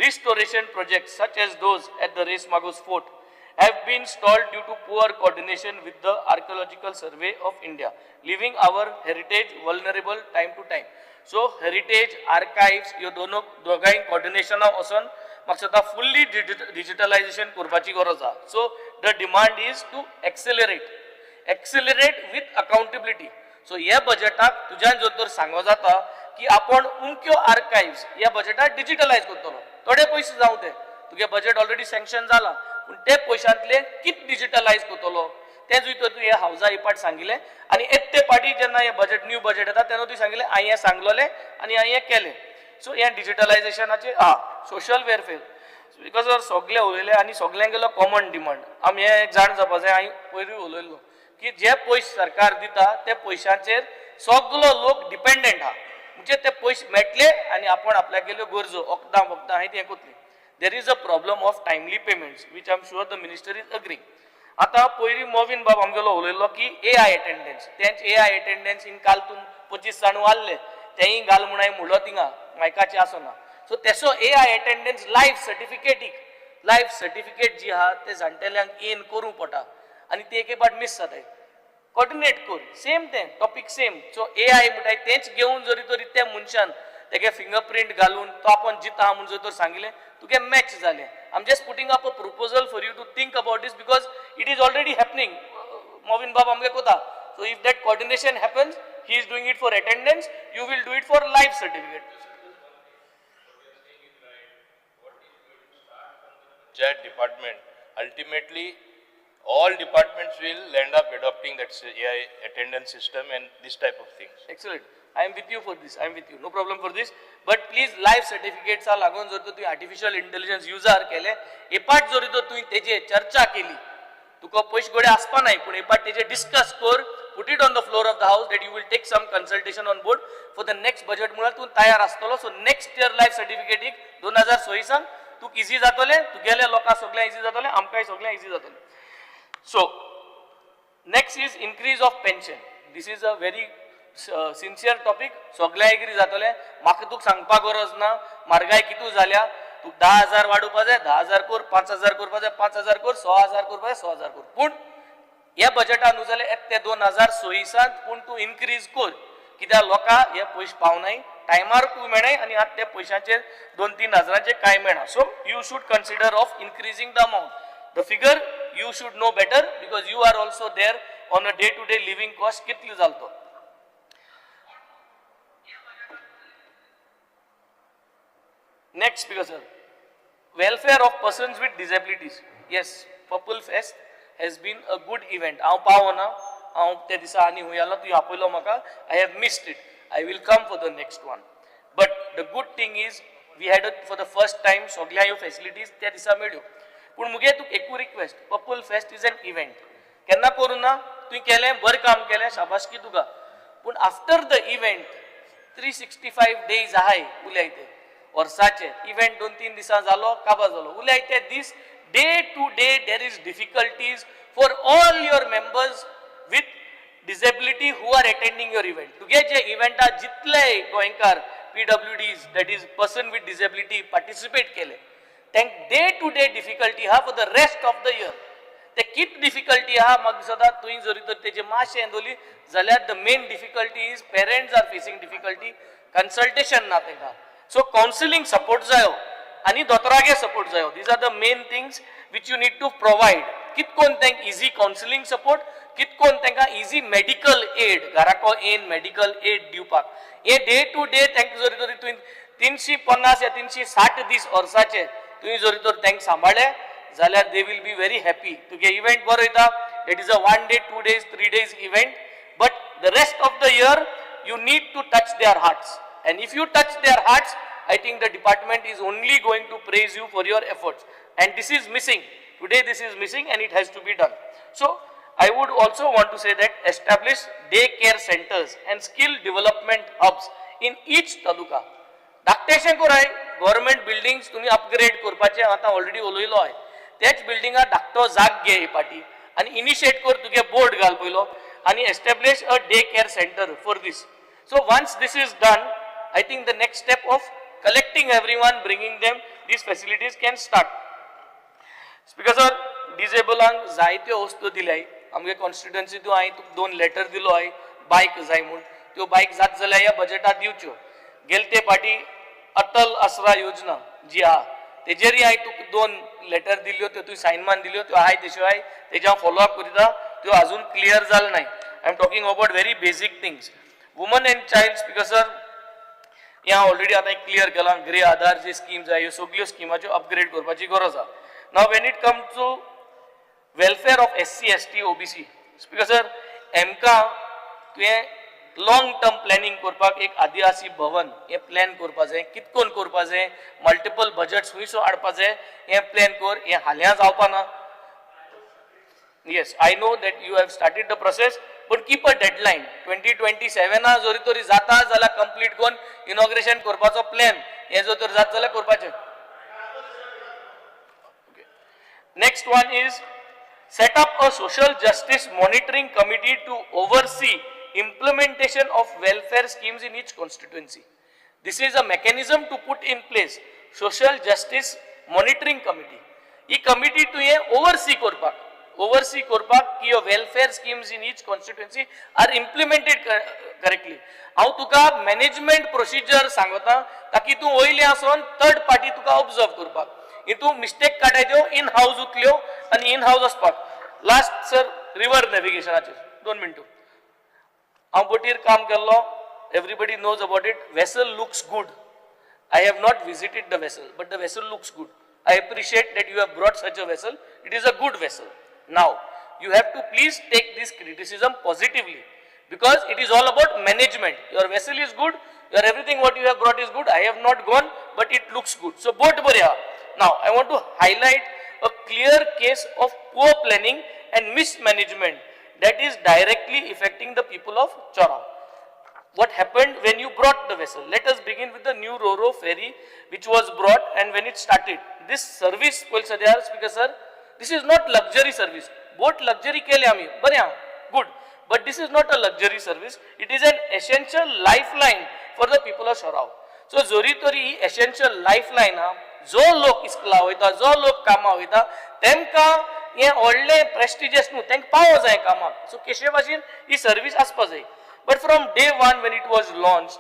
Restoration projects such as those at the Res Magos Fort have been stalled due to poor coordination with the Archaeological Survey of India, leaving our heritage vulnerable time to time. So heritage, archives, ह्यो दोगांय coordination वचोन म्हाका दिसता fully digitalization करपाची गरज आहा. So the demand is to accelerate with accountability. So ह्या बजेटाक तुज्यान जर तर सांगो जाता की आपण उमक्यो आर्काइव्स ह्या बजेटाक डिजिटलाइज करतलो. थोडे पयशे जाऊ दे. तुगे बजेट ऑलरेडी सँक्शन जाला. पण ते पयशांतले कित डिजिटलाइज करतलो तेच भितर तू हे हावजा इपाट सांगिले आणि एकटे पाटी जेन्ना हे बजेट न्यू बजेट येता तेन्ना तू सांगिले हांवें हें सांगलोले आनी हांवें हें केलें. सो हे डिजिटलायझेशनाचे सोशल वेलफेअर बिकॉज सगळे उलयले आनी सगळ्यांक गेलो कॉमन डिमांड आमी हे एक जाण जावपा जाय हांवें पयलीं उलयल्लो की जे पयशे सरकार दिता ते पयशांचेर सगळो लोक डिपेंडंट आहा म्हणजे ते पयशे मेळटले आनी आपण आपल्या गेल्यो गरजो वखदां हांवें तें करतली. There is a problem of timely payments, which I am sure the minister is agreeing. आता पयली मोविन बाब आमगेलो उलयल्लो की AI attendance. तेंच AI attendance इन काल तुम 25 जाण वाल्ले तेंय घाल म्हूण हांवें म्हणलो थिंगा मायकाचे आसना. सो तेसो AI attendance लायफ सर्टिफिकेट जी आहा ते जाणटेल्यांक येन करूं पडटा आनी ते एक पाट मिस जाताय. कोऑर्डिनेट कर सेम तें टॉपिक सेम. सो AI म्हणटाय तेंच घेवन जरी तरी त्या मनशान तेगे फिंगरप्रिंट घालून तो आपण जिता म्हणून जर तर सांगिल्लें तुगे मॅच जालें. I am just putting up a proposal for you to think about this because it is already happening. मोविन बाब आमगे कोता. So if that coordination happens he is doing it for attendance you will do it for life certificate. That department ultimately all departments will end up adopting that AI attendance system and this type of things. Excellent. I am with you for this. I am with you. No problem for this. But please life certificates लागून जर तू artificial intelligence user केले एपाट जरी तर तू तेजे चर्चा केली तुका पयशे गोडे आसपा नाही पण एपाट तेजे डिस्कस कर put it on the floor of the house that you will take some consultation on board for the next budget म्हणून तू तयार आसतलो. So next year life certificate 2026 सांग तू इजी जातले तुगेल्या लोकांक सगळ्या इजी जातले आमकांय सगळ्या इजी जातले. So next is increase of pension. This is a very sincere topic. सगळ्या एग्री जातले म्हाका तुका सांगपा गरज ना म्हारगाय कितू जाल्या तू 10,000 वाडोवपा जाय 10,000 कर 5,000 करपा जाय 5,000 कर 6,000 करपा जाय 6,000 कर. पूण ह्या बजेटान न्हू जाल्यार ते 2026 पूण तू इन्क्रीज कर कित्याक लोकांक हे पयशे पावनाय टायमार तू मेळनाय आनी आतां त्या पयशांचेर 2-3 हजारांचे कांय मेळना. So you should consider of increasing the amount. The figure you should know better because you are also there on a day-to-day living cost कितली जालतो. Next speaker sir, welfare of persons with disabilities. Yes, Purple Fest has been a good event. हांव पावना हांव त्या दिसा आनी हूंय आलो तूं आपयलो म्हाका. I have missed it. I will come for the next one. But the good thing is we had for the first time सगळ्या ह्यो facilities त्या दिसा मेळ्यो. पूण मुगे तुका एकू request purple fest is an event केन्ना करूं ना तुवें केलें बरें काम केलें शाबासकी तुका. पूण आफ्टर द इव्हेंट 365 days आहाय उलयते वर्साचे इव्हेंट 2-3 दिसां जालो काबार जालो उलयते दीस day to day there is difficulties for all your members with disability who are attending your event. तुगे जे इव्हेंटाक जितले गोंयकार PWDs that is person with disability participate केले त्यांक डे टू डे डिफिकल्टी आहा for the rest of the year. ते कित डिफिकल्टी आहा म्हाका दिसता तुवें जरी तर तेजे मातशें येदोली जाल्यार the main difficulty is parents are facing difficulty consultation ना तांकां. सो कावन्सिलींग सपोर्ट जायो आनी दोतोरागे सपोर्ट जायो. These are the main things which you need to provide. कितकोन तांकां इजी कावन्सिलींग सपोर्ट कितकोन तांकां इजी मेडिकल एड घराको येन मेडिकल एड दिवपाक हे डे टू डे तांकां जरी तरी तुवें 350 या 360 दीस वर्साचे तुवें जरी तर तांकां सांबाळ्ळे जाल्यार they will be very happy. तुगे इव्हेंट बरो वयता it is a 1 day 2 days 3 days event but the rest of the year you need to touch their hearts and if you touch their hearts I think the department is only going to praise you for your efforts and this is missing. Today this is missing and it has to be done. So I would also want to say that establish daycare centers and skill development hubs in each taluka. धाकटेशें कोराय government buildings तुम्ही upgrade करपाचे आता already उलयलो आहे त्याच बिल्डिंगा धाकटो जाग घे ही पाटी आणि इनिशिएट कर तुगे बोर्ड घाल पयलो आणि establish a day care centre for this. So once this is done I think the next step of collecting everyone bringing them these facilities can start. Speaker sir डिजेबलांक जायत्यो वस्तू दिल्याय आमगे कॉन्स्टिट्युएन्सीतून हांवें तुका 2 लेटर दिलो आहे बायक जाय म्हूण त्यो बायक जात जाल्यार ह्या बजेटात दिवच्यो. गेलते पाटी अटल आसरा योजना जी आहा तेजेरी हांवें तुका 2 लेटर दिल्यो त्यो तुवें सायन मान दिल्यो त्यो आहाय तश्यो आहाय तेजे हांव फॉलो अप करिता त्यो अजून क्लियर जाल नाय. I am talking about very basic things. Woman end child speaker sir हें हांव ऑलरेडी आतां क्लियर केलां ग्रे आधार जी स्कीम्स आहा ह्यो सगळ्यो स्किमाच्यो अपग्रेड करपाची गरज आहा. Now when it comes to welfare of SC ST OBC speaker sir एमकां तुवें लॉंग टर्म प्लॅनिंग करपाक एक आदिवासी भवन हे प्लॅन करपा जाय कितकोन करपा जाय मल्टिपल बजेट्स खुंयसो हाडपा जाय हे प्लॅन कर हे हाल्या जावपा ना. Yes I know that you have started the process पण कीप अ डेडलायन 2027 जरी तरी जाता जाल्यार कंप्लीट करून इनॉग्रेशन करपाचो प्लॅन हे जर तर जात जाल्यार करपाचें. Next one is set up a social justice monitoring committee to oversee implementation of welfare schemes in each constituency. This is a mechanism to put in place social justice monitoring committee. This committee to oversee korpak ki your welfare schemes in each constituency are implemented correctly. हांव तुका management procedure सांगता ताकी तूं वयले आसोन third party तुका observe करपाक हितू mistake काडायच्यो इन हाऊस उतल्यो आणि इन हाऊस वचपाक. लास्ट सर रिवर नॅव्हिगेशनाचेर 2 मिनटं हांव बोटीर काम केल्लो everybody knows about it. Vessel looks good. I have not visited the vessel but the vessel looks good. I appreciate that you have brought such a vessel. It is a good vessel. Now you have to please take this criticism positively because it is all about management. Your vessel is good, your everything what you have brought is good. I have not gone but it looks good. So boat bari ha. Now I want to highlight a clear case of poor planning and mismanagement that is directly affecting the people of Chora. What happened when you brought the vessel? Let us begin with the new Ro-Ro ferry which was brought and when it started. This service, Speaker sir, this is not luxury service. Boat luxury केले आम्ही बरे हा good, but this is not a luxury service. It is an essential lifeline for the people of Shorao. So जोरी तोरी ही essential lifeline हा जो लोक इस्कला वयता जो लोक कामा वयता तेमका हे व्हडले प्रेस्टिजियस न्हू तेंका पावो जाय कामाक. सो केशे भाशेन ही सर्वीस आसपा जाय. But from day one when it was launched,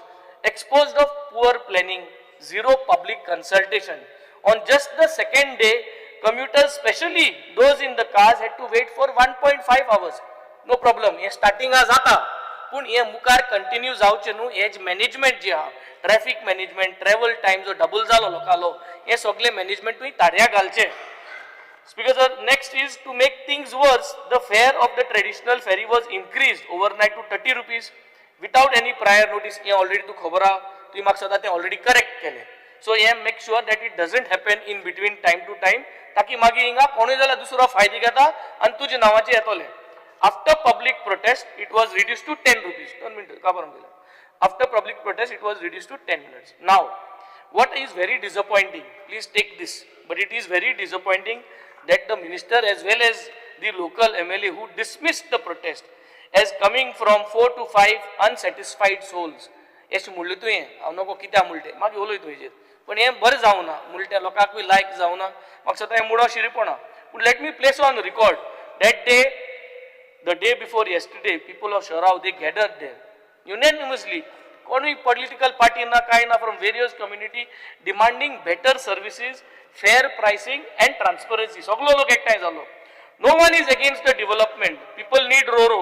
exposed of poor planning, zero public consultation. On just the second day, commuters, especially those in the cars, had to wait for 1.5 hours. No problem. हे starting जाता, पण हे मुखार continue जावचे न्हू. Hedge management जे आहा traffic management travel time जो डबल जालो लोकालो हे सगळे मॅनेजमेंट तुवें ताड्या घालचे. Speaker sir, next is to make things worse, the fare of the traditional ferry was increased overnight to 30 rupees without any prior notice. हे already तू खबर आहा तुवें म्हाका सदां तें already correct केलें. So हे make sure that it doesn't happen in between time to time ताकी मागीर हिंगा कोणूय जाल्यार दुसरो फायदो घेता आनी तुजे नांवाचें येतलें. After public protest, it was reduced to 10 rupees. 1 minute, का बरं केलं? After public protest, it was reduced to 10 minutes. Now, what is very disappointing, please take this, but it is very disappointing that the minister as well as the local MLA who dismissed the protest as coming from 4 to 5 unsatisfied souls. अशें म्हणलें तुवें हांव नको कित्याक म्हणलें मागीर उलय तुवें पण हें बरें जावं ना म्हणल्या लोकांकूय लायक जावं ना म्हाका सदां हें मुडो शिरीपणा. पूण let me place on record that day, the day before yesterday, people of Shorao, they gathered there unanimously. कोणूय political party ना काय ना from various community demanding better services, fair pricing and transparency. सगळो लोक एकठांय जालो. No one is against the development. People need Ro-Ro.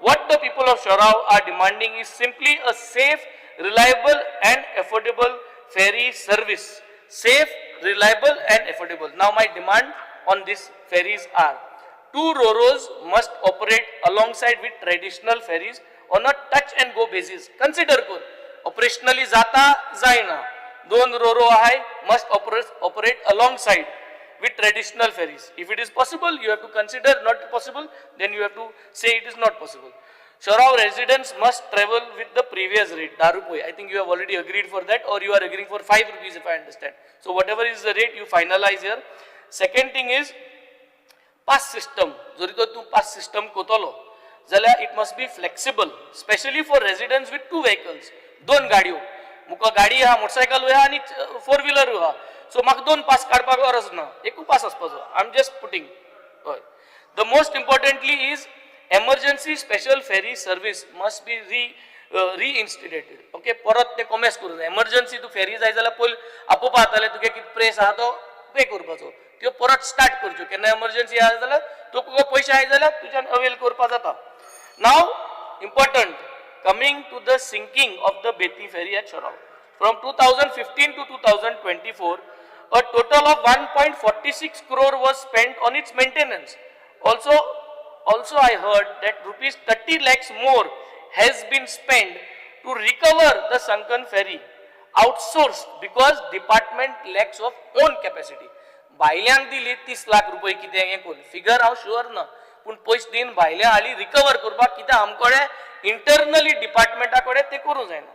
What the people of Shorao are demanding is simply a safe, reliable and affordable ferry service. Safe, reliable and affordable. Now my demand on these ferries are 2 Ro-Ros must operate alongside with traditional ferries on a touch and go basis. Consider कर operationally जाता जायना 2 Ro-Ro आहे must operate alongside with traditional ferries. If it is possible, you have to consider. Not possible, then you have to say it is not possible. Shorao residents must travel with the previous rate, 10 rupees. I think you have already agreed for that, or you are agreeing for 5 rupees if I understand. So whatever is the rate, you finalize here. Second thing is pass system. Jori to tu pass system kotolo. Zala it must be flexible, especially for residents with 2 vehicles. 2 गाडयो. मुका गाडी हा motorcycle होया आणि 4 wheeler हा. So म्हाका 2 pass काडपाक गरज ना. एकू pass आसपाचो. I'm just putting. The most importantly is emergency special ferry service must be reinstated. Okay, परत ते कमेस करू जाय. Emergency तू ferry जाय जाल्यार पयली आपोवपा जाताले तुगे कित प्रेस आहा तो पे करपाचो. त्यो परत स्टार्ट करच्यो. केन्ना emergency आहा जाल्यार तुका पयशे आय जाल्यार तुज्यान अवेल करपा जाता. Now important, coming to the sinking of the Beti ferry at Shorao. From 2015 to 2024, a total of 1.46 crore was spent on its maintenance. Also I heard that rupees 30 lakhs more has been spent to recover the sunken ferry, outsourced because department lacks of own capacity. भायल्यांक दिली 30 लाख रुपये कितें हें कोण figure हांव sure ना पूण पयशे दिन भायल्या हाली रिकवर करपाक कित्याक आमकडे इंटरनली डिपार्टमेंटा कडेन ते करूं जायना.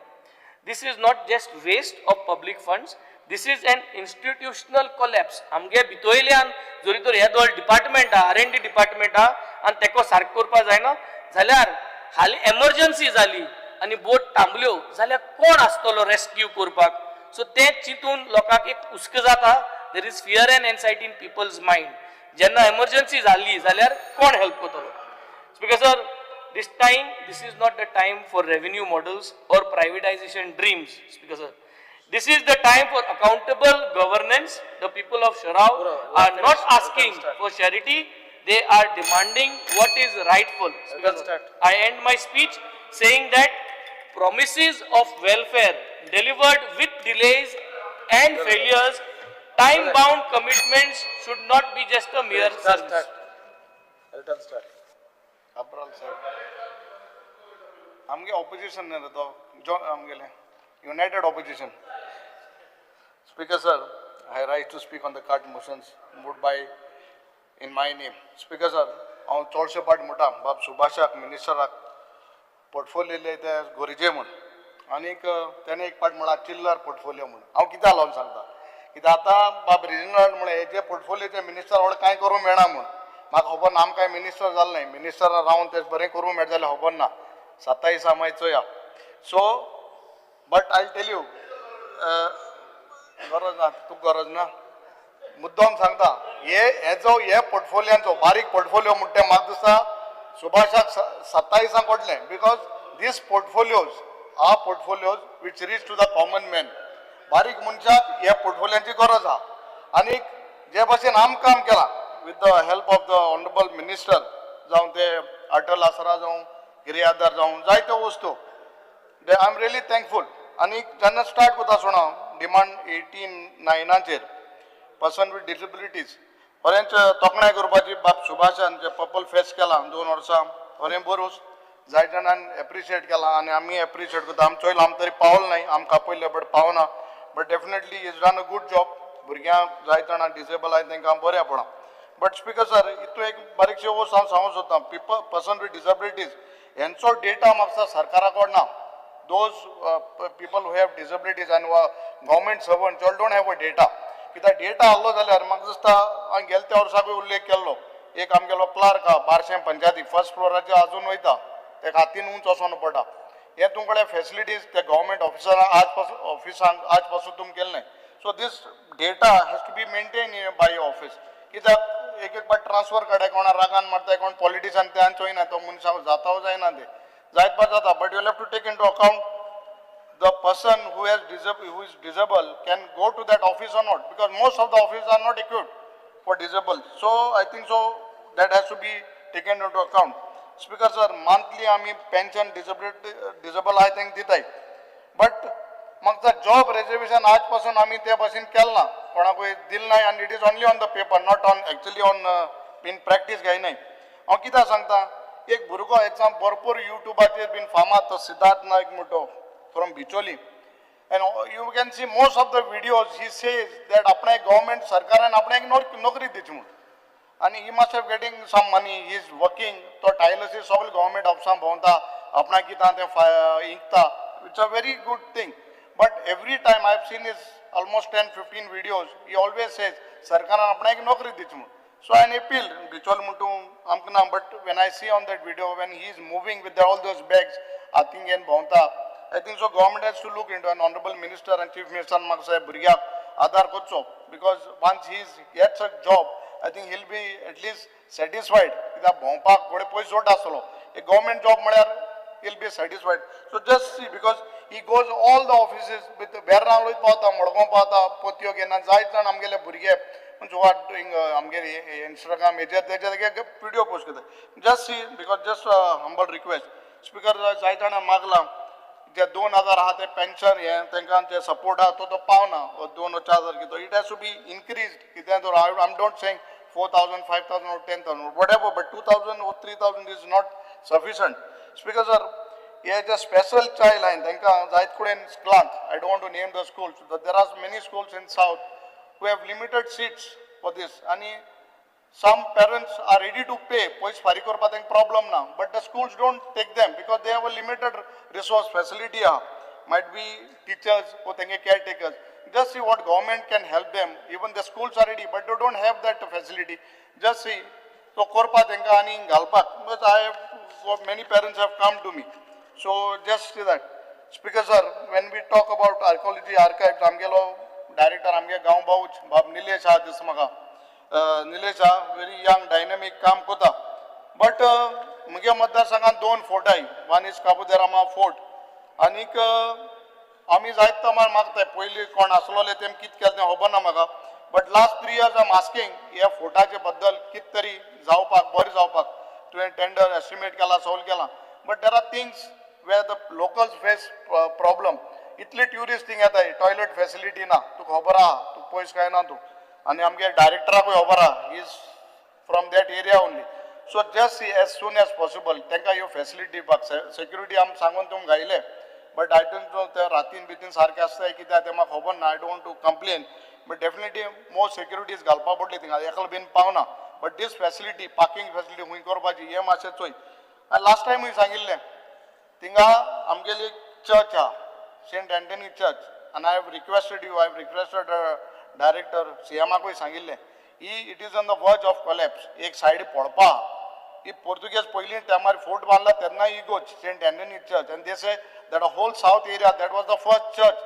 This is not just waste of public funds, this is an institutional collapse. आमगे भितोयल्यान जरी तर हे दोन डिपार्टमेंट आहा, R&D डिपार्टमेंट आहा आनी तेको सारको करपा जायना जाल्यार हाली एमर्जन्सी जाली आनी बोट थांबल्यो जाल्यार कोण आसतलो रेस्क्यू करपाक. सो ते चिंतून लोकांक एक हुस्क जाता. There is fear and anxiety in people's mind. जेन्ना emergency जाली जाल्यार कोण हेल्प करतलो. Speaker sir, this is not the time for revenue models or privatization dreams. Speaker sir, this is the time for accountable governance. The people of Shorao are not asking for charity. They are demanding what is rightful. Speaker sir, I end my speech saying that promises of welfare delivered with delays and failures, time-bound commitments should not be just a mere service. Abral sir, आमगे opposition ने तो जो आमगेले united opposition. Speaker sir, I rise to speak on the card motions moved by in my name. Speaker sir, हांव चडशे पाट म्हणटा बाब सुभाषाक मिनिस्टराक पोर्टफोलियो दिले ते गोरिजे म्हूण आनीक तेणे एक पाट म्हणला चिल्लर पोर्टफोलियो म्हूण. हांव कित्याक लावन सांगता कित्याक आतां बाब रिजनल म्हळ्यार हेजे पोर्टफोलियोचे मिनिस्टर व्हड कांय करूं मेळना म्हूण म्हाका खबर ना. आमकां मिनिस्टर जालें न्हय, मिनिस्टर रावन तें बरें करूं मेळटा जाल्यार खबर ना. 27 मागीर चोया. So but I tell you गरज ना तुका गरज ना मुद्दम सांगता हे पोर्टफोलियांचो बारीक पोर्टफोलियो म्हणटा म्हाका दिसता सुभाषाक 27 कोटले because these portfolios are portfolios which reach to the common man. बारीक मनशाक हे पोर्टफोलियांची गरज आहा. आनीक जे भाशेन आम काम केलां with the help of the honorable minister जाऊन ते अटल आसरा जाऊन गिरी आधार जाऊन जायत्यो वस्तू I am really thankful. आणि जेन्ना स्टार्ट करता सोडा डिमांड 89 पर्सन विथ डिसेबिलिटीज बरेंच तोखणाय करपाची बाब सुभाषान जे पर्पल फेस केला 2 वर्सां बरें बरोस जाय जाणांन एप्रिशिएट केला आनी आमी एप्रिशिएट करता. आमचो आम तरी पावल नाही आमकां पयले बट पावना but definitely is done a good job. भुरग्यांक जाय जाणां डिसेबल आहाय तांकां बऱ्या पडा. बट स्पीकर सर हितून एक बारीकशे वस्त हांव सांगूंक सोदतां पर्सन विथ डिसेबिलिटीज हेंचो डेटा म्हाका सरकारा कडेन ना. Those people who have disabilities आनी government servant don't have a data. कित्याक डेटा आहलो जाल्यार म्हाका दिसता हांवें गेल्या त्या वर्साकूय उल्लेख केल्लो एक आमगेलो क्लार्क आहा बारशें पंचायती फर्स्ट फ्लोराचेर आजून वयता ते हातीन उंच वचोन पडटा. हे तुमकडे फॅसिलिटीज ते गव्हर्मेंट ऑफिसांक आज पासून तुमी केले न्हय. So this data has to be maintain by office. कित्याक एक पाट ट्रान्सफर काडे कोणा रागान मारताय कोण पॉलिटिशियन त्यान चोयना तो मनशाक जाता जायना ते जायत पास जाता. But you have to take into account the person who is disabled can go to that office or not because most of the offices are not equipped for disabled. So I think so that has to be taken into account. Speaker sir, monthly आमी pension disable I think दिताय but म्हाका job reservation आज पासून आमी त्या भाशेन केल ना कोणाकूय दिल नाय आनी it is only on the paper not on actually on in practice घेयनाय. हांव कित्याक सांगता एक भुरगो एग्जाम भरपूर युट्यूबाचेर बीन फामाद तो सिद्धार्थ नायक म्हणटो from Bicholim And you can see most of the videos he says that apna government sarkar and apna nokri dichi mun. And he must have getting some money, he is working, so tirelessly all government office bhavanta apna kita te inkta. It's a very good thing. But every time I have seen his almost 10-15 videos, he always says sarkar apna nokri dichi mun. So I appeal ritual muntu amkna, but when I see on that video when he is moving with all those bags ating and bhavanta, I think so government has to look into an honorable minister and chief minister Magsa Burgya Adar Kotso, because once he gets a job, I think he'll be at least satisfied. That Bompa Kode Poisota Solo, a government job he'll be satisfied. So just see, because he goes all the offices with the Berna Pata, Modgom Pata, Potio Gena Zaitan Amgele Burgya, which are doing Instagram video post. Just see, because just a humble request. Speaker Zaitana Magla. जे 2000 हा ते pension हे तांकां ते support हा तो पावना 2000 की तो it has to be increased कित्याक तो I am don't saying 4000 5000 or 10000 whatever, but 2000 or 3000 is not sufficient. Speaker sir, here is a special child line तांकां जायत कडेन स्कुलांत, I don't want to name the schools, but there are many schools in south who have limited seats for this, and some parents are ready to pay, pois fari korpa teng problem na, but the schools don't take them because they have a limited resource facility. Might be teachers or caretakers. Just see what government can help them. Even the schools are ready, but they don't have that facility. Just see. So korpa tenga ani galpak. But many parents have come to me. So just see that. Speaker sir, when we talk about archaeology archives, amgelo director amge gaon bauch bab Nilesh Dismaga. Nilesh very young dynamic काम कोता, but मुगे मतदारसंघात 2 fort आहे. One is काबुदेरामा fort आणि आम्ही जायत तमार मागताय पयली कोण आसलोले तेम कित केले ते खबर ना म्हाका, but last 3 years I am asking ह्या फोर्टाचे बद्दल कित तरी जावपाक बरें जावपाक तुवें टेंडर एस्टिमेट केला सॉल्व केला, but there are things where the locals face problem. इतले ट्युरिस्ट थिंग येताय, टॉयलेट फॅसिलिटी ना, तुका खबर आहा, तुका पयस काय ना तूं, आणि आमगे डायरेक्टराकूय खबर आहा, he is from that area only. So just C as soon as possible तांकां ह्यो फॅसिलिटी दिवपाक. सेक्युरिटी आमी सांगून तुमकां गायले, बट आय डोंट नो ते रातीन बितीन सारकें आसताय कित्याक तें म्हाका खबर ना. I don't want to complain, but definitely more securities घालपा पडली थिंगा, एकलो बीन पावना, but this facility parking facility खूंय करपाची हें मातशें चोय. आनी लास्ट टायम हांवें सांगिल्लें थिंगा आमगेली चर्च आहा, सेंट एंटनी चर्च, आनी I have requested you, I have requested director सीएमाकूय सांगिल्लें it is on the verge of collapse. एक सायडी पडपा ही पोर्तुगेज पयलीं टायमार फोर्ट बांदला तेन्ना इगोज सेंट एंटनी चर्च, आनी they say that whole south area that was the first church.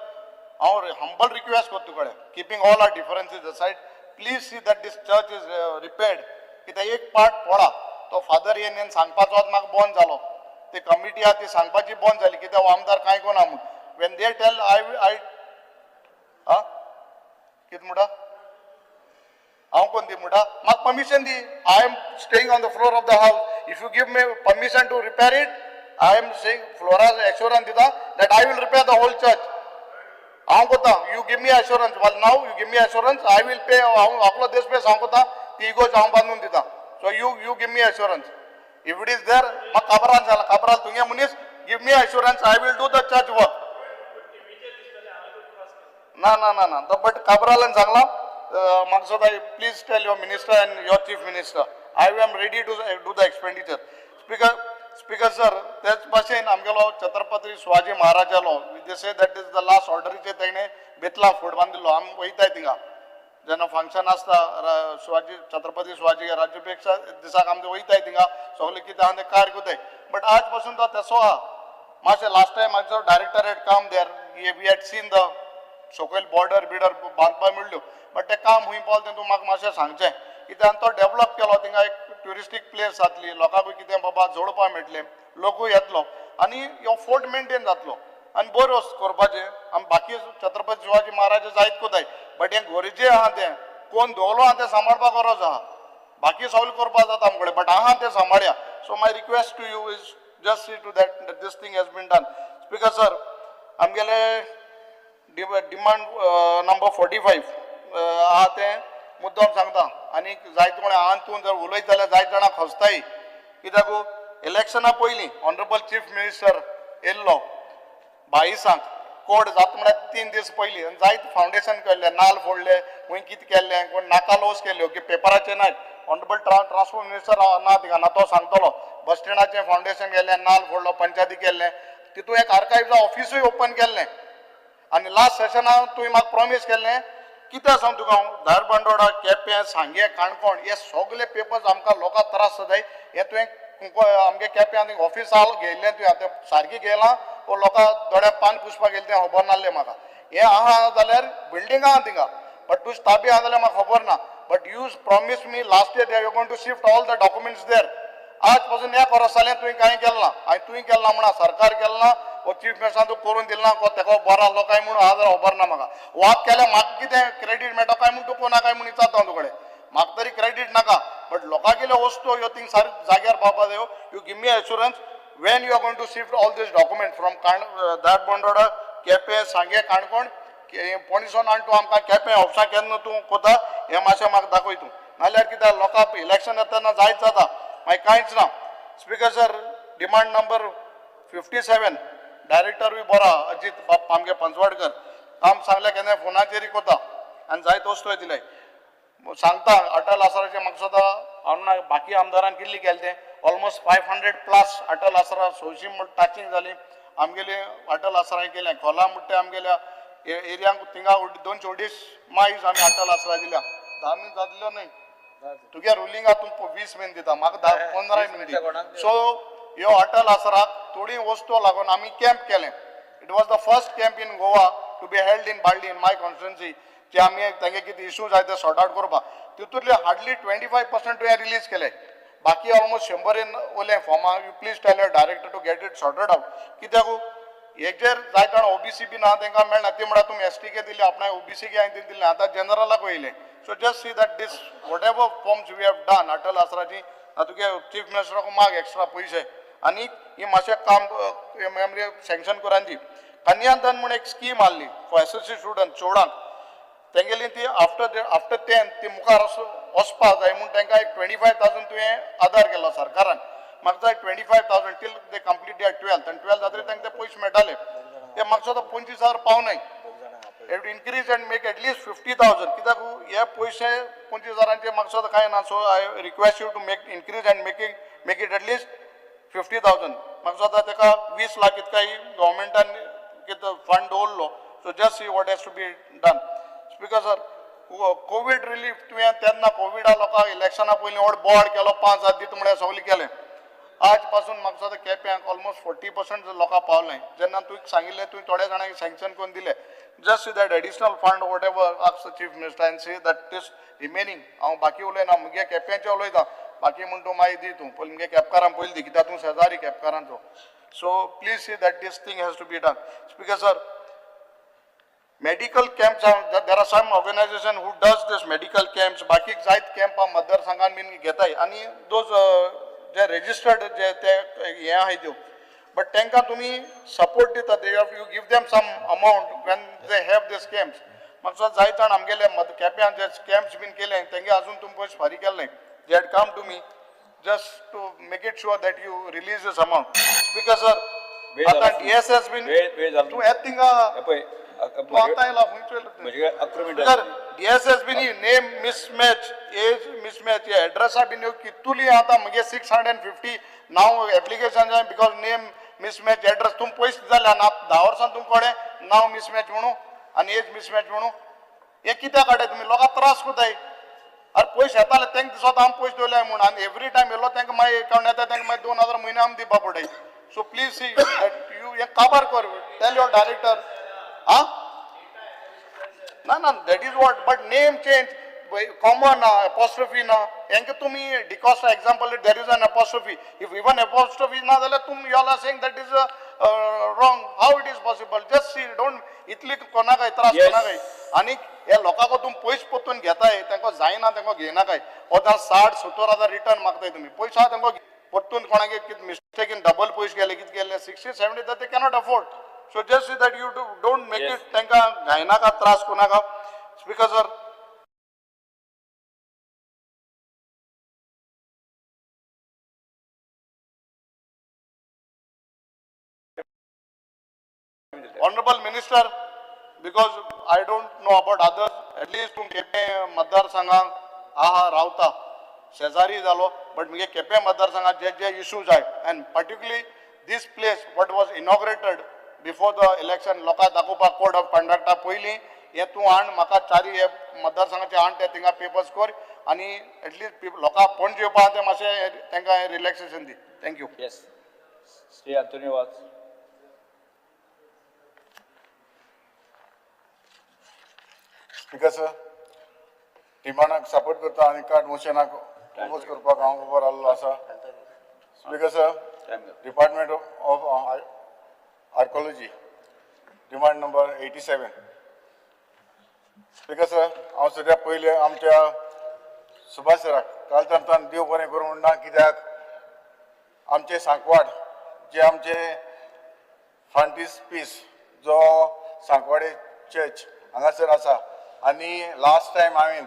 हांव हंबल रिक्वेस्ट करता तुकडे, keeping all our differences aside, please see that this church is repaired. कित्याक एक पार्ट पडा तो फादर येन सांगपाचो आतां म्हाका बंद जालो, ती कमिटी आहा ती सांगपाची बंद जाली कित्याक हो आमदार कांय कोना म्हूण. वेन दे टेल आय कित म्हणटा हांव कोण दी म्हणटा, म्हाका परमिशन दी, I am staying on the floor of the house, if you give me permission to repair it, I am saying फ्लोराज एश्योरन्स दिता that I will repair the whole church. हांव कोता, you give me assurance, well now you give me assurance, I will pay, हांव आपलो देश पेस हांव कोता, ती इगोज हांव बांदून दिता. So you give me assurance, if it is there म्हाका खबरान जाला, खबरान तुगे मनीस give me assurance, I will do the church work. ना ना ना ना, बट खबरान सांगला म्हाका सदां please tell your minister and your chief minister I am ready to do the expenditure. Speaker sir, तेच भाशेन आमगेलो छत्रपती शिवाजी महाराजालो they say that is the last ऑर्डरीचे तेणे बेतला फोर्ट बांदिल्लो. आमी वयताय थिंगा जेन्ना फंक्शन आसता शिवाजी छत्रपती शिवाजी राज्याभिषेक दिसाक आमी वयताय थिंगा, सगळे कितें आहा तें कार्य कोताय, बट आज पासून तो तेसो आहा. मातशें लास्ट टायम म्हाजो director had come there, we had seen the सकयल बॉर्डर बिर्डर बांदपा मेळ्ळ्यो, बट तें काम खूंय पावलें तें तूं म्हाका मातशें सांगचें कित्याक तो डेवलप केलो. थिंगा एक ट्युरिस्टीक प्लेस जातली, लोकांकूय कितें बाबा जोडपा मेळटलें, लोकूय येतलो आनी ह्यो फोर्ट मेंटेन जातलो आनी बऱ्यो करपाचें. आमी बाकी छत्रपती शिवाजी महाराज जायत कोताय, बट हें गरजेचें आहा तें कोण दवरलो आहा तें सांबाळपाक गरज आहा. बाकी सगळें करपाक जाता आमचे कडेन, बट आहा तें सांबाळया. So my request to you is just see to that this thing has been done. Speaker sir, आमगेले डिमांड नंबर 45 आहा तें मुद्दम सांगता, आनी जायते कोणें आंतून जर उलयत जाल्यार जायते जाणां खसताय कित्याक इलेक्शना पयलीं ऑनरेबल चीफ मिनिस्टर येयल्लो 22 तारखेक कोड जाता म्हळ्यार 3 दीस पयलीं आनी जायत फावंडेशन केल्ले नाल फोडले खंय कितें केल्लें कोण नाका लोस केल्ल्यो की पेपराचेर नाय ऑनरेबल ट्रान्सपोर्ट मिनिस्टर ना थिंगा तो सांगतलो बस स्टँडाचें फावंडेशन केल्लें नाल फोडलो पंचायती केल्लें तितून एक आर्कायव्जा ऑफिसूय ओपन केल्लें आनी लास्ट सेशनाक तुवें म्हाका प्रॉमीस केल्लें कितें सांग तुका हांव धारबांदोडा केपें सांगे काणकोण हे सगळे पेपर्स आमकां लोकांक त्रास जाताय हे तुवें आमगे केपें आनी ऑफिसां घेयल्लें तुवें आतां सारकी गेलां वो लोकां दोळ्याक पान पुसपाक गेलें तें खबर नासलें म्हाका हें आहा जाल्यार बिल्डिंग आहा थिंगा बट तुज ताबी आहा जाल्यार म्हाका खबर ना but you promise me last year you going to shift all the documents there आज पासून एक वर्स जालें तुवें कांय केलें ना आनी तुवें केलें ना म्हणा सरकार केलें ना वो चीफ मिनिस्टरान तूं करून दिलें ना तेका बरो आसलो काय म्हणून आज खबर ना म्हाका वाद केल्यार म्हाका कितें क्रेडीट मेळटा काय म्हणून तूं कोणा काय म्हणून विचारता हांव तुकडे म्हाका तरी क्रेडीट नाका बट लोकां गेल्यो वस्तू ह्यो थिंग सारक्यो जाग्यार पावपा जायो you give me assurance when you are going to shift all these documents from Darbondoda, Kepe, Sange, Kankon, Ponison and to Amka Kepe, Opsa Ken to Kota, Yamasha Magdako. Nalar Kita lock up election at the Zaitata. My kinds now. Speaker sir, demand number 57, Director Vibora, Ajit Pamge Panswadkar, Am Sanglek and Fonacheri Kota, and Zaitosto delay. सांगता अटल आसराच्या मकसदा हांव बाकी आमदारान किल्ली केले almost 500 plus Atal आसरा सोशी touching जाली आमगेले अटल आसरा केले खोला मुट्टे आमगेल्या एरियांक थिंगा 240 मायज आमी अटल आसरा दिल्या 10 मिनट जातलो नाही तुगे रुलिंगा तूं 20 मिनट दिता म्हाका 15 मिनट सो ह्यो अटल आसराक थोडी वस्तू लागून आमी कॅम्प केले it was the first camp in Goa to be held in बार्ली इन माय कॉन्स्टिट्युएन्सी जे आमी तांगे कितें इश्यूज आहाय ते सॉर्ट आउट करपा तितूंतले हार्डली 25% तुवें रिलीज केले बाकी ऑलमोस्ट 100 उरले फॉर्मा you please tell your director to get it sorted out कित्याक हेजेर जाय जाण ओबीसी बी ना तांकां मेळना ती म्हळ्यार तुमी एसटीके दिले आपणाक ओबीसीके हांवें दिले आतां जनरलाक वयले so just see that this whatever forms we have done Atal आसराची तुगे चीफ मिनिस्टराक माग एक्स्ट्रा पयशे आनी ही मातशें काम सँक्शन करांची कन्यादान म्हूण एक स्कीम आहली फॉर एसएससी स्टुडंट चोडांक तेंगेली ती आफ्टर 10 ती मुखार वचपा जाय म्हूण तांकां एक 25,000 तुवें आदार केलो सरकारान म्हाका जाय 25,000 till they complete there 12th आनी 12th जातकीर तांकां ते पयशे मेळटाले ते म्हाका सुद्दां 25,000 पावनाय it increase and make at least 50,000 कित्याक हे पयशे 25,000चे म्हाका सुद्दां कांय ना so I request you to make increase and make it at least 50,000 म्हाका सुद्दां ताका 20 लाख इतकाय गव्हर्मेंटान कितें फंड दवरलो so just see what has to be done speaker sir covid relief तुवें तेन्ना कोविडा लोकांक इलेक्शना पयलीं व्हड बोर्ड केलो 5,000 दिता म्हळ्यार सगळें केलें आज पासून म्हाका सुद्दां केप्यांक ऑलमोस्ट 40% लोकां पावलें जेन्ना तुवें सांगिल्लें तुवें थोड्या जाणांक सँक्शन करून दिलें just see that additional fund whatever ask the chief minister and see that is remaining हांव बाकी उलयना मुगे केप्यांचें उलयता बाकी म्हूण तूं मागीर दी तूं पयलीं मुगे केपकारांक पयलीं दी कित्याक तूं शेजारी केपकारांचो so please see that this thing has to be done speaker sir medical camps there are some organization who does this medical camps बाकी जायत कॅम्प मतदारसंघान बीन घेताय आनी दोज जे रजिस्टर्ड जे ते हे आहाय त्यो बट तांकां तुमी सपोर्ट दितात you give them some amount when they have this camps म्हाका जायत जाण आमगेले केप्यान जे कॅम्प्स बीन केले तेंगे अजून तुमी पयशे फारीक केले they had come to me just to make it sure that you release this amount speaker sir आतां DSS बीन तूं येत थिंगा DSS been name mismatch, age mismatch, address have been kituli आता मगे 650 now applications आहे because name mismatch address तुम पैसे झाले ना 10 वर्षां तुमकडे नाव mismatch म्हणू आणि age mismatch म्हणू हे कित्या काढे तुम्ही लोकांना त्रास कोताय अरे पैसे येताले तेंक स्वतः आम पैसे दिले म्हणून आणि एवरी टाइम येलो तेंक मागीर अकाउंट येता तेंक मागीर 2000 महिने आम दिवपा पडटाय so please see that you हे काबार कर टेल युअर डायरेक्टर ना that is what but name change common apostrophe na यांके तुम्ही डिकॉस्ट example there is an apostrophe if even apostrophe ना झाले तुम you all are saying that is wrong how it is possible just see don't इतली कोणा काय त्रास कोणा काय आणि या लोकांको तुम पयस पोतून घेताय तांको जायना तांको घेना काय ओदा 60-70,000 रिटर्न मागताय तुम्ही पैसा तांको पोतून कोणागे कित मिस्टेक इन डबल पयस गेले कित गेले 60-70 that they cannot afford so just see that you don't make it तांका घायना का त्रास कोणा का speaker sir Honorable Minister, because I don't know about others, at least तुम केपे मतदारसंघात आहा रावता शेजारी जालो, but मुगे केपे मतदारसंघात जे issues आहे, and particularly this place what was inaugurated before the election, लोकां दाखोवपाक code of conduct पयलीं हे तूं हाड म्हाका चारी हे मतदारसंघाचे हाड ते थिंगा पेपर्स कर आनी एटलीस्ट लोकां पणजे येवपा ते मातशें तांकां रिलॅक्सेशन दी. थँक्यू. येस श्री अंतोनी वाज. स्पीकर सर, डिमांडाक सपोर्ट करता आनी कार्ड मोशनाक ओपोज करपाक हांव उबो रावल्लो आसा. Speaker sir, department of archaeology demand number 87. Speaker sir, हांव सद्या पयले आमच्या सुभाष सराक कालच्यान देव बरें करूं म्हणटा, कित्याक आमचे सांकवाड जे आमचे फ्रांटीस पीस जो सांकवाडे चर्च हांगासर आसा आनी लास्ट टायम हांवें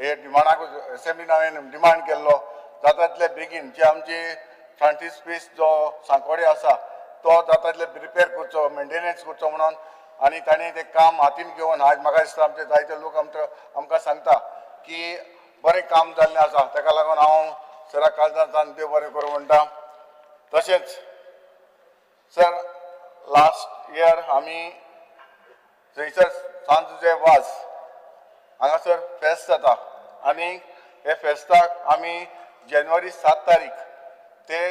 हे डिमांडाक असेंब्लीन हांवें डिमांड केल्लो जाता तितले बेगीन जे आमचे फ्रांटीस पीस जो सांकवाडे आसा तो जाता तितले रिपेर करचो, मेंटेनन्स करचो म्हणून. आनी ताणें तें काम हातीन घेवन आज म्हाका दिसता आमचे जायते लोक आमकां सांगता की बरें काम जाल्लें आसा. ताका लागून हांव सराक कालच्यान देव बरें करूं म्हणटा. तशेंच सर, लास्ट इयर आमी थंयसर सांत जुझे वाज हांगासर फेस्त जाता आनी हे फेस्ताक आमी जानेवारी 7 तारीख ते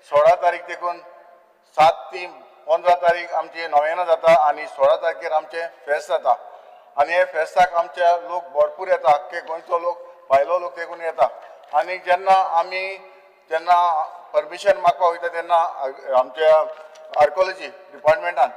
16 तारीख देखून 7 ते 15 तारीख आमची नोवेना जाता आनी 16 तारखेर आमचे फेस्त जाता. आनी हे फेस्ताक आमचे लोक भरपूर येता, अख्खे गोंयचो लोक भायलो लोक देखून येता. आनी जेन्ना परमिशन मागपाक वयता तेन्ना आमच्या आर्कोलॉजी डिपार्टमेंटान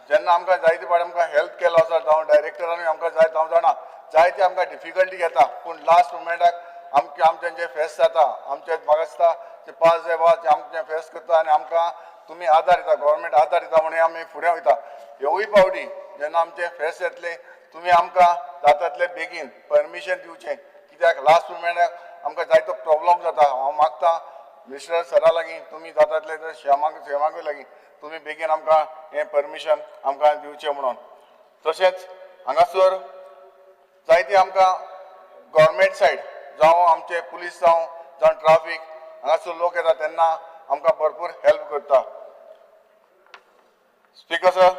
जेन्ना आमकां जायते फावटी आमकां हेल्प केलो आसा, जावं डायरेक्टरानूय आमकां हांव जाणा जायते आमकां डिफिकल्टी येता, पूण लास्ट मोमेंटाक आमचें जे फेस्त जाता आमचे म्हाका दिसता ते 5 जे वाज आमचें फेस्त करता आनी आमकां तुमी आदार दिता, गव्हर्मेंट आदार दिता म्हणून आमी फुडें वयता. ह्योय फावटी जेन्ना आमचे फेस्त येतले तुमी आमकां जाता तितले बेगीन परमिशन दिवचें, कित्याक लास्ट मोमेंटाक आमकां जायतो प्रॉब्लम जाता. हांव मागतां मिनिस्टर सरा लागीं तुमी जाता तितले शेमाकूय लागीं तुमी बेगीन आमकां हें परमिशन आमकां दिवचें म्हणून. तशेंच हांगासर जायती आमकां गव्हर्मेंट सायड जावं आमचे पुलीस जावं ट्राफीक हांगासर लोक येता तेन्ना आमकां भरपूर हेल्प करता. Speaker sir,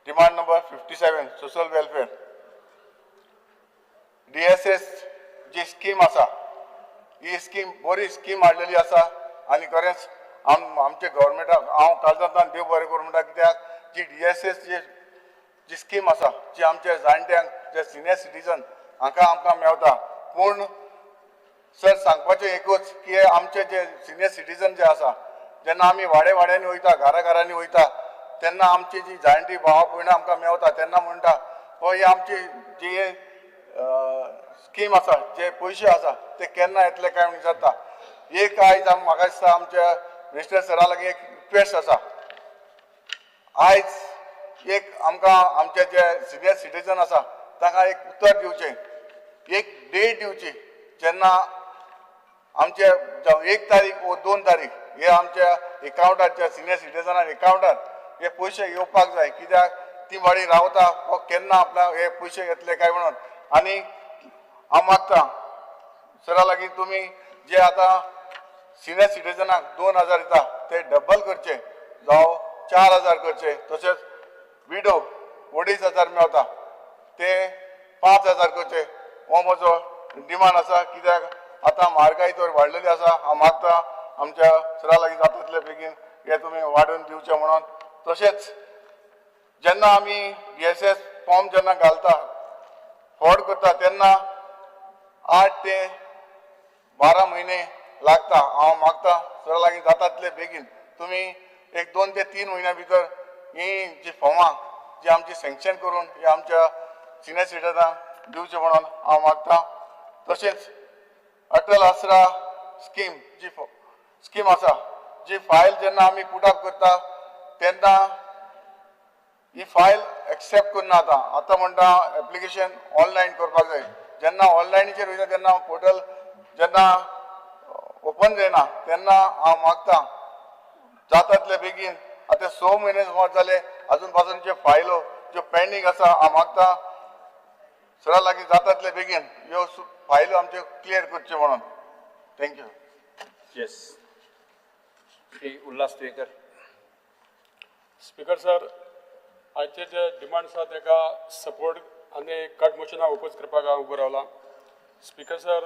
demand number 57 social welfare DSS जी स्कीम आसा ही स्कीम बरी स्कीम हाडलेली आसा आनी खरेंच आमचे गव्हर्मेंटाक हांव कालच्यान देव बरें करूं म्हणटा, कित्याक जी DSS जी स्कीम आसा जी आमच्या जाणट्यांक जे सिनियर सिटीजन हांकां आमकां मेळटा. पूण सर सांगपाचें एकूच की आमचे जे सिनियर सिटीजन जे आसा जेन्ना आमी वाड्यांनी वयता, घरांनी वयता तेन्ना आमची जी जाणटी भावां भयणां आमकां मेळटा तेन्ना म्हणटा हो ही आमची जी स्कीम आसा, जे पयशे आसा ते केन्ना येतले काय म्हण जाता. एक आयज म्हाका दिसता आमच्या मिनिस्टर सरा लागीं एक रिक्वेस्ट आसा, आयज एक आमकां आमचे जे सिनियर सिटीजन आसा तांकां एक उत्तर दिवचें, एक डेट दिवची जेन्ना आमचे 1 तारीख व 2 तारीख हे आमच्या एकावंटाच्या सिनियर सिटीजनान एकावंटार हे पयशे येवपाक जाय, कित्याक ती वाडी रावता हो केन्ना आपल्या हे पयशे येतले काय म्हणून. आनी हांव मागतां सरा लागीं तुमी जे आतां सिनियर सिटीजनाक 2000 दिता ते डबल करचे जावं 4000 करचे. तशेंच विडो 2,500 मेळटा ते 5000 करचे. हो म्हजो डिमांड आसा, कित्याक आतां म्हारगाय तर वाडलेली आसा. हांव मागतां आमच्या सरा लागीं जाता तितले बेगीन हे तुमी वाडोवन दिवचें म्हणून. तशेंच जेन्ना आमी DSS फॉर्म जेन्ना घालता फॉर्ड करता तेन्ना 8 ते 12 म्हयने लागता. हांव मागतां सरा लागीं जाता तितले बेगीन तुमी एक 2 ते 3 म्हयन्या भितर ही जी फॉर्मां जी आमची सँक्शन करून ही आमच्या सिनियर सिटीजनांक दिवचें म्हणून हांव मागतां. तशेंच अटल आसरा स्कीम जी स्कीम आसा जी फायल जेन्ना आमी पुटअप करता तेन्ना ही फायल एक्सेप्ट करना. आतां म्हणटा एप्लिकेशन ऑनलायन करपाक जाय. जेन्ना ऑनलायनीचेर वयता तेन्ना पोर्टल जेन्ना ओपन जायना तेन्ना हांव मागतां जाता तितले बेगीन आता 6 म्हयने जाले अजून पासून जे फायलो ज्यो पेंडींग आसा हांव मागता सरा लागीं जाता तितले बेगीन ह्यो फायलो आमच्यो क्लियर करच्यो म्हणून. Thank you. Yes Shri Ulhas Tuyekar. Speaker sir, आयचे जे डिमांड आसा ताका सपोर्ट आनी कट मोशनाक ओपोज करपाक हांव उबो रावला. Speaker sir,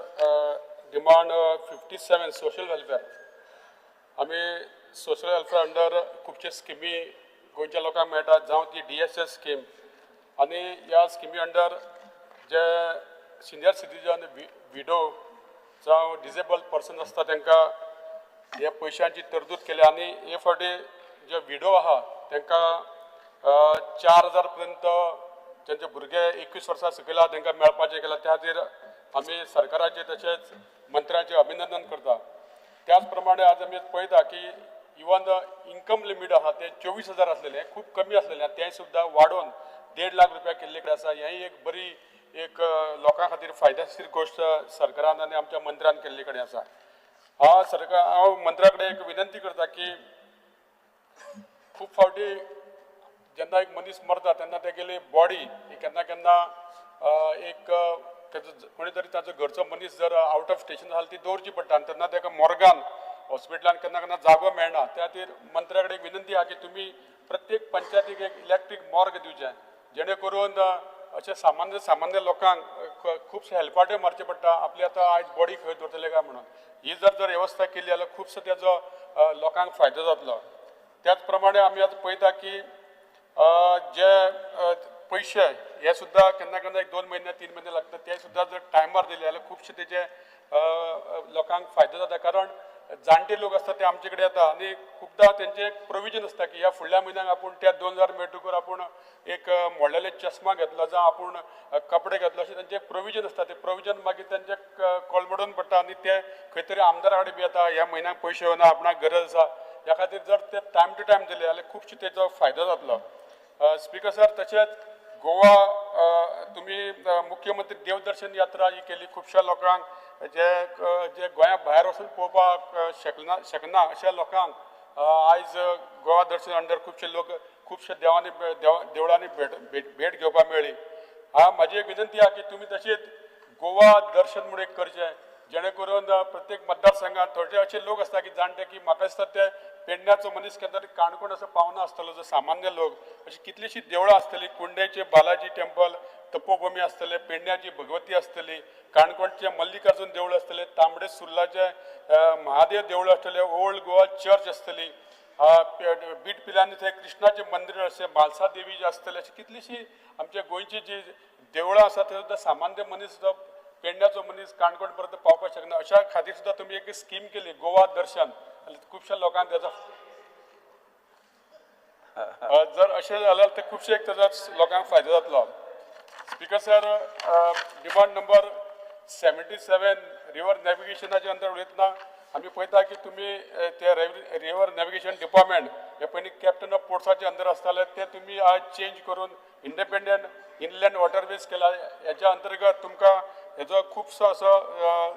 demand 57 social welfare. आमी सोशल वेलफेअर अंडर खुबशे स्किमी गोंयच्या लोकांक मेळटात, जावं ती DSS स्कीम आनी ह्या स्किमी अंडर जे सिनियर सिटीजन, विडो जावं डिसेबल्ड पर्सन आसता तांकां ह्या पयशांची तरतूद केल्या आनी हे फावटी जे विडो आहा तांकां 4,000 पर्यंत ज्यांचे भुरगे 21 वर्सां सकयल आहा तांकां मेळपाचें केलां. त्या खातीर आमी सरकाराचे तशेंच मंत्र्याचें अभिनंदन करता. त्याच प्रमाणे आज आमी पळयता की इवन इन्कम लिमीट आहा ते 24,000 आसलेले, खूब कमी आसलेले, तें सुद्दां वाडोवन 1.5 लाख रुपया केल्ले कडेन आसा. हेंय एक बरी एक लोकां खातीर फायदेशीर गोश्ट सरकारान आनी आमच्या मंत्र्यान केल्ले कडेन आसा. हांव मंत्र्या कडेन एक विनंती करता की खूब फावटी जेन्ना एक मनीस मरता तेन्ना तेगेली बॉडी केन्ना केन्ना एक कोणी तरी ताचो घरचो मनीस जर आउट ऑफ स्टेशन जाल्यार ती दवरची पडटा आनी तेन्ना ताका मॉर्गान हॉस्पिटलान केन्ना केन्ना जागो मेळना. त्या खातीर मंत्र्या कडेन विनंती आहा की तुमी प्रत्येक पंचायतीक एक इलेक्ट्रीक मॉर्ग दिवचें, जेणे करून अशे सामान्य लोकांक खुबशे हेल्पाटे मारचे पडटा आपली आतां आयज बॉडी खंय दवरतले काय म्हणून. ही जर वेवस्था केली जाल्यार खुबसो तेजो लोकांक फायदो जातलो. त्याच प्रमाणे आमी आतां पळयता की जे पयशे हे सुद्दां केन्ना केन्ना 1-2 महिने 3 महिने लागतात, ते सुद्दां जर टायमार दिले जाल्यार खुबशे तेजे लोकांक फायदो जाता. कारण जाणटे लोक आसता ते आमचे कडेन येता आनी खुबदां तेंचे एक प्रोविजन आसता की ह्या फुडल्या म्हयन्याक आपूण त्या 2,000 मेळटकूर आपूण एक व्हडलेले चश्मा घेतलो जावं आपूण कपडे घेतलो अशें तेंचे प्रोविजन आसता. ते प्रोविजन मागीर तेंचे कोलमडून पडटा आनी ते खंय तरी आमदारा कडेन बी येता ह्या म्हयन्याक पयशे येवना आपणाक गरज आसा. ह्या खातीर जर ते टायम टू टायम दिले जाल्यार खुबशे तेजो फायदो जातलो. स्पीकर सर, तशेंच गोवा तुमी मुख्यमंत्री देवदर्शन यात्रा ही केली. खुबश्या लोकांक जे गोंया भायर वचून पळोवपाक शकना अशा लोकांक आयज गोवा दर्शन अंडर खुबशे लोक खुबशे देवळांनी भेट घेवपाक मेळ्ळी. म्हाजी एक विनंती आहा की तुमी तशेंच गोवा दर्शन म्हणून एक करचें, जेणे करून प्रत्येक मतदारसंघात थोडे असे लोक आसता की जाणटे की म्हाका दिसता ते पेडण्याचो मनीस केन्ना तरी काणकोण असो पावना आसतलो जो सामान्य लोक. अशी कितलीशीं देवळां आसतलीं, कुंडेचे बालाजी टेंपल, तपोभूमी आसतले, पेडण्याची भगवती आसतली, काणकोणचे मल्लिकार्जुन देवूळ आसतले, तांबडे सुर्लाचे महादेव देवूळ आसतले, ओल्ड गोवा चर्च आसतली, बीट पिलांनी थंय कृष्णाचे मंदिर अशें म्हालसा देवी जे आसतले, अशी कितलीशीं आमच्या गोंयची जी देवळां आसा थंय सुद्दां सामान्य मनीस पेडण्याचो मनीस काणकोण पर्यंत पावपाक शकना. अशा खातीर सुद्दां तुमी एक स्कीम केली गोवा दर्शन, खुबश्या लोकांक तेजो जर अशें जाल्यार ते खुबशे तेजो लोकांक फायदो जातलो. Speaker sir, demand number 77 river नॅविगेशनाच्या अंतर उलयतना आमी पळयता की तुमी ते रिवर नॅविगेशन डिपार्टमेंट हे पयलीं कॅप्टन ऑफ पोर्ट्साचे अंदर आसताले ते तुमी आज चेंज करून इंडिपेंडंट इनलँड वॉटरवेज केला. हेच्या अंतर्गत तुमकां हेजो खुबसो असो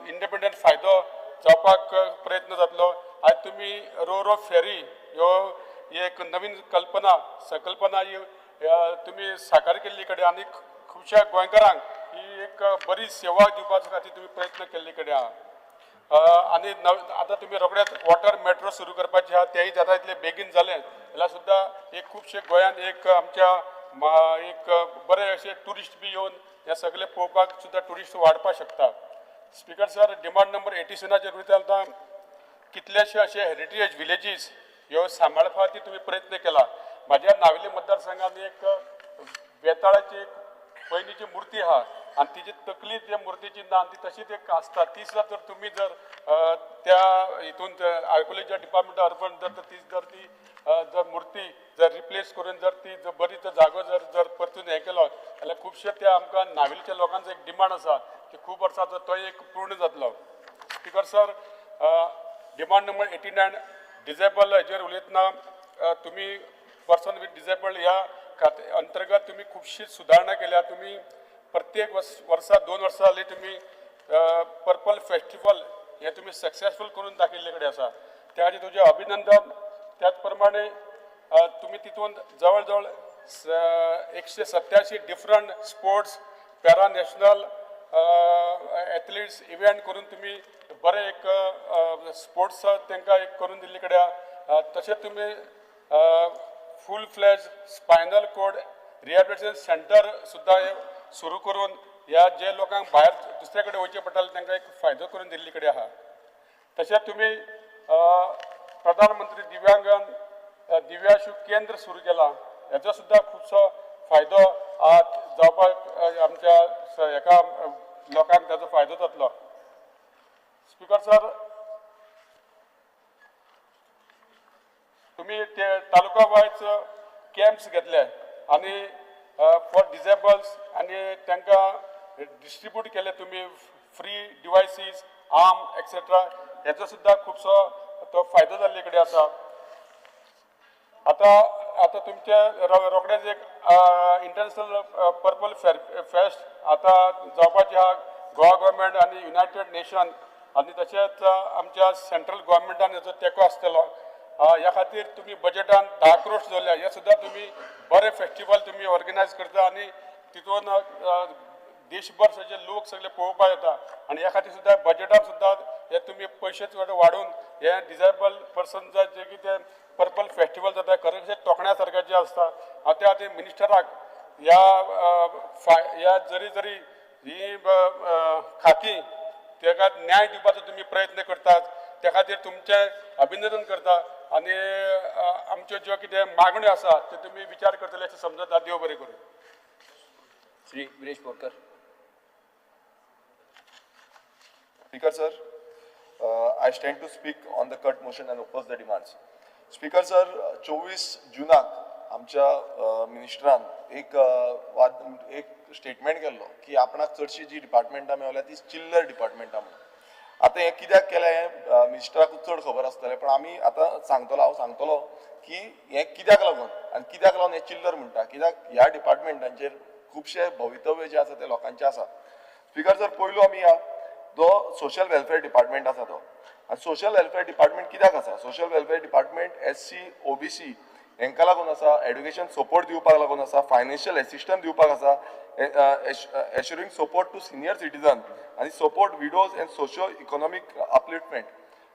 इंडिपेंडंट फायदो जावपाक प्रयत्न जातलो. आज तुमी रो फेरी ह्यो एक नवीन संकल्पना ही तुमी साकार केल्ली कडेन आनी खुबश्या गोंयकारांक ही एक बरी सेवा दिवपाचे खातीर तुमी प्रयत्न केल्ले कडेन आहा. आनी आतां तुमी रोखडेच वॉटर मेट्रो सुरू करपाचे आहा, तेय जाता तितले बेगीन जालें जाल्यार सुद्दां एक खुबशे गोंयान एक आमच्या एक बरे अशे ट्युरिस्ट बी येवन हे सगळे पळोवपाक सुद्दां ट्युरिस्ट वाडपाक शकता. स्पीकर सर, डिमांड नंबर 87 उलयता कितलेशे अशे हेरिटेज विलेजीस ह्यो सांबाळपा खातीर तुमी प्रयत्न केला. म्हाज्या नावेली मतदारसंघात एक बेताळाची एक पयलींची मूर्ती आहा आनी तिची तकली त्या मुर्तीची ना ती तशीच एक आसता. ती सुद्दां जर तुमी जर त्या हितून आर्कोलॉजीच्या डिपार्टमेंटा अर्पण जर मूर्ती जर रिप्लेस करून जर ती बरी जागो जर परतून हे केलो जाल्यार खुबशे त्या आमकां नावेलीच्या लोकांचो एक डिमांड आसा की खूब वर्सांचो तो एक पूर्ण जातलो. Speaker sir, demand number 89 disable हेजेर उलयतना तुमी पर्सन विथ डिजेबल्ड ह्या अंतर्गत तुमी खुबशी सुदारणा केल्या. तुमी प्रत्येक वर्सा 2 वर्सां जाली तुमी पर्पल फेस्टिवल हे तुमी सक्सेसफूल करून दाखयल्ले कडेन आसा, त्या खातीर तुजें अभिनंदन. त्याच प्रमाणे तुम्ही तितून जवळ 187 different sports para national athletes event करून तुम्ही बरे एक स्पोर्ट्स तांकां एक करून दिल्ले कडेन तशेंच तुम्ही फूल फ्लॅज स्पायनल कोड रिहॅबिलिटेशन सेंटर सुद्दां सुरू करून ह्या जे लोकांक भायर दुसरे कडेन वयचें पडटालें तांकां एक फायदो करून दिल्ले कडेन आहा. तशेंच तुम्ही प्रधानमंत्री दिव्यांशू केंद्र सुरू केला, हेचो सुद्दां खुबसो फायदो जावपाक आमच्या हेका लोकांक ताचो फायदो जातलो. स्पीकर सर, तुम्ही ते तालुका वायज कॅम्प्स घेतले आणि फॉर डिसेबल्स आणि तांकां डिस्ट्रीब्यूट केले तुम्ही फ्री डिवायसीस आर्म एक्सेट्रा, हेचो सुद्दां खुबसो तो फायदो जाल्ले कडेन आसा. आता तुमचे रोखडेच एक इंटरनॅशनल पर्पल फेस्ट आता जावपाचे आहा. गोवा गव्हर्मेंट आणि युनायटेड नेशन आणि तशेंच आमच्या सेंट्रल गव्हर्मेंटान हेचो तेंको आसतलो. ह्या खातीर तुम्ही बजेटान 10 crore दवरल्या. हे सुद्दां तुम्ही बरे फेस्टिवल तुम्ही ऑर्गनायज करता आणि तितून देशभर सगळे लोक सगळे पळोवपाक येता आणि ह्या खातीर सुद्दां बजेटान सुद्दां हे तुम्ही पयशे थोडे वाडून हे डिसेबल पर्सनचा जे कितें पर्पल फेस्टिवल जाता खरेंच तोखण्या सारख्याचे आसता. हांव त्या खातीर मिनिस्टराक ह्या जरी ही खाती ताका न्याय दिवपाचो तुम्ही प्रयत्न करतात, त्या खातीर तुमचे अभिनंदन करता आणि आमच्यो ज्यो कितें मागण्यो आसा त्यो तुम्ही विचार करतले अशें समजता. देव बरें करूं. Shri Viresh Borkar. Speaker sir, I stand to speak on the cut motion and oppose the demands. Speaker sir, 24 जुनाक आमच्या मिनिस्टरान एक स्टेटमेंट केल्लो की आपणाक चडशी जी डिपार्टमेंटां मेवल्या ती चिल्लर डिपार्टमेंटां म्हणून. आतां हें कित्याक केलें हें मिनिस्टराकूच चड खबर आसतलें, पण आमी आतां हांव सांगतलो की हें कित्याक लागून आनी कित्याक लागून हें चिल्लर म्हणटा. कित्याक ह्या डिपार्टमेंटांचेर खुबशे भवितव्य जे आसा ते लोकांचे आसा. स्पीकर सर, पयलू आमी जो सोशल वेलफेअर डिपार्टमेंट आसा तो, आनी सोशल वेलफेअर डिपार्टमेंट कित्याक आसा? Social welfare department SC OBC हेंका लागून आसा, एड्युकेशन सपोर्ट दिवपाक लागून आसा, फायनान्शियल एसिस्टन्स दिवपाक आसा, एश्युरिंग सपोर्ट टू सिनियर सिटीजन आनी support widows end socio economic upliftment.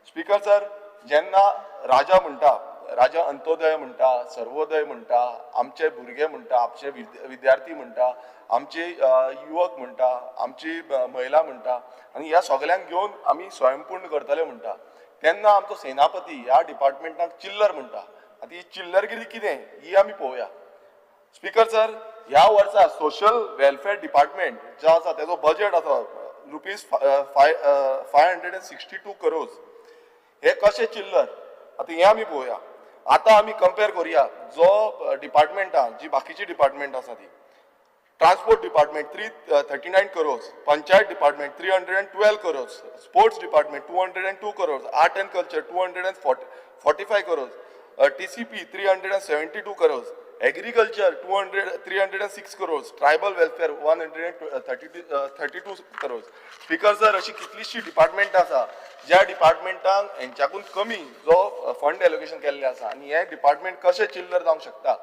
Speaker sir, जेन्ना राजा म्हणटा, राजा अंत्योदय म्हणटा, सर्वोदय म्हणटा, आमचे भुरगे म्हणटा, आमचे विद्यार्थी म्हणटा, आमचे युवक म्हणटा, आमची महिला म्हणटा आनी ह्या सगळ्यांक घेवन आमी स्वयंपूर्ण करतले म्हणटा, तेन्ना आमचो सेनापती ह्या डिपार्टमेंटाक चिल्लर म्हणटा. आतां ही चिल्लरगिरी कितें ही आमी पळोवया. स्पीकर सर, ह्या वर्सा सोशल वेलफेअर डिपार्टमेंट जो आसा तेजो बजेट आसा ₹562 crores. हे कशें चिल्लर आतां हें आमी पळोवया. आतां आमी कंपेर करुया जो डिपार्टमेंटां जी बाकीची डिपार्टमेंट आसा ती. Transport department 339 crores, panchayat department 312 crores, sports department 202 crores, art end culture 245 crores, TCP 372 crores, agriculture 306 crores, tribal welfare 132 crores. Speaker sir, अशी कितलीशी डिपार्टमेंट आसा ज्या डिपार्टमेंटांक हेंच्याकून कमी जो फंड एलोकेशन केल्ले आसा आनी हे डिपार्टमेंट कशें चिल्लर जावंक शकता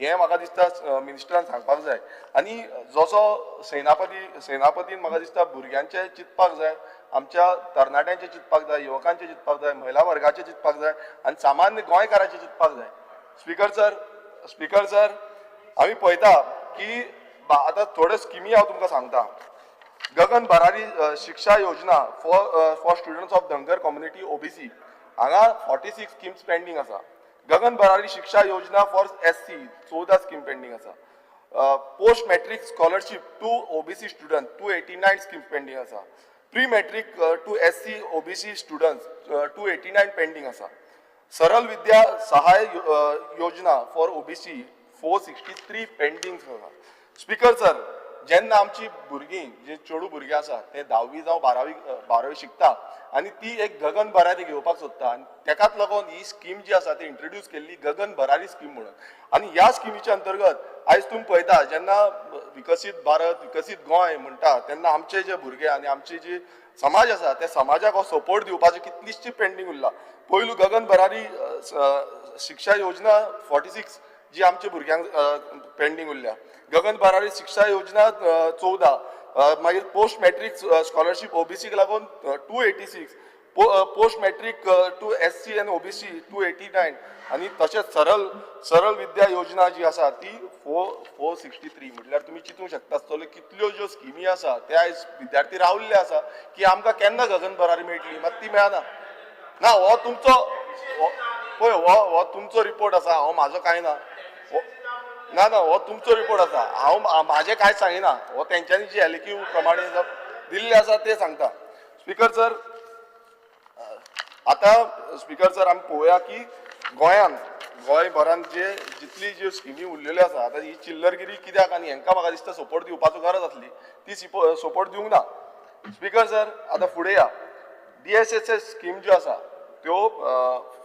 हें म्हाका दिसता मिनिस्टरान सांगपाक जाय. आनी जसो सेनापतीन म्हाका दिसता भुरग्यांचे चिंतपाक जाय, आमच्या तरणाट्यांचे चिंतपाक जाय, युवकांचे चिंतपाक जाय, महिला वर्गाचे चिंतपाक जाय आनी सामान्य गोंयकारांचे चिंतपाक जाय. स्पीकर सर, आमी पळयता की आतां थोड्यो स्किमी हांव तुमकां सांगता. गगन भरारी शिक्षा योजना for students of Dhangar community OBC हांगा 46 स्किम्स पेंडींग आसा. गगन भरारी शिक्षा योजना फॉर SC 14 स्कीम पेंडींग आसा. Post matric scholarship to OBC student 289 schemes pending आसा. Pre matric to SC OBC students 289 pending आसा. सरल विद्या सहाय योजना फॉर OBC 463 पेंडींग आसा. स्पीकर सर, जेन्ना आमची भुरगीं जे चेडू भुरगीं आसा ते 10वी जावं 12वी शिकता आनी ती एक गगन भरारी घेवपाक सोदता आनी तेकाच लागून ही स्कीम जी आसा ती इंट्रोड्यूस केल्ली गगन भरारी स्कीम म्हणून. आनी ह्या स्किमीच्या अंतर्गत आयज तुम्ही पळयता जेन्ना विकसीत भारत विकसीत गोंय म्हणटा तेन्ना आमचे जे भुरगे आनी आमचे जे समाज आसा त्या समाजाक हो सपोर्ट दिवपाची कितलीशी पेंडींग उरला. पयलू गगन भरारी शिक्षा योजना 46 जी आमच्या भुरग्यांक पेंडींग उरल्या. गगन भरारी शिक्षा योजना 14 मागीर पोस्ट मॅट्रीक स्कॉलरशीप ओबीसीक लागून 286 पोस्ट मॅट्रीक टू SC आनी OBC 289 आनी तशेंच सरल विद्या योजना जी आसा ती 463 म्हटल्यार तुमी चिंतूंक शकता आसतले कितल्यो ज्यो स्किमी आसा ते आयज विद्यार्थी रावल्ले आसा की आमकां केन्ना गगन भरारी मेळटली मात ती मेळना. ना हो तुमचो पळय हो तुमचो रिपोर्ट आसा हांव म्हाजो कांय ना. ना हो तुमचो रिपोर्ट आसा हांव म्हाजें कांय सांगिना. हो तेंच्यांनी जी एलक्यू प्रमाणे दिल्ले आसा ते सांगता. स्पीकर सर आतां स्पीकर सर आमी पळोवया की गोंयभरांत जितली ज्यो स्किमी उरलेल्यो आसा आतां ही चिल्लरगिरी कित्याक आनी हांकां म्हाका दिसता सपोर्ट दिवपाचो गरज आसली ती सपोर्ट दिवंक ना. स्पीकर सर आतां फुडें या DSS स्कीम ज्यो आसा त्यो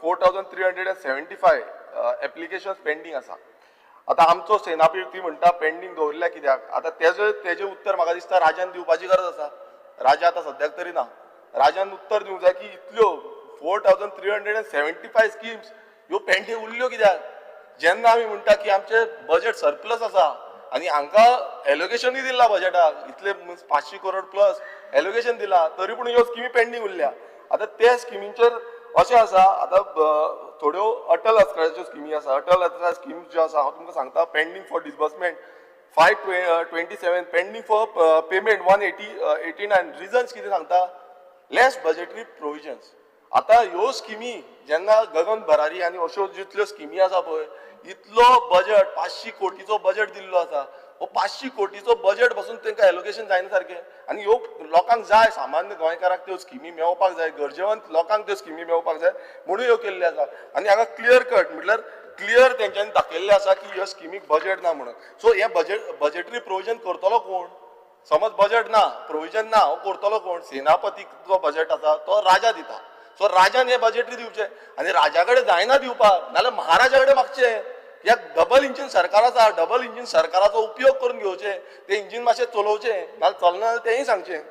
4375 एप्लिकेशन्स पेंडींग आसा. आतां आमचो सेनापती ती म्हणटा पेंडींग दवरल्या कित्याक आतां तेजें उत्तर म्हाका दिसता राजान दिवपाची गरज आसा. राजा आतां सद्याक तरी ना. राजान उत्तर दिवंक जाय की इतल्यो 4375 स्किम्स ह्यो पेंडींग उरल्यो कित्याक. जेन्ना आमी म्हणटा की आमचे बजेट सरप्लस आसा आनी हांकां एलोकेशनूय दिला बजेटाक इतले 500 करोड प्लस एलोकेशन दिला तरी पूण ह्यो स्किमी पेंडींग उरल्या. आतां त्या स्किमींचेर अशें आसा आतां थोड्यो अटल अस्त्राच्यो स्किमी आसा. अटल अस्त्रा स्कीम ज्यो आसा हांव तुमकां सांगता pending for disbursement 527 pending for payment 189 reasons कितें सांगता लेस बजेटरी प्रोविजन्स. आतां ह्यो स्किमी जेन्ना गगन भरारी आनी अश्यो जितल्यो स्किमी आसा पळय इतलो बजेट 500 कोटीचो बजेट दिल्लो आसा. हो 500 कोटीचो बजेट पासून तांकां एलोकेशन जायना सारकें आनी ह्यो लोकांक जाय सामान्य गोंयकारांक त्यो स्किमी मेळपाक जाय गरजेवंत लोकांक त्यो स्किमी मेळपाक जाय म्हणून ह्यो केल्ल्यो आसा. आनी हांगा क्लियर कट म्हटल्यार क्लियर तेंच्यांनी दाखयल्लें आसा की ह्या स्किमीक बजेट ना म्हणून. सो हें बजेटरी प्रोविजन करतलो कोण. समज बजेट ना प्रोविजन ना हो करतलो कोण. सेनापतीक जो बजेट आसा तो राजा दिता. सो राजान हे बजेटरी दिवचे आनी राजा कडेन जायना दिवपाक नाल्यार महाराजा कडेन मागचें. ह्या डबल इंजीन सरकार आसा डबल इंजीन सरकाराचो उपयोग करून घेवचे ते इंजीन मातशें चलोवचें नाल्यार चलना जाल्यार तेंय सांगचें.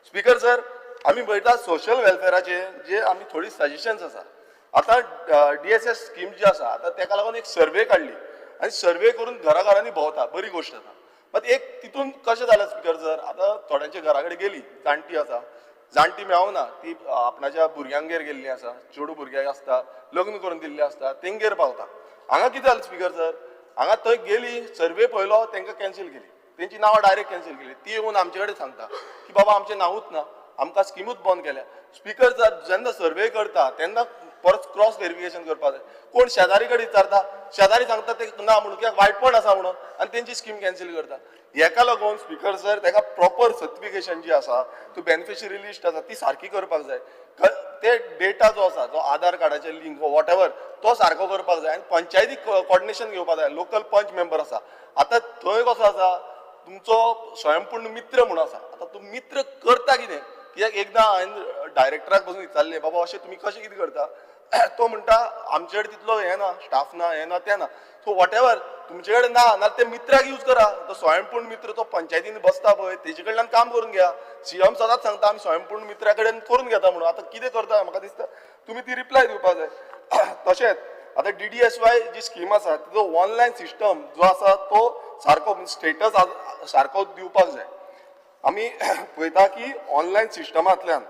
स्पीकर सर आमी पळयता सोशल वेलफेराचे जे आमी थोडी सजेशन्स आसा. आतां DSS स्कीम जी आसा आतां तेका लागून एक सर्वे काडली आनी सर्वे करून घराघरांनी भोंवता बरी गोश्ट आसा. मात एक तितून कशें जालें स्पीकर सर आतां थोड्यांच्या घरा कडेन गेली जाणटी आसा जाणटी मेळोना ती आपणाच्या भुरग्यांगेर गेल्ली आसा चेडू भुरग्यांक आसता लग्न करून दिल्लें आसता तेंगेर पावता. हांगा कितें जालें स्पीकर सर हांगा थंय गेली सर्वे पळयलो तांकां कॅन्सील केली तेंची नांवां डायरेक्ट कॅन्सील केली. ती येवन आमचे कडेन सांगता की बाबा आमचें नांवूच ना आमकां स्किमूच बंद केल्या. स्पीकर सर जेन्ना सर्वे करता तेन्ना परत क्रॉस व्हेरिफिकेशन करपाक जाय. कोण शेजारी कडेन विचारता शेजारी सांगता ते ना म्हणून कित्याक वायटपण आसा म्हणून आनी तेंची स्कीम कॅन्सील करता. हेका लागून स्पीकर सर तेका प्रॉपर सर्टिफिकेशन जी आसा तो बेनिफिशरी लिस्ट आसा ती सारकी करपाक जाय. ते डेटा जो आसा जो आधार कार्डाचे लिंक वॉट एवर तो सारको करपाक जाय आनी पंचायती कॉर्डिनेशन घेवपाक जाय. लोकल पंच मेंबर आसा आतां थंय कसो आसा तुमचो स्वयंपूर्ण मित्र म्हणून आसा. आतां तूं मित्र करता कितें कित्याक एकदां हांवें डायरेक्टराक बसून विचारलें बाबा अशें तुमी कशें कितें करता. तो म्हणटा आमचे कडेन तितलो हें ना स्टाफ ना हें ना तें ना. सो वॉट एवर तुमचे कडेन ना नाल्यार ते मित्राक यूज करा. तो स्वयंपूर्ण मित्र तो पंचायतीन बसता पळय तेजे कडल्यान काम करून घेया. CM सदांच सांगता आमी स्वयंपूर्ण मित्रा कडेन करून घेता म्हणून. आतां कितें करता म्हाका दिसता तुमी ती रिप्लाय दिवपाक जाय. तशेंच आतां DDSY जी स्कीम आसा तिजो ऑनलायन सिस्टम जो आसा तो सारको स्टेटस सारको दिवपाक जाय. आमी पळयता की ऑनलायन सिस्टमांतल्यान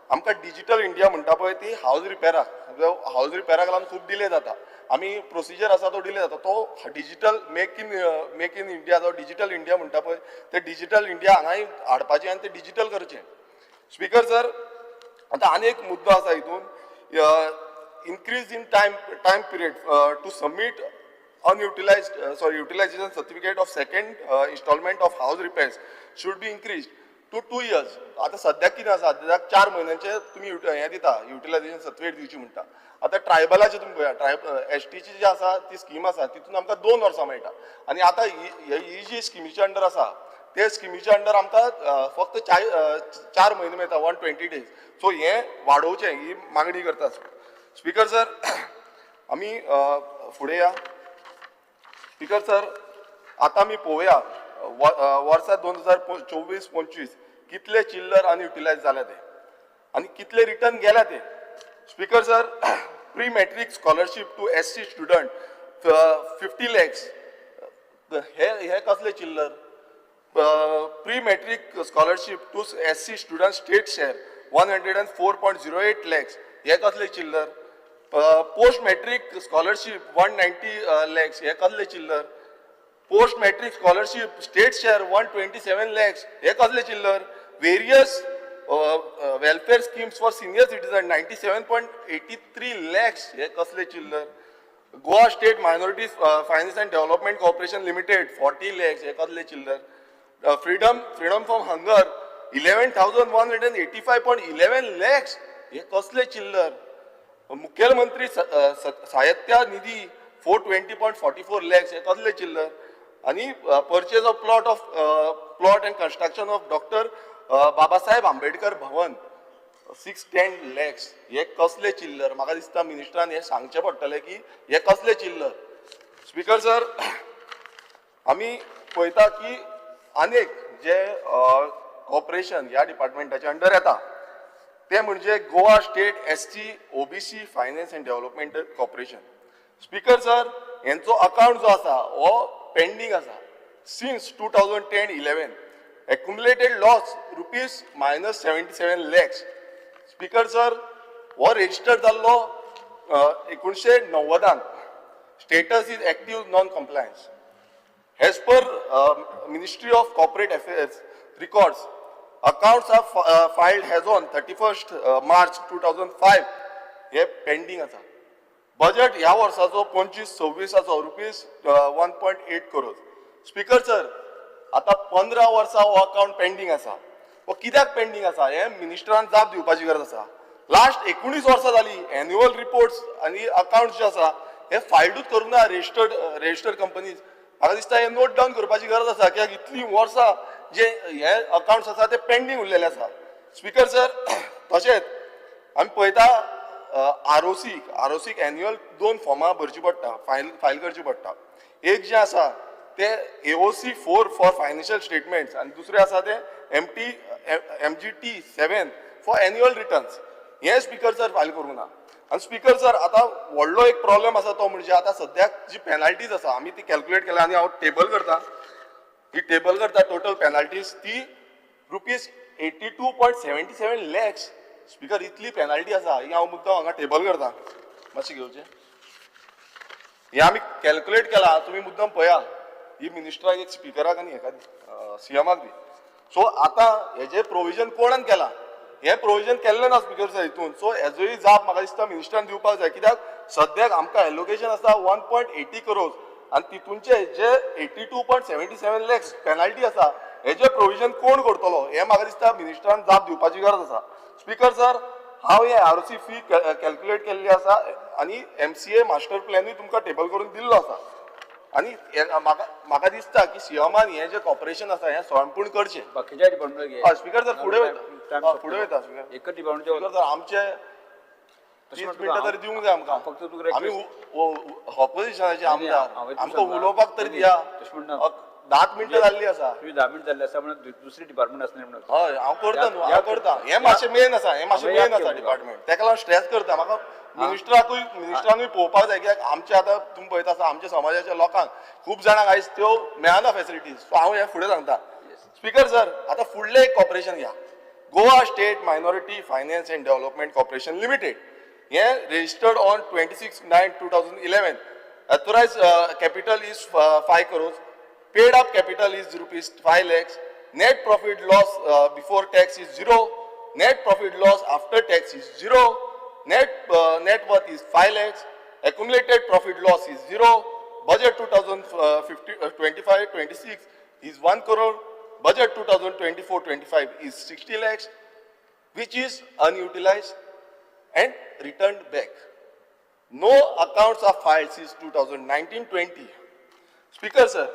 आमकां डिजिटल इंडिया म्हणटा पळय ती हावज रिपेराक लागून खूब डिले जाता. आमी प्रोसिजर आसा तो डिले जाता. तो डिजिटल मेक इन इंडिया जो डिजिटल इंडिया म्हणटा पळय ते डिजिटल इंडिया हांगाय हाडपाचें आनी ते डिजिटल करचें. स्पीकर सर आतां आनी एक मुद्दो आसा हितून increase in time period to submit utilization certificate of second installment of house repairs should be increased to 2 years. आता सद्याक कितें आसा सद्याक 4 म्हयन्यांचे तुमी हें दिता युटिलायझेशन सर्टिफिकेट दिवची म्हणटा. आतां ट्रायबलाचे तुमी पळया STची जी आसा ती स्कीम आसा तितून आमकां 2 वर्सां मेळटा आनी आतां ही जी स्किमीच्या अंडर आसा ते स्किमीच्या अंडर आमकां फक्त 4 म्हयने मेळटा 120 days. सो हे वाडोवचें ही मागणी करता. स्पीकर सर, आमी फुडें या. स्पीकर सर, आतां आमी पळोवया वर्सा 2024-25 कितले चिल्लर आनी युटिलायज जाले ते आनी कितले रिटर्न गेल्या ते. Speaker sir, pre matric scholarship to SC student 50 lakhs हे कसले चिल्लर. Pre matric scholarship to SC student state share 104.08 lakhs हे कसले चिल्लर. पोस्ट मॅट्रीक स्कॉलरशीप 190 lakhs हे कसले चिल्लर. Post matric scholarship state share 127 lakhs हे कसले चिल्लर. Various welfare schemes for senior citizen 97.83 lakhs हे कसले चिल्लर. Goa state minorities finance and development corporation limited 40 lakhs हे कसले चिल्लर. फ्रीडम फ्रॉम हंगर 11,185.11 lakhs हे कसले चिल्लर. मुख्यमंत्री सहायता निधी 420.44 lakhs हे कसले चिल्लर. आणि purchase of plot and construction of doctor Babasaheb Ambedkar Bhavan 610 lakhs हे कसले चिल्लर. म्हाका दिसता मिनिस्टरान हे सांगचे पडटले की हे कसले चिल्लर. स्पीकर सर, आमी पळयता की अनेक जे कॉर्पोरेशन ह्या डिपार्टमेंटाच्या अंडर येता ते म्हणजे Goa state SC OBC finance and development corporation. Speaker sir, यांचो अकाउंट जो आसा हो पेंडींग आसा since 2010-11. Accumulated loss -77 lakhs. Speaker sir, हो रजिस्टर जाल्लो 1990. Status is active non compliance. As per Ministry of Corporate Affairs records, accounts are filed as on 31st March 2005 हे pending आसा. Budget ह्या वर्साचो 25-26 रुपीज 1.8 crore. स्पीकर सर, आता 15 वर्सां हो account pending आसा. हो कित्याक पेंडिंग आसा हे मिनिस्टरान जाप दिवपाची गरज आसा. लास्ट 19 वर्सां जाली एन्युअल रिपोर्ट्स आनी अकाउंट्स जे आसा हे फायलूच करूंक ना रजिस्टर्ड कंपनीज. म्हाका दिसता हे नोट डावन करपाची गरज आसा कित्याक इतली वर्सां जे हे अकाउंट्स आसा ते पेंडींग उरलेले आसा. स्पीकर सर, तशेंच आमी पळयता आरओसीक एन्युअल 2 फॉर्मां भरची पडटा, फायल करची पडटा. एक जे आसा ते AOC 4 फॉर फायनान्शियल स्टेटमेंट्स आनी दुसरें आसा ते MGT 7 फॉर एन्युअल रिटर्न्स. हे स्पीकर सर फायल करूंक ना. आनी स्पीकर सर, आता व्हडलो एक प्रॉब्लेम आसा तो म्हणजे आता सद्याक जी पेनल्टीज आसा आमी ती कॅल्क्युलेट केला आनी हांव टेबल करता. ही टेबल करता टोटल पेनल्टीज ती ₹82.77 lakhs. स्पीकर, इतली पेनल्टी आसा ही हांव मुद्दाम हांगा टेबल करता. मातशें घेवचें. हे आमी कॅल्क्युलेट केला, तुमी मुद्दाम पळया. ही मिनिस्टराक एक स्पीकराक आनी एका CMाक दी. सो आता हेजे प्रोविजन कोणान केला हे प्रोविजन केल्लें ना स्पीकर सर हितून. सो हेजोय जाप म्हाका दिसता मिनिस्टरान दिवपाक जाय कित्याक सद्याक आमकां एलोकेशन आसा 1.80 crores आनी तितूनचे जे 82.77 lakhs पेनल्टी आसा हेजे प्रोविजन कोण करतलो हे म्हाका दिसता मिनिस्टरान जाप दिवपाची गरज आसा. स्पीकर सर, हांव हे ROC फी कॅल्क्युलेट केल्ली आसा आनी MCA मास्टर प्लॅनूय तुमकां टेबल करून दिल्लो आसा. आनी म्हाका दिसता की CMान हे जे कॉर्पोरेशन आसा हे स्वयंपूर्ण करचें. बाकीच्या डिपार्टमेंट स्पीकर सर फुडें वयता स्पीकर. एकच डिपार्टमेंट सर आमचे 30 मिनटां तरी दिवंक जाय आमकां. फक्त आमी ऑपोजिशनाचे आमदार आमकां उलोवपाक तरी दिया. 10 मिनटां जाल्ली आसा. 10 मिनट जाल्ली आसा म्हणून दुसरी डिपार्टमेंट आसलें म्हणून. हय, हांव करता न्हू, हांव करता. हे मातशें मेन आसा, हे मातशें मेन आसा डिपार्टमेंट. तेका लागून स्ट्रेस करता. म्हाका मिनिस्टरानूय पळोवपाक जाय कित्याक आमचे आतां तुमी पळयता आसा आमच्या समाजाच्या लोकांक खूब जाणांक आयज त्यो मेळना फॅसिलिटीज. सो हांव हे फुडें सांगता. स्पीकर सर, आतां फुडलें एक कॉर्पोरेशन घ्या, Goa state minority finance and development corporation limited. हे registered on 26/9/2011. Authorised capital is 5 crores. Paid up capital is ₹5 lakhs. Net profit loss before tax is 0. Net profit loss after tax is 0. Net worth is 5 lakhs. Accumulated profit loss is 0. Budget 2025-26 is 1 crore. Budget 2024-25 is 60 lakhs, which is unutilized and returned back. No accounts are filed since 2019-20. Speaker sir,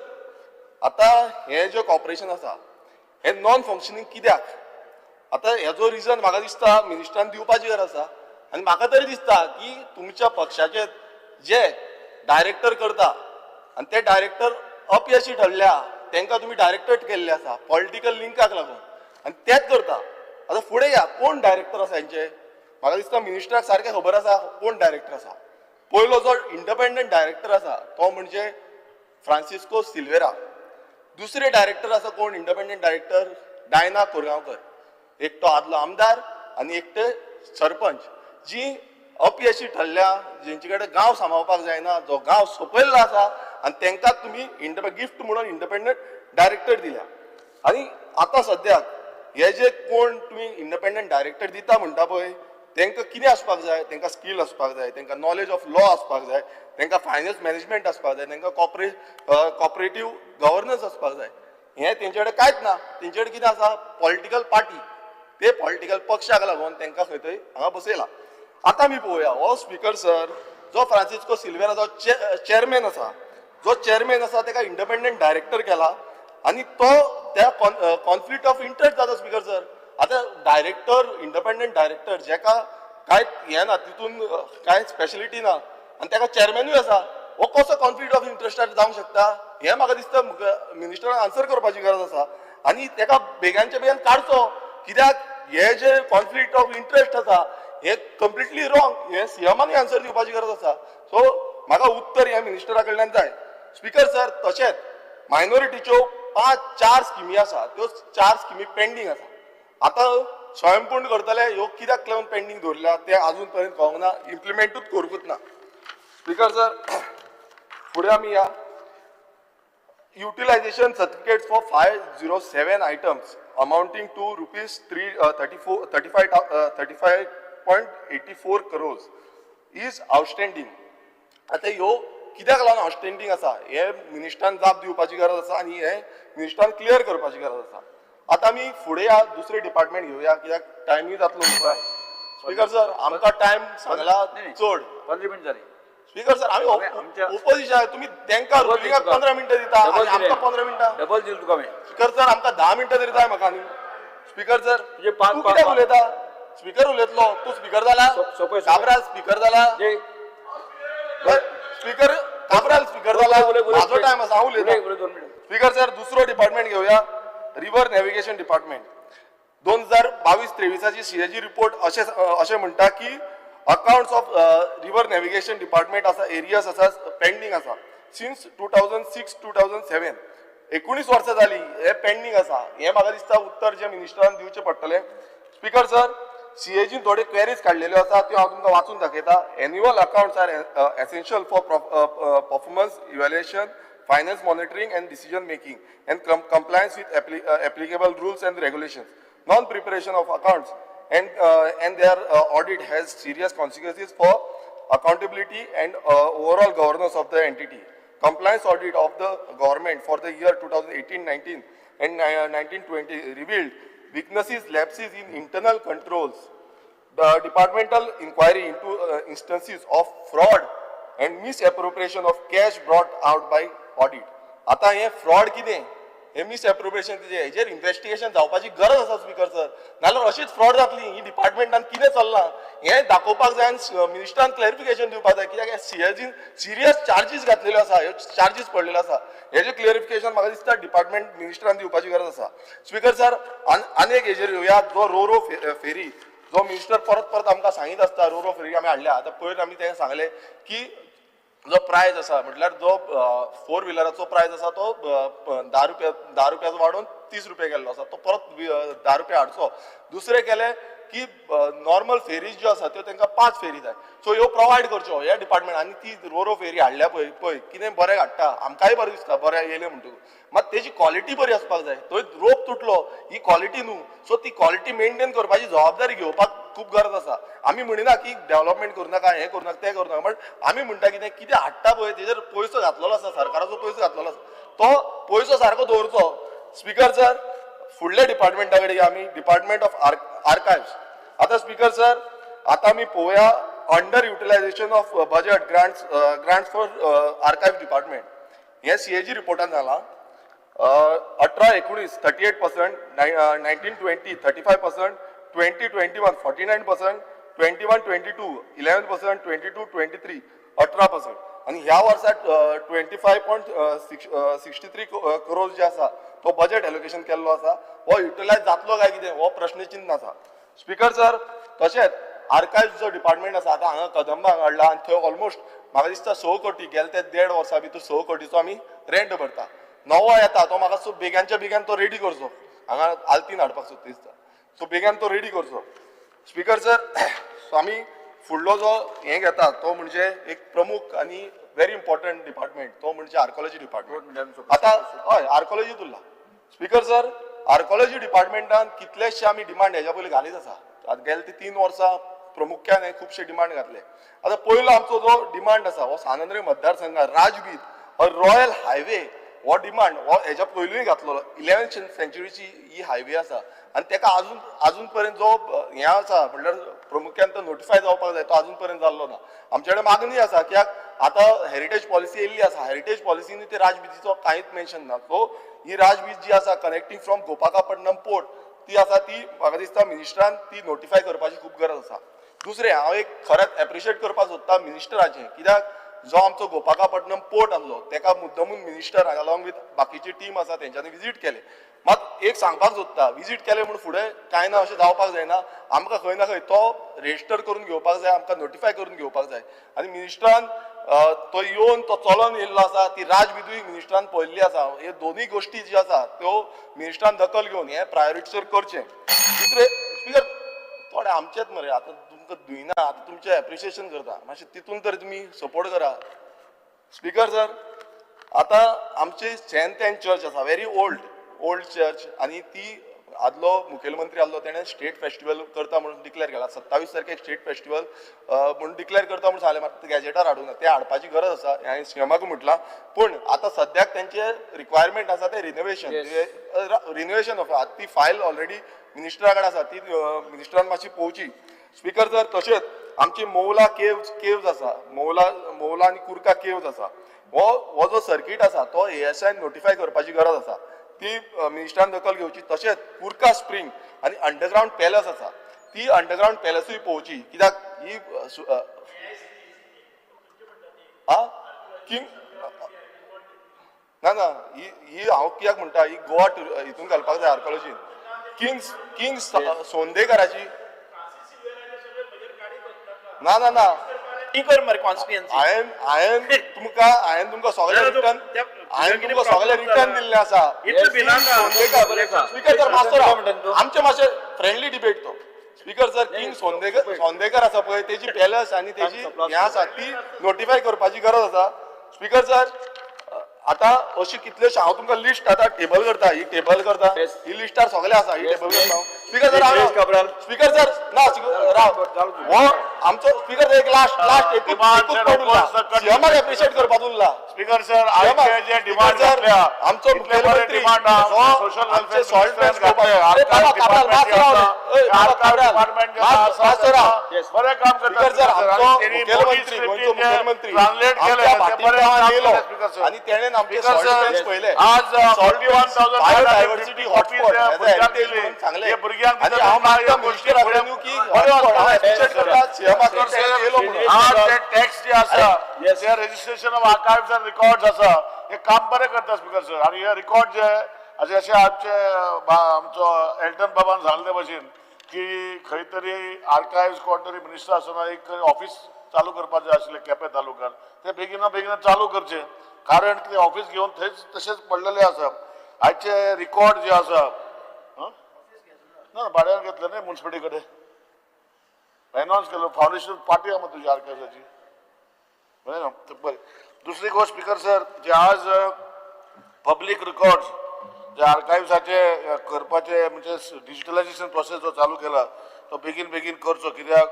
आता हे जे corporation आसा हे non functioning कित्याक? आतां हेजो region म्हाका दिसता मिनिस्टरान दिवपाची गरज आसा आनी म्हाका तरी दिसता की तुमच्या पक्षाचे जे डायरेक्टर करता आनी ते डायरेक्टर अपयशी ठरल्या तांकां तुमी डायरेक्टर केल्ले आसा पॉलिटिकल लिंकाक लागून आनी तेच करता. आतां फुडें या कोण डायरेक्टर आसा हेंचे? म्हाका दिसता मिनिस्टराक सारकें खबर आसा कोण डायरेक्टर आसा. पयलो जो इंडिपेंडंट डायरेक्टर आसा तो म्हणजे फ्रांसिस्को सिल्वेरा. दुसरे डायरेक्टर आसा कोण इंडिपेंडंट डायरेक्टर? डायना कोरगांवकर. एक तो आदलो आमदार आनी एकटे सरपंच जी अपयशी ठरल्या, जेंचे कडेन गांव सांबाळपाक जायना, जो गांव सोंपयल्लो आसा आनी तांकां तुमी गिफ्ट म्हणून इंडिपेंडंट डायरेक्टर दिल्या. आनी आतां सद्याक हे जे कोण तुमी इंडिपेंडंट डायरेक्टर दिता म्हणटा पळय तांकां कितें आसपाक जाय? तांकां स्कील आसपाक जाय, तांकां नॉलेज ऑफ लॉ आसपाक जाय, तांकां फायनान्स मॅनेजमेंट आसपाक जाय, तांकां कॉपरेटीव गव्हर्नन्स आसपाक जाय. हें तेंचे कडेन कांयच ना. तेंचे कडेन कितें आसा? Political party. ते पॉलिटिकल पक्षाक लागून तांकां खंय तरी हांगा बसयला. आतां आमी पळोवया हो स्पीकर सर जो फ्रांसिस्को सिल्वेरा जो चेअरमॅन आसा, जो चेअरमॅन आसा ताका इंडिपेंडंट डायरेक्टर केला आनी तो त्या कॉन्फ्लिक्ट ऑफ इंटरेस्ट जाता स्पीकर सर. आतां डायरेक्टर इंडिपेंडंट डायरेक्टर जेका कांय हें ना, तितून कांय स्पेशलिटी ना आनी ताका चेअरमॅनूय आसा, हो कसो कॉन्फ्लिक्ट ऑफ इंटरेस्टार जावंक शकता? हें म्हाका दिसता मिनिस्टरान आन्सर करपाची गरज आसा आनी ताका बेगानच्या बेगीन काडचो. कित्याक हे जे कॉन्फ्लिक्ट ऑफ इंटरेस्ट आसा हे कम्प्लिटली रॉंग. हे सीएमानूय आन्सर दिवपाची गरज आसा. सो म्हाका उत्तर ह्या मिनिस्टरा कडल्यान जाय. स्पीकर सर तशेंच मायनॉरिटीच्यो 5-4 स्किमी आसा, त्यो 4 स्किमी पेंडींग आसा. आतां स्वयंपूर्ण करतले ह्यो कित्याक लागून पेंडींग दवरल्या ते अजून पर्यंत कळूंक ना, इम्प्लिमेंटूच करूंकच ना. स्पीकर सर फुडें आमी या utilization certificates for 507 items amounting to rupees 35.84 crores is outstanding. आता ह्यो कित्याक लागून आउटस्टँडिंग आसा हे मिनिस्टरान जाप दिवपाची गरज आसा आनी हे मिनिस्टरान क्लियर करपाची गरज आसा. आता आमी फुडें या दुसरे डिपार्टमेंट घेवया कित्याक टायमूय जातलो. स्पीकर सर आमकां टायम सांगला चड. 15 मिनट जाली. स्पीकर सर आमी ओपोजिशन तुम्ही तांकां रुलिंगाक 15 मिनटां दिता आनी आमकां 15 मिनटां. डबल दिल तुका हांवें. स्पीकर सर आमकां 10 मिनटां तरी जाय म्हाका. न्ही स्पीकर सर तूं कित्याक उलयता? स्पीकर उलयतलो तूं स्पीकर जाला? काबराल स्पीकर जाला? स्पीकर काबराल स्पीकर जाला? म्हाजो टायम आसा हांव उलयतां. स्पीकर सर दुसरो डिपार्टमेंट घेवया river navigation department. 2022-23 CAG report अशें म्हणटा की accounts of river navigation department आसा एरियास आसा पेंडींग आसा सिन्स 2006-2007. 19 वर्सां जाली हे पेंडींग आसा. हे म्हाका दिसता उत्तर जे मिनिस्टरान दिवचें पडटलें. स्पीकर सर CAGन थोडे क्वेरीज काडलेल्यो आसा त्यो हांव तुमकां वाचून दाखयता. Annual accounts are essential for performance evaluation, finance monitoring and decision making and compliance with applicable rules and regulations. Non-preparation of accounts and their audit has serious consequences for accountability and overall governance of the entity. Compliance audit of the government for the year 2018-19 and 19-20 revealed weaknesses, lapses in internal controls. The departmental inquiry into instances of fraud and misappropriation of cash brought out by audit. आता हे fraud कितें? हे misappropriation हेजेर investigation जावपाची गरज आसा speaker sir. नाल्यार अशीच फ्रॉड जातली ही डिपार्टमेंटान कितें चल्लां हें दाखोवपाक जाय आनी मिनिस्टरान क्लॅरिफिकेशन दिवपाक जाय. कित्याक CAGन सिरियस चार्जीस घातलेल्यो आसा, ह्यो चार्जीस पडलेलो आसा. हेजें क्लियरिफिकेशन म्हाका दिसता डिपार्टमेंट मिनिस्टरान दिवपाची गरज आसा. स्पीकर सर आनी एक हेजेर येवया जो रो फेरी जो मिनिस्टर परत आमकां सांगीत आसता. रो फेरी आमी हाडल्या. आतां पयर आमी तें सांगलें की जो प्रायज आसा म्हटल्यार जो 4 व्हिलराचो प्रायज आसा तो 10 रुपयाचो वाडोवन 30 रुपया केल्लो आसा. तो परत 10 रुपया हाडचो. दुसरें केलें की नॉर्मल फेरीज ज्यो आसा त्यो तांकां 5 फेरी जाय. सो ह्यो प्रोवायड करच्यो ह्या डिपार्टमेंट. आनी ती रो फेरी हाडल्या पळय कितें बरें हाडटा आमकांय बरें दिसता बरें येयलें म्हणटकूच. मात तेजी क्वॉलिटी बरी आसपाक जाय. थंय रोप तुटलो ही क्वॉलिटी न्हू. सो ती क्वॉलिटी मेंटेन करपाची जबाबदारी घेवपाक खूब गरज आसा. आमी म्हणिना की डेव्हलपमेंट करूं नाका हें करूं नाका तें करूं नाका, बट आमी म्हणटा कितें हाडटा पळय तेजेर पयसो घातलेलो आसा, सरकाराचो पयसो घातलेलो आसा, तो पयसो सारको दवरचो. स्पीकर सर फुडल्या डिपार्टमेंटा कडेन आमी डिपार्टमेंट ऑफ आर्कायव्स. आतां स्पीकर सर आतां आमी पळोवया under utilisation of budget grants for archives department. हें CAG रिपोर्टान जालां. 18-19 38%, 19-20 35%, 20-21 49%, 21-22 11%, 22-23 18%. आणि ह्या वर्सात 25.63 करोड जे आसा तो बजेट एलोकेशन केल्लो आसा. हो युटिलायज जातलो काय कितें हो प्रश्नचिन्ह आसा. स्पीकर सर, तशेंच आर्कायव्ह जो डिपार्टमेंट आसा आतां हांगा कदंबा हाडला आनी थंय ऑलमोस्ट म्हाका दिसता 6 कोटी गेले ते 1.5 वर्सां भितर 6 कोटीचो आमी रेंट भरता. नवो येता तो म्हाका सो बेग्यानच्या बेग्यान तो रेडी करचो. हांगा आल्तीन हाडपाक सोदता दिसता. सो बेग्यान तो रेडी करचो. स्पीकर सर, सो आमी फुडलो जो हें घेता तो म्हणजे एक प्रमुख आनी व्हेरी इम्पॉर्टंट डिपार्टमेंट तो म्हणजे आर्कोलॉजी डिपार्टमेंट. आतां हय आर्कोलॉजी उरला. स्पीकर सर, आर्कोलॉजी डिपार्टमेंटान कितलेशे आमी डिमांड हेच्या पयलीं घालीत आसा. आतां गेले ती 3 वर्सां प्रमुख्यान हे खुबशे डिमांड घातले. आतां पयलो आमचो जो डिमांड आसा हो सानंद्री मतदारसंघात राजबीत रॉयल हायवे हो डिमांड हो हेच्या पयलींय घातलो. 11th सेंचुरीची ही हायवे आसा आनी तेका अजून पर्यंत जो हें आसा म्हणल्यार प्रमुख्यान तो नोटिफाय जावपाक जाय तो अजून पर्यंत जाल्लो ना. आमचे कडेन मागणी आसा कित्याक आतां हेरिटेज पॉलिसी येयल्ली आसा. हेरिटेज पॉलिसीनी ते राजबीतीचो कांयच मेन्शन ना. सो ही राजबीत जी आसा कनेक्टींग फ्रॉम गोपाकापट्टणम पोर्ट ती आसा ती म्हाका दिसता मिनिस्टरान ती नोटिफाय करपाची खूब गरज आसा. दुसरें हांव एक खरेंच एप्रिशिएट करपाक सोदता मिनिस्टराचें कित्याक जो आमचो गोपाकापट्टणम पोर्ट आसलो तेका मुद्दमून मिनिस्टर अलॉंग विथ बाकीची टीम आसा तेंच्यांनी विजीट केले. मात एक सांगपाक सोदता विजीट केले म्हूण फुडें कांय ना अशें जावपाक जायना. आमकां खंय ना खंय तो रेजिस्टर करून घेवपाक जाय, आमकां नोटिफाय करून घेवपाक जाय. आनी मिनिस्टरान तो येवन तो चलोन येयल्लो आसा ती राजबिदूय मिनिस्टरान पळयल्ली आसा. हे दोनूय गोश्टी जी आसा त्यो मिनिस्टरान दखल घेवन हे प्रायोरिटीचेर करचें. दुसरें स्पीकर थोडे आमचेच मरे आतां तुमकां धुयना आतां तुमचें एप्रिशिएशन करता मातशें तितून तरी तुमी सपोर्ट करा. स्पीकर सर, आतां आमची सेंट एंड चर्च आसा व्हेरी ओल्ड चर्च आनी ती आदलो मुखेलमंत्री आसलो तेणें स्टेट फेस्टिवल करता म्हणून डिक्लेअर केला. 27 तारखेक स्टेट फेस्टिवल म्हणून डिक्लेअर करता म्हणून सांगलें. मात गॅजेटार हाडूंक ना. ते हाडपाची गरज आसा हांवें सीएमाक म्हटलां. पूण आतां सद्याक तेंचे रिक्वायरमेंट आसा ते रिनोवेशन ऑफ ती फायल ऑलरेडी मिनिस्टरा कडेन आसा ती मिनिस्टरान मातशी पळोवची. स्पीकर सर, तशेंच आमची मौला केव्ज आसा. मौला आनी कुर्का केव्ज आसा. हो जो सर्कीट आसा तो ASIन नोटिफाय करपाची गरज आसा. ती मिनिस्टरान दखल घेवची. तशेंच कुर्का स्प्रिंग आनी अंडरग्रावंड पॅलस आसा ती अंडरग्रावंड पॅलसूय पळोवची कित्याक ही किंग ना ही हांव कित्याक म्हणटा ही गोवा हितून घालपाक जाय आर्कोलॉजीन. किंग सोंदेकराची ना हांवें तुमकां सगळे रिटर्न दिल्ले आसा. स्पीकर सर मातसो आमचे मातशे फ्रेंडली डिबेट तो. स्पीकर सर, किंग सोंदेकर आसा पळय तेजी पॅलस आनी तेजी हें आसा ती नोटिफाय करपाची गरज आसा. स्पीकर सर, आतां अशी कितलेशे हांव तुमकां लिस्ट आतां टेबल करता. ही लिस्टार सगळे आसा. ही टेबल करता. स्पीकर सर ना राव हो आमचो स्पीकर सर एक लास्ट सीएमाक एप्रिशिएट करपाक उरला. स्पीकर सर, आमचो मुखेलमंत्री आमचे सॉल्ट वेस्ट बरें काम मुखेलमंत्री आनी तेणेन आमचे सॉल्ट वेस्ट पळयले. आज बायोडायवर्सिटी हॉटस्पॉट सांगले आनी हांव मागता मिनिस्टर कडेन की एप्रिशिएट करता सीएमाक येयलो म्हणून. आज टॅक्स जे आसा जे registration of archives end records आसा हे काम बरें करता स्पीकर सर. आनी हे रिकॉर्ड जे जशें आमचो एल्टन बाबान सांगले भशेन की खंय तरी आर्काइव्स कोण तरी मिनिस्टर आसतना एक ऑफिस चालू करपाचें आशिल्लें केपें तालुक्यात ते बेगिना चालू करचें. कारण ते ऑफिस घेवन थंयच तशेंच पडलेले आसा. आयचे रिकॉर्ड जे आसा ना भाड्यान घेतले न्ही म्युनिसिपालिटी कडेन एनाउन्स केलो फावंडेशन पार्टी आहा तुजी आर्काइव्साची बरें. दुसरी गोष्ट स्पीकर सर, जे आज पब्लीक रिकॉर्ड्स जे आर्काइव्साचे करपाचे म्हणजे डिजिटलायझेशन प्रोसेस जो चालू केला तो बेगीन करचो. कित्याक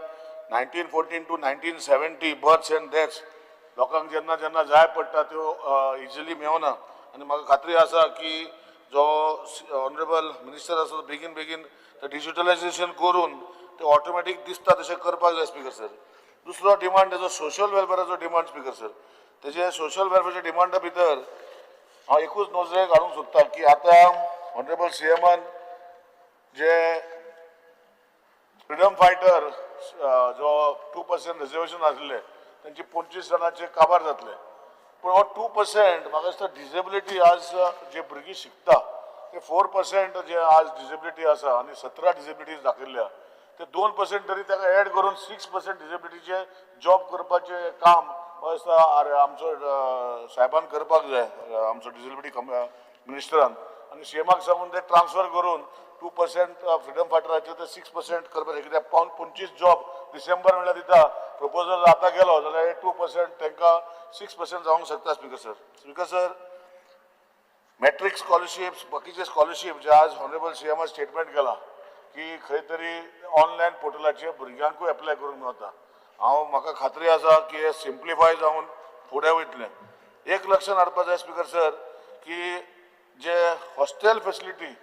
1914 to 1970 बर्थ्स एंड डेथ्स लोकांक जेन्ना जाय पडटा त्यो इजिली मेळना. आनी म्हाका खात्री आसा की जो ऑनरेबल मिनिस्टर आसा बेगीन ते डिजिटलायझेशन करून ते ऑटोमॅटीक दिसता तशें करपाक जाय स्पीकर सर. दुसरो डिमांड तेजो सोशल वेलफेराचो डिमांड स्पीकर सर. तेजे सोशल वेलफेराच्या डिमांडा भितर हांव एकूच नोंदणी काडूंक सोदता की आतां ऑनरेबल सीएमान जे फ्रिडम फायटर जो 2% रिजर्वेशन आसले त्यांची 25 जाणांचे काबार जातले पूण हो 2% म्हाका दिसता डिसेबिलिटी आज जे भुरगीं शिकता ते 4% जे आज डिसेबिलिटी आसा आनी 17 डिसेबिलिटीज दाखयल्ल्या ते 2% तरी ताका एड करून 6% डिसेबिलिटीचे जॉब करपाचें काम म्हाका दिसता आमचो साहेबान करपाक जाय आमचो डिसेबिलिटी मिनिस्टरान आनी सीएमाक सांगून ते ट्रान्सफर करून 2% फ्रिडम फायटराचे ते 6% करपाचें कित्याक 25 जॉब डिसेंबर म्हणल्यार दिता प्रपोजल आतां गेलो जाल्यार हे 2% तांकां 6% जावंक शकता स्पीकर सर मॅट्रीक स्कॉलरशिप्स बाकीचे स्कॉलरशिप जे आज ऑनरेबल सीएमान स्टेटमेंट केला की खंय तरी ऑनलायन पोर्टलाचेर भुरग्यांकूय एप्लाय करूंक मेळटा म्हाका खात्री आसा की हे सिम्प्लिफाय जावन फुडें वयतलें एक लक्षांत हाडपाक जाय स्पीकर सर की जे हॉस्टेल फेसिलिटी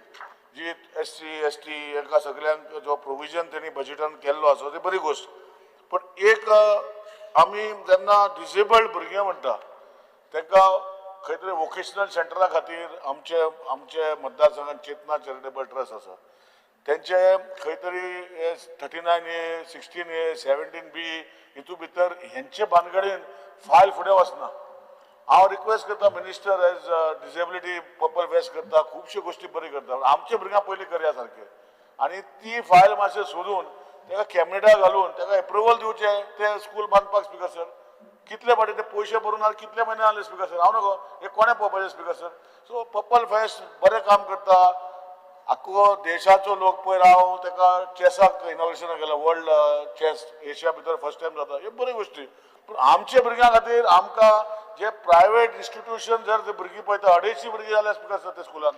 जी SC ST हांकां सगळ्यांक जो प्रोविजन तेणी बजेटान केल्लो आसा ती बरी गोश्ट पण एक आमी जेन्ना डिसेबल्ड भुरगीं म्हणटा तांकां खंय तरी वोकेशनल सेंटरा खातीर आमचे मतदारसंघात चेतना चॅरिटेबल ट्रस्ट आसा तेंचे खंय तरी 39A 16A 17B हितू भितर हेंचे भानगडीन फायल फुडें वचना हांव रिक्वेस्ट करता minister as disability purple fest करता खुबश्यो गोश्टी बरी करता आमच्या भुरग्यांक पयलीं करया सारके आनी ती फायल मातशें सोदून ताका कॅबिनेटाक घालून ताका एप्रुवल दिवचे ते स्कूल बांदपाक स्पीकर सर कितले फाटी ते पयशे भरून कितले म्हयने जाले स्पीकर सर हांव नको हे कोणें पळोवपाचें speaker sir so purple fest बरें काम करता आख्खो देशाचो लोक पळय हांव ताका चॅसाक इनॉग्रेशन केलां वर्ल्ड चॅस एशिया भितर फर्स्ट टायम जाता हे बरी गोश्टी पूण आमच्या भुरग्यां खातीर आमकां जे प्रायवेट इन्स्टिट्यूशन जर ते भुरगीं पळयता 250 भुरगीं जाल्यार स्पीकर सर ते स्कुलान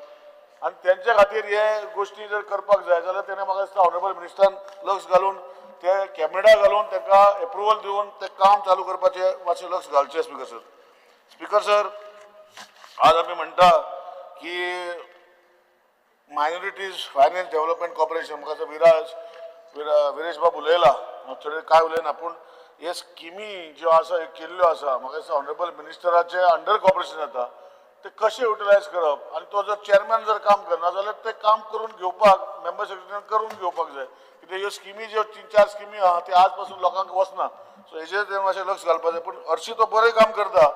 आनी तेंच्या खातीर हे गोश्टी जर करपाक जाय जाल्यार तेणें म्हाका दिसता ऑनरेबल मिनिस्टरान लक्ष घालून ते कॅबिनेटाक घालून तांकां एप्रुवल दिवन तें काम चालू करपाचें मातशें लक्ष घालचें स्पीकर सर आज आमी म्हणटा की मायनॉरिटीज फायनान्स डेव्हलपमेंट कॉर्पोरेशन म्हाका विरेश बाब उलयला चड कांय उलयना पूण हे स्किमी ज्यो आसा केल्ल्यो आसा म्हाका दिसता ऑनरेबल मिनिस्टराचे अंडर कॉर्पोरेशन येता ते कशें युटिलायज करप आनी तो जर चेअरमॅन जर काम करना जाल्यार ते काम करून घेवपाक मेंबर सेक्रेटरीन करून घेवपाक जाय कित्याक ह्यो स्किमी ज्यो 3-4 स्किमी आहा ते आज पासून लोकांक वचना सो हेजेर मातशें लक्ष घालपाक जाय पूण हरशीं तो बरें काम करता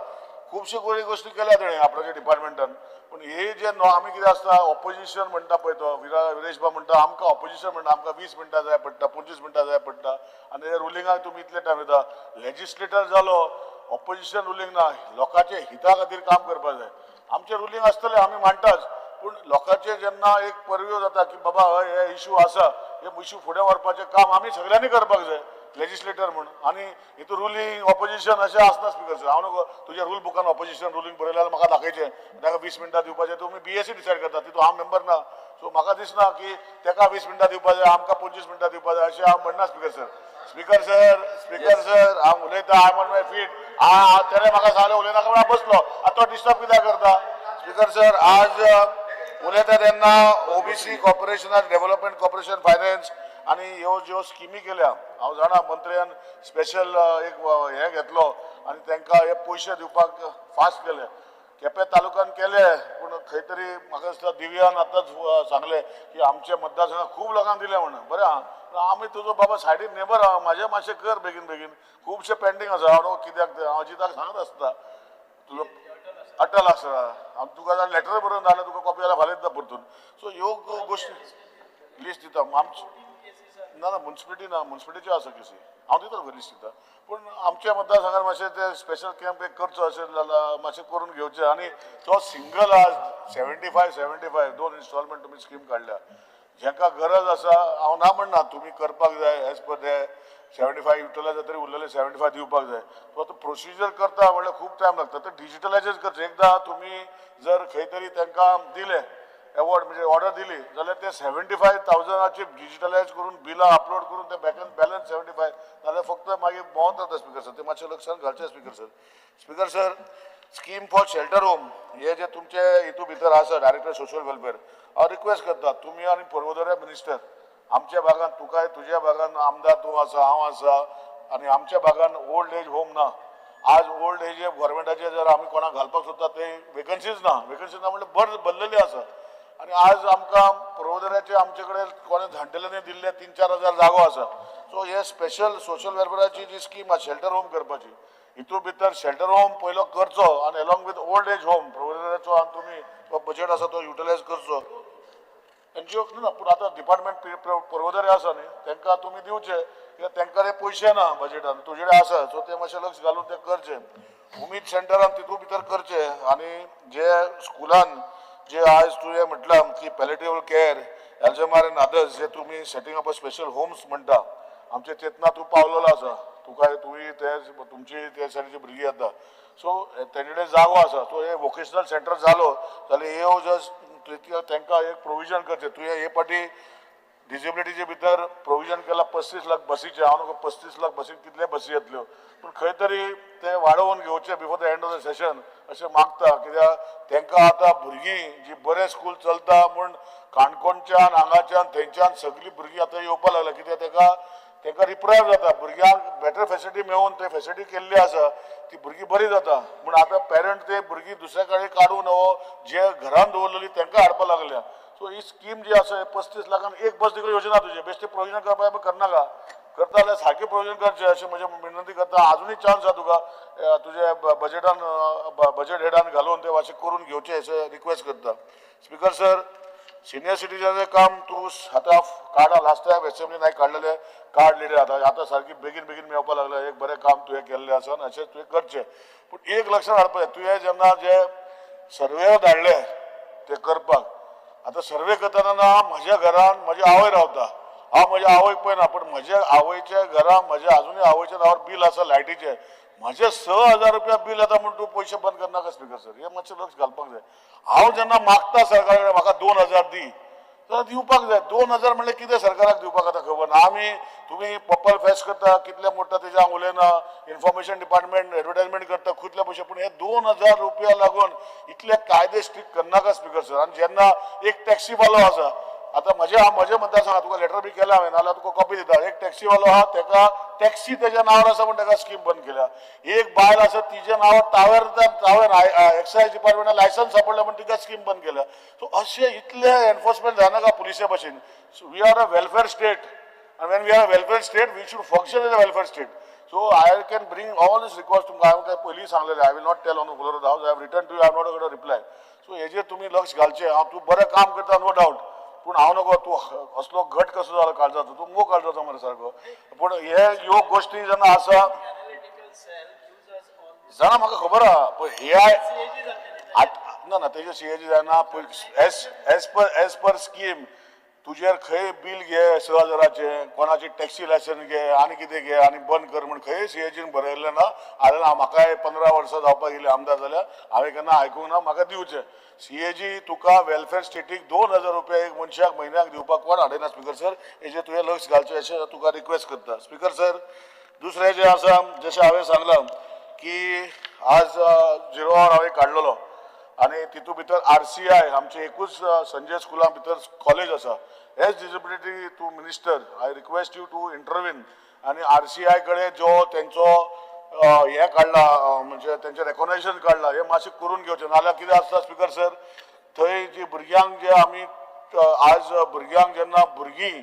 खुबश्यो बऱ्यो गोश्टी केल्या ताणें आपणाच्या डिपार्टमेंटान पूण हे जे आमी कितें आसता ऑपोजिशन म्हणटा पळय तो विरेश बाब म्हणटा आमकां ऑपोजिशन म्हणटा आमकां 20 मिनटां जाय पडटा 25 मिनटां जाय पडटा आनी हे रुलिंगाक तुमी इतले टायम येता लेजिस्लेटर जालो ऑपोजिशन रुलींग ना लोकांच्या हिता खातीर काम करपाक जाय आमचें रुलींग आसतलें आमी मांडटाच पूण लोकांचें जेन्ना एक परव्यो जाता की बाबा हय हे इशू आसा हे इशू फुडें व्हरपाचें काम आमी सगळ्यांनी करपाक जाय लेजिस्लेटर म्हण आनी हितून रुलींग ऑपोजिशन अशें आसना स्पीकर सर हांव नको तुज्या रूल बुकान ऑपोजिशन रुलींग बरयल्यार म्हाका दाखयचें ताका 20 मिनटां दिवपाचें तुमी BSc डिसायड करता तितून हांव मेंबर ना सो म्हाका दिसना की ताका 20 मिनटां दिवपाक जाय आमकां 25 मिनटां दिवपाक जाय अशें हांव म्हणना स्पीकर सर हांव उलयता आय ऑन माय फीट तेणें म्हाका सांगलें उलयनाका म्हळ्यार बसलो आतां तो डिस्टर्ब कित्याक करता स्पीकर सर आज उलयता तेन्ना OBC कॉर्पोरेशनान डेव्हलपमेंट कॉर्पोरेशन फायनान्स आनी ह्यो ज्यो स्किमी केल्या हांव जाणा मंत्र्यान स्पेशल एक हे घेतलो आनी तांकां हे पयशे दिवपाक फास्ट केले केपें तालुक्यान केले पूण खंय तरी म्हाका दिसता दिव्यान आतांच सांगलें की आमच्या मतदारसंघात खूब लोकांक दिले म्हणून बरें आहा आमी तुजो बाबा सायडीन नेबर आहा म्हाजें मातशें कर बेगीन खुबशे पेंडींग आसा हांव कित्याक हांव अजिताक सांगत आसता तुजो अटल आसा हांव तुका जर लेटर बरोवन जाल्यार तुका कॉपी जाल्यार फाल्यां दिता परतून सो ह्यो गोश्टी लिस्ट दिता आमची ना म्युन्सिपालिटीच्यो आसा केसी हांव दिता लिस्ट दिता पूण आमच्या मतदारसंघात मातशें ते स्पेशल कॅम्प एक करचो अशें जाल्यार मातशें करून घेवचें आनी तो सिंगल आज 75 2 इन्स्टॉलमेंट तुमी स्कीम काडल्या जेका गरज आसा हांव ना म्हणना तुमी करपाक जाय एज पर ते 75 युटिलायज तरी उरलेले 75 दिवपाक जाय सो तो प्रोसिजर करता म्हणल्यार खूब टायम लागता ते डिजिटलायजच करचें एकदां तुमी जर खंय तरी तांकां दिलें एवॉर्ड म्हणजे ऑर्डर दिली जाल्यार ते 75,000चे डिजिटलायज करून बिलां अपलोड करून ते बॅलन्स 75 जाल्यार फक्त मागीर भोंवत जाता स्पीकर सर ते मातशें लक्षांत घालचें speaker sir scheme for shelter home हे जे तुमचे हितू भितर आसा डायरेक्टर सोशल वेलफेअर हांव रिक्वेस्ट करता तुमी आनी पर्वदोऱ्या मिनिस्टर आमच्या भागात तुकाय तुज्या भागात आमदार तूं आसा हांव आसा आनी आमच्या भागात ओल्ड एज होम ना आज ओल्ड एज गव्हर्मेंटाचे जर आमी कोणाक घालपाक सोदता ते वेकन्सीज ना म्हणजे बरें भरलेली आसा आणि आज आमकां पर्वदऱ्याचे आमचे कडेन कोणे जाणटेल्यांनी दिल्ले 3-4 हजार जागो आसा सो हे स्पेशल सोशल वेलफेअराची जी स्कीम आसा शेल्टर होम करपाची हितून भितर शेल्टर होम पयलो करचो आनी along with old age home पर्वदऱ्याचो आनी तुमी तो बजेट आसा तो युटिलायज करचो एनजीओ ना पूण आतां डिपार्टमेंट पर्वदरे आसा न्ही तांकां तुमी दिवचे कित्याक तांकां ते पयशे ना बजेटान तुजे कडेन आसा सो ते मातशें लक्ष घालून ते करचे उमीद सेंटरान तितून भितर करचे आनी जे स्कुलान जे आज तुवें म्हटलां की palliative care Alzheimer and others जे तुमी setting up a special homes म्हणटा आमचे चेतना तूं पावलेलो आसा तुमी ते तुमची ते सायडीची भुरगीं येता सो तेंचे कडेन जागो आसा सो हे वोकेशनल सेंटर जालो जाल्यार ह्यो जस्ट तांकां एक प्रोविजन करचें तुवें हे फाटी डिसेबिलिटीचे भितर प्रोविजन केला 35 लाख बसीचे हांव नको 35 लाख बसीक कितले बसी येतल्यो पूण खंय तरी ते वाडोवन घेवचे before the end of the session अशें मागता कित्याक तांकां आतां भुरगीं जी बरें स्कूल चलता म्हूण काणकोणच्यान हांगाच्यान थंयच्यान सगळीं भुरगीं आतां येवपाक लागल्या कित्याक तांकां रिप्रायव जाता भुरग्यांक बेटर फेसिलिटी मेळून ते फेसिलिटी केल्ली आसा ती भुरगीं बरी जाता पूण आतां पेरंट ते भुरगीं दुसरे कडेन काडून जे घरान दवरलेली तांकां हाडपाक लागल्या सो ही स्कीम जी आसा 35 लाखान एक बस तिकडे योजना तुजे बेश्टे प्रोविजन करपाक करनाका करता जाल्यार सारकें प्रोविजन करचें अशें म्हजें विनंती करता आजुनूय चान्स आसा तुका तुजे बजेट हेडान घालून ते मातशें करून घेवचें अशें रिक्वेस्ट करता स्पीकर सर सिनियर सिटीजनचें काम तूं आतां काडा लास्ट टायम एसेंब्लीन हांवें काडलेलें कार्ड लिडर आतां सारकी बेगीन मेळपाक लागलें एक बरें काम तुवें केल्लें आसा आनी अशें तुवें करचें पूण एक लक्षांत हाडपा तुवें जेन्ना जे सर्वे धाडले ते करपाक आतां सर्वे करतना म्हज्या घरान म्हजी आवय रावता हांव म्हज्या आवयक पळयना पूण म्हज्या आवयच्या घरान म्हज्या आजुनूय आवयच्या नांवार बील आसा लायटीचें म्हजें 6,000 रुपया बील येता म्हूण तूं पयशे बंद करनाका स्पीकर सर हें मातशें लक्ष घालपाक जाय हांव जेन्ना मागता सरकारा कडेन म्हाका 2,000 दी जाल्यार दिवपाक जाय 2,000 म्हणल्यार कितें सरकाराक दिवपाक आतां खबर ना तुमी पर्पल फेस्ट करता कितले मोडटा तेज्या उलयना इन्फॉर्मेशन डिपार्टमेंट एडवर्टायजमेंट करता कितले पयशे पूण हे 2,000 रुपया लागून इतले कायदे स्ट्रिक्ट करनाका स्पीकर सर आनी जेन्ना एक टॅक्सीवालो आसा आतां म्हज्या मतदारसंघात तुका लेटर बी केला हांवें नाल्यार तुका कॉपी दिता एक टॅक्सीवालो आहा ताका टॅक्सी तेज्या नांवार आसा म्हूण ताका स्कीम बंद केल्या एक बायल आसा तिच्या नांवार टावर एक्सायज डिपार्टमेंटान लायसन्स सापडलें म्हूण तिका स्कीम बंद केल्या सो अशें इतले एनफोर्समेंट जायनाका पुलिसे भशेन so we are a welfare state and when we are a welfare state we should function as a welfare state so I can bring all this request to my police सांगलेले I will not tell on the floor of the house I have written to you I am not going to reply so हेजेर तुमी लक्ष घालचे हांव तूं बरें काम करता no doubt पूण हांव नको तूं असलो घट कसो जालो काळजाचो तूं मोग काळजाचो मरे सारको पूण ह्यो गोश्टी जेन्ना आसा जाणा म्हाका खबर आहा पळय हे ना तेजे सीएजी जायना एज पर स्कीम तुजेर खंय बील घे 6,000 कोणाची टॅक्सी लायसन घे आनी कितें घे आनी बंद कर म्हण खंय सीएजीन बरयल्लें ना हांवें म्हाकाय 15 वर्सां जावपाक गेली आमदार जाल्यार हांवें केन्ना आयकूंक ना म्हाका दिवचें सीएजी तुका वेलफेअर स्टेटीक 2,000 रुपया एक मनशाक म्हयन्याक दिवपाक कोण हाडयना स्पीकर सर हेजेर तुवें लक्ष घालचें अशें तुका रिक्वेस्ट करता स्पीकर सर दुसरें जें आसा जशें हांवें सांगलां की आज 0 आवर हांवें काडलेलो आनी तितून भितर RCI आमचे एकूच संजय स्कुला भितर कॉलेज आसा as disability to minister I request you to intervene आनी RCI कडेन जो तेंचो हे काडला म्हणजे तेंचें रेकॉग्नायझेशन काडलां हें मातशें करून घेवचें नाल्यार कितें आसता स्पीकर सर थंय जी भुरग्यांक जे आमी आज भुरग्यांक जेन्ना भुरगीं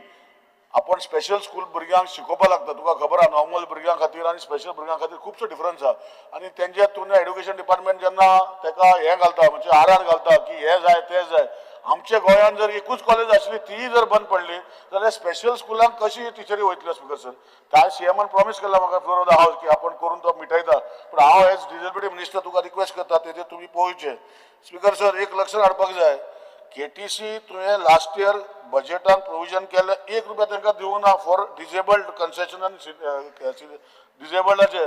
आपण स्पेशल स्कूल भुरग्यांक शिकोवपाक लागता तुका खबर आहा नॉर्मल भुरग्यां खातीर आनी स्पेशल भुरग्यां खातीर खुबसो डिफरन्स आहा आनी तेंचे तुवें एड्युकेशन डिपार्टमेंट जेन्ना ताका हें घालता म्हणजे आरार घालता की हें जाय तें जाय आमच्या गोंयांत जर एकूच कॉलेज आसली तीय जर बंद पडली जाल्यार स्पेशल स्कुलांक कशी टिचरी वयतल्यो स्पीकर सर त्या सीएमान प्रॉमिस केला म्हाका फ्लोर ऑफ द हावस की आपण करून तो मिटयता पूण हांव एज डिसेबिलिटी मिनिस्टर तुका रिक्वेस्ट करता तेजेर तुमी पळोवचें स्पीकर सर एक लक्षांत हाडपाक जाय KTC तुवें लास्ट इयर बजेटान प्रोविजन केलें 1 रुपया तांकां दिवंक ना फॉर डिसेबल्ड कन्सेशन आनी डिसेबल्डाचे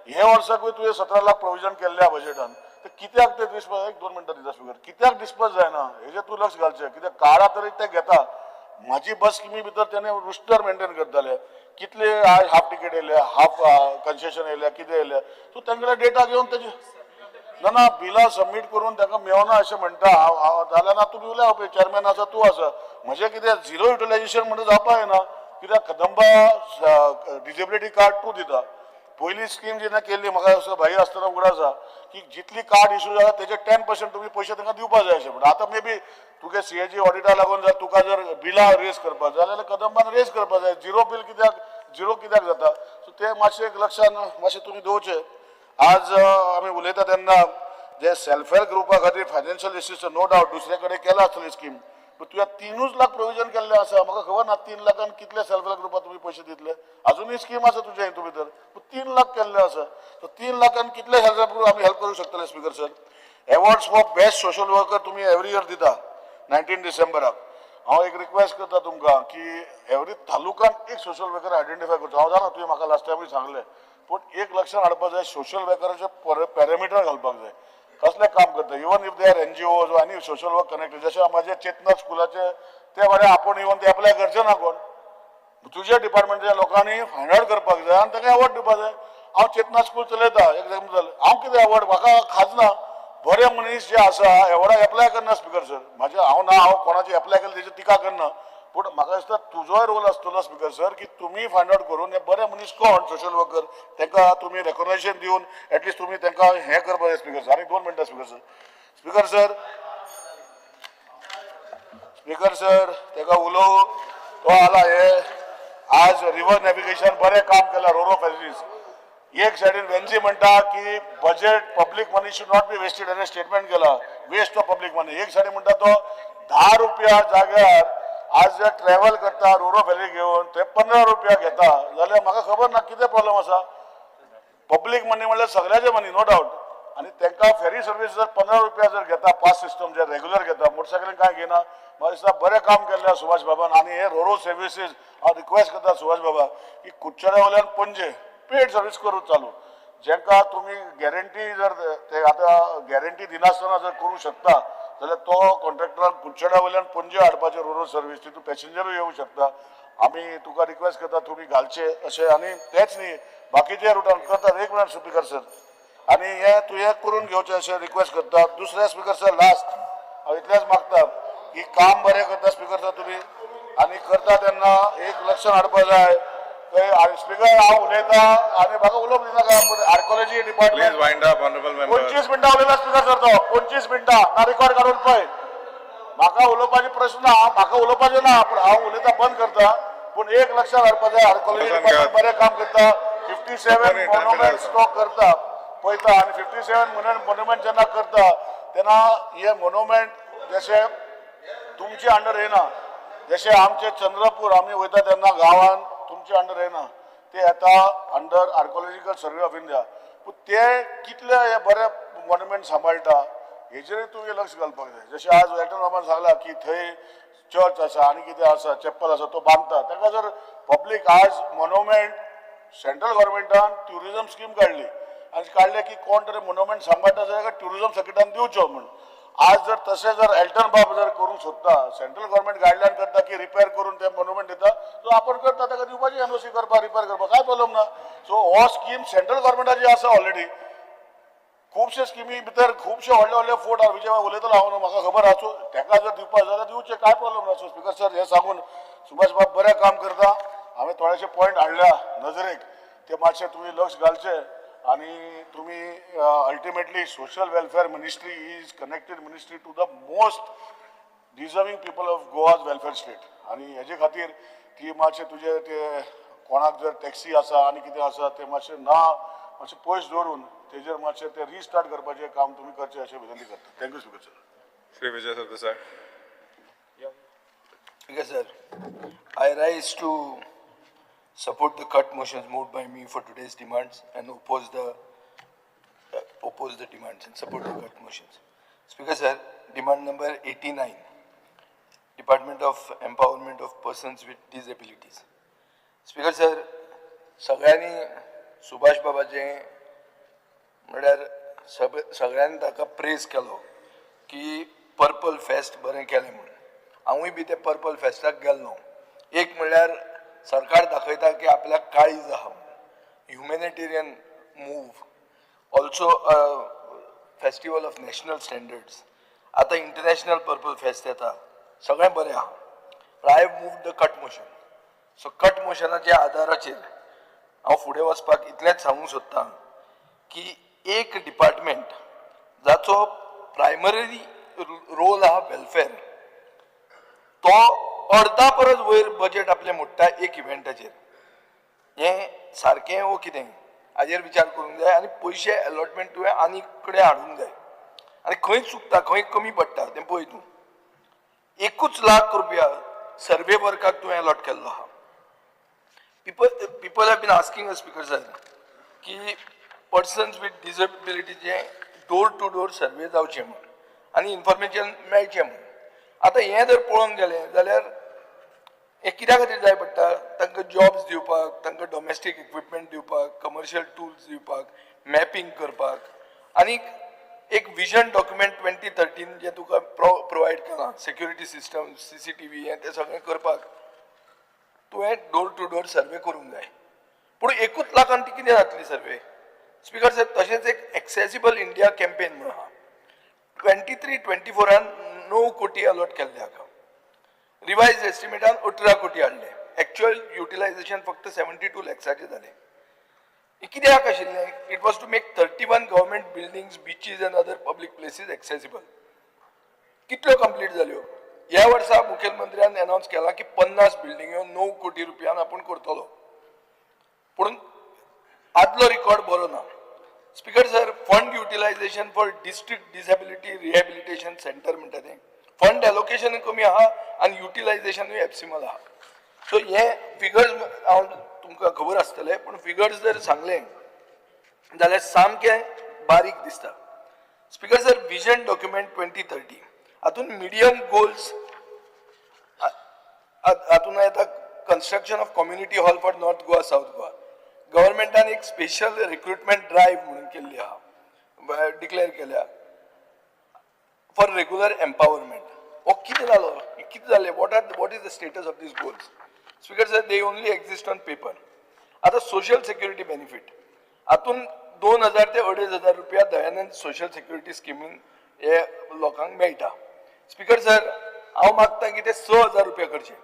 हे वर्साकूय तुवें 17 लाख प्रोविजन केल्ल्या बजेटान कित्याक ते डिस्पर्स 1-2 मिनटां दिता स्पीकर कित्याक डिस्पर्स जायना हेजेर तूं लक्ष घालचें कित्याक काळा तरी ते घेता म्हाजी बस स्किमी भितर तेणें रुस्टर मेंटेन करताले कितले हाफ टिकेट येयले हाफ कन्सेशन येयले कितें येयले सो तांकडे डेटा घेवन तेजे ना बिलां सबमीट करून ताका मेळना अशें म्हणटा जाल्यार ना तुमी उलया पळय चेअरमॅन आसा तूं आसा म्हजें कितें 0 युटिलायझेशन म्हणटा जावपाक येना कित्याक कदंबा डिसेबिलिटी कार्ड तूं दिता पयली स्कीम जेन्ना केल्ली म्हाका असो भाई आसतना उगड आसा की जितली कार्ड इश्यू जाला तेजे 10% तुम्ही पयशे तांकां दिवपाक जाय अशें म्हणून आतां मे बी तुगे सीएजी ऑडिटा लागून जर तुका जर बिलां रेज करपाक जाय जाल्यार कदंबान रेज करपाक जाय झिरो बिल झिरो कित्याक जाता सो ते मातशें एक लक्षान मातशें तुमी दवरचें आज आमी उलयता तेन्ना जे सेल्फ हेल्प ग्रुपा खातीर फायनान्शियल एसिस्टन्स नो डावट दुसरे कडेन केला आसतली स्कीम पण तुवें 3 लाख प्रोविजन केल्लें आसा म्हाका खबर ना 3 लाखान कितले सेल्फ हेल्प ग्रुपाक तुमी पयशे दितले अजुनूय स्कीम आसा तुज्या हितू भितर पूण 3 लाख केल्ले आसा सो 3 लाखान कितले सेल्फ हेल्प ग्रुप आमी हेल्प करूंक शकतले speaker sir awards for best social worker तुमी एवरी इयर दिता 19 डिसेंबराक हांव एक रिक्वेस्ट करता तुमकां की एवरी तालुकान एक सोशल वर्कर आयडेंटिफाय करता हांव जाणा तुवें म्हाका लास्ट टायमूय सांगलें पूण एक लक्षात हाडपाक जाय सोशल वर्कराचे पॅरामिटर घालपाक जाय कसले काम करता even if they are NGOs वा आनी सोशल वर्क कनेक्टेड जशें म्हाजे चेतना स्कुलाचे ते बरें आपूण येवन ते एप्लाय करचे ना कोण तुज्या डिपार्टमेंटाच्या लोकांनी फायंड आउट करपाक जाय आनी ताका अवॉर्ड दिवपाक जाय हांव चेतना स्कूल चलयता एग्जाम्पल हांव कितें अवॉर्ड म्हाका खाजना बरे मनीस जे आसा एवॉर्डाक एप्लाय करना स्पीकर सर म्हाजे हांव कोणाची एप्लाय केलें तेजी टिका करना पूण म्हाका दिसता तुजोय रोल आसतलो स्पीकर सर की तुमी फायंड आउट करून हे बरे मनीस कोण सोशल वर्कर तांकां तुमी रेकॉग्नायझेशन दिवन एटलिस्ट तुमी तांकां हें करपाक जाय स्पीकर सर आनी 2 मिनटां स्पीकर सर ताका उलोव तो आला हे आज रिवर नॅव्हिगेशन बरें काम केलां रोरो फॅसिलिटीज एक सायडीन वेन्सी म्हणटा की budget public money should not be wasted अशें स्टेटमेंट केला वेस्ट ऑफ पब्लीक मनी एक सायडीन म्हणटा तो 10 रुपया जाग्यार आज जर ट्रॅव्हल करता रोरो फॅसिलिटी घेवन ते 15 रुपया घेता जाल्यार म्हाका खबर ना कितें प्रॉब्लेम आसा पब्लीक मनी म्हणल्यार सगळ्याचे मनी नो डावट आनी तांकां फेरी सर्वीस जर 15 रुपया जर घेता पास सिस्टम जे रेग्युलर घेता मोटरसायकलीन कांय घेना म्हाका दिसता बरें काम केल्लें सुभाष बाबान आनी हे रोरो सर्विसीस हांव रिक्वेस्ट करता सुभाष बाबा की कुडचड्या वयल्यान पणजे पेड सर्वीस करूं चालू जेंकां तुमी गॅरंटी जर ते आतां गॅरंटी दिनासतना जर करूं शकता जाल्यार तो कॉन्ट्रॅक्टरान कुडचड्या वयल्यान पणजे हाडपाचें रोरो सर्वीस तितून पॅसेंजरूय येवंक शकता आमी तुका रिक्वेस्ट करता तुमी घालचे अशें आनी तेच न्ही बाकीचे रुटान करतात एक मिनट स्पीकर सर आनी हे तुवें करून घेवचें अशें रिक्वेस्ट करता दुसरे स्पीकर सर लास्ट हांव इतलेंच मागता की काम बरें करता स्पीकर सर तुमी आनी करता तेन्ना एक लक्षान हाडपाक जाय स्पीकर हांव उलयता आनी म्हाका उलोवंक दिनाका पूण आर्कोलॉजी डिपार्टमेंट 25 मिनटां उलयला स्पीकर सर तो 25 मिनटां ना रिकॉर्ड काडून पळय म्हाका उलोवपाचे प्रश्न ना म्हाका उलोवपाचें ना पूण हांव उलयता बंद करता पूण एक लक्षात हाडपाक जाय आर्कोलॉजी डिपार्टमेंट बरें काम करता 57 मोन्युमेंट्स तो करता पळयता आनी 57 मोन्युमेंट जेन्ना करता तेन्ना हे मोन्युमेंट जशे तुमचे अंडर येना जशे आमचे चंद्रपूर आमी वयता तेन्ना गांवान तुमचे अंडर येना ते येता under archaeological survey of India पूण ते कितले हे बरे मोन्युमेंट सांबाळटा हेचेरूय तुवें लक्ष घालपाक जाय जशें आज वेल्टन बाबान सांगलां की थंय चर्च आसा आनी कितें आसा चॅपल आसा तो बांदता ताका जर पब्लीक आज मोन्युमेंट सेंट्रल गव्हर्मेंटान ट्युरिजम स्कीम काडली आनी काडले की कोण तरी मोन्युमेंट सांबाळटा जाल्यार ट्युरिजम सर्किटान दिवचो म्हण आज जर तशें जर एल्टन बाब जर करूंक सोदता सेंट्रल गव्हर्मेंट गायडलायन करता की रिपेर करून ते मोन्युमेंट दिता तो आपण करता ताका दिवपाची एनओसी करपाक रिपेर करपाक काय प्रॉब्लेम ना सो हो स्कीम सेंट्रल गव्हर्मेंटाची आसा ऑलरेडी खुबशे स्किमी भितर खुबशे व्हडले व्हडले फोर्ट आहा विजय उलयतलो हांव म्हाका खबर आहा सो ताका जर दिवपाक जाल्यार दिवचे काय प्रॉब्लेम ना सो स्पीकर सर हे सांगून सुभाष बाब बरें काम करता हांवें थोडेशे पॉयंट हाडल्या नजरेक ते मातशे तुमी लक्ष घालचे आणि तुम्ही ultimately social welfare ministry is connected ministry to the most deserving people of Goa's welfare state आणि हेजे खातीर ती मातशे तुजे ते कोणाक जर टॅक्सी आसा आनी कितें आसा ते मातशे ना मातशे पयस दवरून तेजेर मातशे ते रिस्टार्ट करपाचें काम तुमी करचें अशें विनंती करता thank you speaker sir Shri Vijay Sardesai Because sir, I rise to support the cut motions moved by me for today's demands and oppose the demands and support the cut motions. Speaker sir, demand number 89, Department of Empowerment of Persons with Disabilities. Speaker sir, सगळ्यांनी सुभाष बाबाचे म्हळ्यार सगळ्यांनी ताका praise केलो की purple fest बरें केलें म्हणून हांवूय बी ते पर्पल फेस्टाक गेल्लो एक म्हणल्यार सरकार दाखयता की आपल्याक काळीज आहा humanitarian move also festival of national standards आतां इंटरनॅशनल पर्पल फेस्ट येता सगळें बरें आहा but I move the cut motion so cut मोशनाच्या आदाराचेर हांव फुडें वचपाक इतलेंच सांगूंक सोदतां की एक डिपार्टमेंट जाचो प्रायमरी रोल आहा वेलफेअर, तो अर्धा परस वयर बजेट आपले मोडटा एक इव्हेंटाचेर. हें सारकें वो कितें हाजेर विचार करूंक जाय आनी पयशे अलॉटमेंट तुवें आनी कडेन हाडूंक जाय. आनी खंय चुकता खंय कमी पडटा तें पळय तूं. 1 लाख रुपया सर्वे वर्काक तुवें अलॉट केल्लो आहा. people have been asking us, speaker sir, की पर्सन्स विथ डिसेबिलिटीचे डोर टू डोर सर्वे जावचे म्हणून आनी इन्फॉर्मेशन मेळचें म्हणून. आतां हें जर पळोवंक गेलें जाल्यार हे कित्या खातीर जाय पडटा? तांकां जॉब्स दिवपाक, तांकां डोमेस्टीक इक्विपमेंट दिवपाक, कमर्शियल टूल्स दिवपाक, मॅपिंग करपाक आनी एक विजन डॉक्युमेंट 2013 जे तुका प्रोवायड केलां, सेक्युरिटी सिस्टम, CCTV हें तें सगळें करपाक तुवें डोर टू डोर सर्वे करूंक जाय. पूण 1 लाखान ती कितें जातली सर्वे? स्पीकर सर, तशेंच एक एक्सेसिबल इंडिया कॅम्पेन म्हणून आहा. 23-24 9 कोटी अलॉट केल्ले हाका. रिवायज एस्टिमेटान 18 कोटी हाडले. एक्चुअल युटिलायझेशन फक्त 72 लॅक्साचे जालें. कित्याक आशिल्लें? It was to make 31 government buildings, beaches and other public places accessible. कितल्यो कंप्लीट जाल्यो? ह्या वर्सा मुखेलमंत्र्यान अनाउन्स केला की 50 बिल्डिंग्यो 9 कोटी रुपयान आपूण करतलो. पूण आदलो रिकॉर्ड बरो ना. Speaker sir, fund utilization for district disability rehabilitation centre म्हणटा तें फंड एलोकेशन कमी आहा आनी युटिलायझेशनूय एप्सिमल आहा. सो हे फिगर्स हांव तुमकां खबर आसतलें, पूण फिगर्स जर सांगले जाल्यार सामकें बारीक दिसता. स्पीकर सर, विजन डॉक्युमेंट 2030 हातून मिडियम गोल्स हातून येता construction of community hall for north Goa, south Goa. गव्हर्मेंटान एक स्पेशल रिक्रुटमेंट ड्रायव्ह म्हणून केल्ली आहा, डिक्लेअर केल्या फॉर रेग्युलर एम्पावरमेंट. हो कितें जालो? कितें जालें? What is the status of this goals? Speaker sir, they only exist on paper. आतां सोशल सेक्युरिटी बेनिफीट हातून 2000 ते 2500 रुपया दयानंद सोशल सेक्युरिटी स्किमीन हे लोकांक मेळटा. स्पीकर सर, हांव मागता की ते 6000 रुपया करचे.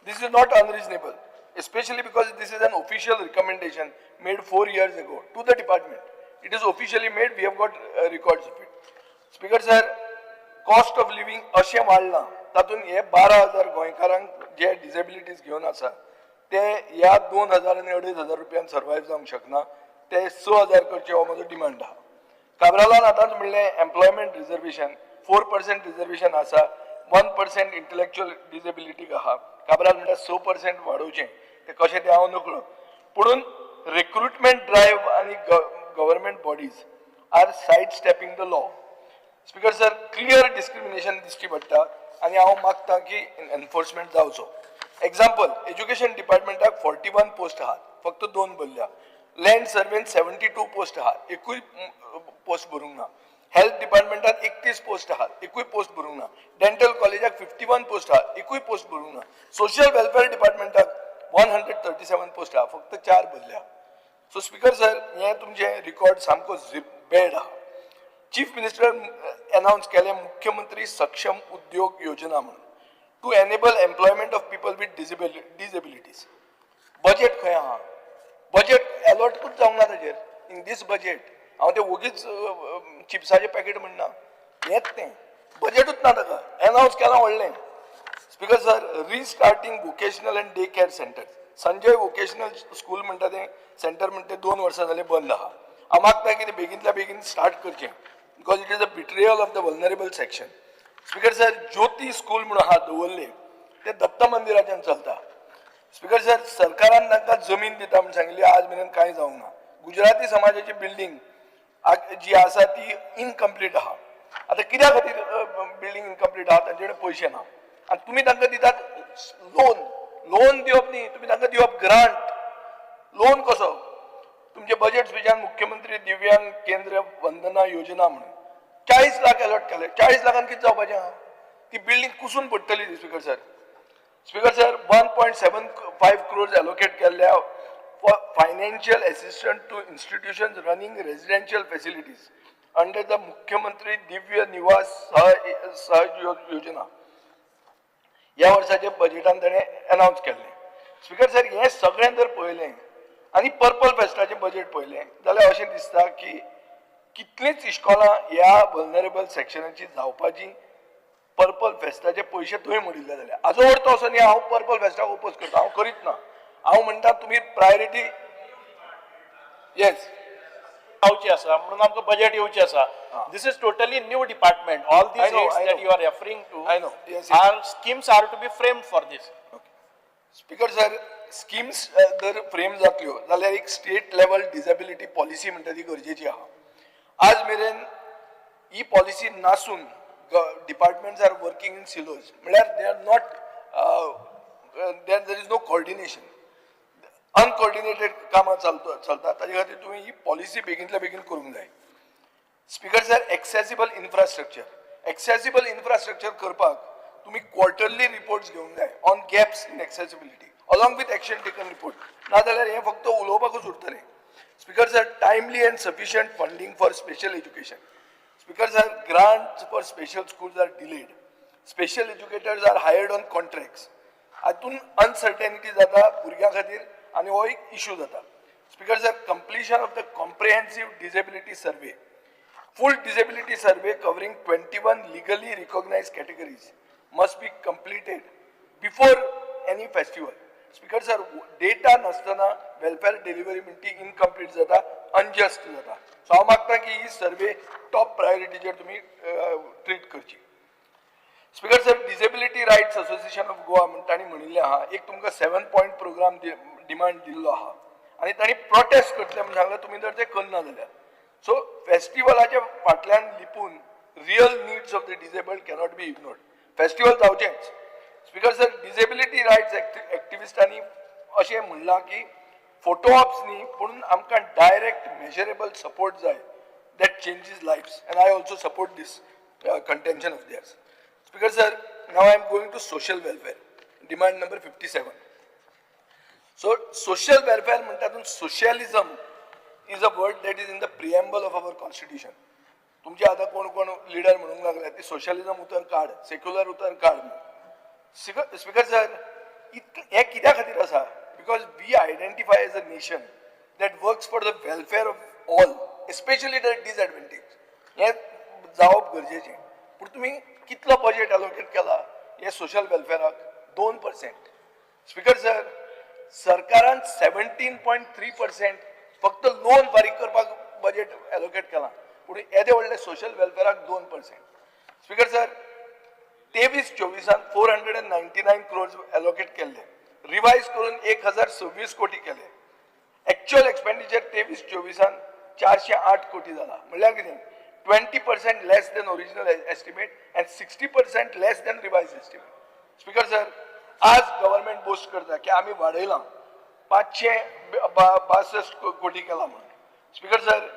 This is not unreasonable, especially because this is an official recommendation made 4 years ago to the department. It is officially made, we have got records of it. Speaker sir, cost of living अशें वाडलां, तातून हे 12000 गोंयकारांक जे disabilities घेवन आसा ते ह्या 2000 आनी 2500 रुपयान सर्वायव जावंक शकना. ते 6000 करचे हो म्हजो डिमांड आहा. काब्रालान आतांच म्हणलें एम्प्लॉयमेंट रिजर्वेशन 4% रिजर्वेशन आसा, 1% इंटलेक्च्युअल डिसेबिलिटीक आहा. काब्राल म्हणटा 6% वाडोवचें. ते कशें तें हांव नकळो. पुणून रिक्रुटमेंट ड्रायव्ह आनी government bodies are side stepping the law. Speaker sir, clear discrimination दिसची पडटा आनी हांव मागतां की एनफोर्समेंट जावचो. एक्झाम्पल, एज्युकेशन डिपार्टमेंटाक 41 पोस्ट आहात, फक्त 2 भरल्या. लँड सर्वेन 72 पोस्ट आहात, एकूय पोस्ट भरूंक ना. हेल्थ डिपार्टमेंटात 31 पोस्ट आहात, एकूय पोस्ट भरूंक ना. डेंटल कॉलेजाक 51 पोस्ट आहात, एकूय पोस्ट भरूंक ना. सोशल वेलफेअर डिपार्टमेंटाक 137 पोस्ट आहा, फक्त 4 भरल्या. सो स्पीकर सर, हे तुमचे रिकॉर्ड सामको बॅड आहा. चीफ मिनिस्टर अनाउन्स केलें मुख्यमंत्री सक्षम उद्योग योजना म्हणून to enable employment of people with disabilities. Budget खंय आहा? बजेट अलॉटूच जावंक ना ताजेर. इन दीस बजेट हांव ते वगीच चिप्साचे पॅकेट म्हणना, हेंच तें बजेटूच ना ताका. अनाउन्स केलां व्हडलें. Speaker sir, restarting vocational end day care centre. Sanjay vocational school म्हणटा तें सेंटर म्हणटा 2 वर्सां जालीं बंद आहा. हांव मागता की तें बेगींतल्या बेगीन स्टार्ट करचें, because it is a betrayal of the vulnerable section. Speaker sir, Jyoti school म्हणून आहा दवरले, ते दत्त मंदिराच्यान चलता. स्पीकर सर, सरकारान तांकां जमीन दिता म्हण सांगिल्ली, आज मेरेन कांय जावंक ना. गुजराती समाजाची बिल्डींग जी आसा ती इनकम्प्लीट आहा. आतां कित्या खातीर बिल्डींग इनकम्प्लीट आहा? तांचे कडेन पयशे ना आनी तुमी तांकां दितात लोन दिवप न्ही, तुमी तांकां दिवप ग्रांट. लोन कसो? तुमचे बजेट स्पिचान मुख्यमंत्री दिव्यांग केंद्र वंदना योजना म्हणून 40 लाख अलॉट केले. 40 लाखान कितें जावपाचें आहा? ती बिल्डींग कुसून पडटली. स्पीकर सर, 1.75 crores allocated केल्ल्या for financial assistance to institutions running residential facilities under the Mukhyamantri Divya Niwas Sahaj Yojana. ह्या वर्साचे बजेटान ताणें अनाउन्स केल्लें. स्पीकर सर, हें सगळें जर पळयलें आनी पर्पल फेस्टाचें बजेट पळयलें जाल्यार अशें दिसता की कितलींच इश्कोलां ह्या वल्नरेबल सेक्शनाची जावपाची पर्पल फेस्टाचे पयशे थंय मोडिल्ले जाल्यार हाजो अर्थ असो न्ही हांव पर्पल फेस्टाक ओपोज करता, हांव करीत ना. हांव म्हणटा तुमी प्रायोरिटी येस पावची आसा म्हणून आमकां बजेट येवचें आसा. This is totally new department. All these rates that you are referring to are schemes are to be framed for this. Speaker sir, schemes जर फ्रेम जातल्यो जाल्यार एक स्टेट लेवल डिसेबिलिटी पॉलिसी म्हणटा ती गरजेची आहा. आज मेरेन ही पॉलिसी नासून departments are working in silos म्हळ्यार they are not there is no coordination, uncoordinated कामां चलतात. ताजे खातीर तुवें ही पॉलिसी बेगींतल्या बेगीन करूंक जाय. स्पीकर सर, एक्सेसिबल इन्फ्रास्ट्रक्चर करपाक तुम्ही क्वार्टरली रिपोर्ट्स घेवंक जाय on gaps in accessibility along with action taken report. नाजाल्यार हें फक्त उलोवपाकूच उरतलें. Speaker sir, timely end sufficient funding for special education. Speaker sir, grants for special schools are delayed. Special educators are hired on contracts. हातून uncertainty जाता भुरग्यां खातीर आनी हो एक इश्यू जाता. Speaker sir, completion of the comprehensive disability survey, full disability survey covering 21 legally recognized categories must be completed before any festival. Speaker sir, data नासतना welfare delivery म्हणटी incomplete जाता, अनजस्ट जाता. सो हांव मागता की ही सर्वे टॉप प्रायोरिटीचेर तुमी treat करची. Speaker sir, disability rights association of Goa तांणी म्हणिल्लें आहा एक तुमकां 7 पॉयंट प्रोग्राम डिमांड दिल्लो आहा आनी तांणी प्रोटेस्ट करतले म्हणून सांगलें तुमी जर ते करना जाल्यार. सो फेस्टिवलाच्या फाटल्यान लिपून real needs of the disabled cannot be ignored. Festival जावचेंच. स्पीकर सर, डिसेबिलिटी रायट्स एक्टिविस्टांनी अशें म्हणलां की फोटो ऑप्स न्ही पूण आमकां डायरेक्ट मेजरेबल सपोर्ट जाय that changes lives and I also support this contention of theirs. Speaker sir, now I am going to social welfare demand number 57. So social welfare म्हणटा तातूंत socialism is a word that is in the preamble of our constitution. तुमचे आतां कोण कोण leader म्हणूंक लागले ती socialism उतर काड, सेक्युलर उतर काड. स्पीकर सर, हे कित्या खातीर आसा? Because we identify as a nation that works for the welfare of all, especially the disadvantage. हें जावप गरजेचें. पूण तुमी कितलो बजेट एलोकेट केला हे सोशल वेलफेअराक? 2%. स्पीकर सर, सरकारान 17.3% फक्त लोन फारीक करपाक बजेट एलोकेट केला पूण येदे व्हडले सोशल वेलफेअराक 2%. स्पीकर सर, 23-24 499 crores एलोकेट केल्ले, रिवाइज करून 1026 कोटी केले. एक्चुअल एक्सपेंडिचर 23-24 408 कोटी जाला. म्हणल्यार कितें? 20% less than original estimate and 60% less than revise estimate. Speaker sir, आज गव्हर्नमेंट बोस्ट करता की आम्ही वाडयलां 562 कोटी केला म्हणून. Speaker sir,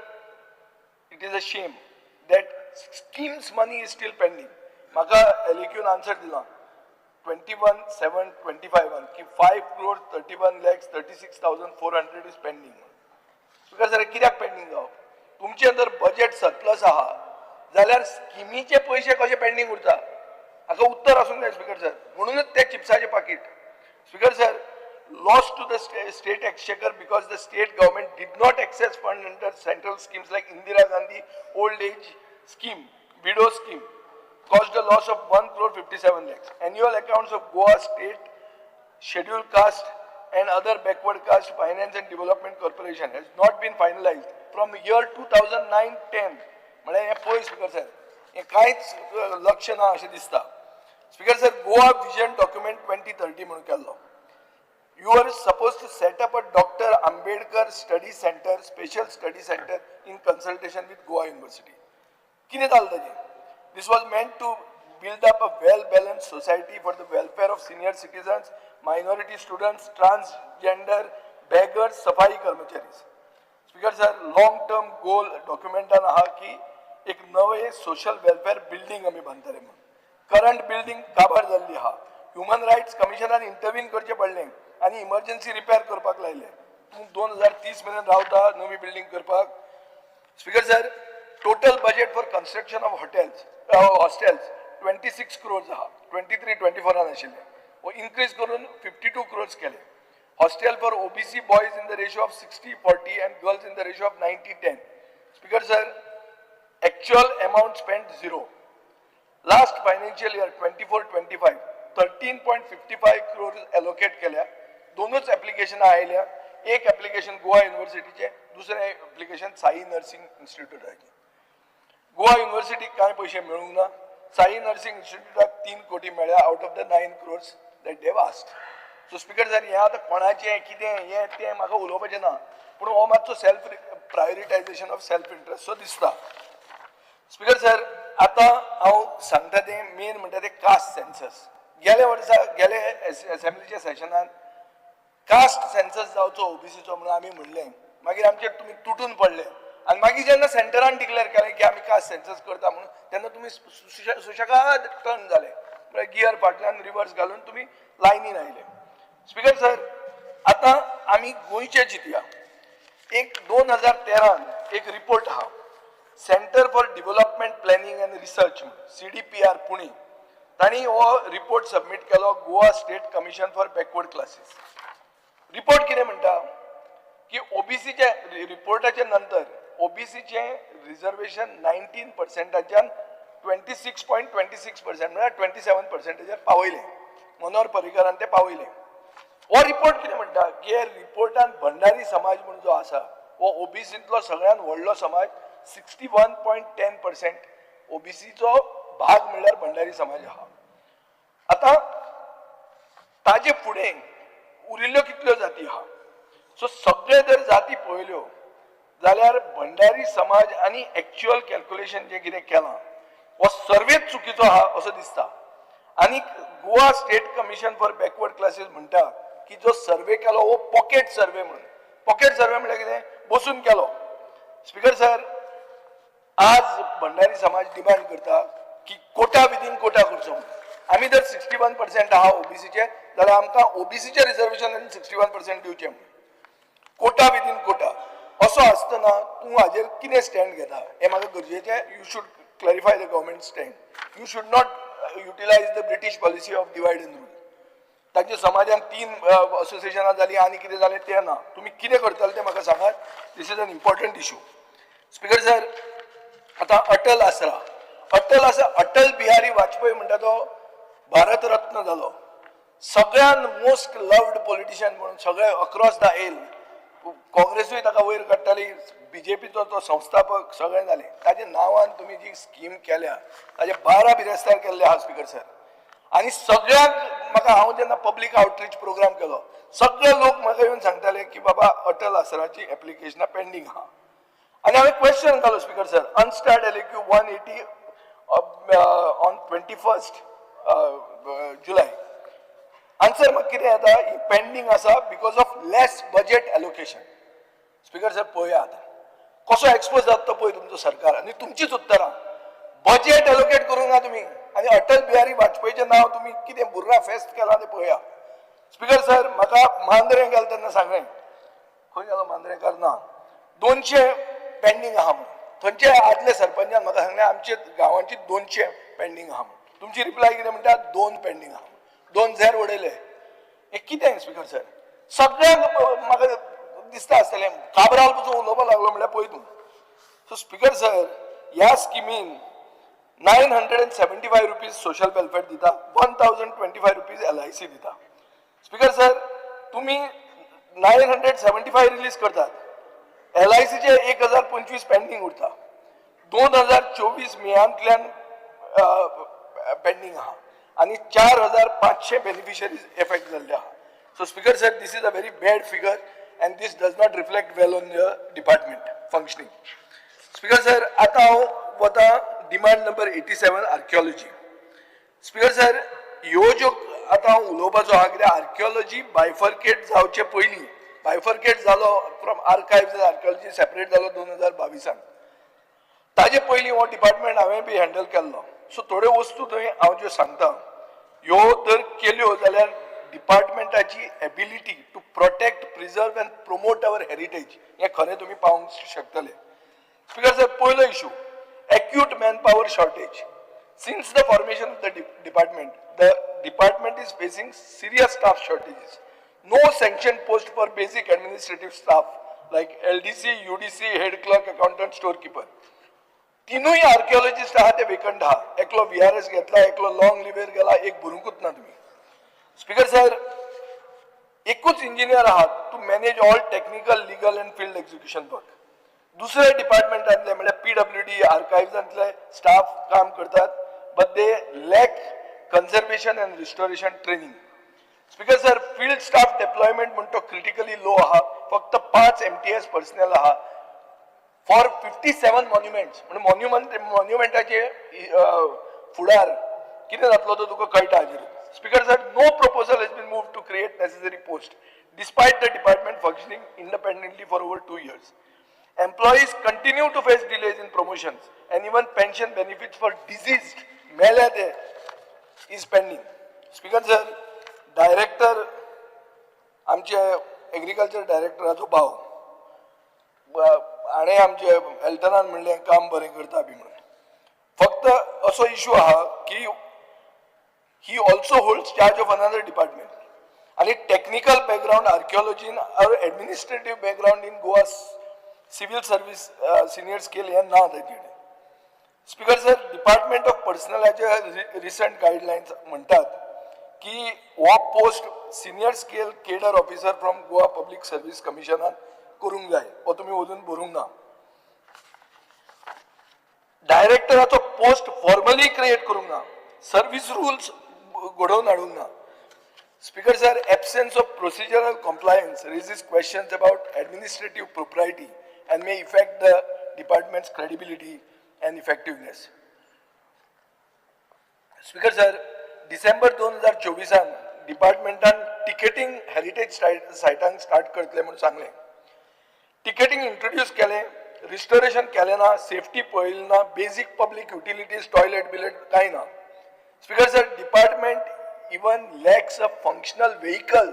it is a shame that schemes money is steel pending. म्हाका एलिक्यून आन्सर दिला 21/7/25 की 5,31,36,400 इज पेंडिंग. स्पीकर सर, कित्याक पेंडिंग जावप? तुमचे अंदर बजेट सरप्लस आहा जाल्यार स्किमीचे पयशे कशे पेंडिंग उरता? हाका उत्तर आसूंक जाय स्पीकर सर. म्हणूनच ते चिप्साचे पाकीट. Speaker sir, lost to the state exchequer because the state government did not access fund under central schemes like Indira Gandhi old age scheme, widow scheme, caused a loss of 1,57 lakhs. Annual accounts of Goa State Scheduled Caste and other backward caste finance and development corporation has not been finalized from year 2009-10. म्हणजे हे पळय speaker sir, हे कांयच लक्ष ना अशें दिसता. Speaker sir, Goa vision document 2030 म्हणून केल्लो. You are supposed to set up a Dr. Ambedkar Study Center, Special Study Center in consultation with Goa University. किने जालें ताजें? This was meant to build up a well-balanced society for the welfare of senior citizens, minority students, transgender, beggars, सफाई कर्मचारी. Speaker sir, long-term goal documentan आहा की एक नवे social welfare building आमी बांदतले म्हणून. Current building काबार जाल्ली आहा. ह्युमन रायट्स कमिशनान इंटरव्हीन करचें पडलें आनी इमर्जन्सी रिपेअर करपाक लायले. तूं 2030 मेरेन रावता नवी बिल्डिंग करपाक. Speaker sir, total budget for construction of hostels 26 crores आहा. 23-24 आशिल्ले. वो इन्क्रीज करून 52 crores केले. Hostel for OBC boys in the ratio of 60-40 and girls in the ratio of 90-10. Speaker sir, actual amount spent 0. Last financial year 24-25, 13.55 crores allocate केल्या. दोनच application आयल्या. एक application Goa युनिव्हर्सिटीचे, दुसरे ऍप्लिकेशन साई नर्सिंग इन्स्टिट्यूटाचे. गोवा युनिव्हर्सिटीक कांय पैसे मेळूंक ना. साई नर्सिंग इन्स्टिट्यूटाक 3 कोटी मेळ्ळ्या out of the 9 crores that they have asked. So speaker sir हे आतां कोणाचें कितें हें तें म्हाका उलोवपाचें ना, पूण हो मातसो self prioritisation of self interest so दिसता. स्पीकर सर, आतां हांव सांगता तें मेन म्हणटा तें कास्ट सेन्सस. गेल्या वर्सा गेले असेंब्लीच्या सेशनान कास्ट सेन्सस जावचो ओबीसीचो म्हणून आमी म्हणलें. मागीर आमचे तुमी तुटून पडले आनी मागीर जेन्ना सेंटरान डिक्लेअर केलें की आमी कास्ट सेन्सस करता म्हणून तेन्ना तुमी सुशेगाद टर्न जाले. म्हळ्यार गियर फाटल्यान रिवर्स घालून तुमी लायनीन आयले. स्पीकर सर, आतां आमी गोंयचे चिंतया. एक 2013 एक रिपोर्ट आहा, centre for development planning and research CDPR Pune. तांणी हो रिपोर्ट सबमीट केलो Goa state commission for backward classes. Report कितें म्हणटा की ओबीसीचे रिपोर्टाचे नंतर ओबीसीचे रिजर्वेशन 19%च्यान 26.26% म्हळ्यार 27%चेर पावयले. मनोहर पर्रीकरान ते पावयले. हो रिपोर्ट कितें म्हणटा की हे रिपोर्टान भंडारी समाज म्हणून जो आसा हो ओबीसींतलो सगळ्यात व्हडलो समाज 61.10% ओबीसीचो भाग म्हणल्यार भंडारी समाज आहा. आतां ताजे फुडें उरिल्ल्यो कितल्यो जाती आहा. सो सगळे जर जाती पळयल्यो जाल्यार भंडारी समाज आनी एक्च्युअल कॅल्क्युलेशन जे कितें केलां हो सर्वेच चुकीचो आहा असो दिसता. आनी Goa state commission for backward classes म्हणटा की जो सर्वे केलो हो पॉकेट सर्वे म्हणून. पॉकेट सर्वे म्हळ्यार कितें, बसून केलो. स्पीकर सर, आज भंडारी समाज डिमांड करता की कोटा विदीन कोटा करचो म्हणून. आमी जर 61% आहा ओबीसीचे जाल्यार आमकां ओबीसीचे रिजर्वेशन 61% दिवचे म्हणून. कोटा विदीन कोटा असो आसतना तूं हाजेर कितें स्टँड घेता हें म्हाका गरजेचें. You should clarify the government stand. You should not utilise the British policy of divide and rule. तांच्या समाजान 3 असोसिएशनां जालीं आनी कितें जालें तें ना. तुमी कितें करतले तें म्हाका सांगात. This is an important issue. Speaker sir, आतां अटल आसरा. अटल बिहारी वाजपेयी म्हणटा तो भारत रत्न जालो. सगळ्यान मोस्ट लव्ड पॉलिटिशियन म्हणून सगळे अक्रॉस द एल. काँग्रेसूय ताका वयर काडटाली, बीजेपीचो तो संस्थापक सगळें जालें. ताच्या नांवान तुमी जी स्कीम केल्या ताजे 12 बिरेस्तार केल्ले आहा स्पीकर सर. आनी सगळ्यांक म्हाका, हांव जेन्ना पब्लीक आउटरीच प्रोग्राम केलो सगळे लोक म्हाका येवन सांगताले की बाबा अटल आसराची एप्लिकेशनां पेंडींग आहा. आनी हांवें क्वेश्चन घालो speaker sir. Unstarred LAQ 180 on 21 July. Answer म्हाका कितें येता, ही पेंडींग आसा because of less budget allocation. Speaker sir, पळया आतां कसो एक्सपोज जाता तो पळय तुमचो सरकार आनी तुमचीच उत्तरां. बजेट एलोकेट करूंक ना तुमी आनी अटल बिहारी वाजपेयीचें नांव तुमी कितें बुर्रा फेस्त केलां तें पळया. स्पीकर सर, म्हाका मांद्रे गेलो तेन्ना सांगलें, खंय गेलो मांद्रेकार ना, 200 पेंडींग आहा म्हणून. थंयचे आदले सरपंचान म्हाका सांगलें आमचे गांवांची 200 पेंडींग आहा म्हणून. तुमची रिप्लाय कितें म्हणटा, 2 पेंडींग आहा. 2 झेर उडयले. हे कितें स्पीकर सर? सगळ्यांक म्हाका दिसता आसतलें काबराल पसून उलोवपाक लागलो म्हळ्यार पळय तूं. सो स्पीकर सर, ह्या स्किमीन 975 रुपीज सोशल वेलफेअर दिता, 1025 रुपीज LIC दिता. स्पीकर सर, तुम्ही 975 रिलीज करतात, LICचे 1025 पेंडींग उरता. 2024 मेयांतल्यान पेंडींग आहा आनी 4500 बेनिफिशरीज एफेक्ट जाल्ले आहा. So speaker sir, this is a very bad figure and this does not reflect well on the department functioning. Speaker sir, आता हांव वता demand number 87 archaeology. Speaker sir, ह्यो ज्यो आतां हांव उलोवपाचो आहा कित्याक आर्किओलॉजी बायफर्केट जावचे पयलीं, बायफर्केट जालो फ्रॉम आर्कायव्ज आर्किओलॉजी सेपरेट जालो 2022. ताजे पयलीं हो डिपार्टमेंट हांवें बी हँडल केल्लो. सो थोड्यो वस्तू थंय हांव ज्यो सांगता ह्यो जर केल्यो जाल्यार डिपार्टमेंटाची ability to protect, preserve and promote our heritage हें खरें तुमी पावोवंक शकतले. स्पीकर सर, पयलो issue acute manpower shortage. Since the formation of the department, the department is facing serious staff shortages. no sanctioned post for basic administrative staff like LDC, UDC, head clerk, accountant, storekeeper. तीनूय आर्किओलॉजिस्ट आहा ते vacant आहा. एकलो VRS घेतला, एकलो long liver गेला, एक भरूंकूच ना तुम्ही. स्पीकर सर, एकूच इंजिनियर आहात to manage all technical, legal and field execution work. दुसऱ्या डिपार्टमेंटांतले म्हणजे PWD, आर्काइव्सांतले स्टाफ काम करतात, but they lack conservation and restoration training. Speaker sir, field staff deployment म्हणतो क्रिटिकली लो आहा. फक्त 5 MTS पर्सनल आहा फॉर 57 मॉन्युमेंट्स. म्हणजे मॉन्युमेंटाचे फुडार कितें जातलो तो तुका कळटा हाजेर. Speaker sir, no proposal has been moved to create necessary post despite the department functioning independently for over 2 years. Employees continue to face delays in promotions and even pension benefits for deceased मेल्या ते is pending. Speaker sir, director आमचे agriculture डायरेक्टराचो भाव आणि आमचे एल्टनान म्हणलें काम बरें करता बी म्हणून. फक्त असो इशू आहा की ही also holds charge of another department आणि टेक्निकल बॅकग्राऊंड आर्किओलॉजीन और administrative background in Goa civil service senior scale हे ना ताचेर. स्पीकर सर, डिपार्टमेंट ऑफ पर्सनलाचे रिसंट गायडलायन्स म्हणतात की हो post senior scale cadre officer from Goa public service कमिशनान करूंक जाय. हो तुम्ही अजून भरूंक ना. डायरेक्टराचो पोस्ट फॉर्मली क्रिएट करूंक ना. सर्व्हिस रुल्स घडोवन हाडूंक ना. Speaker sir, absence of procedural compliance raises questions about administrative propriety and may affect the department's credibility and effectiveness. Speaker sir, December 2024 डिपार्टमेंटान टिकेटिंग हेरिटेज सायटांक स्टार्ट करतले म्हणून सांगले. टिकेटिंग इंट्रोड्यूस केले, रिस्टोरेशन केले ना, सेफ्टी पळयली ना, बेसिक पब्लिक युटिलिटीज, टॉयलेट बिलेट कांय ना. Speaker sir, department even lacks a functional vehicle.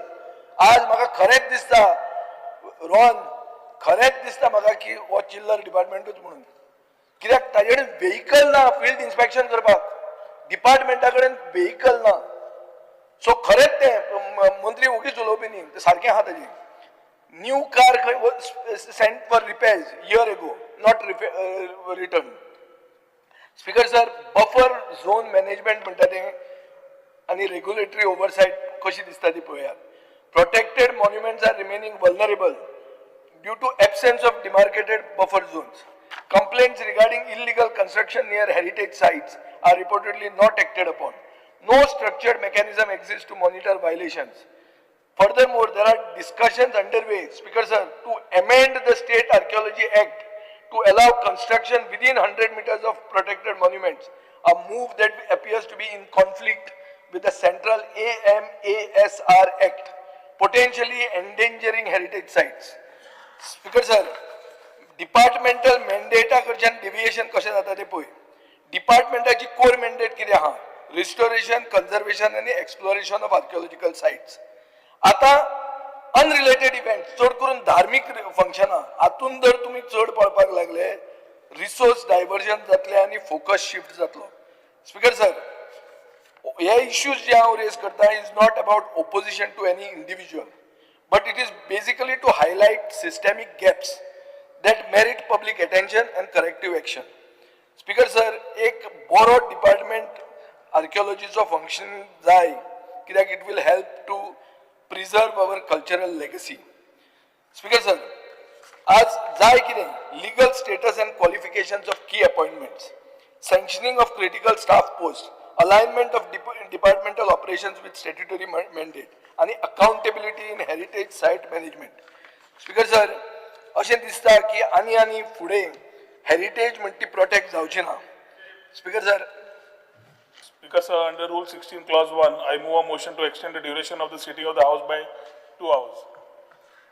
आज म्हाका खरेंच दिसता रॉन, खरेंच दिसता म्हाका की हो चिल्लर डिपार्टमेंटूच म्हणून. कित्याक ताजे कडेन व्हेकल ना फील्ड इन्स्पेक्शन करपाक. डिपार्टमेंटा कडेन व्हेकल ना. सो खरेंच ते मंत्री उगीच उलोवपी न्ही, ते सारकें आहा ताजें. न्यू कार खंय sent for repairs year ago, not return. Speaker sir, buffer zone management म्हणटा तें आणि रेग्युलेटरी ओव्हरसाइट कशी दिसता ती पळयात. Protected monuments are remaining vulnerable due to absence of demarcated buffer zones. Complaints regarding illegal construction near heritage sites are reportedly not acted upon. No structured mechanism exists to monitor violations. Furthermore, there are discussions underway, Speaker sir, to amend the State Archaeology Act to allow construction within 100 meters of protected monuments, a move that appears to be in conflict with the Central AMASR Act, potentially endangering heritage sites. Speaker sir, departmental मॅन्डेटा कडच्यान deviation कशें जाता तें पळय. डिपार्टमेंटाची core mandate कितें आहा? Restoration, conservation आनी exploration of archaeological sites. आतां अनरिलेटेड इव्हेंट, चड करून धार्मीक फंक्शनां, हातून जर तुमी चड पळपाक लागले, रिसोर्स डायवर्जन जातले आनी फोकस शिफ्ट जातलो. स्पीकर सर, हे इश्यूज जे हांव रेज करता is not about opposition to any individual, but it is basically to highlight systemic gaps that merit public attention and corrective action. Speaker sir, एक बरो department आर्किओलॉजीचो function जाय, कित्याक it will help to preserve our cultural legacy. Speaker sir, आज जाय कितें? Legal status and qualifications of key appointments, sanctioning of critical staff post, alignment of departmental operations with statutory mandate आणि accountability in heritage site management. Speaker sir, अशें दिसता की आनी फुडें heritage म्हणटा ती प्रोटेक्ट जावची ना. Speaker sir. Speaker sir, under Rule 16 Clause 1, I move a motion to extend the duration of the sitting of the House by 2 hours.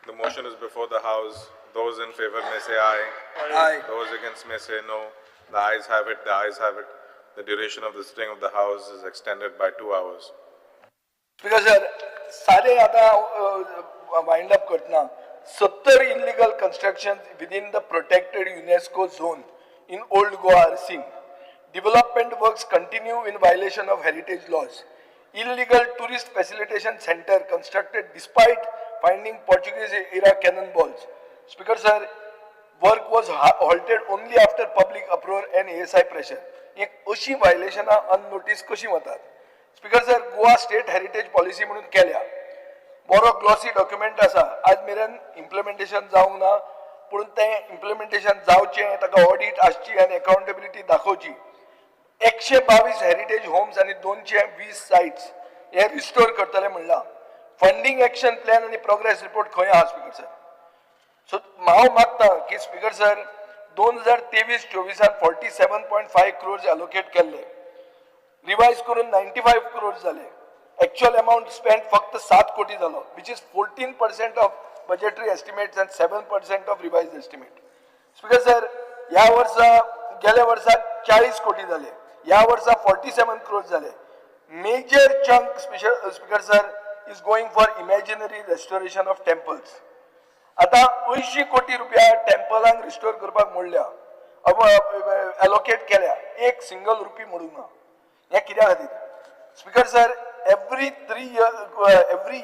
The motion is before the House. Those in favor may say aye. Aye. Those against may say no. The ayes have it. The ayes have it. The duration of the sitting of the House is extended by 2 hours. Speaker sir, सारे आता wind up करतना 70 illegal constructions within the protected UNESCO zone in Old Goa are seen. Development works continue in violation of heritage laws. illegal tourist facilitation center constructed despite finding Portuguese era cannonballs. Speaker sir, work was halted only after public uproar and ASI pressure. एक अशी वायलेशनां अननोटीस कशी वतात? Speaker sir, Goa state heritage policy म्हणून केल्या, बरो glossy document आसा, आज मेरेन इम्प्लिमेंटेशन जावंक ना, पूण तें इम्प्लिमेंटेशन जावचें, ताका ऑडिट आसची आनी अकाउंटेबिलिटी दाखोवची. 122 हेरिटेज होम्स आणि 220 साइट्स हे रिस्टोर करतले म्हणला. फंडिंग एक्शन प्लॅन आणि प्रोग्रेस रिपोर्ट खंय आहा स्पीकर सर? सो हांव मागता की स्पीकर सर 2023-24 47.5 crores अलोकेट केल्ले, रिवाइज करून 95 crores झाले. एक्चुअल अमाउंट स्पेंड फक्त 7 कोटी झालो, which is 14% of budgetary estimates and 7% of revise estimate. Speaker sir, या वर्सा गेल्या वर्साक 40 कोटी झाले, या वर्सा 47 crores झाले. Major chunk speaker sir is going for imaginary restoration of temples. आता 80 कोटी रुपया टेम्पलांक रिस्टोर करपाक मोडल्या, अलोकेट केल्या, एक सिंगल रुपी मोडूंक ना. हे कित्या खातीर? Speaker sir, every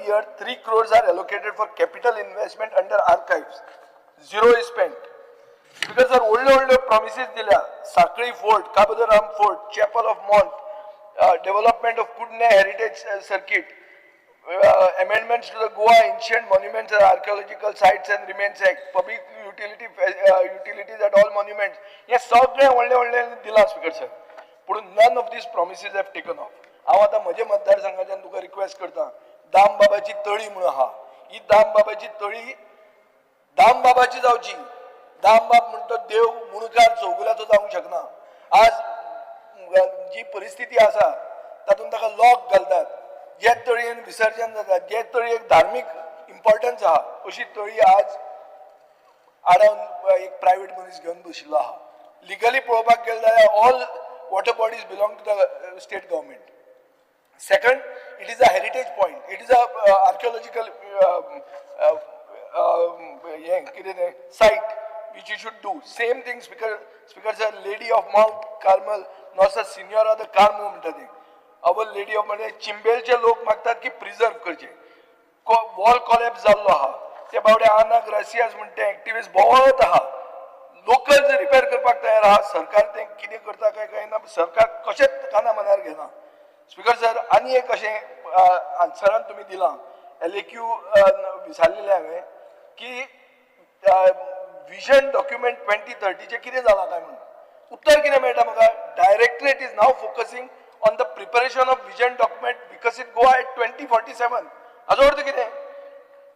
year 3 crores are allocated for capital investment under archives. Zero is spent. Because sir, older promises दिल्या, Sankhali fort, Cabo de Rama fort, chapel of Monte, development of Kudne heritage circuit, amendments to the Goa Ancient Monuments and Archaeological Sites and Remains Act, public utilities at all monuments. हे सगळे व्हडले दिला speaker sir, पूण none of these promises have taken off. हांव आतां म्हजे मतदारसंघाच्यान तुका request करता, दामबाबाची तळी म्हणून आहा, ही दामबाबाची तळी दामबाबाची जावची. दामबाब म्हणतो देव मुणकार चौगुल्याचो जावंक शकना. आज जी परिस्थिती आसा तातूंत ताका लॉक घालतात, जे तळयेन विसर्जन जाता, जे तळयेक धार्मीक इम्पॉर्टन्स आहा, अशी तळी आज आडावन एक प्रायव्हेट मनीस घेवन बशिल्लो आहा. लिगली पळोवपाक गेले जाल्यार all water bodies belong to the state government. Second, it is a heritage point. It is a archaeological site which you should do. Same thing, Speaker sir, Lady of Mount Carmel, Nossa Senhora de Carmo म्हणतात. Our Lady of म्हणजे चिंबेलचे लोक मागतात की preserve करचे. Wall collapse जाल्लो आहा, ते बावडे आना ग्रासियास म्हणते ऍक्टिव्हिस्ट बहुत आहा. लोकल रिपेअर करपाक तयार आहा. सरकार ते कितें करता काय काय ना, सरकार कशेंच काना मनार घेना. स्पीकर सर, आनी एक अशें आन्सरान तुमी दिलां, LAQ विचारलेलें हांवें की विजन डॉक्युमेंट 2030 कितें जालां काय म्हणून. उत्तर कितें मेळटा म्हाका? Directorate is now focusing on the preparation of vision document विकसीत गोवा एट 2047. हाचो अर्थ कितें?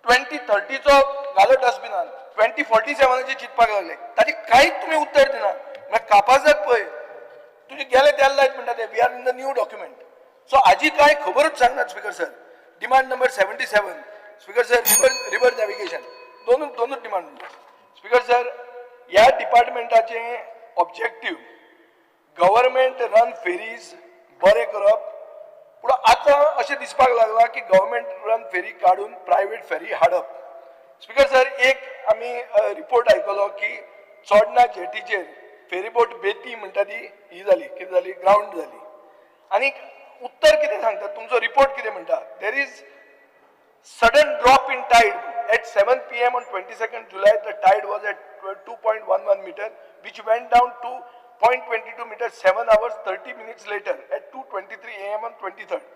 2030चो घालो डस्टबिनान, 2047चे चिंतपाक लागले. ताची कांयच तुमी उत्तर दिना. म्हळ्यार कापासाक पळय, तुजे गेले त्याला लायत म्हणटा ते we are in the new document. So हाजी काय खबरच सांगनात speaker sir. Demand number 77 speaker sir, river navigation, दोनूच डिमांड. स्पीकर सर, ह्या डिपार्टमेंटाचे ऑब्जेक्टिव्ह गव्हर्मेंट रन फेरीज बरे करप, पूण आतां अशें दिसपाक लागला की गव्हर्मेंट रन फेरी काडून प्रायव्हेट फेरी हाडप. स्पीकर सर, एक आमी रिपोर्ट आयकलो की चोडणा जेटीचेर फेरीबोट बेती म्हणटा ती ही जाली, कितें जाली, ग्राउंड जाली. आनी उत्तर कितें सांगता, तुमचो रिपोर्ट कितें म्हणटा? There is sudden drop in tied at 7 PM on 22nd July. The tide was at 2.11 meter, which went down to 0.22 meters 7 hours 30 minutes later at 2:23 AM on 23rd.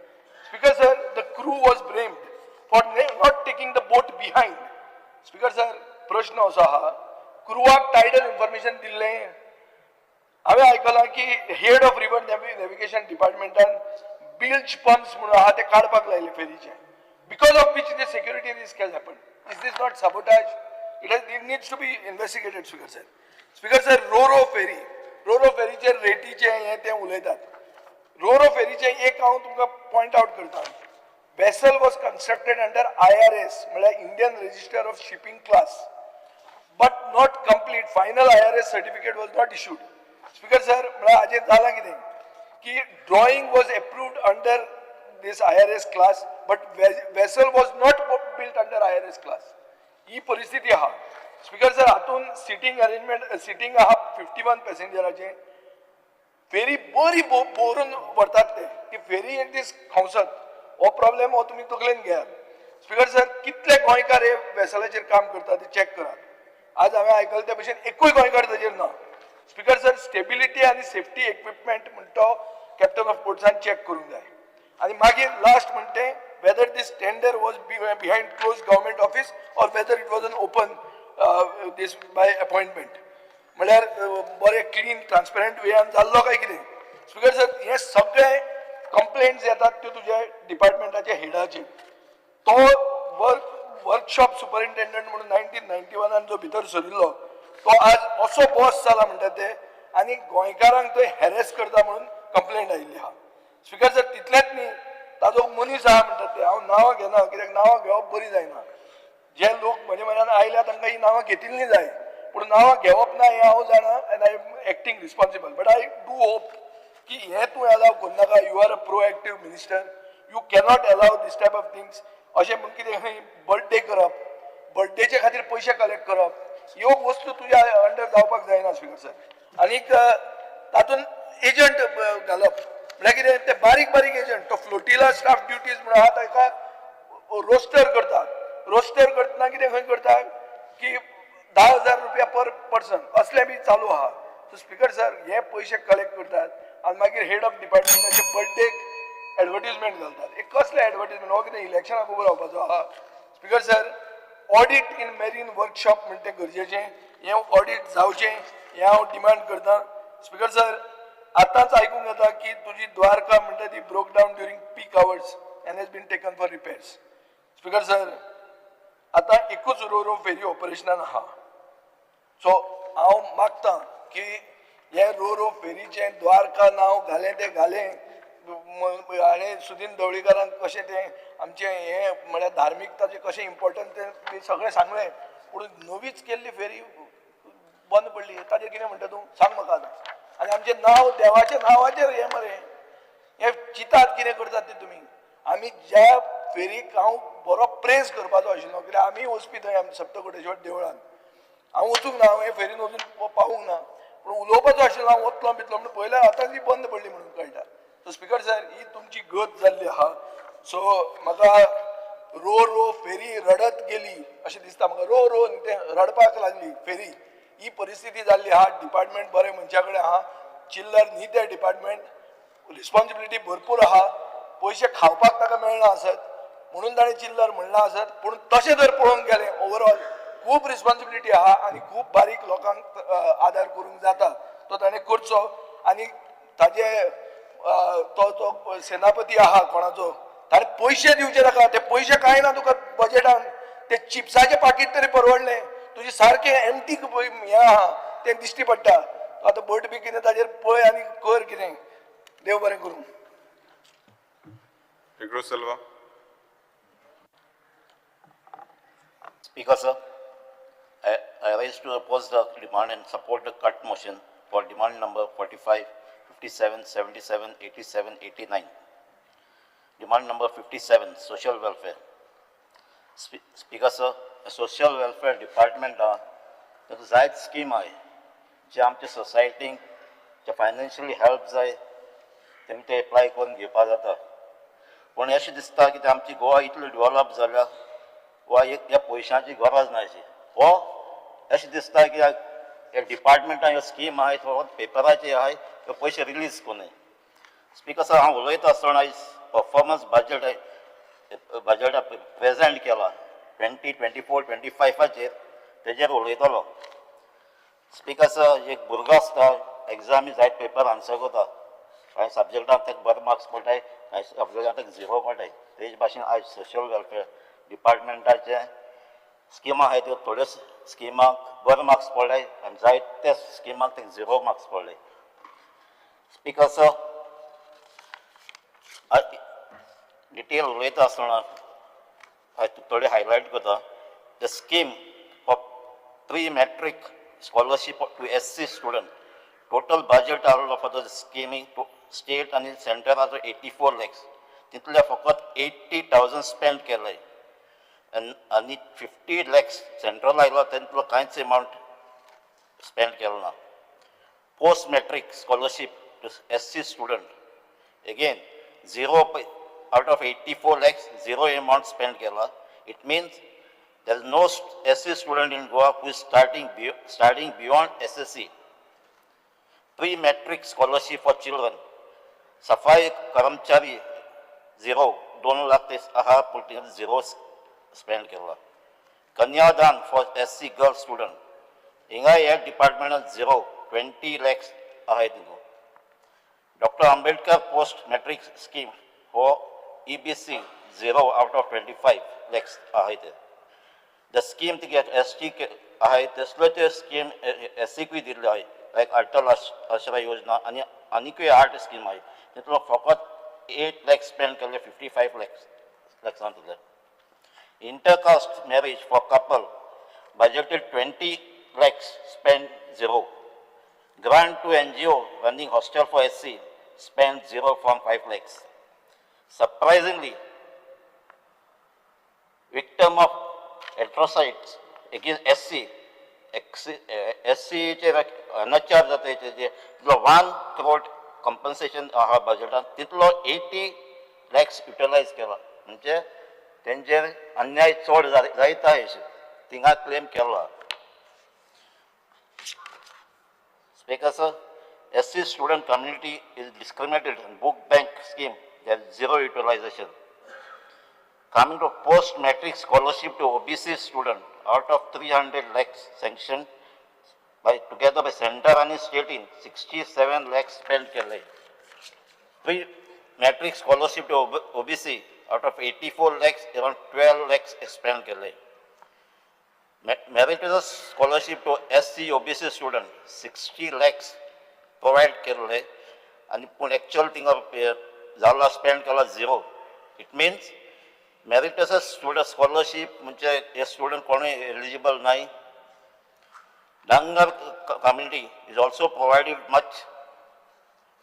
Speaker sir, the crew was blamed for not taking the boat behind. Speaker sir, प्रश्न असो आहा, क्रूवाक tidal information दिल्लें. हांवें आयकलां की head of river navigation डिपार्टमेंटान बिल्च pumps म्हणून आहा ते काडपाक लायले फेरीचे, because of which the security risk has happened. Is this not sabotage? It needs to be investigated, Speaker sir. Speaker sir, Ro-Ro ferryचे रेटीचे हे ते उलयतात. Ro-Ro ferryचे एक हांव तुमकां पॉइंट आउट करता. Vessel was constructed under IRS, म्हळ्यार Indian Register of Shipping Class, but not complete. Final IRS certificate was not issued. Speaker sir, म्हळ्यार हाजेर जालां कितें की drawing was approved under this IRS class, but vessel was not built under IRS class. ही परिस्थिती आहा. Speaker sir, हातून sitting arrangement, sitting आहा 51 पॅसेंजराचे. फेरी बरी बोरून व्हरतात ते, की फेरी एक दीस खावसत हो प्रॉब्लेम हो तुमी तकलेन घेयात. स्पीकर सर कितले गोंयकार हे वेसलाचेर काम करतात ते चॅक करात. आज हांवें आयकलां ते भशेन एकूय गोंयकार ताजेर ना. स्पीकर सर स्टेबिलिटी आनी सेफ्टी इक्विपमेंट म्हणटा तो कॅप्टन ऑफ पोर्ट्सान चॅक करूंक जाय. आनी मागीर last म्हणटे whether this tender was behind closed government office or whether it was an open this by appointment. म्हळ्यार बरे क्लीन ट्रान्सपरंट वेयान जाल्लो काय कितें. स्पीकर सर हे सगळे कंप्लेंट्स येतात त्यो तुज्या डिपार्टमेंटाच्या हेडाचेर. तो वर्कशॉप सुपरिंटेंडंट म्हणून 1991 जो भितर सरिल्लो तो आज असो बॉस जाला म्हणटा ते आनी गोंयकारांक थंय हॅरेस करता म्हणून कंप्लेंट आयिल्ली आहा. स्पीकर सर तितलेंच न्ही ताजो मनीस आहा म्हणटात ते हांव नांवां घेना कित्याक नांवां घेवप बरी जायना. जे लोक म्हजे म्हऱ्यान आयल्या तांकां ही नांवां घेतिल्लीं जाय पूण नांवां घेवप ना हें हांव जाणा and I am acting responsible. But I do hope की हें तूं अलाव करनाका. You are a proactive minister. You cannot allow this type of things. अशें म्हण कितें खंय बर्थडे करप बर्थडेचे खातीर पयशे कलेक्ट करप ह्यो वस्तू तुज्या अंडर जावपाक जायना स्पीकर सर. आनीक तातूंत एजंट घालप म्हळ्यार कितें ते बारीक बारीक एजंट तो फ्लोटिला स्टाफ ड्युटीज म्हणून आहा ताका रोस्टर करता. रोस्टर करतना कितें खंय करता की 10,000 रुपया पर पर्सन असलें बी चालू आहा. सो स्पीकर सर हे पयशे कलेक्ट करतात आनी मागीर हेड ऑफ डिपार्टमेंटाचे बर्थडेक एडवर्टिजमेंट घालतात. हे कसले एडवर्टिजमेंट हो कितें इलेक्शनाक उबो रावपाचो आहा. Speaker sir audit in marine workshop म्हणटा तें गरजेचें. हें ऑडिट जावचें हें हांव डिमांड करतां. स्पीकर सर आतांच आयकूंक येता की तुजी द्वारका म्हणटा ती broke down during peak hours and has been taken for repairs. Speaker sir आतां एकूच रो फेरी ऑपरेशनान आहा. सो हांव मागतां की हे रो फेरीचें द्वारका नांव घालें तें घालें. हाणें सुदीन ढवळीकारांक कशें तें आमचें हें म्हळ्यार धार्मिकताचें कशें इम्पॉर्टंट तें सगळें सांगलें पूण नवीच केल्ली फेरी बंद पडली. ताजेर कितें म्हणटा तूं सांग म्हाका आतां. आनी आमचें नांव देवाच्या नांवाचेर हें मरे हें चिंतात कितें करतात ते तुमी. आमी ज्या फेरीक हांव बरो प्रेज करपाचो आशिल्लो कित्याक आमी वचपी थंय आमच्या सप्तकोटेश्वर देवळान. हांव वचूंक ना हे फेरीन वचून पावूंक ना पूण उलोवपाचो आशिल्लो हांव वतलो बितलो म्हणून पयल्या आतां ती बंद पडली म्हणून कळटा. सो स्पीकर सर ही तुमची गत जाल्ली आहा. सो म्हाका रो फेरी रडत गेली अशें दिसता म्हाका. रो तें रडपाक लागली फेरी. ही परिस्थिती जाल्ली आहा. डिपार्टमेंट बरे मनशा कडेन आहा. चिल्लर न्ही ते डिपार्टमेंट. रिस्पॉन्सिबिलिटी भरपूर आहा. पयशे खावपाक ताका मेळना आसत म्हणून ताणें चिल्लर म्हणला आसत पूण तशें जर पळोवंक गेलें ओवरऑल खूब रिस्पॉन्सिबिलिटी आहा आनी खूब बारीक लोकांक आदार करूंक जाता तो ताणें करचो. आनी ताजे तो सेनापती आहा कोणाचो ताणें पयशे दिवचे नाका. ते पयशे कांय ना तुका बजेटान. ते चिप्साचें पाकीट तरी परवडलें. तुजें सारकें एमटी हें आहा तें दिश्टी पडटा. आतां बट बी कितें ताजेर पळय आनी कर कितें. देव बरें करूं. Pedro Silva. Speaker, sir, I rise to oppose the demand and support the cut motion for demand number 45, 57, 77, 87, 89. Demand number 57, social welfare. Speaker, sir, social welfare department जायत स्कीम आहे जे आमच्या सोसायटीक जे फायनान्शियली हेल्प जाय तेमी ते एप्लाय करून घेवपा जाता. पूण अशें दिसता की आमची गोवा इतली डेवलप जाल्या वा ह्या पयशांची गरज ना अशी. हो अशें दिसता की ह्या डिपार्टमेंटान ह्यो स्कीम आहाय तो पेपराचेर आहाय ते पयशे रिलीज कोन्हे. स्पीकर सर हांव उलयता आसतना आयज परफॉर्मन्स बजेट प्रेजेंट केला 2024-25 तेजेर उलयतलो. स्पीकर सर एक भुरगो आसता एग्जामी जायत पेपर आन्सर करता. कांय सब्जेक्टाक ताका बरे मार्क्स पडटाय कांय सब्जेक्टाक ताका 0 पडटाय. तेजे भाशेन आयज सोशल वेलफेअर डिपार्टमेंटाचे स्किमा आहाय त्यो थोड्यो स्किमाक बरे मार्क्स पडले आनी जायते स्किमाक ताका 0 मार्क्स पडले. स्पीकर सर डिटेल उलयता आसतना थोडे हायलायट करता. The scheme for pre matric scholarship to SC student total budget आसलो फॉर द स्किमींग स्टेट आनी सेंटर आसा 84 lakhs. तितले फकत 80,000 स्पेंड केले आनी 50 lakhs सेंट्रल आयलो तितलो कांयच अमावंट स्पेंड केलो ना. Post matric scholarship to SC student again 0 out of 84 lakhs, zero amount spent Kerala. It means there is no SC student in Goa who is starting beyond SSC. Pre-matric scholarship for children. Safai Karamchari, zero. 2 lakh political zero spent Kerala. Kanyadan for SC girl student. Inga Air Department zero. 20 lakhs Dr. Ambedkar post-matric scheme for EBC 0 out of 25 lakhs The scheme to get ST the scheme SC like Atal Ashra Yojana and Anike Art scheme. It will focus 8 lakhs spent 55 lakhs on that. Intercaste marriage for couple budgeted 20 lakhs spent 0. Grant to NGO running hostel for SC spent 0 from 5 lakhs. Surprisingly, victim of atrocities against SC अनचार्ज जाता 1 crore compensation बजेटान तितलो 80 lakhs utilise केला म्हणजे तेंचेर अन्याय चड जायता थिंगा claim केला. Because SC student community is discriminated in book bank scheme, there is zero utilization. Coming to post-matric scholarship to OBC student, out of 300 lakhs sanctioned together by center and state in 67 lakhs spent. Pre-matric scholarship to OBC, out of 84 lakhs, around 12 lakhs spent. Meritorious scholarship to SC OBC student 60 lakhs provide केले आणि पण actual thing झाला spend केला 0. It means meritorious student scholarship म्हणजे हे student कोणी eligible नाही. Dangar community is also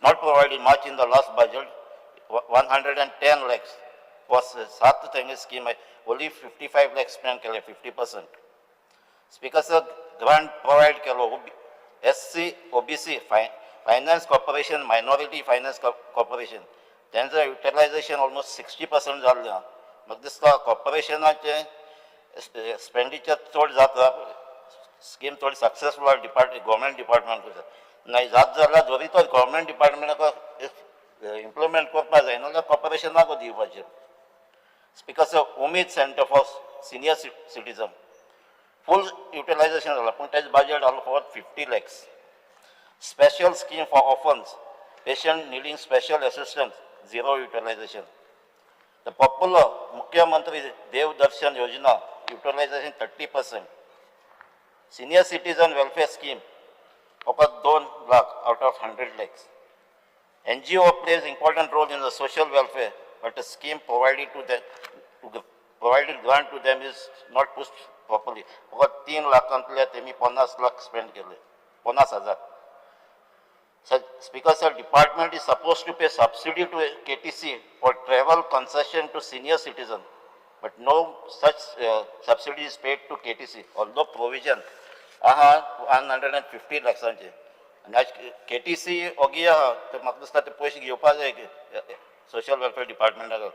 not provided much in the last budget. 110 lakhs was 7 thing scheme. Only 55 lakhs spent केले 50%. Speaker sir, grant provide केलो SC, OBC, Finance Corporation, Minority Finance Corporation. त्यांचं utilization almost 60% झालं. मग दिसता कॉर्पोरेशनाचे expenditure चड जाता scheme थोडी successful government department नाही जात जाल्यार जरी तो गव्हर्मेंट डिपार्टमेंटाक इम्प्लिमेंट करपा जाय नाल्यार कॉर्पोरेशनाक दिवपाचें. Speaker sir, Umed centre for senior citizen full utilization झाला पण त्याच budget आलो for 50 lakhs. Special scheme for orphans, patient needing special assistance, zero utilization. The popular Mukhyamantri Dev Darshan Yojana, utilization 30%. Senior citizen welfare scheme, focus 2 lakh out of 100 lakhs. NGO plays important role in the social welfare, but the scheme provided grant to them is not pushed properly. Focus 3 lakh temi 50 lakh spend केले 50,000. So, Speaker sir, department is supposed to pay subsidy to KTC for travel concession to senior citizen, but no such subsidy is paid to KTC. Although provision 150 lakhs anje. And as KTC ogia te makdista te पैसे घेवपा जाय social welfare department aka.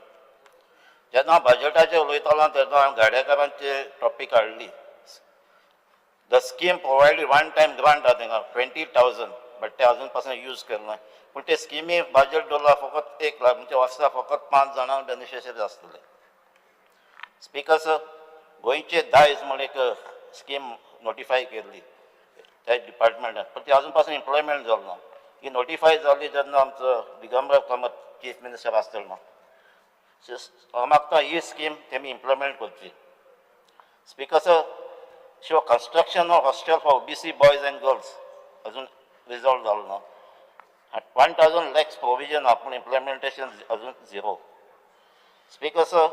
जेन्ना बजेटाचेर उलयतालो तेन्ना गाडेकारांचे topic हाडली. The scheme provided one time grant 20,000. But ते अजून पासून यूज केले पण ते स्किमी बजेट दवरला फकत 1 लाख म्हणजे वर्सा फकत 5 जाणां बेनिफिशियरी आसतले. स्पीकर सर, गोंयचे 10 म्हण एक स्कीम नोटिफाय केल्ली त्या डिपार्टमेंटान पण ती अजून पासून इम्प्लॉयमेंट जालो ना. ही नोटिफाय जाली जेन्ना आमचो दिगंबर कामत चीफ मिनिस्टर आसतलो ना मागता ही स्कीम तेमी इम्प्लॉयमेंट करची. Speaker sir, show construction of hostel for OBC boys end girls अजून रिजॉल्व जालो ना. 1,000 lakhs प्रोविजन आपण इम्प्लिमेंटेशन अजून 0. Speaker sir,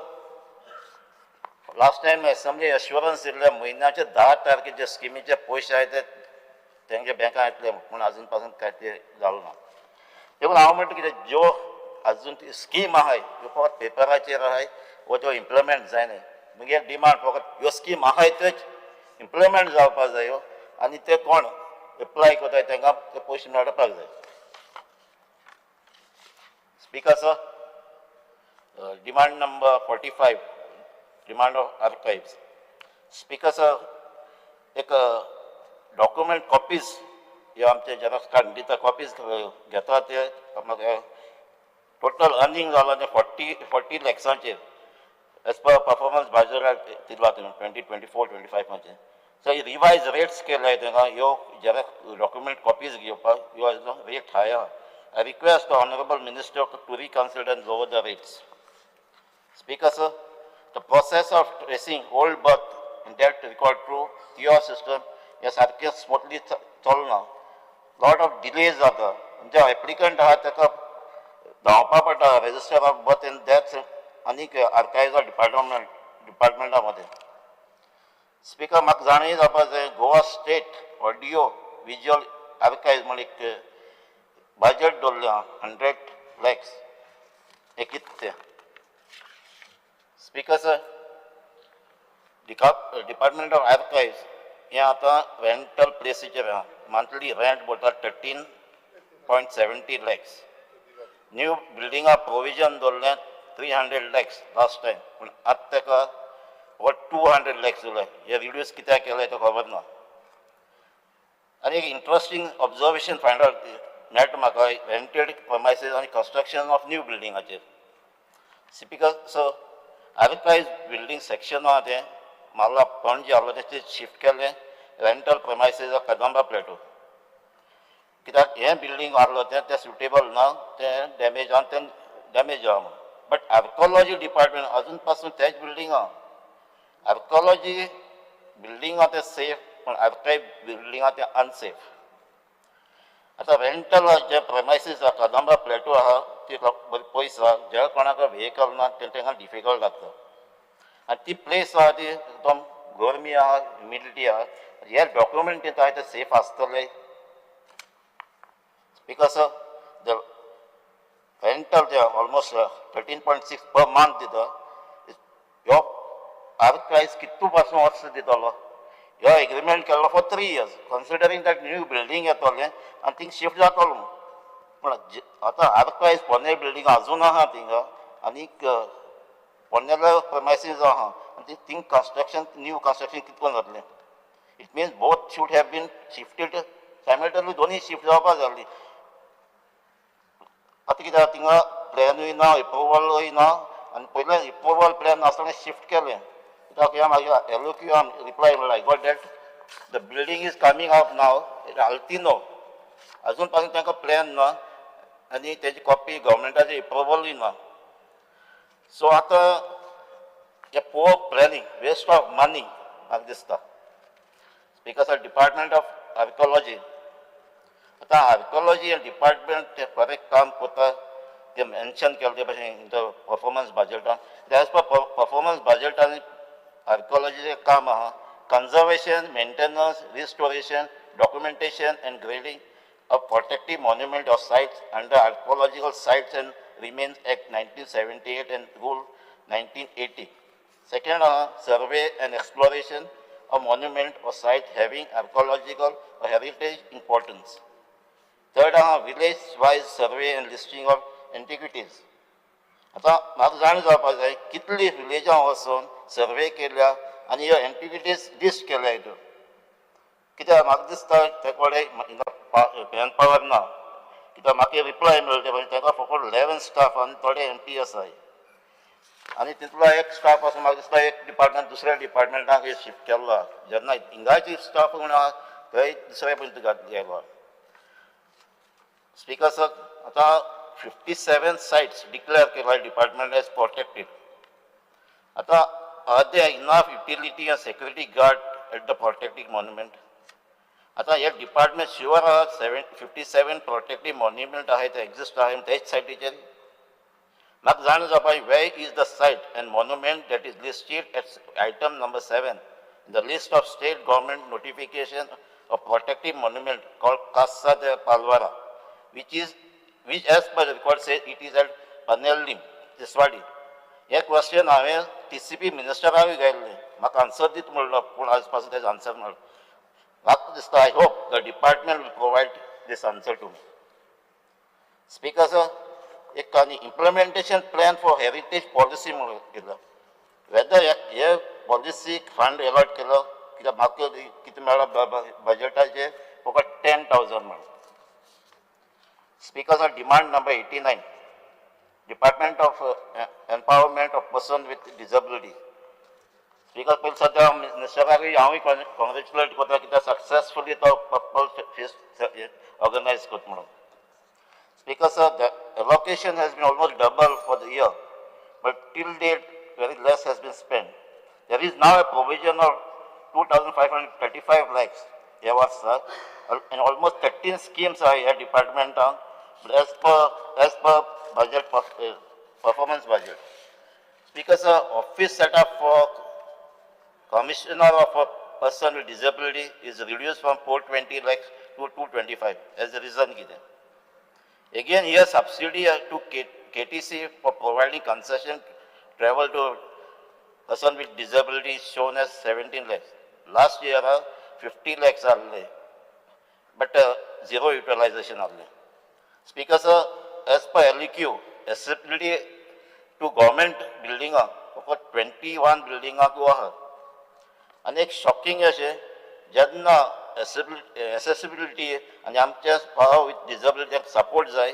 last time assembly assurance दिल्ले म्हयन्याचे 10 तारखेचे स्किमीचे पयशे आय ते तेंगे बँकां येतले पूण अजून पासून काय ते जालो ना. देखून हांव म्हणटा कितें ज्यो अजून ती स्कीम आहाय त्यो फकत पेपराचेर आहाय वो त्यो इम्प्लिमेंट जायना. म्हगे डिमांड फकत ह्यो स्कीम आहाय त्योच इम्प्लिमेंट जावपाक जायो आनी ते कोण एप्लाय करताय तांकां ते पयशे मेळपाक जाय. Speaker sir, demand number 45, demand of archives. Speaker sir, एक डॉक्युमेंट कॉपीज हे आमचे झेरॉक्स काडून दिता कॉपीज घेता ते म्हाका टोटल अर्निंग जालो ते 40 लॅक्सांचेर एज पर परफॉर्मन्स बाजार दिला तुमी 2024-25 मध्ये सो रिवायज रेट्स केल्याय तेंका ह्यो झेरॉक्स डॉक्युमेंट कॉपीज घेवपाक ह्यो रेट हाय आहा. I request the Honorable Minister to reconsider and lower the rates. Speaker sir, the process of tracing old birth and death record through TR system is smoothly चलना. Lot of delays जाता. जे applicant आहा ताका धांवपा पडटा register of birth and death आनी archives डिपार्टमेंटामध्ये. Speaker म्हाका जाणून जावपा जाय गोवा स्टेट ऑडियो विज्युअल आर्कायव्ज म्हणजे बजेट दवरल्या 100 lakhs हे कितें स्पीकर सर डिपार्टमेंट ऑफ आर्कायव्ज हे आतां रेंटल प्लेसीचेर आहा मंथली रेंट बोलता 13.70 lakhs न्यू बिल्डिंगा प्रोविजन दवरलें 300 lakhs लास्ट टायम पूण आतां ताका ओवर 200 lakhs उरले हे रिड्यूस कित्याक केलें तो खबर ना. आनी एक इंट्रस्टिंग ऑब्जर्वेशन फायंड आउट मेळटा म्हाका रेंटेड प्रमायसीस आनी कंस्ट्रक्शन ऑफ न्यू बिल्डिंगाचेर. Speaker sir archives building section आहा तें म्हाका पणजे आहलो तें शिफ्ट केलें रेंटल प्रमायसीस कदंबा प्लेटो कित्याक हें बिल्डींग आहलो तें सुटेबल ना तें डॅमेज आहा तें डॅमेज आहा म्हण. बट आर्कोलॉजी डिपार्टमेंट अजून पासून तेच बिल्डींग आहा. आर्कोलॉजी बिल्डींग आहा तें सेफ पूण आर्कायव बिल्डींग आहा तें अनसेफ. आतां रेंटल जे प्रमायसीस आहा कदंबा प्लेटो आहा ती बरी पयस आहा जे कोणाक व्हेकल ना तांकां डिफिकल्ट जाता आनी ती प्लेस आहा ती एकदम गरमी आहा ह्युमिडिटी आहा हे डॉक्युमेंट दिता ते सेफ आसतले. बिकॉज द रेंटल जे ऑलमोस्ट 13.6 पर मंथ दिता ह्यो आर्कायव्ज कितू पासून वर्स दितलो. ह्यो एग्रीमेंट केल्लो for 3 years considering that new building येतलें आनी थिंग शिफ्ट जातलो पूण आतां आर्कायव्ज पोन्ने बिल्डींग अजून आहा थिंगा आनीक पोन्नेले प्रमायसीस आहा आनी थिंग कंस्ट्रक्शन न्यू कंस्ट्रक्शन कितकोन जातलें. It means both should have been shifted simultaneously दोनूय शिफ्ट जावपाक जाल्ली. आतां कित्याक थिंगा प्लॅनूय ना एप्रुवलूय ना आनी पयलें एप्रुवल प्लॅन नासतना शिफ्ट केलें कित्याक ह्या म्हाज्या एलओक्यू रिप्लाय म्हणला I got that the building is coming up now Altinho अजून पासून तांकां प्लॅन ना आनी तेजी कॉपी गव्हर्मेंटाची एप्रुवलूय ना. सो आतां हे पुअर प्लॅनिंग वेस्ट ऑफ मनी म्हाका दिसता. Because of department of archaeology आतां आर्कोलॉजी डिपार्टमेंट ते बरें काम करता ते मेन्शन केलें ते भशेन परफॉर्मन्स बजेटान एज पर परफॉर्मन्स बजेटान आर्कोलॉजीचें काम आहा conservation, maintenance, restoration, documentation and grading of protective monument or sites under Archaeological Sites and Remains Act 1978 and Rule 1980. Second, survey and exploration of monument or site having archaeological or heritage importance. Third, village-wise survey and listing of antiquities. आता म्हाका जाण जावपाक जाय कितली विलेजां वचून सर्वे केल्या आनी ह्यो एंटिविटीज लिस्ट केल्या हितून कित्याक म्हाका दिसता ते कडेन मॅन पावर ना कित्याक म्हाका रिप्लाय मेळ्ळो ते ताका फकत 11 स्टाफ आनी थोडे एम्प्लॉय आसाय आनी तितलो एक स्टाफ आसा म्हाका दिसता एक डिपार्टमेंट दुसऱ्या डिपार्टमेंटाक शिफ्ट केल्लो जेन्ना हिंगाची स्टाफ म्हण आहा थंय दुसऱ्या पयलीं गेलो. स्पीकर सर आतां 57 sites declared by department as protected. Ata are there enough utility and security guard at the protected monument? Ata yet department sure are 57 protected monument are exist are in that site region. Mak जाण जावपाक where is the site and monument that is listed as item number 7 in the list of state government notification of protected monument called Casa de Palvara, which as per the record says it is at Panellim, Tiswadi. हे question हांवें TCP मिनिस्टराक गेल्लें म्हाका answer दीत म्हणलो पूण आज पासून तेजो आन्सर मेळ्ळो. म्हाका दिसता I hope the department will provide this answer to me. Speaker sir एक आनी implementation plan for heritage policy म्हणून केलं. वेदर हे पॉलिसीक फंड अलॉट केलो कित्याक म्हाका कितें मेळ्ळा बजेटाचे फकत 10,000 म्हणून. Speaker demand number 89, department of empowerment of person with disability. Speaker पयलीं सद्या मिनिस्टराकूय हांवूय कॉंग्रेच्युलेट करता कित्याक सक्सेसफुली तो पर्पल फेस्ट ऑर्गनायज करता म्हणून. Speaker sir, the allocation has been almost double for the year, but till date very less has been spent. There is now a provision of 2,535 lakhs, sir, and almost 13 schemes are here department on, but as per budget performance budget. Speaker sir, office set up for commissioner of a person with disability is reduced from 420 lakhs to 225. As the reason given. Again, here subsidy to KTC for providing concession travel to person with disability is shown as 17 lakhs. Last year, 50 lakhs only, but zero utilization only. Speaker sir, as per LEQ, accessibility to government building for 21 building go ahead. And एक shocking अशें जेन्ना accessibility आनी आमच्या भाव with डिसेबिलिटीक support जाय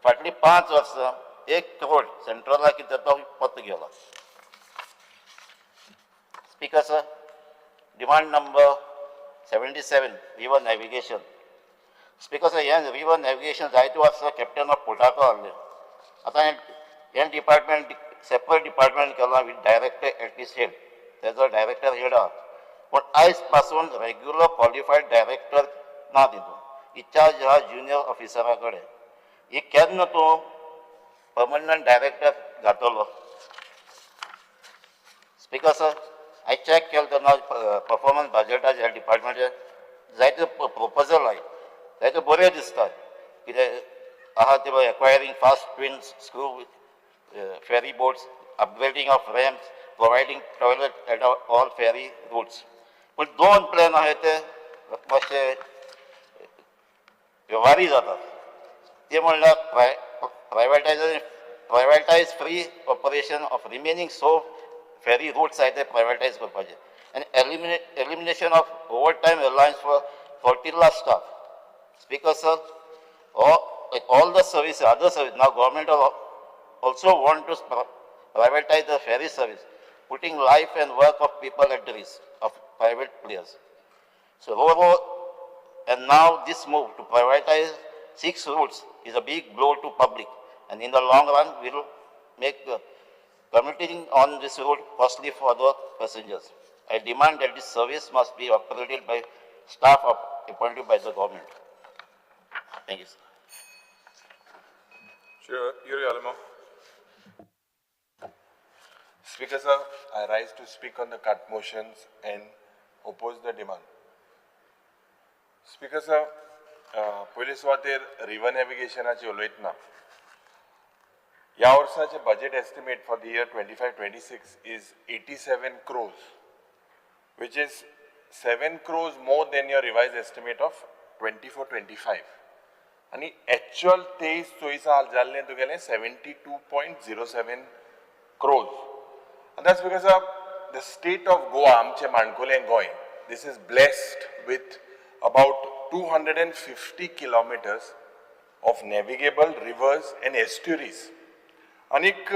फाटलीं 5 वर्सां 1 करोड सेंट्रलाक कितें तो पत्तो गेलो. Speaker sir, demand number 77, river navigation. Speaker sir, हे रिवर नॅविगेशन जायते वर्सां कॅप्टन ऑफ पोर्टाको आहले. आतां हे डिपार्टमेंट सेपरेट डिपार्टमेंट केला with director at this head. तेजो डायरेक्टर हेड आहा, पण आयज पासून रेग्युलर क्वॉलिफायड डायरेक्टर ना तितून. इन्चार्ज आहा ज्युनियर ऑफिसरा कडेन. ही केन्ना तूं परमनंट डायरेक्टर घातलो? स्पीकर सर, हांवें चॅक केलें तेन्ना परफॉर्मन्स बजेटाचे ह्या डिपार्टमेंटाचे जायते प्रोपोजल आहाय. जायते बरें दिसता. कितें आहा ते acquiring fast twin screw with ferry boats, upgrading of ramps, providing toilet at all ferry routes. पण 2 प्लॅन आहे ते मातशे व्यवहारी जातात. ते म्हणल्यार privatise free operation of remaining ferry routes आहे ते प्रायवेटायज करपाचे आनी elimination of overtime allowance for 40 staff. Speaker sir, all the services, other services, now government also want to privatize the ferry service, putting life and work of people at risk of private players. So RoRo, and now this move to privatize 6 routes is a big blow to public, and in the long run will make commuting on this route costly for the passengers. I demand that this service must be operated by staff appointed by the government. Thank you, sir. Yuri Alamo. Speaker sir, I rise to speak on the cut motions and oppose the demand. Speaker sir, पयले सुवातेर river नॅविगेशनाची उलयतना ह्या वर्साचे budget estimate for the year 25-26 is 87 crores, which is 7 crores more than your revised estimate of 24-25. आणि actual 23-24 जाल्ले तुगेले 72.07 crores. And that's because of the state of Goa, amche Mankolen Goy, this is blessed with about 250 kilometers of navigable rivers and estuaries. Anik,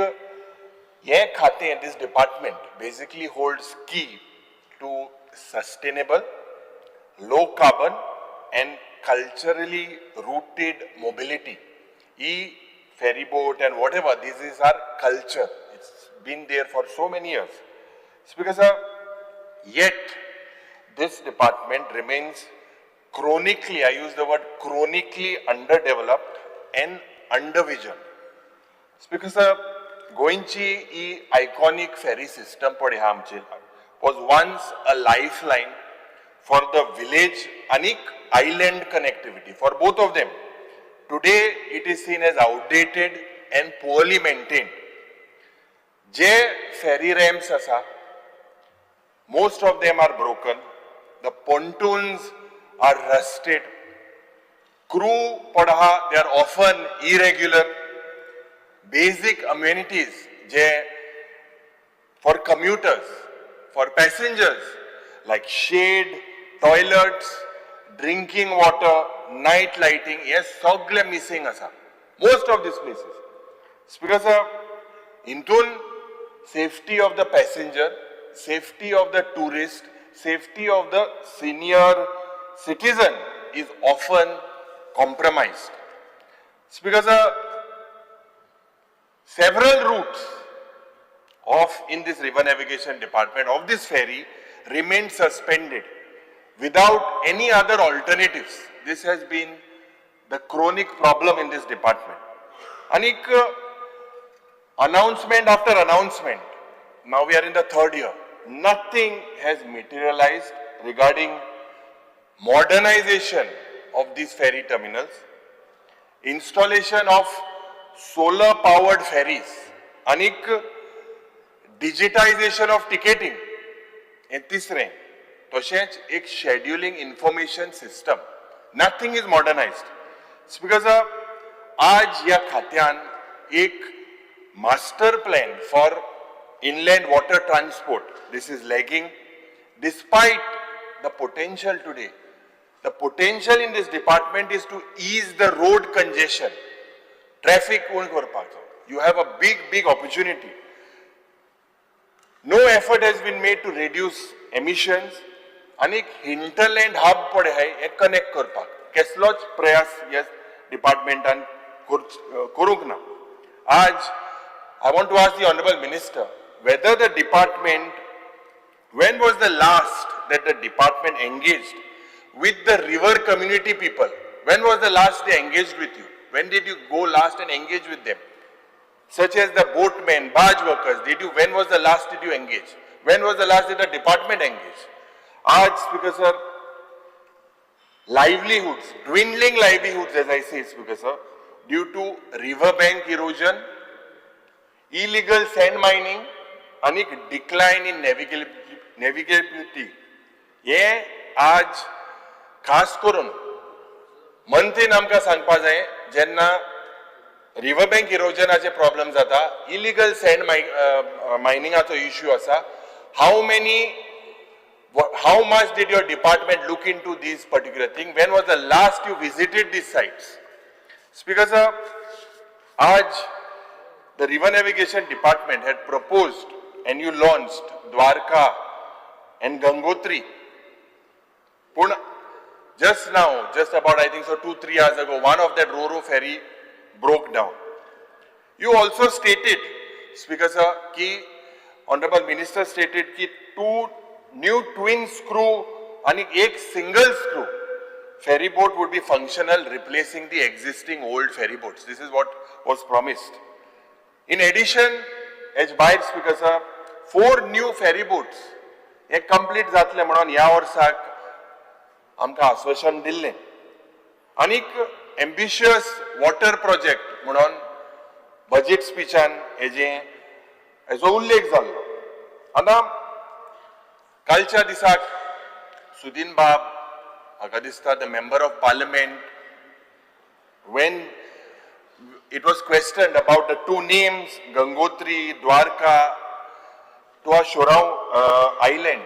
ye khate, this department basically holds key to sustainable, low carbon and culturally rooted mobility. Ferry boat and whatever, this is our culture. Been there for so many years. Speaker sir, yet this department remains chronically, I use the word chronically underdeveloped and undervisioned. Speaker sir, Goinchi iconic ferry system was once a lifeline for the village and island connectivity for both of them. Today it is seen as outdated and poorly maintained. जे ferry ramps asa, most of them are broken. The pontoons are rusted. Crew padha, they are often irregular. basic amenities जे for commuters, for passengers, like shade, toilets, drinking water, night lighting, हे सगळे missing आसा. Most of these places. Speaker sir, intun safety of the passenger, safety of the tourist, safety of the senior citizen is often compromised. Speaker sir, several routes in this river navigation department of this ferry remain suspended without any other alternatives. This has been the chronic problem in this department. Anik announcement after announcement, now we are in the third year, nothing has materialized regarding modernization of these ferry terminals, installation of solar powered ferries, anik digitization of ticketing, and तिसरे तशेंच एक scheduling information system, nothing is modernized. Because आज या खात्यान एक master plan for inland water transport, this is lagging despite the potential today. The potential in this department is to ease the road congestion, traffic won't go past. You have a big opportunity. No effort has been made to reduce emissions. Anik hinterland hub pode hai ek connect करपाक कसलोच प्रयास या डिपार्टमेंटान करूंक ना. आज I want to ask the Honorable Minister whether the department, when was the last that the department engaged with the river community people? When was the last they engaged with you? When did you go last and engage with them? Such as the boatmen, barge workers, when was the last did you engage? When was the last did the department engage? Aaj, Speaker sir, livelihoods, dwindling livelihoods as I say, Speaker sir, due to riverbank erosion, illegal sand mining, and a decline in navigability. हे आज खास करून मंत्रीन आमकां सांगपा जाय जेन्ना riverbank erosionaचे problem जाता, illegal sand miningaचो issue आसा, how much did your department look into these particular things? When was the last you visited these sites? Speaker sir, आज the river navigation department had proposed and you launched Dwarka and Gangotri. But just now, just about I think so 2-3 years ago, one of that Roro ferry broke down. You also stated, Speaker sir, ki Honorable Minister stated ki 2 new twin screw and एक single screw ferry boat would be functional, replacing the existing old ferry boats. This is what was promised. In addition, as by Speaker sir, 4 new ferry boats एक complete जातले म्हणून या वर्साक आमकां आश्वासन दिल्लें. आनीक ambitious water project म्हणून budget speechan हेजो उल्लेख जाल्लो. आतां कालच्या दिसाक सुदीन बाब म्हाका दिसता the member of parliament, when it was questioned about the 2 names, Gangotri, Dwarka, to a Shorao island,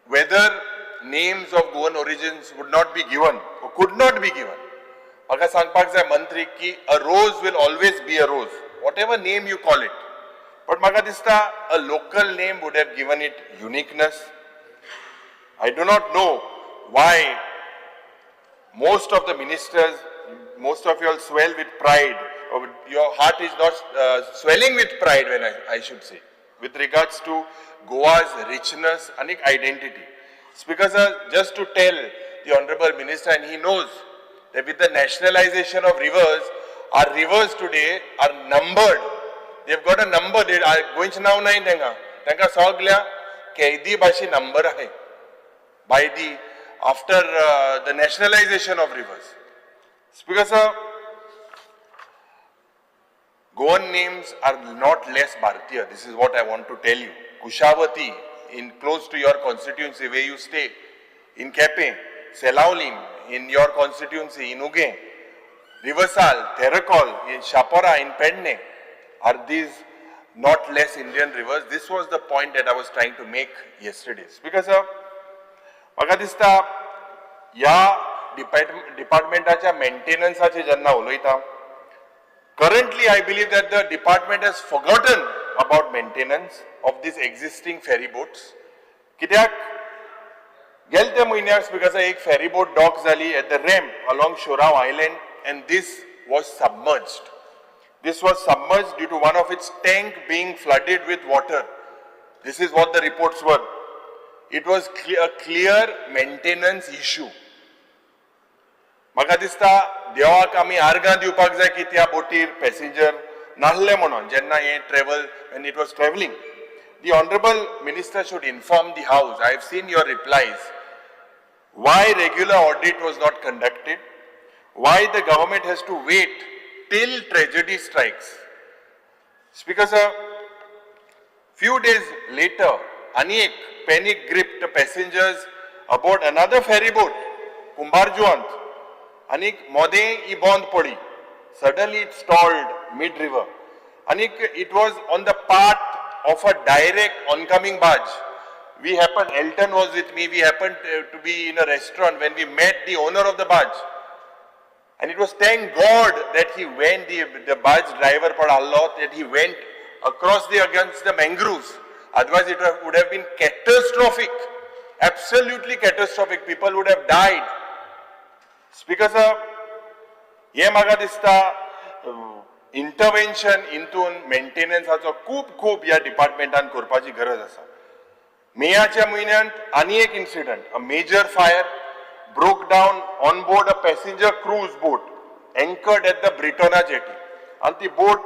whether names of Goan origins would not be given or could not be given. Maka sangpak jay mantri ki a rose will always be a rose, whatever name you call it. But maka dista a local name would have given it uniqueness. I do not know why most of the ministers, most of you all swell with pride, or your heart is not swelling with pride when I should say, with regards to Goa's richness and identity. Speaker sir, just to tell the Honorable Minister, and he knows that with the nationalization of rivers, our rivers today are numbered. They've got a number, they are going to now nine tenga soglia kaidi bashi number hai by the after the nationalization of rivers. Speaker sir, Goan names are not less Bharatiya. This is what I want to tell you. Kushavati, in close to your constituency where you stay, in Kepe, Selaulim, in your constituency, in Uge, Riversal, Therakol, in Shapora, in Pedne, Are these not less Indian rivers? This was the point that I was trying to make yesterday. Because म्हाका दिसता ह्या डिपार्टमेंटाच्या मेंटेनन्साचे जेन्ना उलयता, currently I believe that the department has forgotten about maintenance of these existing ferry boats. कित्याक गेल्या म्हयन्याक स्पिकर्सा एक ferry boat dock जाली at the ramp along Shorao Island and this was submerged. This was submerged due to one of its tank being flooded with water. This is what the reports were. It was a clear maintenance issue. म्हाका दिसता देवाक आमी आर्गां दिवपाक जाय की त्या बोटीर passenger नासले म्हणून जेन्ना हे travel when it was traveling. The Honorable Minister should inform the House. I have seen your replies. Why regular audit was not conducted? Why the government has to wait till tragedy strikes? Speaker sir, few days later, Anik panic gripped the passengers aboard another ferry boat, Kumbarjuant. Anik mode I bond podi. Suddenly it stalled mid-river. Anik, it was on the path of a direct oncoming barge. Elton was with me, we happened to be in a restaurant when we met the owner of the barge. And it was thank God that he went, the barge driver that he went against the mangroves. Otherwise it would have been catastrophic, absolutely catastrophic. People would have died. Speaker sir, हे म्हाका दिसता इंटरवेन्शन इंतून मेंटेनन्साचो खूब ह्या डिपार्टमेंटान करपाची गरज आसा. मेयाच्या म्हयन्यांत आनी एक incident, a major fire broke down on board a passenger cruise boat anchored at the Britona jetty. And the boat,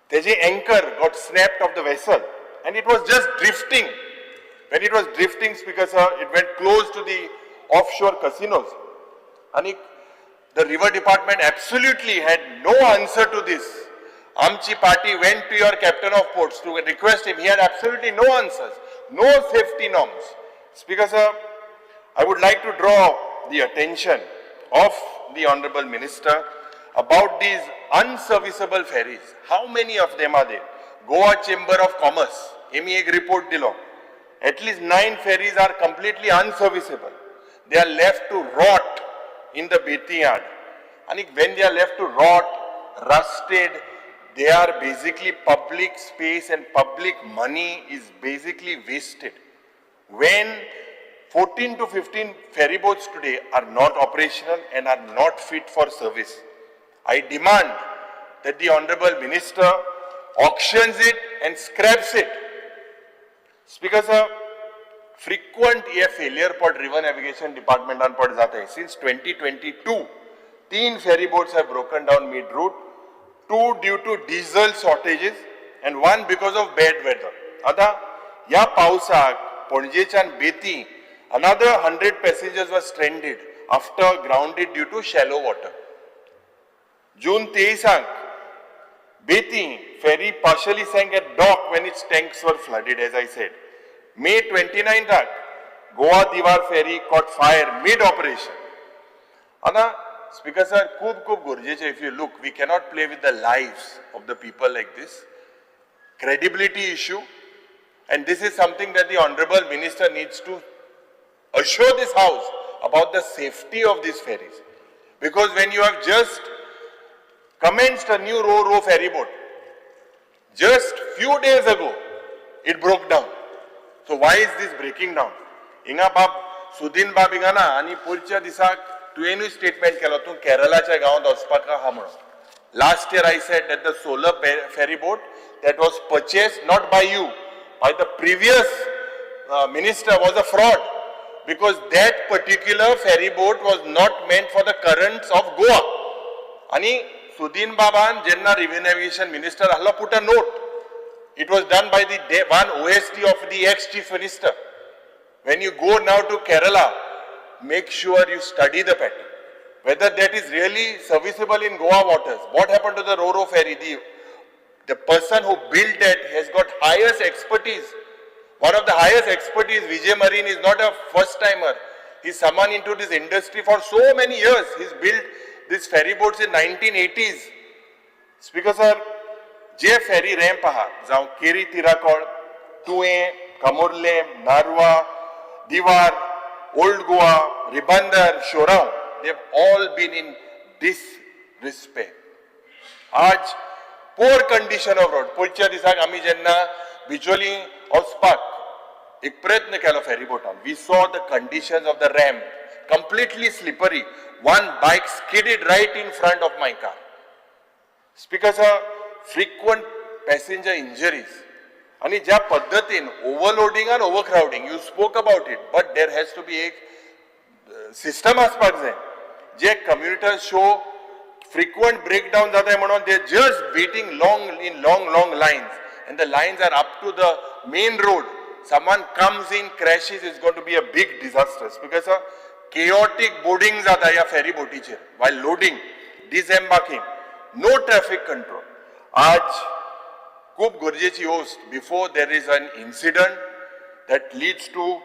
the anchor got snapped off the vessel and it was just drifting. When it was drifting, Speaker sir, it went close to the offshore casinos. And the river department absolutely had no answer to this. Amchi party went to your captain of ports to request him. He had absolutely no answers, no safety norms. Speaker sir, I would like to draw the attention of the Honorable Minister about these unserviceable ferries. How many of them are there? Goa Chamber of Commerce, EMI ek report dilo. At least 9 ferries are completely unserviceable. They are left to rot in the bathing yard. And when they are left to rot, rusted, they are basically public space and public money is basically wasted. When 14 to 15 ferry boats today are not operational and are not fit for service, I demand that the Honorable Minister auctions it and scraps it. Speaker sir, frequent failure pod river navigation department on pod jata hai. Since 2022, 3 ferry boats have broken down mid-route, 2 due to diesel shortages and 1 because of bad weather. Ada ya pausak Ponjechan Beti, another 100 passengers were stranded after grounded due to shallow water. June 23, Beti ferry partially sank at dock when its tanks were flooded, as I said. May 29, Goa Diwar ferry caught fire mid-operation. Ana, Speaker sir, खूब गरजेचे. If you look, we cannot play with the lives of the people like this. Credibility issue. And this is something that the Honorable Minister needs to assure this House about the safety of these ferries. Because when you have just commenced a new ro-ro ferry boat, just few days ago, it broke down. So why is this breaking down? Inga bab, Sudin bab inga na, ani purcha disak, tuenu statement kelo, tu Kerala cha gaon dospaka hamro. Last year I said that the solar ferry boat that was purchased not by you, by the previous minister was a fraud, because that particular ferry boat was not meant for the currents of Goa. Ani Sudin Baban, Jenna Revenue Navigation Minister, Allah put a note. It was done by the one OST of the ex-chief minister. When you go now to Kerala, make sure you study the pattern. Whether that is really serviceable in Goa waters. What happened to the Ro-Ro ferry? The person who built that has got highest expertise. One of the highest expertise, Vijay Marine, is not a first timer. He's someone into this industry for so many years. He's built these ferry boats in 1980s. Speaker sir, जे ferry ramp आहा जावं Keri Tiracol, Tuem, Camurlim, Narve, Divar, Old Goa, Ribandar, Chorao, they have all been in disrespect. आज poor condition of road. पुढच्या दिसाक आमी जेन्ना बिचोली वचपाक एक प्रयत्न केलो फेरी बोटान, we saw the conditions of the ramp completely slippery. One bike skidded right in front of my car. Speaker sir, frequent passenger injuries. आणि ज्या पद्धतीन ओव्हरलोडिंग आणि overcrowding, you spoke about it, but there has to be एक system आसपाक जाय जे कम्युनिटर्स show frequent breakdown जाता म्हणून they just waiting long lines and the lines are up to the main road. Someone comes in, crashes, it's going to be a big disaster because a chaotic boarding जाता या फेरी बोटीचेर while loading, disembarking, no traffic control. आज खूप गरजेची गोष्ट, before there is an incident that leads to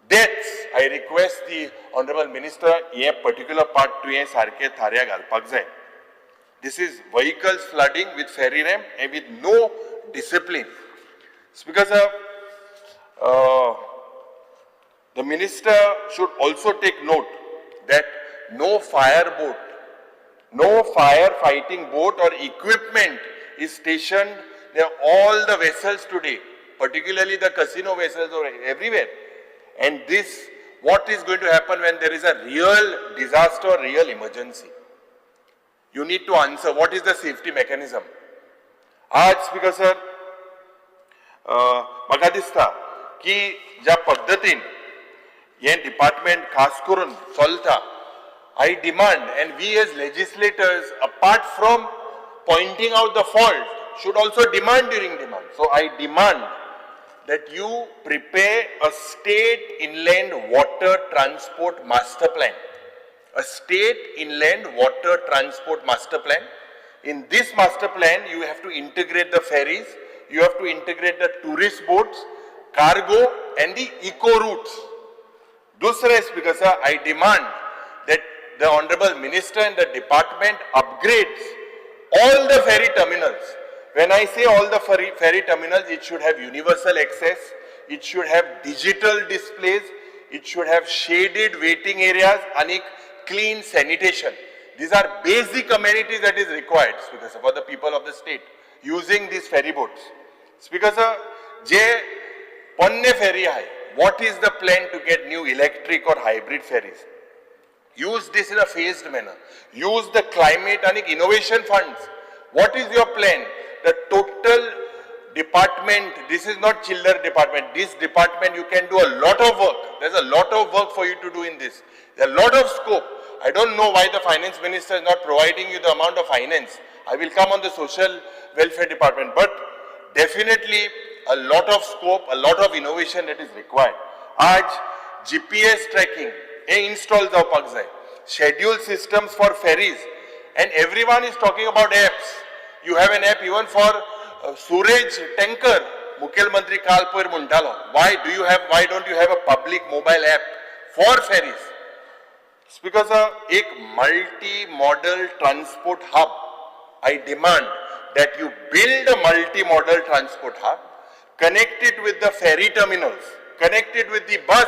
deaths, I request the Honorable Minister, ये particular part to ये सारखे थाऱ्या घालपाक जाय. This is vehicles flooding with ferry ramp and with no discipline. Speaker sir, the minister should also take note that no fire boat, no firefighting boat or equipment is stationed near all the vessels today, particularly the casino vessels or everywhere. And this, what is going to happen when there is a real disaster, real emergency? You need to answer, what is the safety mechanism? आज speaker sir, म्हाका दिसता की ज्या पद्धतीन हे department खास करून चलता, I demand, and we as legislators, apart from pointing out the fault, should also demand during demand. So I demand that you prepare a state inland water transport master plan. A state inland water transport master plan. In this master plan, you have to integrate the ferries, you have to integrate the tourist boats, cargo and the eco routes. Dusra Speaker sir, I demand that the Honorable Minister and the department upgrades all the ferry terminals. When I say all the ferry terminals, it should have universal access, it should have digital displays, it should have shaded waiting areas and clean sanitation. These are basic amenities that is required, Speaker sir, for the people of the state using these ferry boats. Speaker sir, je ponne ferry hai, what is the plan to get new electric or hybrid ferries? Use this in a phased manner. Use the climate and innovation funds. What is your plan? The total department, this is not chiller department, this department you can do a lot of work. There's a lot of work for you to do in this. There's a lot of scope. I don't know why the finance minister is not providing you the amount of finance. I will come on the social welfare department, but definitely a lot of scope, a lot of innovation that is required. Aaj GPS tracking, install जावपाक जाय. Schedule systems for ferries, and everyone is talking about apps. You have an app even for Suraj tanker. Mukhya Mantri काल पयर म्हणटालो. Why don't you have a public mobile app for ferries? Speaker sir, एक multi-modal transport hub. I demand that you build a multi-modal transport hub, connect it with the ferry terminals, connect it with the bus,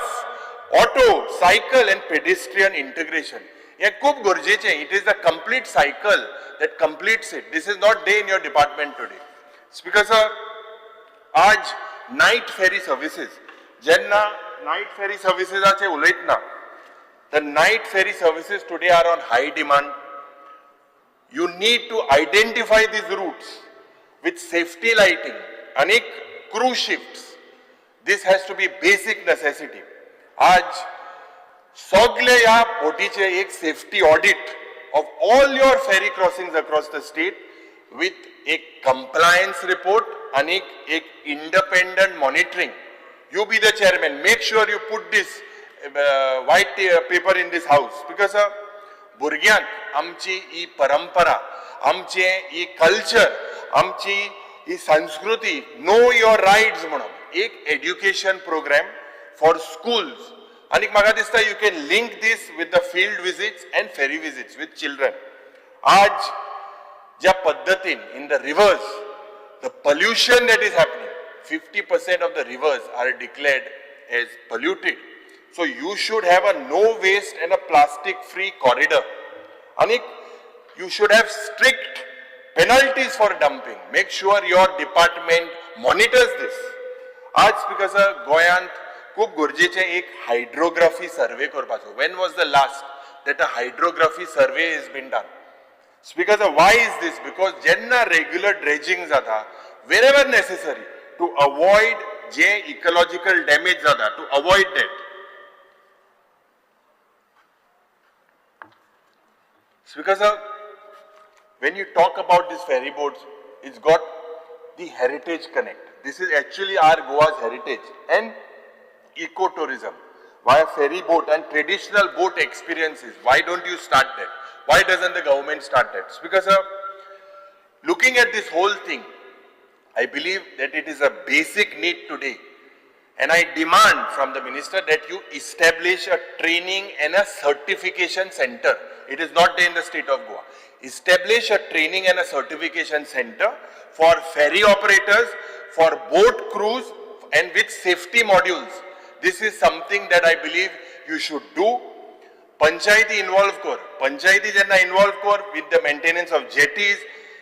auto, cycle and pedestrian integration. हे खूप गरजेचे. It is the complete cycle that completes it. This is not there in your department today. Speaker sir, आज night ferry services, जेन्ना night ferry services आचे उलयतना, the night ferry services today are on high demand. You need to identify these routes with safety lighting and crew shifts. This has to be basic necessity. आज सगळे या बोटीचे एक safety audit of all your ferry crossings across the state with a compliance report and a independent monitoring. You be the chairman. Make sure you put this white paper in this house. Because भुरग्यांक आमची ही परंपरा, आमचे ही culture, आमची ही संस्कृती, know your rights म्हणून एक education programme for schools. आणि म्हाका दिसता you can link this with the field visits and ferry visits with children. आज ज्या पद्धतीन in the rivers the pollution that is happening 50% of the rivers are declared as polluted. So you should have a no waste and a plastic free corridor. Anik, you should have strict penalties for dumping. Make sure your department monitors this. आज because गोयांत खूप गरजेचे एक hydrography survey करपाचो. When was the last that a hydrography survey has been done? Because why is this? Because jenna regular dredging jata, wherever necessary, to avoid जे ecological damage jata, to avoid that. Because when you talk about these ferry boats, it's got the heritage connect. This is actually our Goa's heritage and ecotourism. Why a ferry boat and traditional boat experiences? Why don't you start that? Why doesn't the government start that? It's because looking at this whole thing, I believe that it is a basic need today. And I demand from the minister that you establish a training and a certification center. It is not there in the state of Goa. Establish a training and a certification center for ferry operators, for boat crews, and with safety modules. This is something that I believe you should do. Panchayati involve kor. Panchayati jenna involve kor with the maintenance of jetties,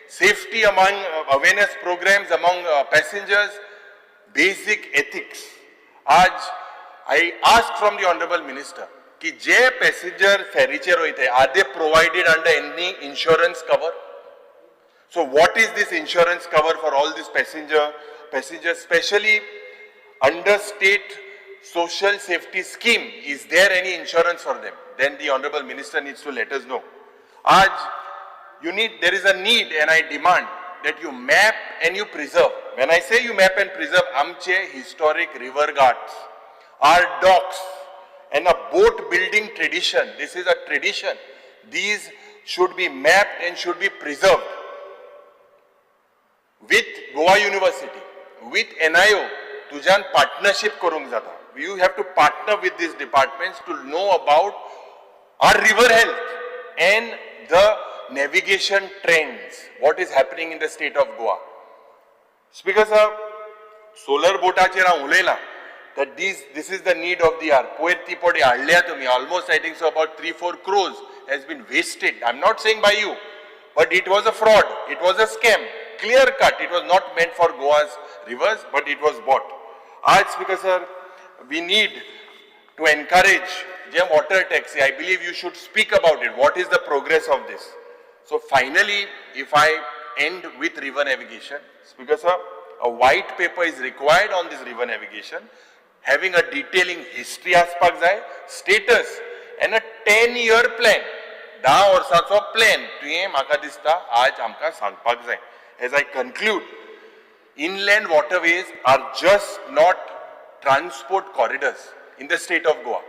safety among awareness programs among passengers, basic ethics. Aj I ask from the Honorable Minister, ki je passenger ferry che roite, are they provided under any insurance cover? So what is this insurance cover for all these passengers, especially under state social safety scheme? Is there any insurance for them? Then the Honorable Minister needs to let us know. Aj there is a need, and I demand that you map and you preserve. When I say you map and preserve, amche historic river ghats, our docks, and a boat building tradition. This is a tradition. These should be mapped and should be preserved. With Goa University, with NIO, tujan partnership korung jata. You have to partner with these departments to know about our river health and the navigation trends, what is happening in the state of Goa. Speaker sir, solar boataचेर हांव उलयलां that this is the need of the hour. Poeti podi हाडल्या तुमी, almost I think so about 3-4 crores has been wasted. I'm not saying by you, but it was a fraud, it was a scam, clear cut. It was not meant for Goa's rivers, but it was bought. आज Speaker sir, we need to encourage water taxi. I believe you should speak about it. What is the progress of this? So finally, if I end with river navigation, Speaker sir, a white paper is required on this river navigation, having a detailing history aspak jay, status, and a 10-year plan. 10 वर्साचो plan. तुवें म्हाका दिसता आज आमकां सांगपाक जाय. As I conclude, inland waterways are just not transport corridors in the state of Goa.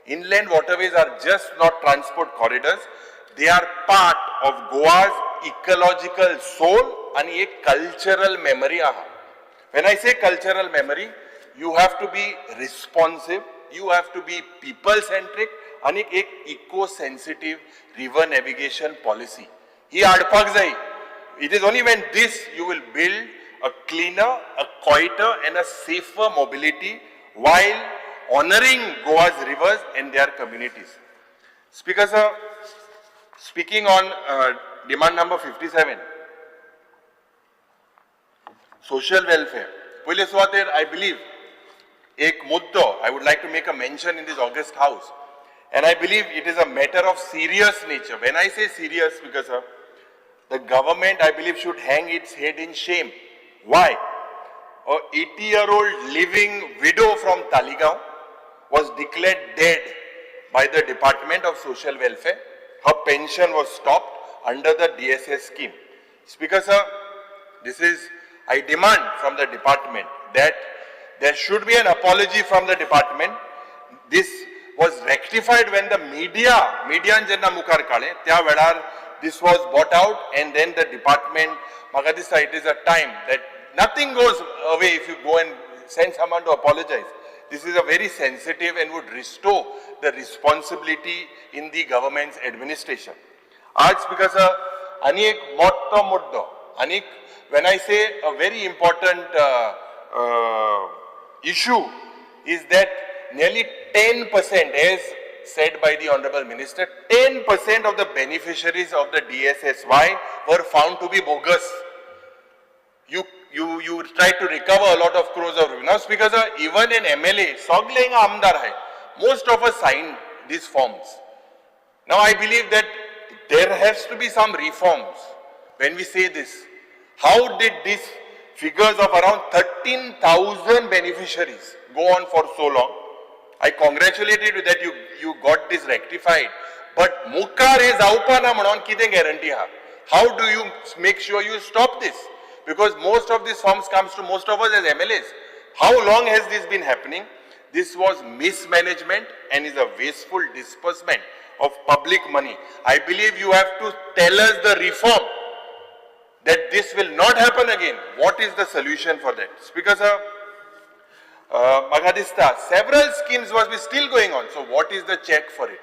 Inland waterways are just not transport corridors. They are part of Goa's ecological soul and a cultural memory. When I say cultural memory, you have to be responsive, you have to be people-centric, and a eco-sensitive river navigation policy. It is only when this you will build a cleaner, a quieter, and a safer mobility while honoring Goa's rivers and their communities. Speaker sir, speaking on demand number 57, social welfare. I believe, ek muddo, I would like to make a mention in this August House. And I believe it is a matter of serious nature. When I say serious, because the government, I believe, should hang its head in shame. Why? An 80-year-old living widow from Taligaon was declared dead by the Department of Social Welfare. Her pension was stopped under the DSS scheme. Speaker sir, I demand from the department that there should be an apology from the department. This was rectified when the media jenna mukar kale, tya vedar this was bought out, and then the department, Magadisa, it is a time that nothing goes away if you go and send someone to apologize. This is a very sensitive and would restore the responsibility in the government's administration. Aaj Speaker sir, आणि एक मोठो मुद्दो आणि when I say a very important issue is that nearly 10%, as said by the Honorable Minister, 10% of the beneficiaries of the DSSY were found to be bogus. You try to recover a lot of crores of revenue. Now, Speaker sir, even an MLA, Soglenga Amdar hai, most of us signed these forms. Now, I believe that there has to be some reforms when we say this. How did these figures of around 13,000 beneficiaries go on for so long? I congratulate you that you got this rectified. But mukar is aupana manon kite guarantee ha. How do you make sure you stop this? Because most of these forms comes to most of us as MLAs. How long has this been happening? This was mismanagement and is a wasteful disbursement of public money. I believe you have to tell us the reform that this will not happen again. What is the solution for that? Speaker sir, Magadista, several schemes was still going on. So what is the check for it?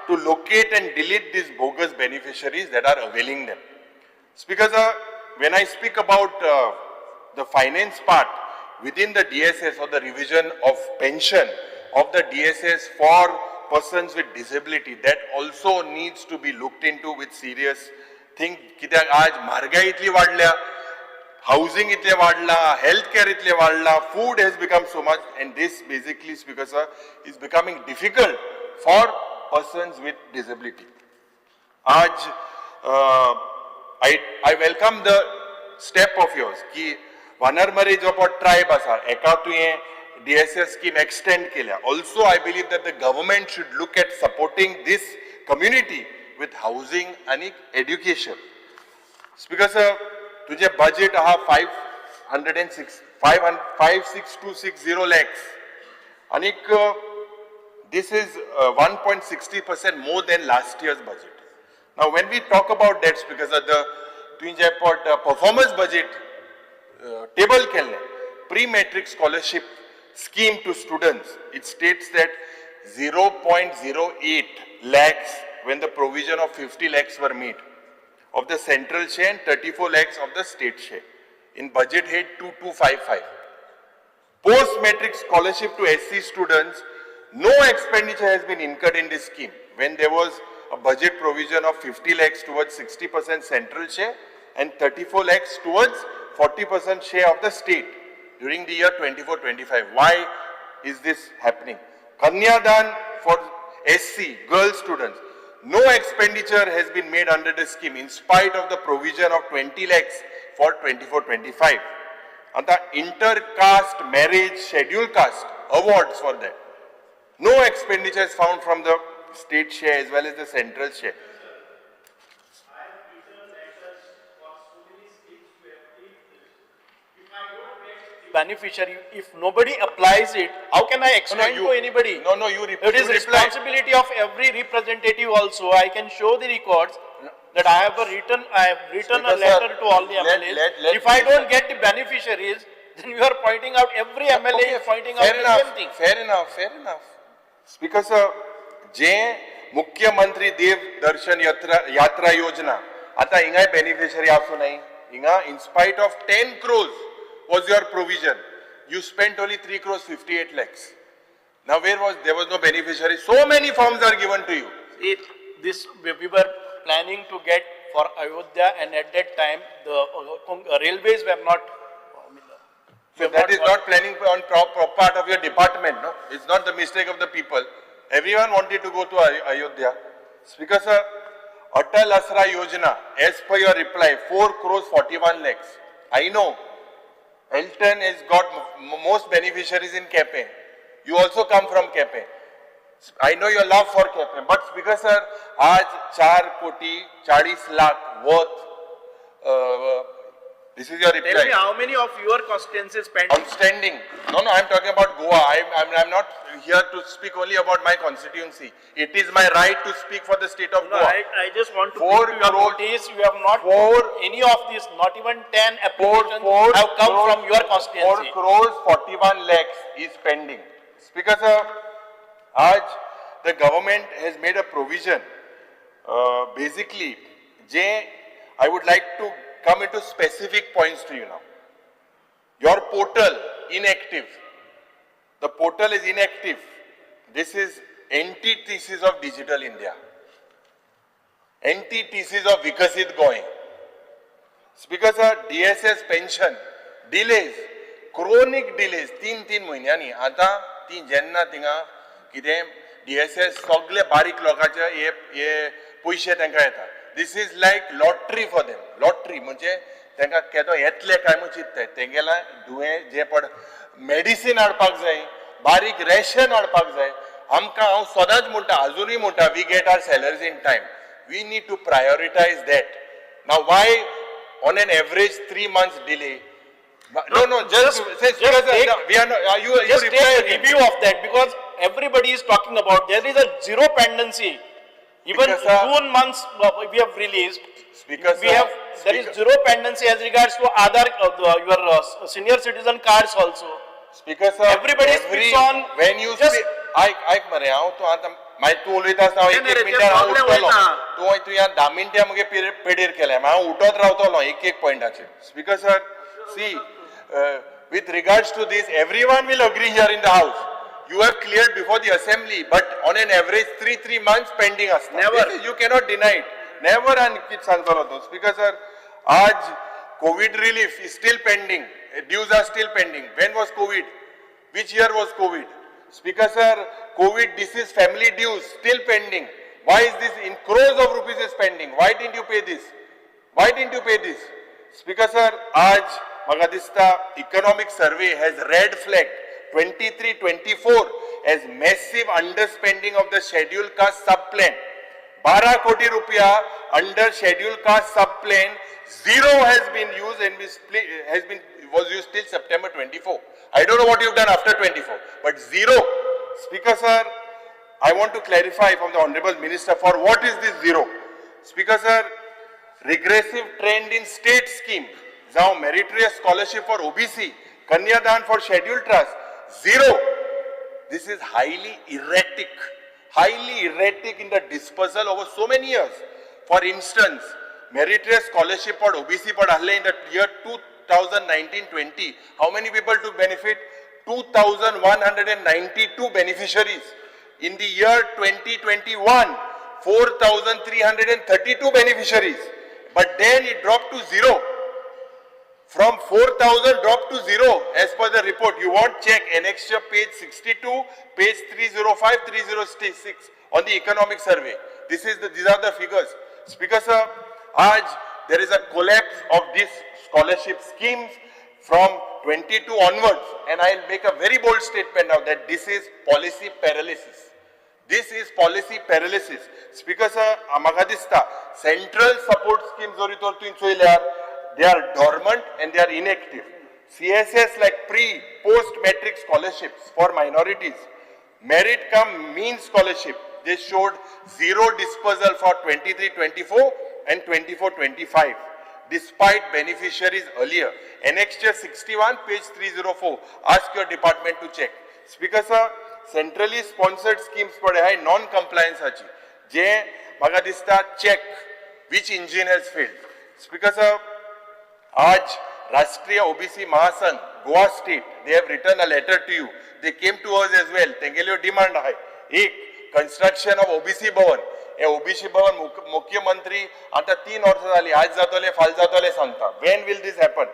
To locate and delete these bogus beneficiaries that are availing them. Speaker sir, when I speak about the finance part within the DSS or the revision of pension of the DSS for persons with disability, that also needs to be looked into with serious think. कित्याक आज म्हारगाई इतली वाडल्या, housing इतले वाडला, healthcare इतले वाडला, food has become so much, and this basically, Speaker sir, is becoming difficult for persons with disability. आज I welcome the step of yours की वानरमरी जो पण tribe आसा एका तुवें DSS scheme extend केल्या. Also, I believe that the government should look at supporting this community with housing and education. Speaker sir, तुझे budget आहा 5,620 lakhs. And this is 1.60% more than last year's budget. Now, when we talk about that, because of the performance budget table pre-matric scholarship scheme to students, it states that 0.08 lakhs when the provision of 50 lakhs were made of the central share and 34 lakhs of the state share. In budget head 2255. Post-matric scholarship to SC students, no expenditure has been incurred in this scheme when there was a budget provision of 50 lakhs towards 60% central share and 34 lakhs towards 40% share of the state during the year 24-25. Why is this happening? Kanyadan for SC, girl students, no expenditure has been made under the scheme in spite of the provision of 20 lakhs for 24-25. And the inter-caste marriage schedule caste awards for that. No expenditure is found from the state share as well as the central share. Beneficiary, if nobody applies it, how can I explain to anybody? No, you It is responsibility of every representative also. I can show the records that I have written a letter to all the MLAs. If I don't get the beneficiaries, then you are pointing out every MLA is pointing out the same thing. Fair enough. Speaker sir, जे मुख्यमंत्री देव दर्शन यात्रा योजना आता हिंगा beneficiary आसू नाही हिंगा in spite of 10 crores was your provision, you spent only 3 crores 58 lakhs. Now there was no beneficiary. So many forms are given to you. We were planning to get for Ayodhya, and at that time the railways were not. So that is not planning on part of your department, no? It's not the mistake of the people. Everyone wanted to go to Ayodhya. Speaker sir, Atal Asra Yojana, as per your reply, 4 crores 41 lakhs. I know Elton has got most beneficiaries in Kepe. You also come from Kepe. I know your love for Kepe, but Speaker sir, आज 4 कोटी 40 lakh worth. This is your reply. Tell me how many of your constituencies pending? Outstanding. No, I'm talking about Goa. I'm not here to speak only about my constituency. It is my right to speak for the state of Goa. I just want to bring to your notice, you have not any of these, not even 10 applications have come from your constituency. 4 crores 41 lakhs is pending. Speaker sir, आज the government has made a provision. Basically, I would like to come into specific points to you now. Your portal, inactive. The portal is inactive. This is antithesis of Digital India. Antithesis of Vikasit Goy. Speaker sir, DSS pension, delays, chronic delays, 3 महिन्यांनी. आता ती जेन्ना थिंगा कितें DSS सगळे बारीक लोकांचे हे पैसे तांकां येता. This is like lottery for them. Lottery म्हणजे तांकां केदो येतले काय म्हूण चिंतताय. तेंगेला दुयें जे पड मेडिसीन हाडपाक जाय, बारीक रेशन हाडपाक जाय. आमकां हांव सदांच म्हणटा, अजुनूय म्हणटा, we get our salaries in time. We need to prioritize that. Now, why on an average 3 months delay? No, just take a review of that, because everybody is talking about there is a zero pendency. Even June months we have released. There is zero pendency as regards to other your senior citizen cards also. Speaker sir, everybody speaks on when you speak. I मरे हांव तूं आतां मागीर तूं उलयता आसतना 1 मिनिटार हांव उठतलो. तूं ह्या 10 मिनटां मगे पेडीर केल्या, हांव उठत रावतलो एक पॉयंटाचेर. Speaker sir, see, with regards to this, everyone will agree here in the house. You have cleared before the assembly, but on an average 3 months pending asta. Never. You cannot deny it. Never. And कित सांगतलो तो. Speaker sir, आज COVID relief is still pending. Dues are still pending. When was COVID? Which year was COVID? Speaker sir, COVID disease family dues still pending. Why is this in crores of rupees is pending? Why didn't you pay this? Why didn't you pay this? Speaker sir, आज म्हाका दिसता economic survey has red flagged 23-24 as massive underspending of the scheduled caste subplan. 12 koti rupiya under scheduled caste subplan, zero has been used and was used till September 24. I don't know what you've done after 24, but zero. Speaker sir, I want to clarify from the Honorable Minister, for what is this zero? Speaker sir, regressive trend in state scheme, now meritorious scholarship for OBC, Kanyadan for scheduled trust, zero. This is highly erratic in the dispersal over so many years. For instance, meritorious scholarship for OBC पर हल्ले in the year 2019-20, how many people took benefit? 2,192 beneficiaries. In the year 2021, 4,332 beneficiaries. But then it dropped to zero. From 4,000 dropped to zero as per the report. You want check annexure page 62, page 305, 306 on the economic survey. These are the figures. Speaker sir, there is a collapse of these scholarship schemes from 22 onwards, and I'll make a very bold statement now that this is policy paralysis. This is policy paralysis. Speaker sir, Amagadista, central support schemes they are dormant and they are inactive. CSS like post metric scholarships for minorities, merit cum mean scholarship, they showed zero dispersal for 23-24 and 24-25. Despite beneficiaries earlier. Annexure 61, page 304. Ask your department to check. Speaker sir, centrally sponsored schemes pade hai non-compliance hachi. Je maga dista check which engine has failed. Speaker sir, aaj Rashtriya OBC Mahasangh, Goa State, they have written a letter to you. They came to us as well. Tengeliyo demand hai. Construction of OBC Bhavan. OBC Bhavan Mukhyamantri आता 3 वर्ष झाली, आज जातले फाल जातले सांगता. When will this happen?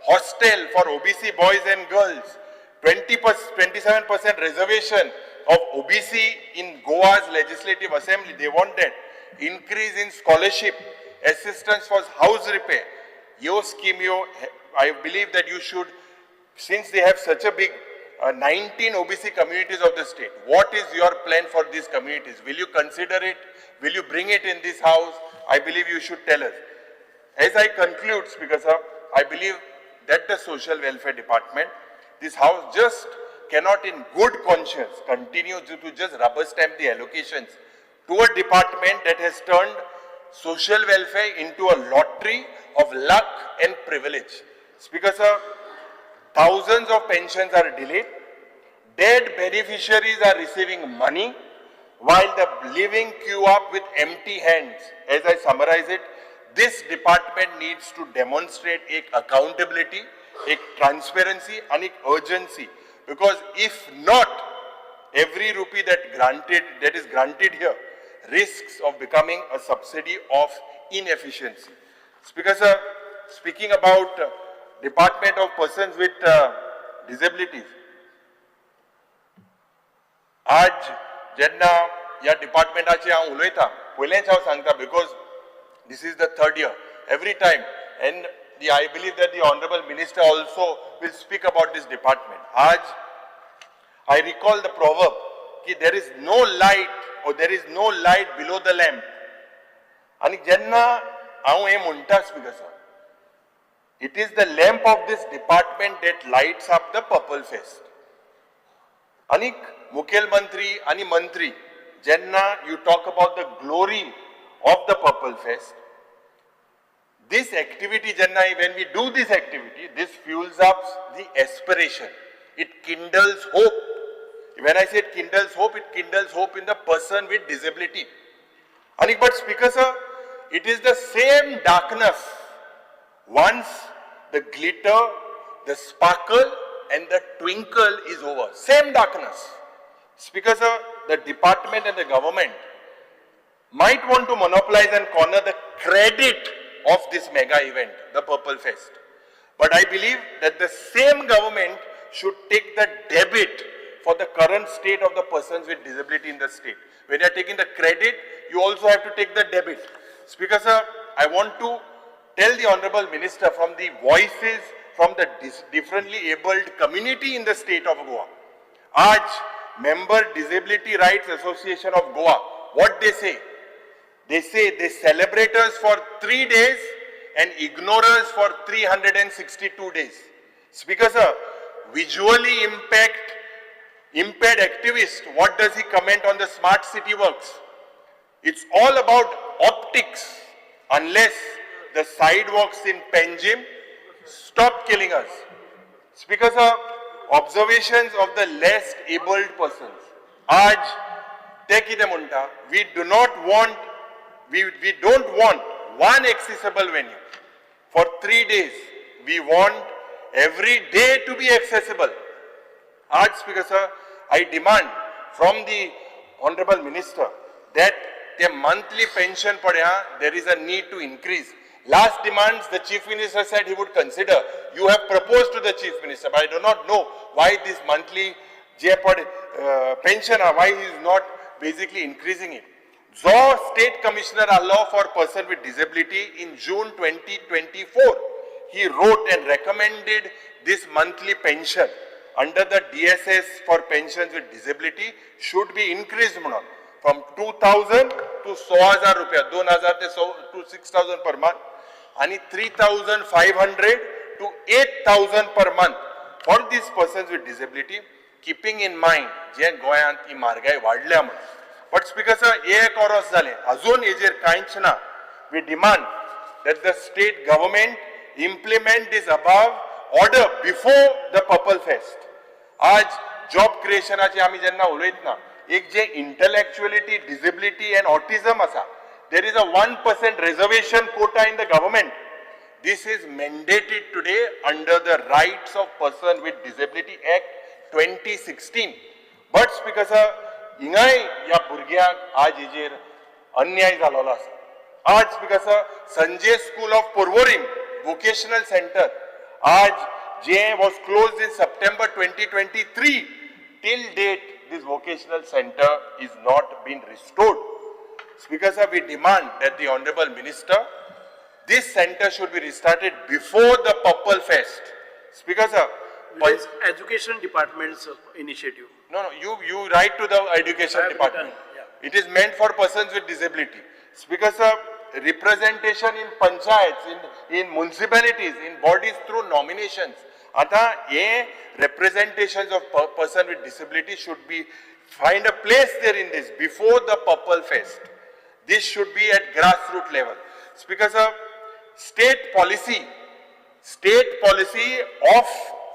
Hostel for OBC boys and girls, 27% reservation of OBC in Goa's legislative assembly. They want that. Increase in scholarship, assistance for house repair. Your scheme, I believe that you should, since they have such a big 19 OBC communities of the state, what is your plan for these communities? Will you consider it? Will you bring it in this house? I believe you should tell us. As I conclude, Speaker sir, I believe that the Social Welfare Department, this house just cannot in good conscience continue to just rubber stamp the allocations to a department that has turned social welfare into a lottery of luck and privilege. Speaker sir, thousands of pensions are delayed, dead beneficiaries are receiving money, while the living queue up with empty hands. As I summarize it, this department needs to demonstrate एक accountability, एक transparency and एक urgency, because if not, every rupee that is granted here risks of becoming a subsidy of inefficiency. Speaker sir, speaking about Department of Persons with Disabilities, आज जेन्ना ह्या डिपार्टमेंटाचे हांव उलयतां पयलेंच हांव सांगता, because this is the third year, every time, and I believe that the Honorable Minister also will speak about this department. I recall the proverb, कि there is no light or there is no light below the lamp. And जेन्ना हांव हे म्हणटा speaker sir, it is the lamp of this department that lights up the Purple Fest. Anik Mukhel Mantri ani Mantri, jenna you talk about the glory of the Purple Fest, this activity, jenna, when we do this activity, this fuels up the aspiration. It kindles hope. When I say it kindles hope in the person with disability. Anik, but Speaker sir, it is the same darkness once the glitter, the sparkle and the twinkle is over. Same darkness. Speaker sir, the department and the government might want to monopolize and corner the credit of this mega event, the Purple Fest. But I believe that the same government should take the debit for the current state of the persons with disability in the state. When you are taking the credit, you also have to take the debit. Speaker sir, I want to tell the Honorable Minister from the voices from the differently abled community in the state of Goa. Aaj, Member Disability Rights Association of Goa, what they say? They say they celebrate us for 3 days and ignore us for 362 days. Speaker sir, visually impaired activist, what does he comment on the Smart City Works? It's all about optics, unless the sidewalks in Panjim stop killing us. Speaker sir, observations of the less abled persons. Aaj, take it munta, we don't want one accessible venue. For 3 days, we want every day to be accessible. Aaj, Speaker sir, I demand from the Honorable Minister that the monthly pension padya, there is a need to increase. Last demands, the Chief Minister said he would consider. You have proposed to the Chief Minister, but I do not know why this monthly pension, why he is not basically increasing it. Zo State Commissioner Allah for Person with Disability in June 2024, he wrote and recommended this monthly pension under the DSS for pensions with disability should be increased from 2,000 to 6,000 rupees, 2,000 to 6,000 per month, and 3,500 to 8,000 per month for these persons with disability, keeping in mind जे गोयांत ही म्हारगाय वाडल्या म्हणून. But Speaker sir, एक वर्स जालें, अजून हेजेर कांयच ना. We demand that the state government implement this above order before the Purple Fest. आज job creationाचे आमी जेन्ना उलयतना, एक जे intellectuality, disability and autism आसा, there is a 1% reservation quota in the government. This is mandated today under the Rights of Person with Disability Act 2016. But Speaker sir, हिंगाय या भुरग्यांक आज हेजेर अन्याय जालोलो आसा. आज Speaker sir, Sanjay School of Porvorim Vocational Center, आज जे was closed in September 2023, till date this vocational center is not been restored. Speaker sir, we demand that the Honorable Minister, this center should be restarted before the Purple Fest. Speaker sir, it is Education Department's initiative. No, you write to the Education Department. It is meant for persons with disability. Speaker sir, representation in panchayats, in municipalities, in bodies through nominations. Ata a representations of person with disability should be find a place there in this before the Purple Fest. This should be at grassroots level. Speaker sir, state policy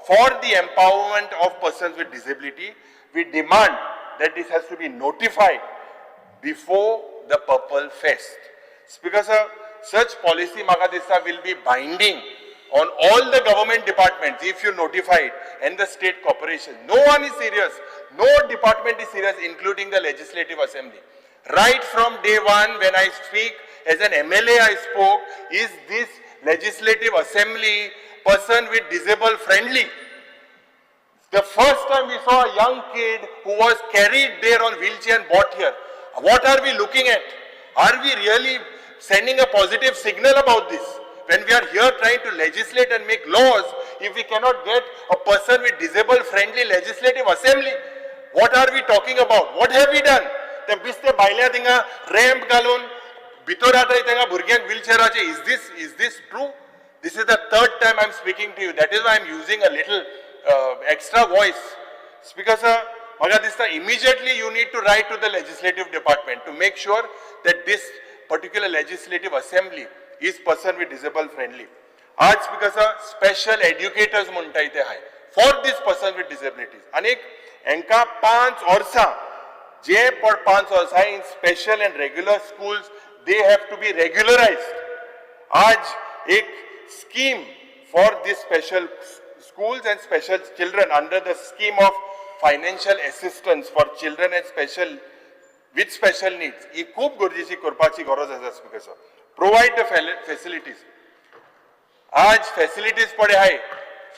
for the empowerment of persons with disability, we demand that this has to be notified before the Purple Fest. Speaker sir, such policy म्हाका दिसता will be binding on all the government departments if you notify it and the state corporation. No one is serious. No department is serious, including the Legislative Assembly. Right from day one, when I speak as an MLA, I spoke, is this Legislative Assembly person with disabled friendly? The first time we saw a young kid who was carried there on wheelchair and brought here. What are we looking at? Are we really sending a positive signal about this? When we are here trying to legislate and make laws, if we cannot get a person with disabled friendly legislative assembly, what are we talking about? What have we done? ते बिस्ते बायल्या थिंगा ramp घालून भितर आताय थिंगा भुरग्यांक व्हीलचेराचे is this true? This is the third time I'm speaking to you. That is why I'm using a little extra voice. Speaker sir, म्हाका दिसता immediately you need to write to the legislative department to make sure that this particular legislative assembly is person with disabled friendly. आज speaker sir, special educators म्हणटा इथे हाय for this person with disabilities. आनीक हेंका 5 वर्सां जे 5 वर्सां in special and regular schools they have to be regularized. आज एक scheme for these special schools and special children under the scheme of financial assistance for children and special with special needs ही खूप गरजेची करपाची गरज आसा speaker sir. Provide the facilities. आज facilities पडे हाय.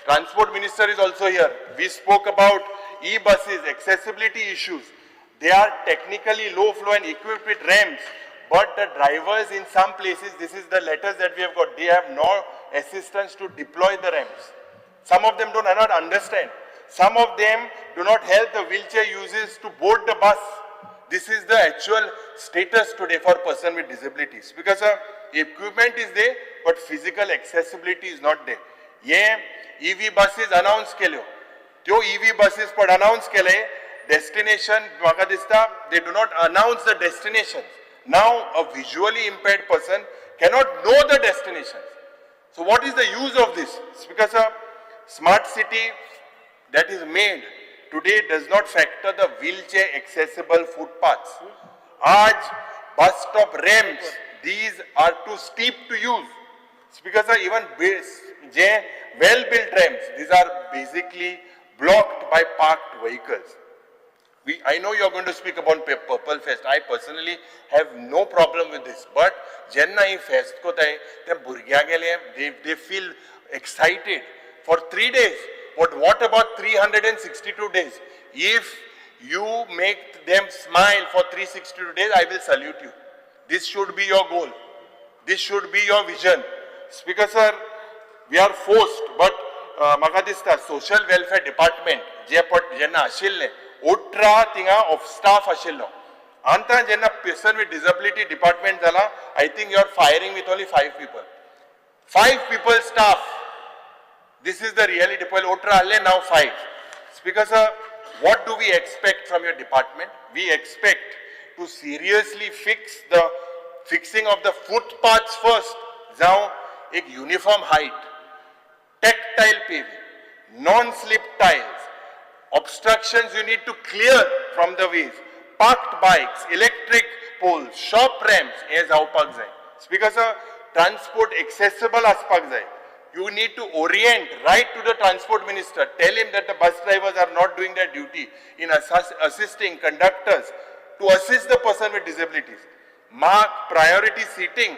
Transport Minister is also here. We spoke about e-buses, accessibility issues. They are technically low flow and equipped with ramps, but the drivers in some places, this is the letters that we have got, they have no assistance to deploy the ramps. Some of them do not understand. Some of them do not help the wheelchair users to board the bus. This is the actual status today for person with disabilities. Because equipment is there, but physical accessibility is not there. Yeah, EV buses announce केल्यो. त्यो EV buses पण announce केले. Destination, म्हाका दिसता, they do not announce the destinations. Now, a visually impaired person cannot know the destinations. So what is the use of this? Because a smart city that is made today does not factor the wheelchair accessible footpaths. Aaj bus stop ramps, these are too steep to use. Because even well-built ramps, these are basically blocked by parked vehicles. I know you are going to speak about Purple Fest. I personally have no problem with this. But jenna hi fest kotay, te burgya gele, they feel excited for 3 days. But what about 362 days? If you make them smile for 362 days, I will salute you. This should be your goal. This should be your vision. Speaker sir, we are forced, but म्हाका दिसता social welfare department जेन्ना आशिल्ले ओट्रा थिंगा of staff आशिल्लो आंता जेन्ना person with disability department जाला, I think you are firing with only 5 people. 5 people staff. This is the reality. Otra alle now 5. Speaker sir, what do we expect from your department? We expect to seriously fix the fixing of the footpaths first. Now, एक uniform height, tactile paving, non-slip tiles, obstructions you need to clear from the ways, parked bikes, electric poles, shop ramps, as जावपाक जाय. Speaker sir, transport accessible aspak जाय. You need to orient, write to the transport minister, tell him that the bus drivers are not doing their duty in assisting conductors to assist the person with disabilities. Mark priority seating,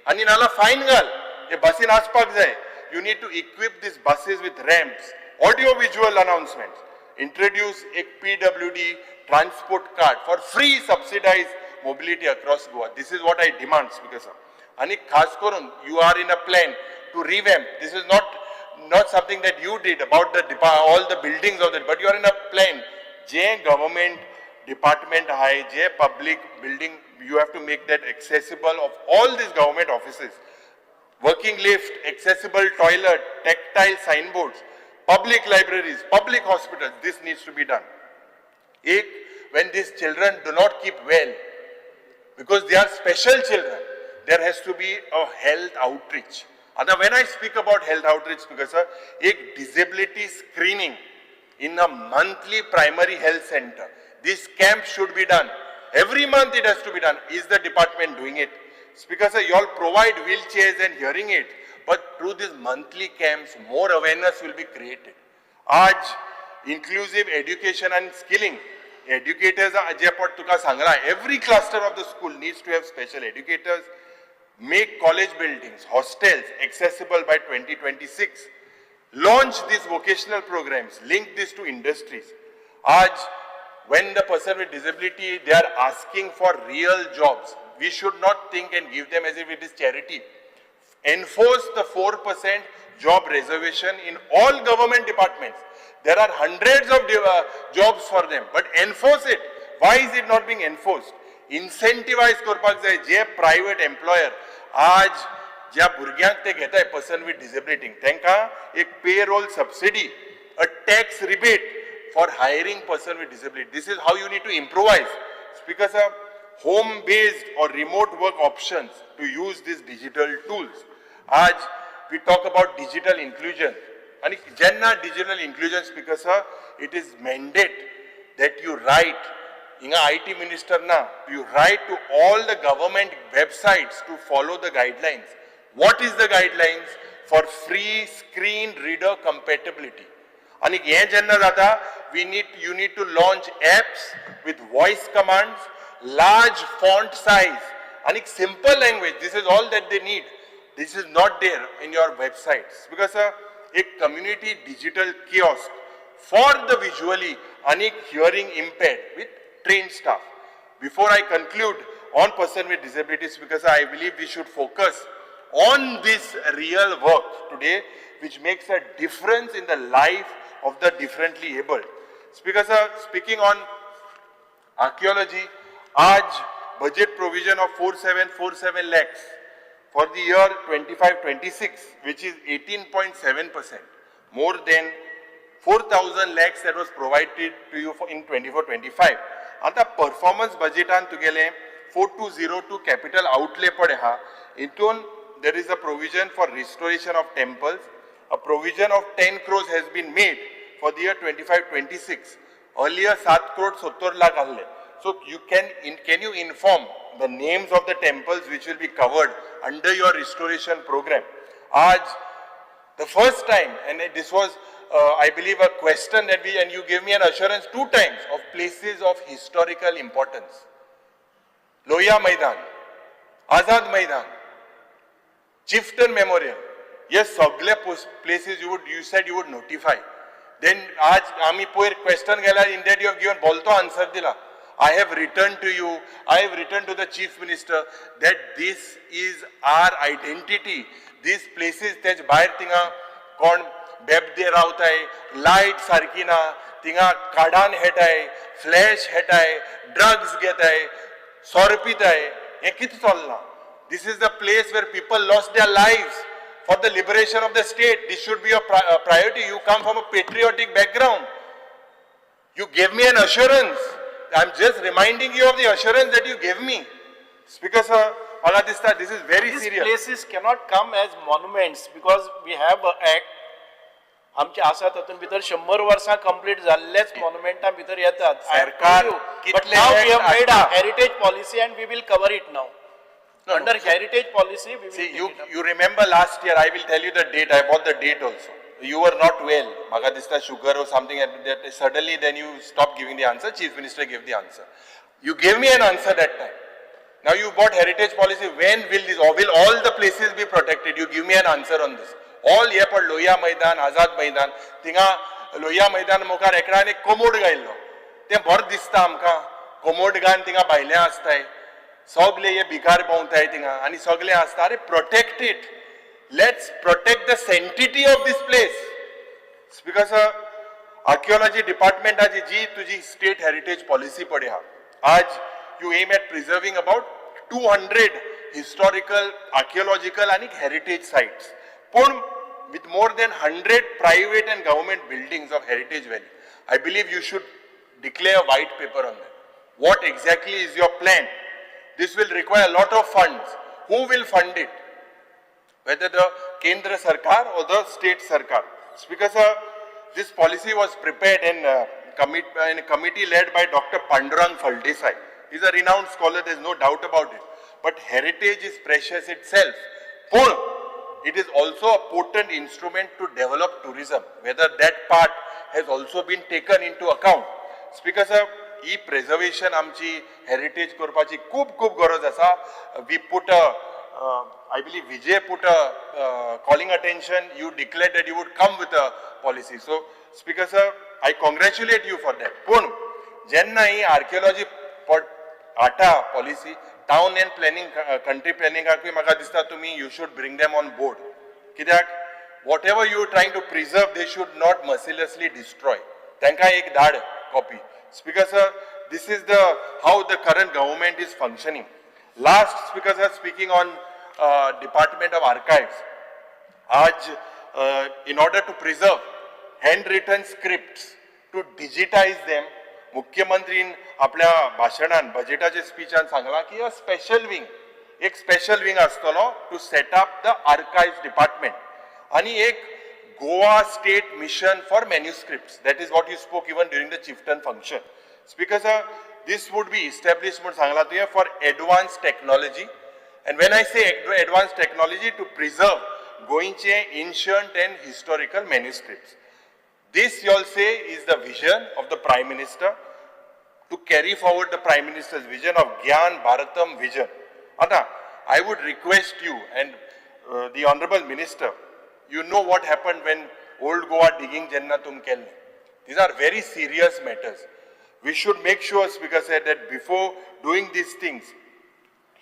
आणि नाला fine घाल, हे बसीन आसपाक जाय. You need to equip these buses with ramps, audio visual announcements, introduce a PWD transport card for free subsidized mobility across Goa. This is what I demand, Speaker sir. आणि खास करून you are in a plan to revamp. This is not something that you did about the all the buildings of that, but you are in a plan. J government department high, J public building, you have to make that accessible of all these government offices. Working lift, accessible toilet, tactile signboards, public libraries, public hospitals, this needs to be done. When these children do not keep well, because they are special children, there has to be a health outreach. And when I speak about health outreach, because a disability screening in a monthly primary health center, this camp should be done. Every month it has to be done. Is the department doing it? Speaker sir, you all provide wheelchairs and hearing aids, but through these monthly camps, more awareness will be created. आज inclusive education and skilling. Educators जे पण तुका सांगला, every cluster of the school needs to have special educators. Make college buildings, hostels accessible by 2026. Launch these vocational programs, link this to industries. Aaj, when the person with disability, they are asking for real jobs, we should not think and give them as if it is charity. Enforce the 4% job reservation in all government departments. There are hundreds of jobs for them, but enforce it. Why is it not being enforced? Incentivize करपाक जाय जे private employer आज ज्या भुरग्यांक ते घेताय person with disability तांकां एक payroll subsidy, a tax rebate for hiring person with disability. This is how you need to improvise. Speaker sir, home based or remote work options to use these digital tools. आज we talk about digital inclusion. And jenna digital inclusion, Speaker sir, it is mandate that you write, in a IT minister na, you write to all the government websites to follow the guidelines. What is the guidelines for free screen reader compatibility? And jenna data, you need to launch apps with voice commands, large font size, and simple language. This is all that they need. This is not there in your websites. Because a community digital kiosk for the visually and hearing impaired with trained staff. Before I conclude on person with disabilities, because I believe we should focus on this real work today, which makes a difference in the life of the differently abled. Speaker sir, speaking on archaeology, आज budget provision of 4747 lakhs for the year 25-26, which is 18.7%, more than 4,000 lakhs that was provided to you in 24-25. And the performance budget on tugele 4202 capital outlay pade ha. Intun there is a provision for restoration of temples. A provision of 10 crores has been made for the year 25-26. Earlier 7 crores 70 lakh alle. So you can you inform the names of the temples which will be covered under your restoration program? Aaj, the first time, and this was I believe a question that and you gave me an assurance 2 times of places of historical importance. Loya Maidan, Azad Maidan, Chieftain Memorial. Yes, sagle places you said you would notify. Then aaj ami poer question gela, in that you have given bolto answer dila. I have written to you, I have written to the Chief Minister that this is our identity. These places, tej bahar tinga kon बेबदे रावताय, light सारकी ना, तिंगा काडान हेटाय, flash हेटाय, drugs घेताय, सोर पिताय, हे कितें चल्लां? This is the place where people lost their lives for the liberation of the state. This should be a priority. You come from a patriotic background. You gave me an assurance. I'm just reminding you of the assurance that you gave me. Speaker sir, Aladista, this is very serious. These places cannot come as monuments because we have an act. आमचे आसा तातून भितर 100 वर्सां complete जाल्लेच मॉन्युमेंटा भितर येतात. But now we have made a heritage policy and we will cover it now. Under heritage policy, we will. See, you remember last year, I will tell you the date, I bought the date also. You were not well, Magadista sugar or something, and that suddenly then you stopped giving the answer, Chief Minister gave the answer. You gave me an answer that time. Now you bought heritage policy, when will this, or will all the places be protected? You give me an answer on this. All here पर लोहिया मैदान, आजाद मैदान, तिंगा लोहिया मैदान मुखार एकड्यान एक commode गायल्लो. ते बरें दिसता आमकां. Commode गायन तिंगा बायल्यां आसताय. सगळे हे भिकार भोंवताय तिंगा आनी सगळे आसता. अरे protect it. Let's protect the sanctity of this place. Because archaeology department आजी जी तुझी state heritage policy पडे हा. आज you aim at preserving about 200 historical, archaeological and heritage sites. With more than 100 private and government buildings of heritage value, I believe you should declare a white paper on that. What exactly is your plan? This will require a lot of funds. Who will fund it? Whether the Kendra Sarkar or the state Sarkar. Because this policy was prepared in a committee led by Dr. Pandurang Phaldesai. He's a renowned scholar, there's no doubt about it. but heritage is precious itself. But it is also a potent instrument to develop tourism, whether that part has also been taken into account. Speaker sir, he preservation आमची heritage करपाची खूप गरज आसा. We put I believe Vijay put calling attention. You declared that you would come with a policy. So, Speaker sir, I congratulate you for that. But jenna he archaeology ATA policy, town and planning, country planning, म्हाका दिसता तुम्ही you should bring them on board. कित्याक whatever you are trying to preserve, they should not mercilessly destroy. तांकां एक धाड copy. Speaker sir, this is how the current government is functioning. Last, Speaker sir, speaking on Department of Archives, in order to preserve handwritten scripts, to digitize them, मुख्यमंत्रीन आपल्या भाषणान बजेटाच्या स्पीचान सांगला की एक special wing आसतलो to set up the archives department आणि एक Goa state mission for manuscripts. That is what you spoke even during the chieftain function. Speaker sir, this would be established म्हणून सांगला तुवें for advanced technology, and when I say advanced technology, to preserve गोंयचे ancient and historical manuscripts. This you all say is the vision of the Prime Minister, to carry forward the Prime Minister's vision of Gyan Bharatam vision. Anna, I would request you and the Honorable Minister, you know what happened when old Goa digging jenna tum kelne. These are very serious matters. We should make sure, Speaker said, that before doing these things,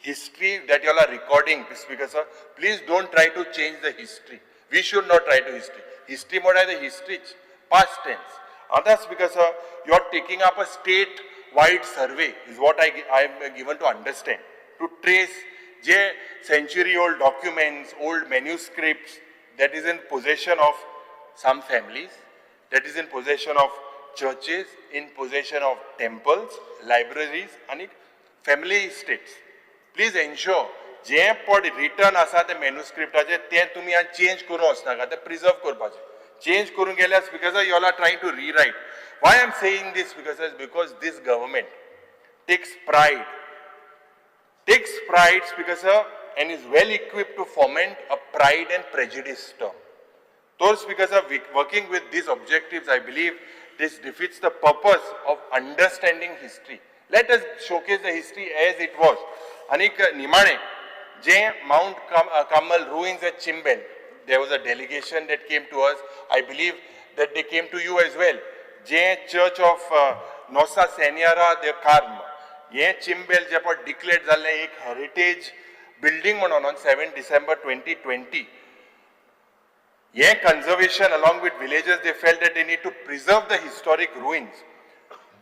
history that you all are recording, Speaker sir, please don't try to change the history. We should not try to history. History more the history, past tense. Other Speaker sir, you are taking up a state-wide survey, is what I am given to understand, to trace century-old documents, old manuscripts that is in possession of some families, that is in possession of churches, in possession of temples, libraries, and family estates. Please ensure जे पड return आसा ते मॅन्युस्क्रिप्टाचे ते तुम्ही आज change करूं वचनाका, ते preserve करपाचे. चेंज करून गेल्यार because you all are trying to rewrite. Why I am saying this because this government takes pride, Speaker sir, and is well equipped to foment a pride and prejudice term. Those Speaker sir, working with these objectives, I believe this defeats the purpose of understanding history. Let us showcase the history as it was. Anik Nimane, J. Mount Kamal ruins at Chimbel. There was a delegation that came to us. I believe that they came to you as well. J. Church of Nosa Seniara de Karma. Ye Chimbel Japot declared a heritage building on 7 December 2020. Ye conservation along with villagers, they felt that they need to preserve the historic ruins.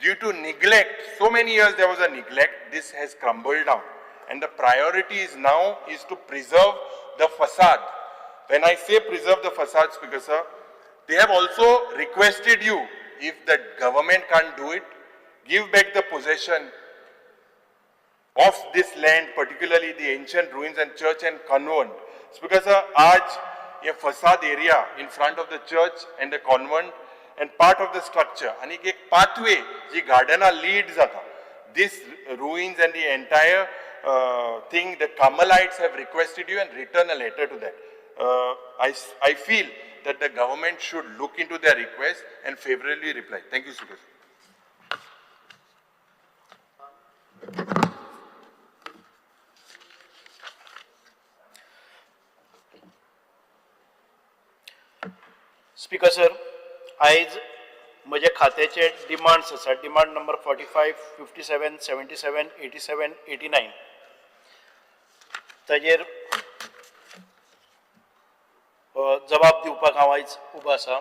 Due to neglect, so many years there was a neglect, this has crumbled down. And the priority is now is to preserve the facade. When I say preserve the facade, Speaker sir, they have also requested you, if the government can't do it, give back the possession of this land, particularly the ancient ruins and church and convent. Speaker sir, aaj a facade area in front of the church and the convent and part of the structure, and a pathway, the garden leads jata. This ruins and the entire thing, the Carmelites have requested you and written a letter to that. I feel that the government should look into their request and favorably reply. Thank you, Speaker. Speaker sir, आयज म्हजे खात्याचे demands आसा. Demand number 45, 57, 77, 87, 89. ताजेर जबाब दिवपाक हांव आयज उबो आसा.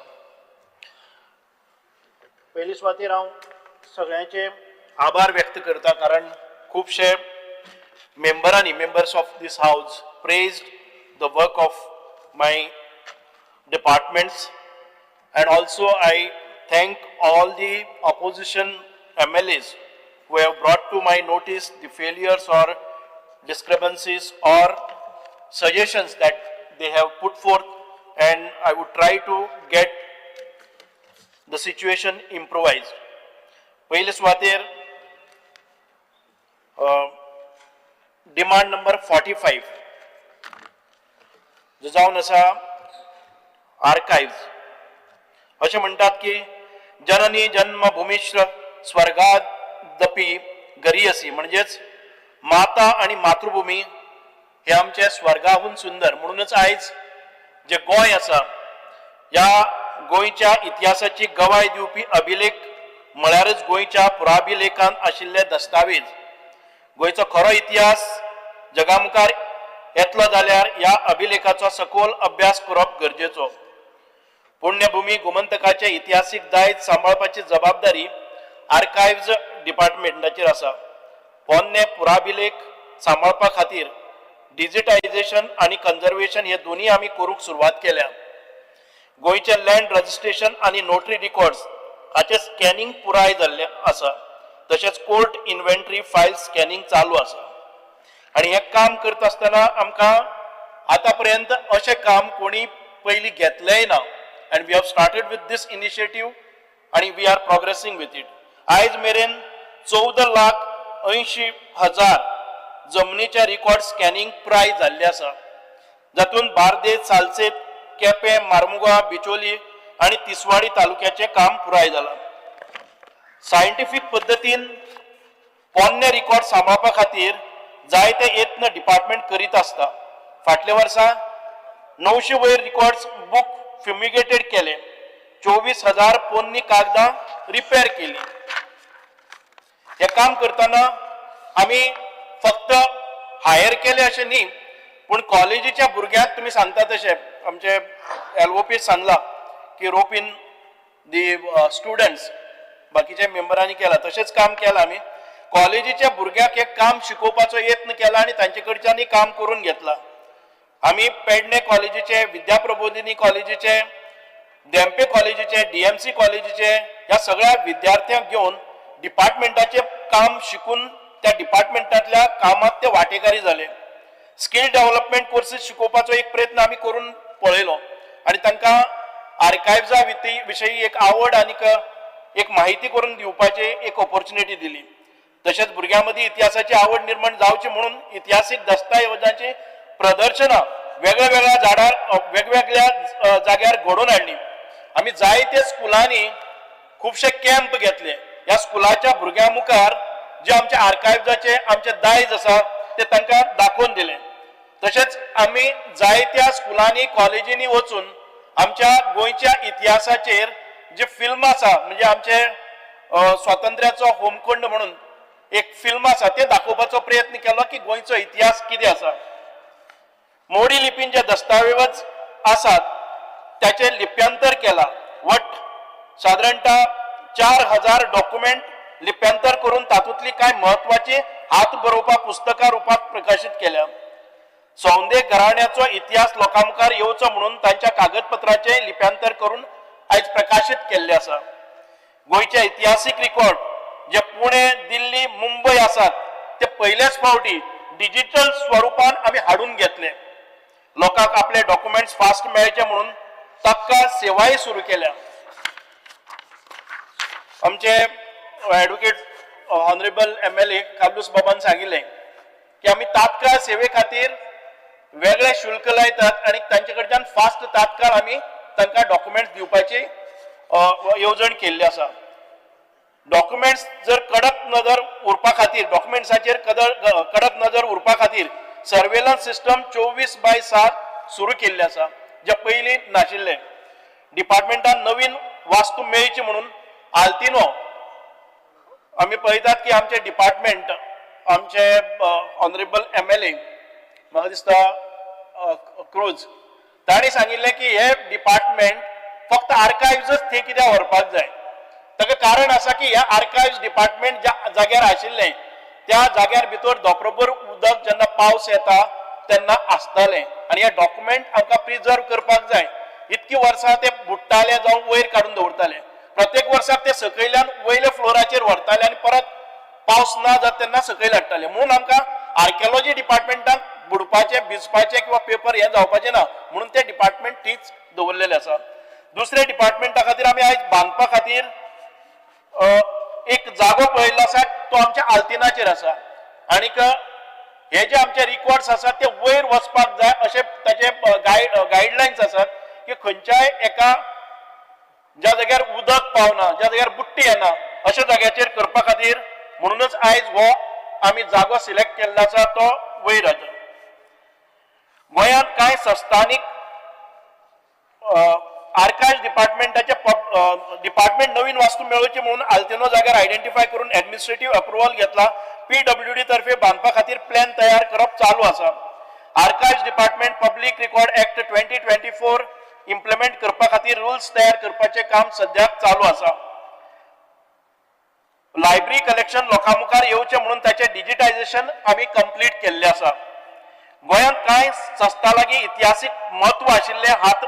पयली सुवातेर हांव सगळ्यांचे आभार व्यक्त करता, कारण खुबशे members of this house praised the work of my departments, and also I thank all the opposition MLAs who have brought to my notice the failures or discrepancies or suggestions that they have put forth, and I would try to get the situation improvised. पहिले सुवातेर demand number 45 जो जावन आसा archives. अशें म्हणटात की जननी जन्मभूमीश्र स्वर्गादपी गरीयसी, म्हणजेच माता आणि मातृभूमी हे आमचे स्वर्गाहून सुंदर. म्हणूनच आयज जे गोंय आसा या गोंयच्या इतिहासाची गवाय दिवपी अभिलेख म्हळ्यारच गोंयच्या पुराभिलेखांत आशिल्ले दस्तावेज. गोंयचो खरो इतिहास जगा मुखार येतलो जाल्यार ह्या अभिलेखाचो सखोल अभ्यास करप गरजेचो. पुण्यभूमी गोमंतकाचे इतिहासीक दायज सांबाळपाची जबाबदारी आर्काइव्ज डिपार्टमेंटाचेर आसा. पोन्ने पुराभिलेख सांबाळपा खातीर डिजिटायझेशन आणि कन्झर्वेशन हे दोन्ही आमी करूंक सुरवात केल्या. गोंयचे लँड रजिस्ट्रेशन आणि नोटरी रिकॉर्ड्स हाचे स्कॅनिंग पुराय जाल्ले आसा. तशेंच कोर्ट इन्व्हेंटरी फायल स्कॅनिंग चालू आसा. आणि हे काम करता आसतना आमकां आतां पर्यंत अशें काम कोणी पयलीं घेतलेंय ना. And we have started with this initiative आणि we are progressing with it. आयज मेरेन 14,80,000 जमनीचे रिकॉर्ड स्कॅनिंग पुराय जाल्ले आसा. जातून बार्देस, सालसेत, केपें, मार्मुगांव, बिचोली आणि तिसवाडी तालुक्याचे काम पुराय जालां. सायंटिफीक पद्दतीन पोन्ने रिकॉर्ड सांबाळपा खातीर जायते यत्न डिपार्टमेंट करीत आसता. फाटल्या वर्सा 900 वयर रिकॉर्ड्स बुक फ्युमिगेटेड केले. 24,000 पोन्नी कागदां रिपेर केली. हे काम करतना आमी फक्त हायर केले अशें न्ही, पूण कॉलेजीच्या भुरग्यांक तुमी सांगता तशें आमचे LOP सांगला की रोप इन दी स्टुडंट्स बाकीच्या मेंबरांनी केला. तशेंच काम केलां आमी. कॉलेजीच्या भुरग्यांक एक काम शिकोवपाचो यत्न केला आणि तांचे कडच्यानय काम करून घेतला. आमी पेडणे कॉलेजीचे, विद्याप्रबोधिनी कॉलेजीचे, देंपे कॉलेजीचे, DMC कॉलेजीचे ह्या सगळ्या विद्यार्थ्यांक घेवन डिपार्टमेंटाचे काम शिकून त्या डिपार्टमेंटातल्या कामात ते वांटेकारी जाले. स्किल डेव्हलपमेंट कोर्सेस शिकोवपाचो एक प्रयत्न आमी करून पळयलो आणि तांकां आर्काइव्जा विशयी एक आवड आनी एक माहिती करून दिवपाची एक ऑपॉर्च्युनिटी दिली. तशेंच भुरग्यां मदीं इतिहासाची आवड निर्माण जावची म्हणून इतिहासीक दस्तावेजांची प्रदर्शनां वेगवेगळ्या जाग्यार घडोवन हाडली. आमी जायते स्कुलांनी खुबशे कॅम्प घेतले. ह्या स्कुलाच्या भुरग्यां मुखार जे आमच्या आर्काइव्जाचे आमचे दायज आसा ते तांकां दाखोवन दिले. तशेंच आमी जायत्या स्कुलांनी, कॉलेजींनी वचून आमच्या गोंयच्या इतिहासाचेर जे फिल्म आसा, म्हणजे आमचे स्वातंत्र्याचो होमखंड म्हणून एक फिल्म आसा ते दाखोवपाचो प्रयत्न केलो की गोंयचो इतिहास कितें आसा. मोडी लिपीन जे दस्तावेज आसात त्याचे लिप्यांतर केला. साधारणतः 4,000 डॉक्युमेंट लिप्यांतर करून तातूंतली कांय महत्वाची हात बरोवपा पुस्तकां रुपात प्रकाशीत केल्या. सौंदे घराण्याचो इतिहास लोकां मुखार येवचो म्हणून तांच्या कागदपत्राचे लिप्यांतर करून आयज प्रकाशीत केल्ले आसा. गोंयचे इतिहासीक रिकॉर्ड जे पुणे, दिल्ली, मुंबय आसात ते पयलेच फावटी डिजिटल स्वरूपान आमी हाडून घेतले. लोकांक आपले डॉक्युमेंट्स फास्ट मेळचे म्हणून तात्काळ सेवाय सुरू केल्या. आमचे ॲडव्होकेट ऑनरेबल MLA कालूस बाबान सांगिल्लें की आमी तात्काळ सेवे खातीर वेगळे शुल्क लायतात आणि तांचे कडच्यान फास्ट तात्काळ आमी तांकां डॉक्युमेंट्स दिवपाची येवजण केल्ली आसा. डॉक्युमेंट्स जर कडक नजर उरपा खातीर, डॉक्युमेंट्साचेर कडक नजर उरपा खातीर सर्वेलन्स सिस्टम 24/7 सुरू केल्ले आसा, जे पयलीं नाशिल्ले. डिपार्टमेंटान नवीन वास्तू मेळची म्हणून आल्तिनो आमी पळयतात की आमचे डिपार्टमेंट, आमचे ऑनरेबल MLA म्हाका दिसता क्रूज, ताणी सांगिल्लें की हे डिपार्टमेंट फक्त आर्काइव्जच थंय कित्याक व्हरपाक जाय. ताका कारण आसा की ह्या आर्काइव्ज डिपार्टमेंट ज्या जाग्यार आशिल्लें त्या जाग्यार भितर धोपरभर उदक जेन्ना पावस येता तेन्ना आसतालें आनी हे डॉक्युमेंट आमकां प्रिजर्व करपाक जाय. इतकी वर्सां ते बुडटाले जावं वयर काडून दवरताले. प्रत्येक वर्साक ते सकयल्यान वयल्या फ्लोराचेर व्हरताले आनी परत पावस ना जाता तेन्ना सकयल हाडटाले. म्हणून आमकां आर्किओलॉजी डिपार्टमेंटाक बुडपाचे, भिजपाचे किंवा पेपर हे जावपाचे ना म्हणून ते डिपार्टमेंट थंयच दवरलेले आसा. दुसरे डिपार्टमेंटा खातीर आमी आयज बांदपा खातीर एक जागो पळयल्लो आसा, तो आमच्या आल्तिनाचेर आसा. आनीक हे जे आमचे रिकॉर्ड्स आसात ते वयर वचपाक जाय अशे ताचे गायडलायन्स आसात की खंयच्याय एका ज्या जाग्यार उदक पावना ज्या जाग्यार बुट्टी येना अशा जाग्याचेर करपा खातीर म्हणूनच आयज हो आमी जागो सिलेक्ट केल्लो आसा तो वयर आसा. गोंयांत कांय संस्थानीक आर्कायव्ज डिपार्टमेंटाचे डिपार्टमेंट नवीन वास्तू मेळोवची म्हणून आल्तिनो जाग्यार आयडेंटिफाय करून एडमिनिस्ट्रेटिव्ह अप्रुव्हल घेतला. PWD तर्फे बांदपा खातीर प्लॅन तयार करप चालू आसा. Archives department public record act 2024 implement करपा खातीर रुल्स तयार करपाचें काम सद्याक चालू आसा. लायब्ररी कलेक्शन लोकां मुखार येवचें म्हणून ताचें डिजिटायझेशन आमी कंप्लीट केल्लें आसा. गोंयांत कांय संस्था लागीं इतिहासीक म्हत्व आशिल्ले हात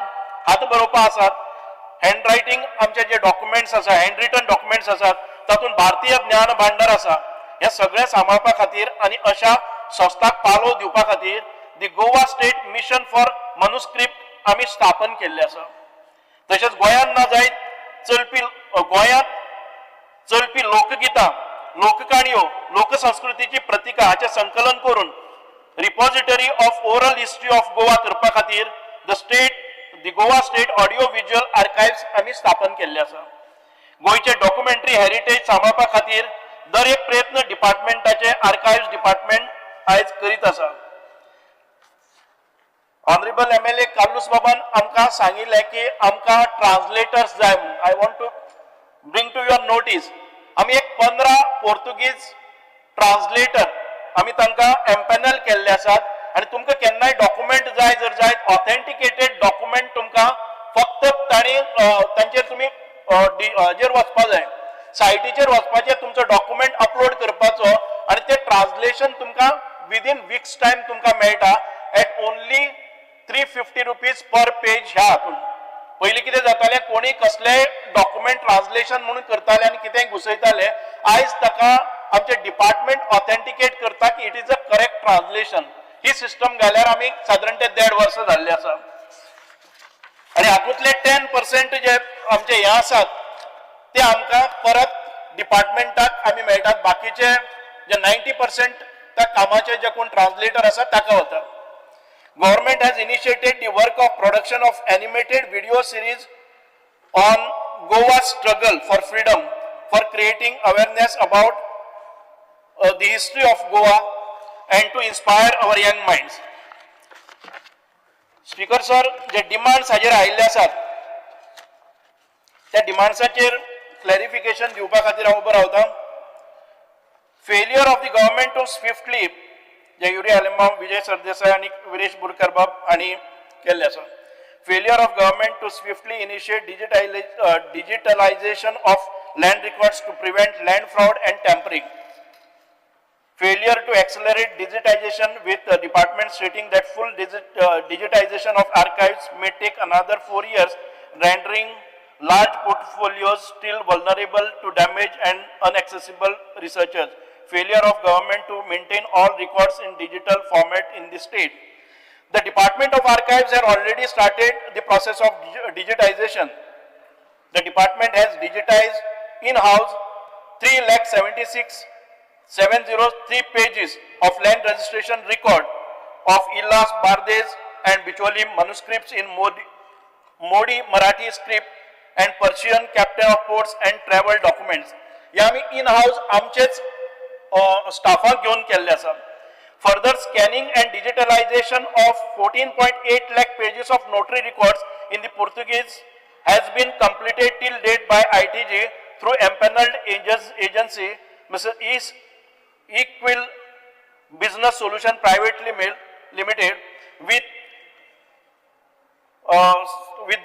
बरोवपा आसात. हँडरायटींग आमचे जे डॉक्युमेंट्स आसा हँड रिटन डॉक्युमेंट्स आसात तातूंत भारतीय ज्ञान भांडार आसा. हे सगळें सांबाळपा खातीर आनी अशा संस्थांक पालोव दिवपा खातीर the Goa state mission for manuscript आमी स्थापन केल्लें आसा. तशेंच गोंयांत ना जायत गोंयांत चलपी लोकगितां लोककाणयो लोकसंस्कृतीची प्रतीका हाचें संकलन करून repository of oral history of Goa करपा खातीर the Goa state audio visual archives आमी स्थापन केल्ले आसा. गोंयचे डॉक्युमेंटरी हेरिटेज सांबाळपा खातीर दर एक प्रयत्न डिपार्टमेंटाचे आर्कायव्स डिपार्टमेंट आयज करीत आसा. ऑनरेबल MLA कार्लूस बाबान आमकां सांगिल्लें की आमकां ट्रान्सलेटर्स जाय म्हणून. I want to bring to your notice आमी एक 15 पोर्तुगीज ट्रान्सलेटर आमी तांकां एम्पॅनल केल्ले आसात आनी तुमकां केन्नाय डॉक्युमेंट जाय जर जायत ऑथेंटिकेटेड डॉक्युमेंट तुमकां फक्त तांचेर तुमी हाजेर वचपा जाय सायटीचेर वचपाचें तुमचो डॉक्युमेंट अपलोड करपाचो आनी तें ट्रान्सलेशन तुमकां विदीन वीक्स टायम तुमकां मेळटा at only 350 rupees per page ह्या हातून. पयलीं कितें जातालें कोणी कसलेंय डॉक्युमेंट ट्रान्सलेशन म्हणून करताले आनी कितेंय घुसयताले. आयज ताका आमचे डिपार्टमेंट ऑथेंटिकेट करता की it is a correct translation. ही सिस्टम घाल्यार आमी सादारण ते 1.5 वर्सां जाल्ले आसा. आनी हातूंतले 10% जे आमचे हे आसात ते आमकां परत डिपार्टमेंटाक आमी मेळटात. बाकीचे जे 90% त्या कामाचे जे कोण ट्रान्सलेटर आसा ताका वता. Government has initiated the work of production of animated video series on Goa's struggle for freedom for creating awareness about the history of Goa and to inspire our young minds. Speaker sir, जे demands हाजेर आयिल्ले आसात त्या डिमांड्साचेर clarification दिवपा खातीर हांव उबो रावतां. Failure of the government to swiftly जे युरी आलेमांव विजय सरदेसाय आणि विरेश बोरकर बाब हांणी केल्ले आसा. Failure of government to swiftly initiate digitalisation of land records to prevent land fraud and tampering. Failure to accelerate digitization with the department stating that full digitization of archives may take another 4 years, rendering large portfolios still vulnerable to damage and inaccessible researchers. Failure of government to maintain all records in digital format in the state. The Department of Archives has already started the process of digitization. The department has digitized in-house 3,76,703 pages of land registration record of Illas, Bardes and Bicholi manuscripts in Modi Marathi script and Persian captain of ports and travel documents. या आम्ही in-house आमचेच स्टाफाक घेऊन केल्ले आसा. Further scanning and digitalization of 14.8 lakh pages of notary records in the Portuguese has been completed till date by ITG through empaneled agency Mr. Equal Business Solution Privately Limited with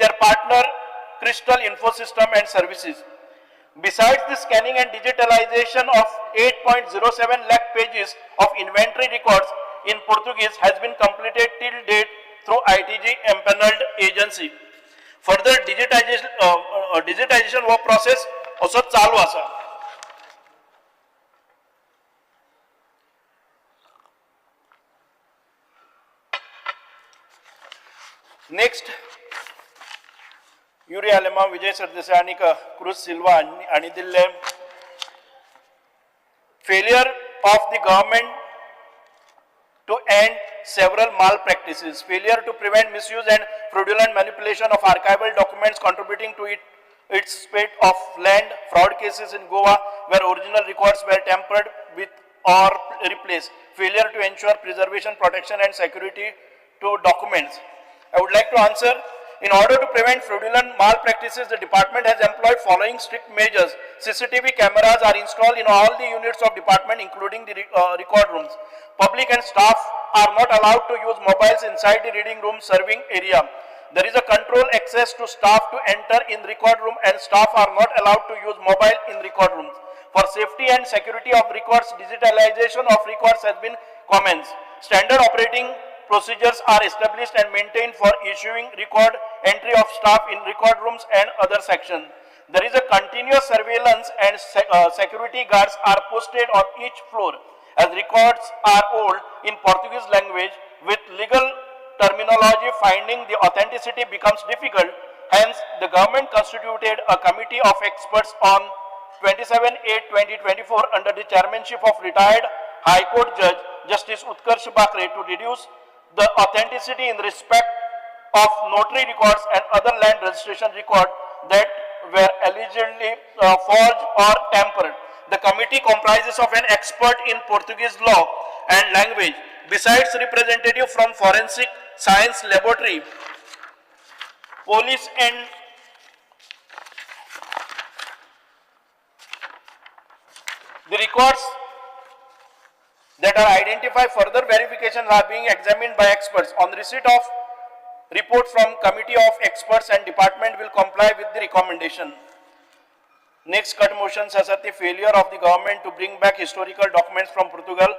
their partner Crystal Infosystem and Services. Besides the scanning and digitalization of 8.07 lakh pages of inventory records in Portuguese has been completed till date through ITG empaneled agency. Further digitization work process also चालू आसा. Next, Yuri Alema, Vijay Sardesai and Cruz Silva and Dille. Failure of the government to end several malpractices, failure to prevent misuse and fraudulent manipulation of archival documents contributing to its spate of land fraud cases in Goa where original records were tampered with or replaced, failure to ensure preservation, protection and security to documents. I would like to answer, in order to prevent fraudulent malpractices, the department has employed following strict measures. CCTV cameras are installed in all the units of department including the record rooms. Public and staff are not allowed to use mobiles inside the reading room serving area. There is a control access to staff to enter in record room and staff are not allowed to use mobile in record rooms. For safety and security of records, digitalization of records has been commenced. Standard operating procedures are established and maintained for issuing record entry of staff in record rooms and other sections. There is a continuous surveillance and security guards are posted on each floor. As records are old in Portuguese language, with legal terminology finding the authenticity becomes difficult. Hence, the government constituted a committee of experts on 27/8/2024 under the chairmanship of retired High Court Judge Justice Utkarsh Bakre to reduce the authenticity in respect of notary records and other land registration records that were allegedly forged or tampered. The committee comprises of an expert in Portuguese law and language, besides representative from Forensic Science Laboratory, police and the records that are identified. Further verifications are being examined by experts. On receipt of report from committee of experts and department will comply with the recommendation. Next cut motions as the failure of the government to bring back historical documents from Portugal,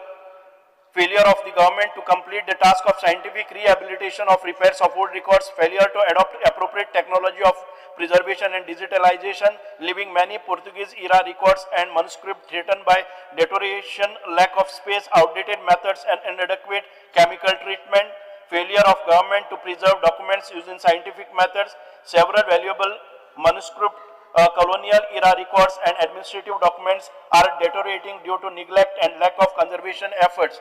failure of the government to complete the task of scientific rehabilitation of repairs of old records, failure to adopt appropriate technology of preservation and digitalization, leaving many Portuguese era records and manuscripts threatened by deterioration, lack of space, outdated methods and inadequate chemical treatment, failure of government to preserve documents using scientific methods, several valuable manuscript, colonial era records and administrative documents are deteriorating due to neglect and lack of conservation efforts.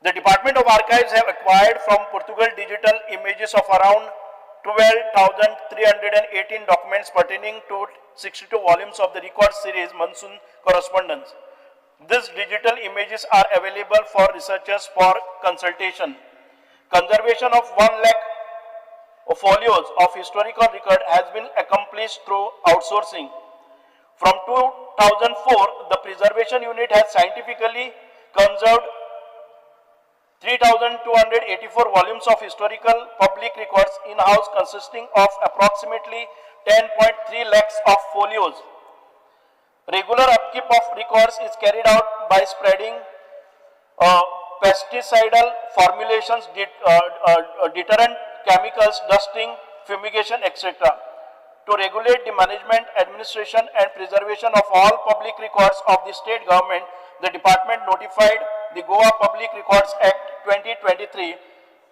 The Department of Archives have acquired from Portugal digital images of around 12,318 documents pertaining to 62 volumes of the record series Monsoon Correspondence. These digital images are available for researchers for consultation. Conservation of 1 lakh folios of historical record has been accomplished through outsourcing. From 2004, the preservation unit has scientifically conserved 3,284 volumes of historical public records in-house consisting of approximately 10.3 lakhs of folios. Regular upkeep of records is carried out by spreading pesticidal formulations, deterrent chemicals, dusting, fumigation, etc. To regulate the management, administration and preservation of all public records of the state government, the department notified the Goa Public Records Act 2023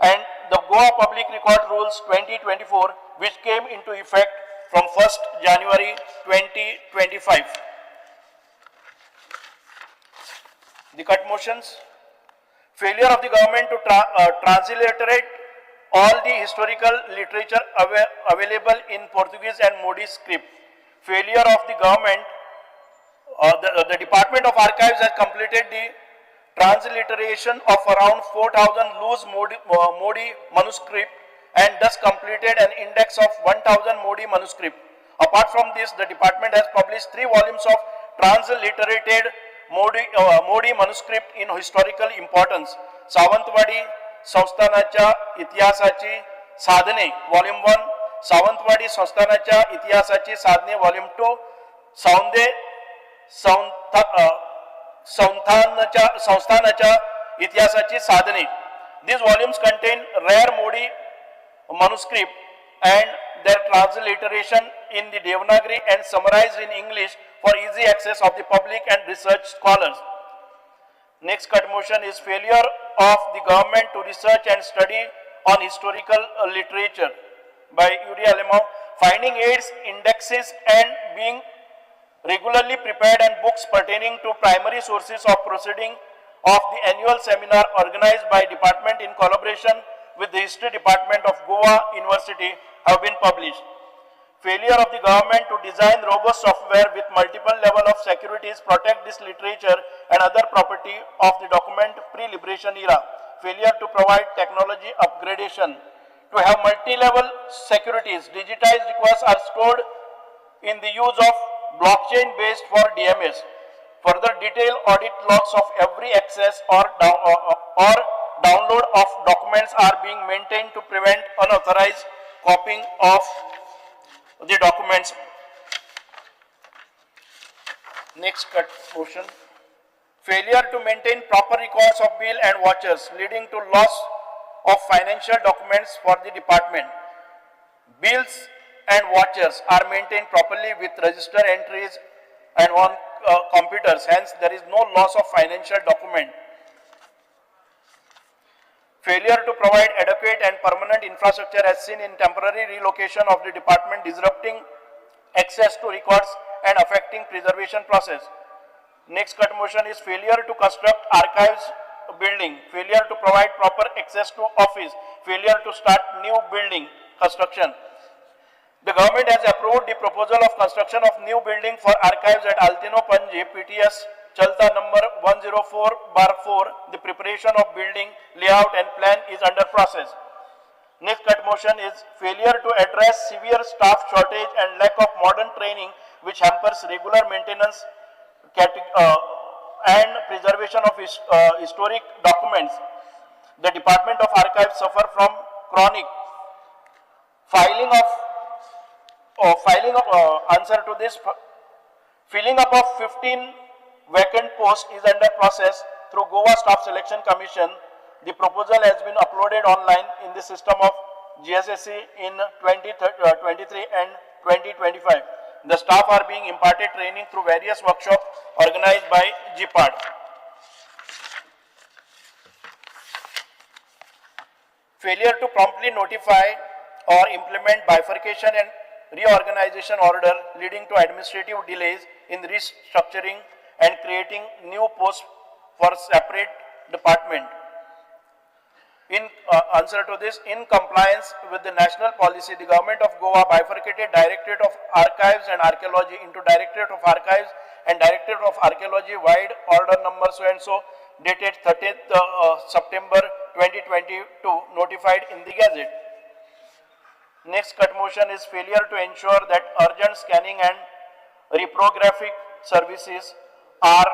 and the Goa Public Record Rules 2024, which came into effect from 1st January 2025. The cut motions. Failure of the government to transliterate all the historical literature available in Portuguese and Modi script. Failure of the government, the Department of Archives has completed the transliteration of around 4,000 loose Modi manuscript and thus completed an index of 1,000 Modi manuscript. Apart from this, the department has published 3 volumes of transliterated Modi manuscript in historical importance. Sawantwadi संस्थानाच्या इतिहासाची साधने volume 1, Sawantwadi संस्थानाच्या इतिहासाची साधने volume 2, सौंदे संस्थानाच्या इतिहासाची साधने. These volumes contain rare Modi manuscript and their transliteration in the Devanagari and summarized in English for easy access of the public and research scholars. Next cut motion is failure of the government to research and study on historical literature by Yuri Alemov. Finding aids, indexes and being regularly prepared and books pertaining to primary sources of proceeding of the annual seminar organized by department in collaboration with the History Department of Goa University have been published. Failure of the government to design robust software with multiple level of securities protect this literature and other property of the document pre-liberation era. Failure to provide technology upgradation. To have multi-level securities, digitized records are stored in the use of blockchain based for DMS. Further detailed audit logs of every access or download of documents are being maintained to prevent unauthorized copying of the documents. Next motion. Failure to maintain proper records of bill and vouchers leading to loss of financial documents for the department. Bills and vouchers are maintained properly with register entries and on computers, hence there is no loss of financial document. Failure to provide adequate and permanent infrastructure as seen in temporary relocation of the department, disrupting access to records and affecting preservation process. Next cut motion is failure to construct archives building, failure to provide proper access to office, failure to start new building construction. The government has approved the proposal of construction of new building for archives at Altino Panji, PTS Chalta number 104/4. The preparation of building layout and plan is under process. Next cut motion is failure to address severe staff shortage and lack of modern training which hampers regular maintenance and preservation of historic documents. The Department of Archives suffer from chronic filling up of 15 vacant posts is under process through Goa Staff Selection Commission. The proposal has been uploaded online in the system of GSSC in 2023 and 2025. The staff are being imparted training through various workshops organized by GPAD. Failure to promptly notify or implement bifurcation and reorganization order leading to administrative delays in restructuring and creating new posts for separate department. In answer to this, in compliance with the national policy, the government of Goa bifurcated Directorate of Archives and Archaeology into Directorate of Archives and Directorate of Archaeology wide order number so and so dated 30th September 2022 notified in the Gazette. Next cut motion is failure to ensure that urgent scanning and reprographic services are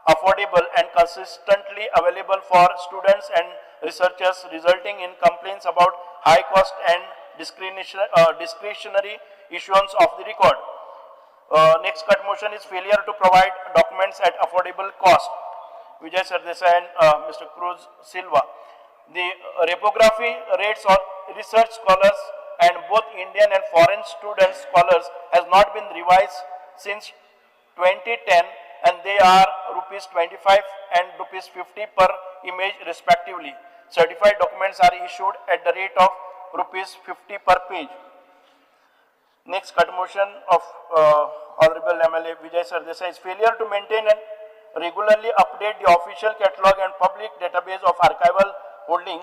affordable and consistently available for students and researchers, resulting in complaints about high cost and discretionary issuance of the record. Next cut motion is failure to provide documents at affordable cost. Vijay Sardesai and Mr. Cruz Silva. The reprography rates of research scholars and both Indian and foreign student scholars has not been revised since 2010 and they are rupees 25 and rupees 50 per image respectively. Certified documents are issued at the rate of rupees 50 per page. Next cut motion of Honorable MLA Vijay Sardesai is failure to maintain and regularly update the official catalog and public database of archival holding,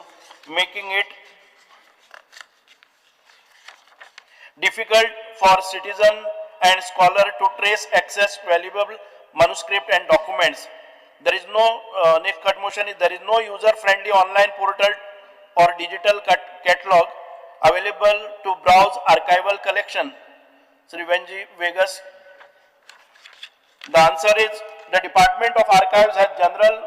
making it difficult for citizen and scholar to trace access to valuable manuscript and documents. There is no next cut motion is there is no user-friendly online portal or digital catalog available to browse archival collection. Sri Venji Vegas. The answer is the Department of Archives has general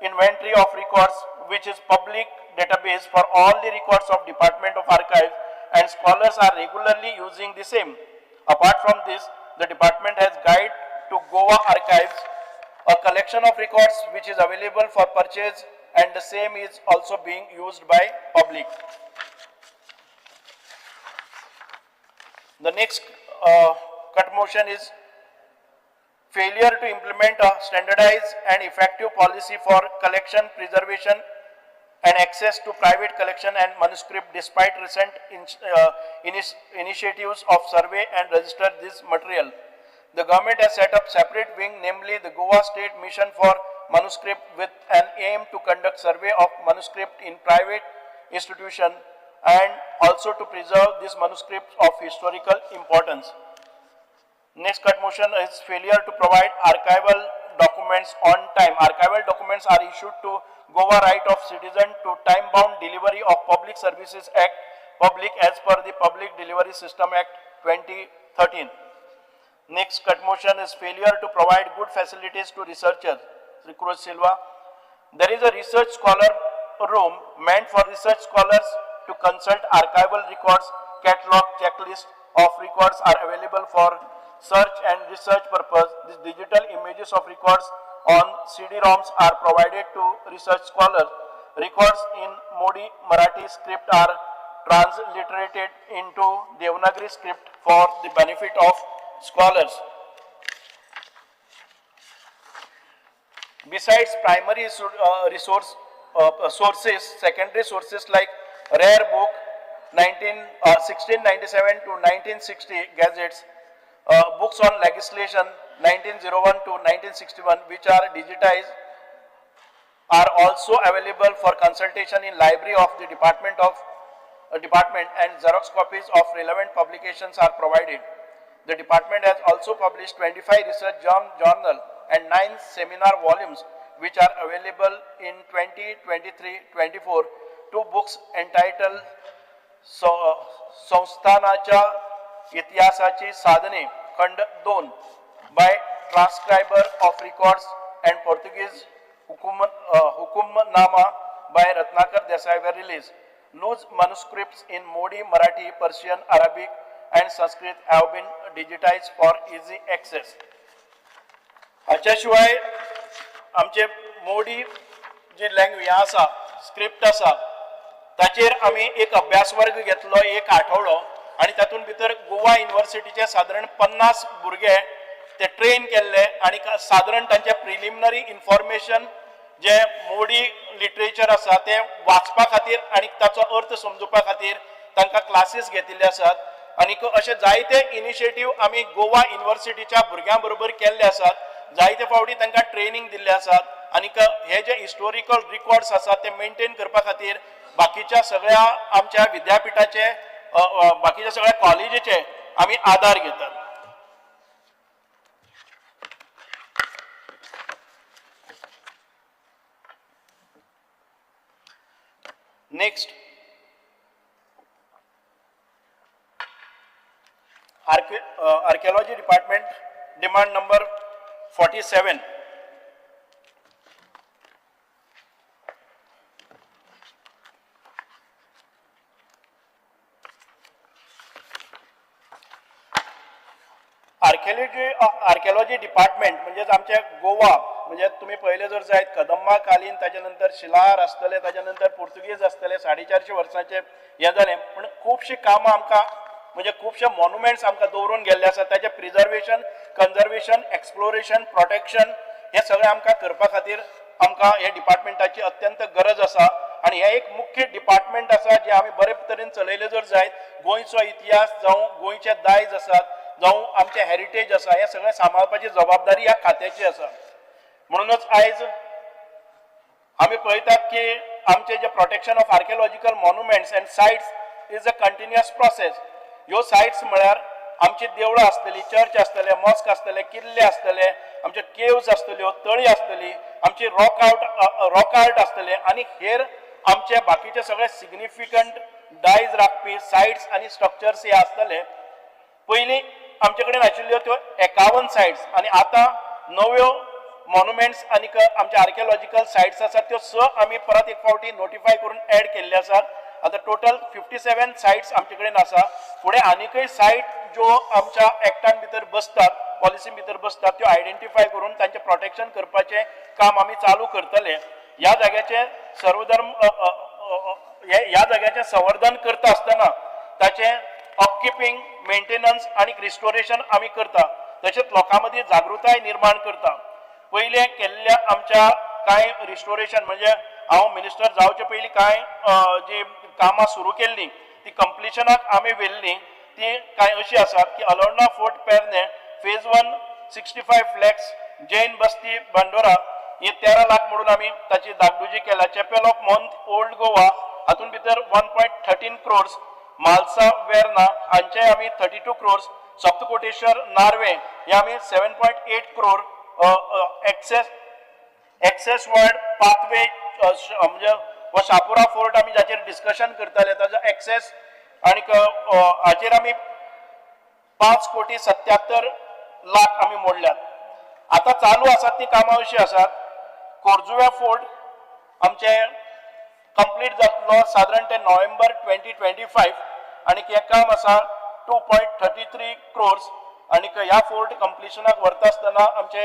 inventory of records which is public database for all the records of Department of Archives and scholars are regularly using the same. Apart from this, the department has guide to Goa Archives, a collection of records which is available for purchase and the same is also being used by public. The next cut motion is failure to implement a standardized and effective policy for collection, preservation and access to private collection and manuscript despite recent initiatives of survey and register this material. The government has set up separate wing, namely the Goa State Mission for manuscript with an aim to conduct survey of manuscript in private institution and also to preserve these manuscripts of historical importance. Next cut motion is failure to provide archival documents on time. Archival documents are issued to Goa Right of Citizen to time-bound delivery of Public Services Act, public as per the Public Delivery System Act 2013. Next cut motion is failure to provide good facilities to researchers. Sri Cruz Silva. There is a research scholar room meant for research scholars to consult archival records. Catalog checklist of records are available for search and research purpose. These digital images of records on CD-ROMs are provided to research scholars. Records in Modi Marathi script are transliterated into Devanagari script for the benefit of scholars. Besides primary sources, secondary sources like rare book 1697 to 1960 gazettes, books on legislation 1901 to 1961 which are digitized are also available for consultation in library of the department and Xerox copies of relevant publications are provided. The department has also published 25 research journal and 9 seminar volumes which are available in 2023-24. 2 books entitled Sanस्थानाच्या इतिहासाची साधने खंड 2 by transcriber of records and Portuguese Hukumnama by Ratnakar Desai were released. Loose manuscripts in Modi, Marathi, Persian, Arabic and Sanskrit have been digitized for easy access. ह्याच्याशिवाय आमचे मोडी जी language आसा script आसा ताचेर आमी एक अभ्यास वर्ग घेतलो एक आठवडो आणि तातूंत भितर गोवा युनिव्हर्सिटीचे सादारण 50 भुरगे ते ट्रेन केल्ले आणि सादारण तांचे प्रिलिमिनरी इन्फॉर्मेशन जे मोडी लिटरेचर आसा ते वाचपा खातीर आणि ताचो अर्थ समजुपा खातीर तांकां क्लासीस घेतिल्ले आसात आणि अशे जायते इनिशिएटीव आमी गोवा युनिव्हर्सिटीच्या भुरग्यां बरोबर केल्ले आसात. जायते फावटी तांकां ट्रेनिंग दिल्ले आसात आणि हे जे हिस्टोरिकल रिकॉर्ड्स आसात ते मेंटेन करपा खातीर बाकीच्या सगळ्या आमच्या विद्यापीठाचे बाकीच्या सगळ्या कॉलेजीचे आमी आधार घेतात. Next archaeology department demand number 47. Archaeology department म्हणजे आमचे गोवा म्हणजे तुम्ही पहिले जर जायत कदंबा कालीन ताच्या नंतर शिलाहार आसतले ताच्या नंतर पोर्तुगीज आसतले 450 वर्सांचे हे जाले पण खूबशी कामां आमकां म्हणजे खूबशे मॉन्युमेंट्स आमकां दवरून गेल्ले आसात ताचे प्रिजर्वेशन कन्जर्वेशन एक्सप्लोरेशन प्रोटेक्शन हे सगळें आमकां करपा खातीर आमकां हे डिपार्टमेंटाची अत्यंत गरज आसा आणि हे एक मुख्य डिपार्टमेंट आसा जे आमी बरे तरेन चलयले जर जायत गोंयचो इतिहास जावं गोंयचे दायज आसात जावं आमचे हेरिटेज आसा हे सगळें सांबाळपाची जबाबदारी ह्या खात्याची आसा. म्हणूनच आयज आमी पळयतात की आमचे जे protection of archaeological monuments end sites is a continuous process. ह्यो सायट्स म्हळ्यार आमची देवळां आसतली चर्च आसतले मॉस्क आसतले किल्ले आसतले आमचे केव्स आसतल्यो तळी आसतली आमची रॉक आर्ट आसतले आणि हेर आमचे बाकीचे सगळे सिग्निफिकंट दायज राखपी सायट्स आणि स्ट्रक्चर्स हे आसतले. पयलीं आमचे कडेन आशिल्ल्यो त्यो 51 सायट्स आणि आता नव्यो मॉन्युमेंट्स आणि आमचे आर्किओलॉजिकल सायट्स आसात त्यो 6 आमी परत एक फावटी नोटिफाय करून ऍड केल्ले आसात. आता टोटल 57 सायट्स आमचे कडेन आसा. फुडें आनीकय सायट ज्यो आमच्या एक्टान भितर बसतात पॉलिसी भितर बसतात त्यो आयडेंटिफाय करून तांचे प्रोटेक्शन करपाचें काम आमी चालू करतले. ह्या जाग्याचे ह्या जाग्याचें संवर्धन करता आसतना ताचें अपकीपिंग मेंटेनन्स आणि रिस्टोरेशन आमी करता. तशेंच लोकां मदीं जागृताय निर्माण करता. पयले केल्ल्या आमच्या कांय रिस्टोरेशन म्हणजे हांव मिनिस्टर जावचे पयलीं कांय जी कामां सुरू केल्लीं ती कंप्लिशनाक आमी व्हेल्लीं ती कांय अशी आसात की अलोंडा फोर्ट पेरने फेज 1 65 फ्लॅक्स जैन बस्ती बांडोरा हे 13 लाख म्हणून आमी ताची धागडुजी केल्या. Chapel of mount old Goa हातून भितर 1.13 crores, म्हालसा वेर्ना हांचे आमी 32 crores, सप्तकोटेश्वर नार्वे हे आमी 7.8 crore एक्सेस वर्ड पाथवे म्हणजे व शापोरा फोर्ट आमी जाचेर डिस्कशन करताले ताजो एक्सेस आणि हाचेर आमी 5,77,00,000 आमी मोडल्यात. आता चालू आसात ती कामां अशी आसात. कोरजुव्या फोर्ट आमचे कंप्लीट जातलो साधारण ते नोव्हेंबर 2025 आणि हे काम आसा 2.33 crores आणि ह्या फोर्ट कंप्लिशनाक व्हरता आसतना आमचे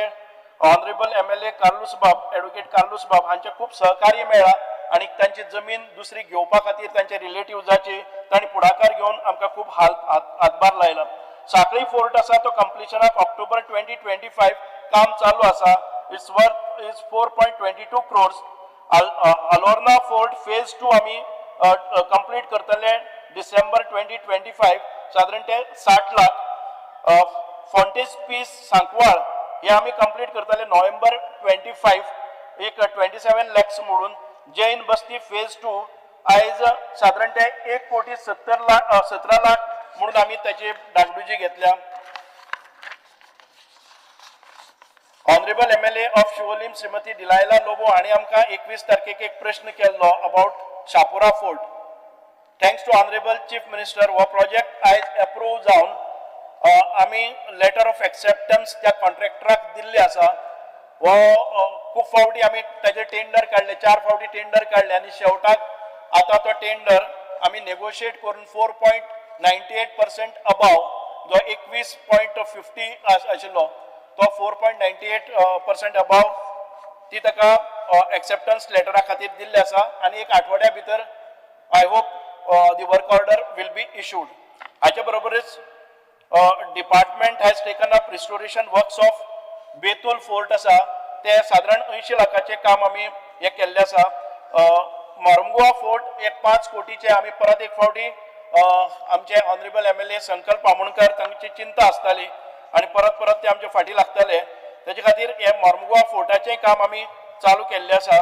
ऑनरेबल MLA कार्लूस बाब एडवोकेट कार्लूस बाब हांचे खूप सहकार्य मेळ्ळा आणि तांची जमीन दुसरी घेवपा खातीर तांचे रिलेटिव्जाची तांणी पुढाकार घेवन आमकां खूप हातभार लायला. साखळी फोर्ट आसा तो कंप्लिशनाक ऑक्टोबर 2025 काम चालू आसा. It's worth is 4.22 crores. Alorna fort phase 2 आमी कंप्लीट करतले डिसेंबर 2025 साधारण ते 60 लाख. फॉन्टेस पीस सांकवाळ हे आमी कंप्लीट करतले नोव्हेंबर 25 एक 27 lakhs म्हणून. जैन बस्ती फेज 2 आयज साधारण ते 1,17 लाख म्हणून आमी त्याची डागडुजी घेतल्या. Honourable MLA of Siolim Shrimati Delilah Lobo हांणी आमकां 21 तारखेक एक प्रश्न केल्लो about Chapora fort. Thanks to honourable chief minister हो प्रोजेक्ट आयज अप्रूव जावन आमी लेटर ऑफ एक्सेप्टन्स त्या कॉन्ट्रॅक्टराक दिल्ले आसा. हो खूप फावटी आमी ताचे टेंडर काडले, 4 फावटी टेंडर काडले आणि शेवटाक आता तो टेंडर आमी नेगोशिएट करून 4.98% अबाव जो 21.50 आशिल्लो तो 4.98% अबाव ती ताका एक्सेप्टन्स लेटरा खातीर दिल्ले आसा आणि एक आठवड्या भितर I hope the work order will be issued. हाच्या बरोबरच department has taken up restoration works of Betul fort आसा ते साधारण 80 लाखाचे काम आमी हे केल्ले आसा. मोरमुगांव फोर्ट एक 5 कोटीचे आमी परत एक फावटी आमचे ऑनरेबल MLA संकल्प आमोणकर तांची चिंता आसताली आणि परत ते आमचे फाटी लागताले. त्याचे खातीर हे मोरमुगांव फोर्टाचें काम आमी चालू केल्ले आसा.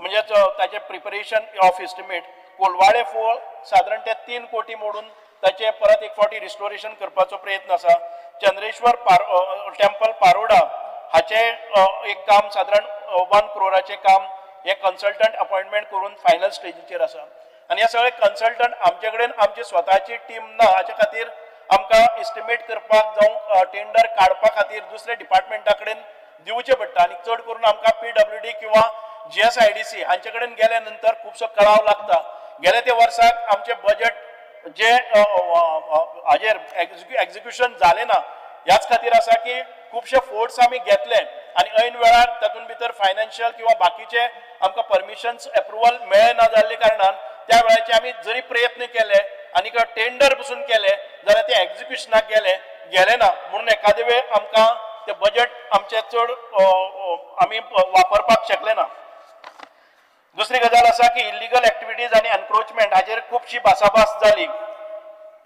म्हणजे ताचे preparation of estimate. Colvale fort साधारण ते 3 कोटी मोडून ताचे परत एक फावटी रिस्टोरेशन करपाचो प्रयत्न आसा. चंद्रेश्वर टेम्पल पारोडा हाचे एक काम साधारण 1 crore काम हे कन्सल्टंट अपॉइंटमेंट करून फायनल स्टेजीचेर आसा. आणि हे सगळे कन्सल्टंट आमचे कडेन आमची स्वताची टीम ना. हाच्या खातीर आमकां एस्टिमेट करपाक जावं टेंडर काडपा खातीर दुसऱ्या डिपार्टमेंटा कडेन दिवचे पडटा आणि चड करून आमकां PWD किंवा GSIDC हांचे कडेन गेल्या नंतर खुबसो कळाव लागता. गेल्या ते वर्साक आमचे बजेट जे हाजेर एक्झिक्युशन जाले ना ह्याच खातीर आसा की खुबशे फोर्ट्स आमी घेतले आणि ऐन वेळार तातूंत भितर फायनान्शियल किंवा बाकीचे आमकां परमिशन्स अप्रुवल मेळ्ळे ना जाल्ले कारणान त्या वेळाचे आमी जरी प्रयत्न केले आणि टेंडर पसून केले जाल्यार ते एक्झिक्युशनाक गेले ना म्हणून एखादे वेळ आमकां ते बजेट आमचे चड आमी वापरपाक शकले ना. दुसरी गजाल आसा की इलिगल एक्टिविटीज आणि एनक्रोचमेंट हाचेर खूबशी भासाभास जाली.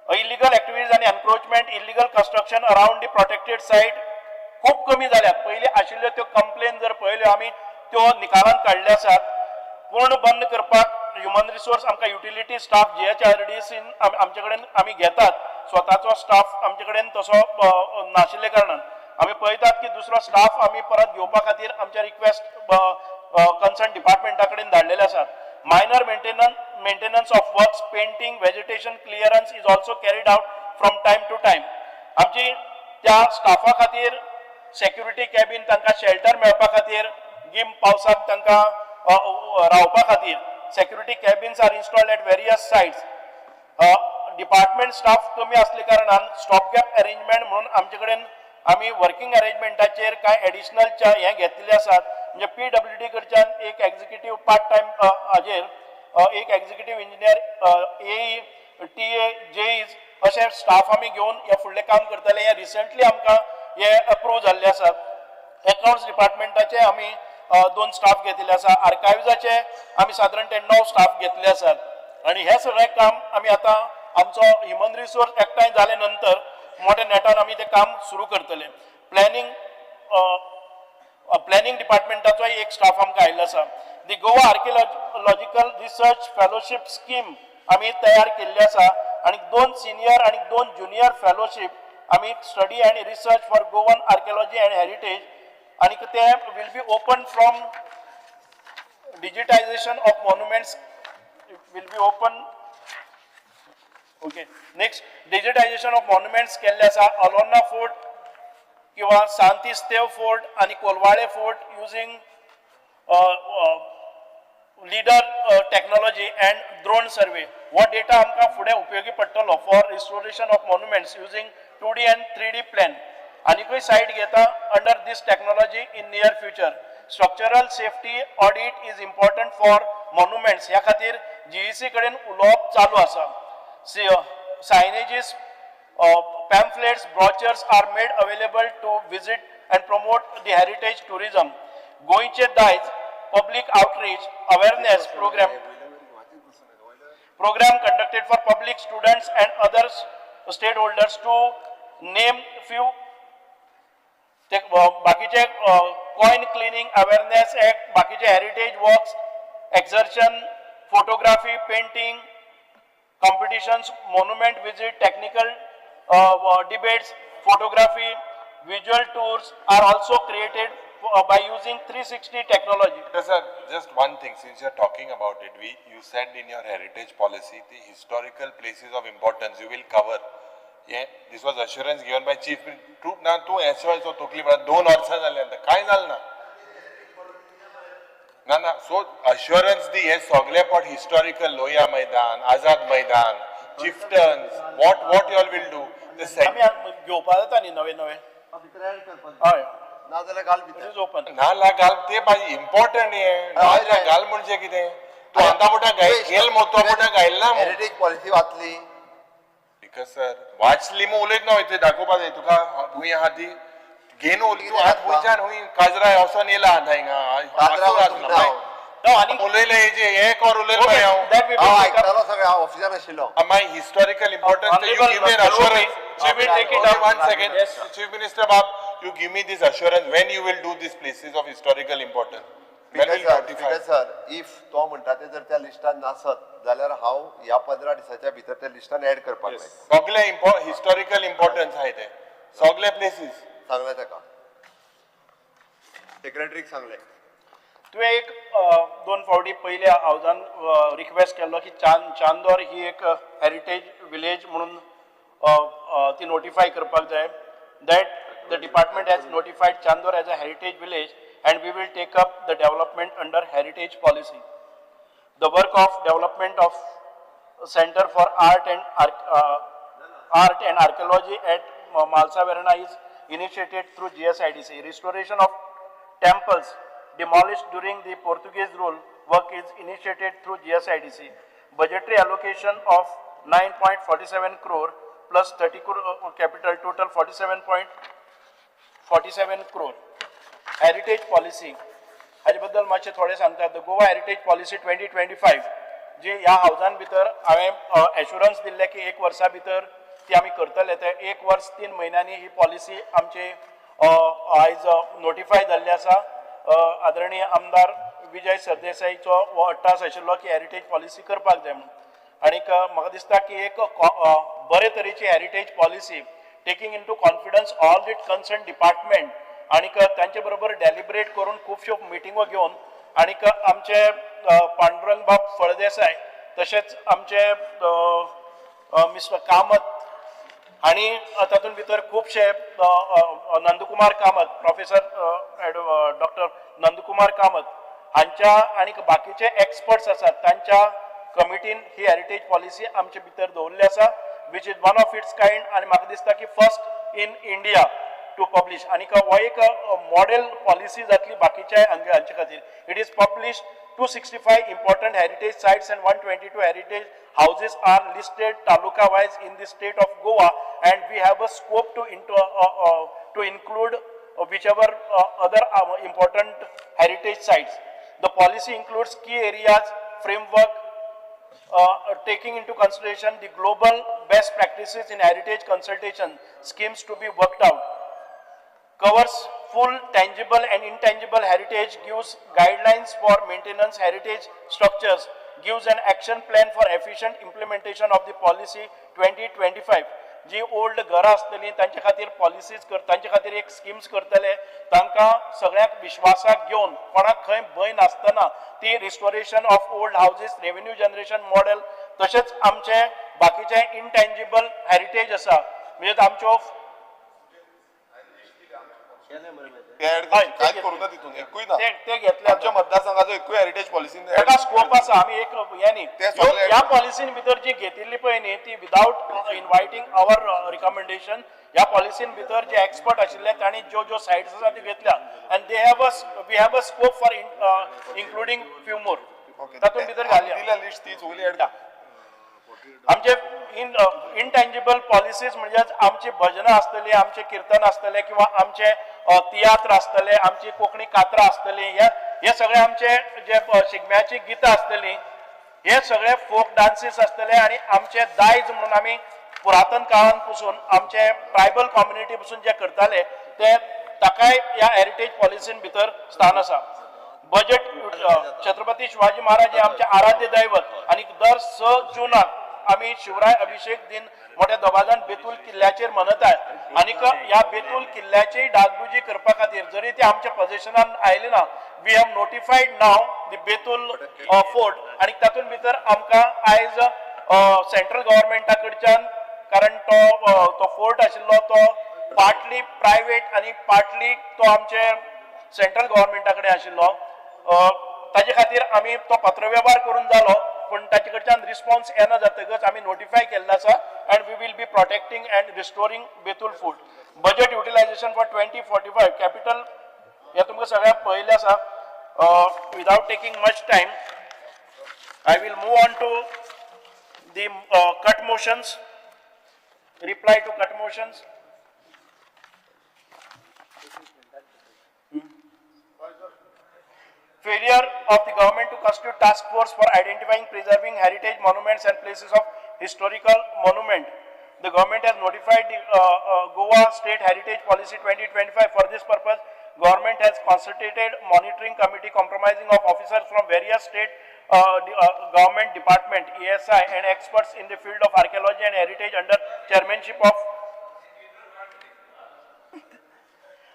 इलिगल एक्टिविटीज आणि encroachment illegal construction around the protected site खूप कमी जाल्यात. पयलीं आशिल्ल्यो त्यो कंप्लेन जर पळयल्यो आमी त्यो निकालान काडले आसात. पूर्ण बंद करपाक ह्युमन रिसोर्स आमकां युटिलिटी स्टाफ GHRDC आमचे कडेन आमी घेतात. स्वताचो स्टाफ आमचे कडेन तसो नाशिल्ले कारणान आमी पळयतात की दुसरो स्टाफ आमी परत घेवपा खातीर आमच्या रिक्वेस्ट कन्सर्न डिपार्टमेंटा कडेन धाडलेले आसात. Minor maintenance of works, painting, vegetation clearance is also carried out from time to time. आमची त्या स्टाफा खातीर सेक्युरिटी कॅबिन तांकां शेल्टर मेळपा खातीर गिम पावसाक तांकां रावपा खातीर security cabins are installed at various sites. Department staff कमी आसले कारणान स्टॉप गॅप अरेंजमेंट म्हणून आमचे कडेन आमी वर्किंग अरेंजमेंटाचेर कांय एडिशनल हे घेतलेले आसात. म्हणजे PWD कडच्यान एक एक्झिक्युटीव पार्ट टाइम हाजेर एक executive engineer AE TA JEs अशे स्टाफ आमी घेवन हे फुडलें काम करतले. हे रिसंटली आमकां हे अप्रूव जाल्ले आसात. अकाउंट्स डिपार्टमेंटाचे आमी 2 स्टाफ घेतिल्ले आसा. आर्कायव्जाचे आमी साधारण 9 स्टाफ घेतले आसात. आणि हे सगळें काम आमी आतां आमचो ह्युमन रिसोर्स एकठांय जाले नंतर मोठ्या नेटान आमी तें काम सुरू करतले. प्लॅनिंग प्लॅनिंग डिपार्टमेंटाचो एक स्टाफ आमकां आयिल्लो आसा. The Goa archaeological research fellowship scheme आमी तयार केल्ली आसा आनी 2 सिनियर आणि 2 ज्युनियर फेलोशीप आमी study and research for Goan archaeology and heritage आणि ते will be open from digitization of monuments will be open. Okay, next digitization of monuments केल्ले आसा. अलोन्ना फोर्ट किंवा सांतिस्तेव फोर्ट आणि Colvale fort using leader technology and drone survey. हो data आमकां फुडें उपयोगी पडटलो for restoration of monuments using 2D and 3D plan. आनीकूय सायट घेता under this technology in near future. Structural safety audit is important for monuments. ह्या खातीर GEC कडेन उलोवप चालू आसा. Signages, pamphlets, brochures are made available to visit and promote the heritage tourism. गोंयचे दायज public outreach awareness program conducted for public, students and other stakeholders to name few. बाकीचे coin cleaning awareness act, बाकीचे heritage walks, exertion, photography, painting, competitions, monument visit, technical debates, photography, visual tours are also created by using 360 technology. Sir, just one thing, since you're talking about it, you said in your heritage policy, the historical places of importance you will cover. Yeah, this was assurance given by chief. Tu assurance हो तोकली बड़ा 2 वर्षां झाले आता काय झालं ना so assurance दी हे सगळे पण historical लोहिया मैदान, Azad Maidan, chieftains, what you all will do. आम्ही घेवपा जाता न्ही नवे हय ना जाल्यार घाल भितर. It is open. नाला घाल ते बाई इम्पॉर्टंट आहे. नाला घाल म्हणजे कितें तू आता मोठा गेल मोठा मोठा गायला ना हेरिटेज पॉलिसी वाचली. सर वाचली मग उलयत ना ते दाखोवपाक जाय तुका हुंय आहा ती घेन तू आत वयच्यान हुंय काजरा येवसान येला आतां हिंगा उलयले हेजे हे कर उलयले पळय हांव आयकतालो सगळे हांव ऑफिसान आशिल्लो. My historical importance you give me assurance. Chief will take it up 1 second. Chief Minister Bab, you give me this assurance when you will do these places of historical importance. Sir if तो म्हणटा ते जर त्या लिस्टान नासत जाल्यार हांव ह्या 15 दिसाच्या भितर त्या लिस्टान ऍड करपाक जाय. सगळे हिस्टॉरिकल इम्पॉर्टन्स आहे ते सगळे प्लेसीस सांगले ताका सेक्रेटरीक सांगले. तुवें एक 2 फावटी पयल्या हावजान रिक्वेस्ट केल्लो की चांदोर ही एक हेरिटेज विलेज म्हणून ती नोटिफाय करपाक जाय. That the department has नोटिफायड Chandor as a heritage village and we will take up the development under heritage policy. The work of development of Center for Art and Archaeology at Malsa Verna is initiated through GSIDC. Restoration of temples demolished during the Portuguese rule work is initiated through GSIDC. Budgetary allocation of 9.47 crore plus 30 crore capital, total 47.47 crore. Heritage policy हाजे बद्दल मातशें थोडें सांगतात. The Goa heritage policy 2025 जी ह्या हावजान भितर हांवें assurance दिल्ले की 1 वर्सा भितर ती आमी करतले. ते 1 वर्स 3 म्हयन्यांनी ही पॉलिसी आमची आयज नोटिफाय जाल्ली आसा. आदरणीय आमदार विजय सरदेसाईचो हो अट्टास आशिल्लो की हेरिटेज पॉलिसी करपाक जाय म्हणून. आनीक म्हाका दिसता की एक बरे तरेची heritage policy taking into confidence all it concern department आणि त्यांचे बरोबर डेलिब्रेट करून खूबश्यो मिटिंगो घेवन आणि आमचे पांडुरंग बाब फळदेसाय तशेंच आमचे मिस्टर कामत आणि तातूंत भितर खुबशे नंदकुमार कामत प्रोफेसर डॉक्टर नंदकुमार कामत हांच्या आणि बाकीचे एक्सपर्ट्स आसात तांच्या कमिटीन ही हेरिटेज पॉलिसी आमचे भितर दवरली आसा which is one of its kind. आणि म्हाका दिसता की first in India to publish आणि हो एक मॉडेल पॉलिसी जातली बाकीच्या हांचे खातीर. It is published 265 important heritage sites and 122 heritage houses are listed taluka wise in the state of Goa, and we have a scope to include whichever other important heritage sites. The policy includes key areas framework taking into consideration the global best practices in heritage consultation schemes to be worked out. Covers full tangible and intangible heritage, gives guidelines for maintenance heritage structures, gives an action plan for efficient implementation of the policy 2025. जी old घरां आसतलीं तांचे खातीर policies तांचे खातीर एक schemes करतले, तांकां सगळ्यांक विश्वासाक घेवन कोणाक खंय भंय नासतना ती restoration of old houses, revenue generation model, तशेंच आमचे बाकीचे इंटेंजिबल हेरिटेज आसा म्हणजे आमच्यो काय करू ना तितून एकूय ना ते घेतले आमच्या मतदारसंघाचो एकूय हेरिटेज पॉलिसी ताका स्कोप आसा. आमी एक हे न्ही ह्या पॉलिसीन भितर जी घेतिल्ली पळय न्ही ती विदाउट इनवायटींग आवर रिकमेंडेशन ह्या पॉलिसीन भितर जे एक्सपर्ट आशिल्ले तांणी ज्यो ज्यो सायट्स आसा ती घेतल्या and we have a scope for including few more तातूंत भितर घालया लिस्ट ती सगळी एड आमचे इंटेंजिबल पॉलिसीज म्हणजे आमची भजनां आसतली, आमचे कीर्तन आसतले किंवा आमचे तियात्र आसतले, आमची कोंकणी कातरां आसतली, हे सगळे आमचे जे शिगम्याची गितां आसतली, हे सगळे फोक डान्सीस आसतले आणि आमचे दायज म्हणून आमी पुरातन काळान पासून आमचे ट्रायबल कम्युनिटी पासून जे करताले ते ताकाय ह्या हेरिटेज पॉलिसीन भितर स्थान आसा. बजेट छत्रपती शिवाजी महाराज हे आमचे आराध्य दैवत आणि दर 6 जूनाक आम्ही शिवराय अभिषेक दिन मोठ्या दबाजान बेतूल किल्ल्याचेर मनयतात आणि ह्या बेतूल किल्ल्याची डागडुजी करपा खातीर जरी ते आमच्या पोझिशनान आयले ना, we have notified now the Betul fort आणि तातूंत भितर आमकां आयज सेंट्रल गव्हर्मेंटा कडच्यान कारण तो फोर्ट आशिल्लो तो पार्टली प्रायवेट आणि पार्टली तो आमचे सेंट्रल गव्हर्मेंटा कडेन आशिल्लो, ताजे खातीर आमी तो पत्रव्यवहार करून जालो पण ताचे कडच्यान रिस्पॉन्स येना जातकच आमी नोटिफाय केल्लो आसा and we will be protecting and restoring Betul fort. Budget utilisation for 2045 capital हे तुमकां सगळ्यांक पळयल्लें आसा. Without taking much time I will move on to the cut motions, reply to cut motions. Failure of the government to constitute task force for identifying, preserving heritage monuments and places of historical monument. The government has notified the Goa State Heritage Policy 2025. For this purpose, government has constituted monitoring committee comprising of officers from various state government department, ESI, and experts in the field of archaeology and heritage under chairmanship of.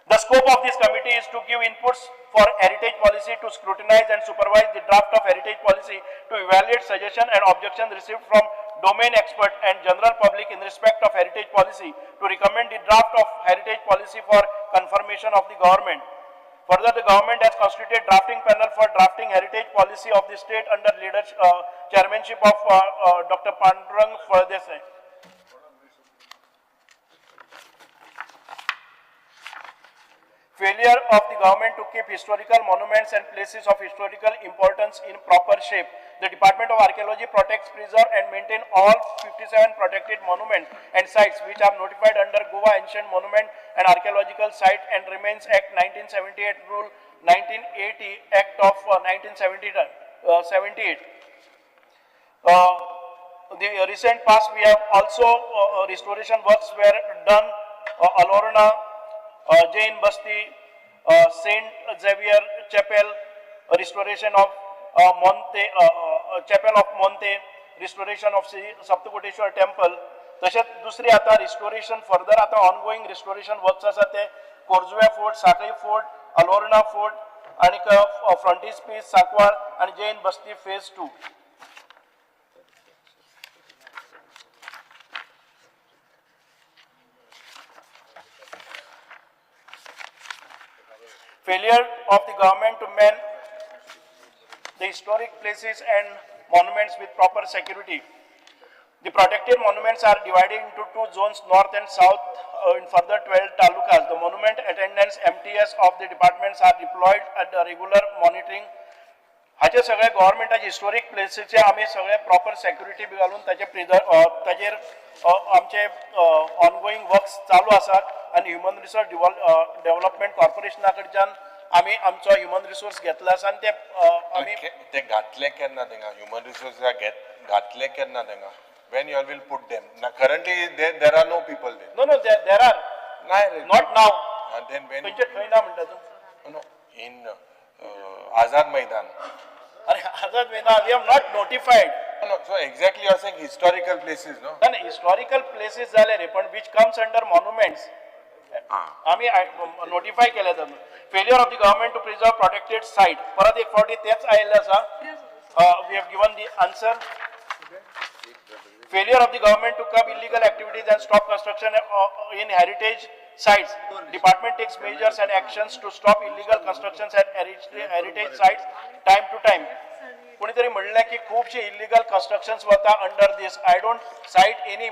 The scope of this committee is to give inputs for heritage policy, to scrutinize and supervise the draft of heritage policy, to evaluate suggestion and objections received from domain expert and general public in respect of heritage policy, to recommend the draft of heritage policy for confirmation of the government. Further, the government has constituted drafting panel for drafting heritage policy of the state under leadership, chairmanship of Dr. Pandurang Fardesai. Failure of the government to keep historical monuments and places of historical importance in proper shape. The Department of Archaeology protects, preserve and maintain all 57 protected monuments and sites which are notified under Goa Ancient Monument and Archaeological Site and Remains Act 1978, Rule 1980, Act of 1978. The recent past we have also restoration works were done Alorna, Jain Basti, Saint Xavier Chapel, restoration of Monte, Chapel of Monte, restoration of Saptakoteshwar Temple. तशेंच दुसरी आता restoration further आता ongoing restoration works आसा ते Corjuem fort, साखळी fort, अलोर्ना fort आणि फ्रंटीस piece Sancoale आणि जैन बस्ती phase 2. Failure of the government to man the historic places and monuments with proper security. The protected monuments are divided into 2 zones, north and south, in further 12 talukas. The monument attendants MTS of the departments are deployed at the regular monitoring. हाचे सगळे गव्हर्नमेंटाचे historic प्लेसीचे आमी सगळे proper security बी घालून ताचेर आमचे ongoing works चालू आसात आणि ह्युमन रिसोर्स डेव्हलपमेंट कॉर्पोरेशना कडच्यान आमी आमचो ह्युमन रिसोर्स घेतला आसा आणि आमी ते घातले केन्ना थिंगा ह्युमन रिसोर्स घातले केन्ना थिंगा when you all will put them now currently there are no people there no there are not now And then when खंय ना म्हणटा तूं in Azad Maidan. Azad Maidan, we have not notified. No, so exactly you are saying historical places, no? No, historical places झाले रे, पण which comes under monuments. आम्ही notify केले them. Failure of the government to preserve protected site. परत एक फावटी तेच आयिल्लें आसा. We have given the answer. Failure of the government to curb illegal activities and stop construction in heritage sites. Department takes measures and actions to stop illegal constructions at heritage sites time to time. कोणीतरी म्हणलें की खूपशे illegal constructions वता under this. I don't site any.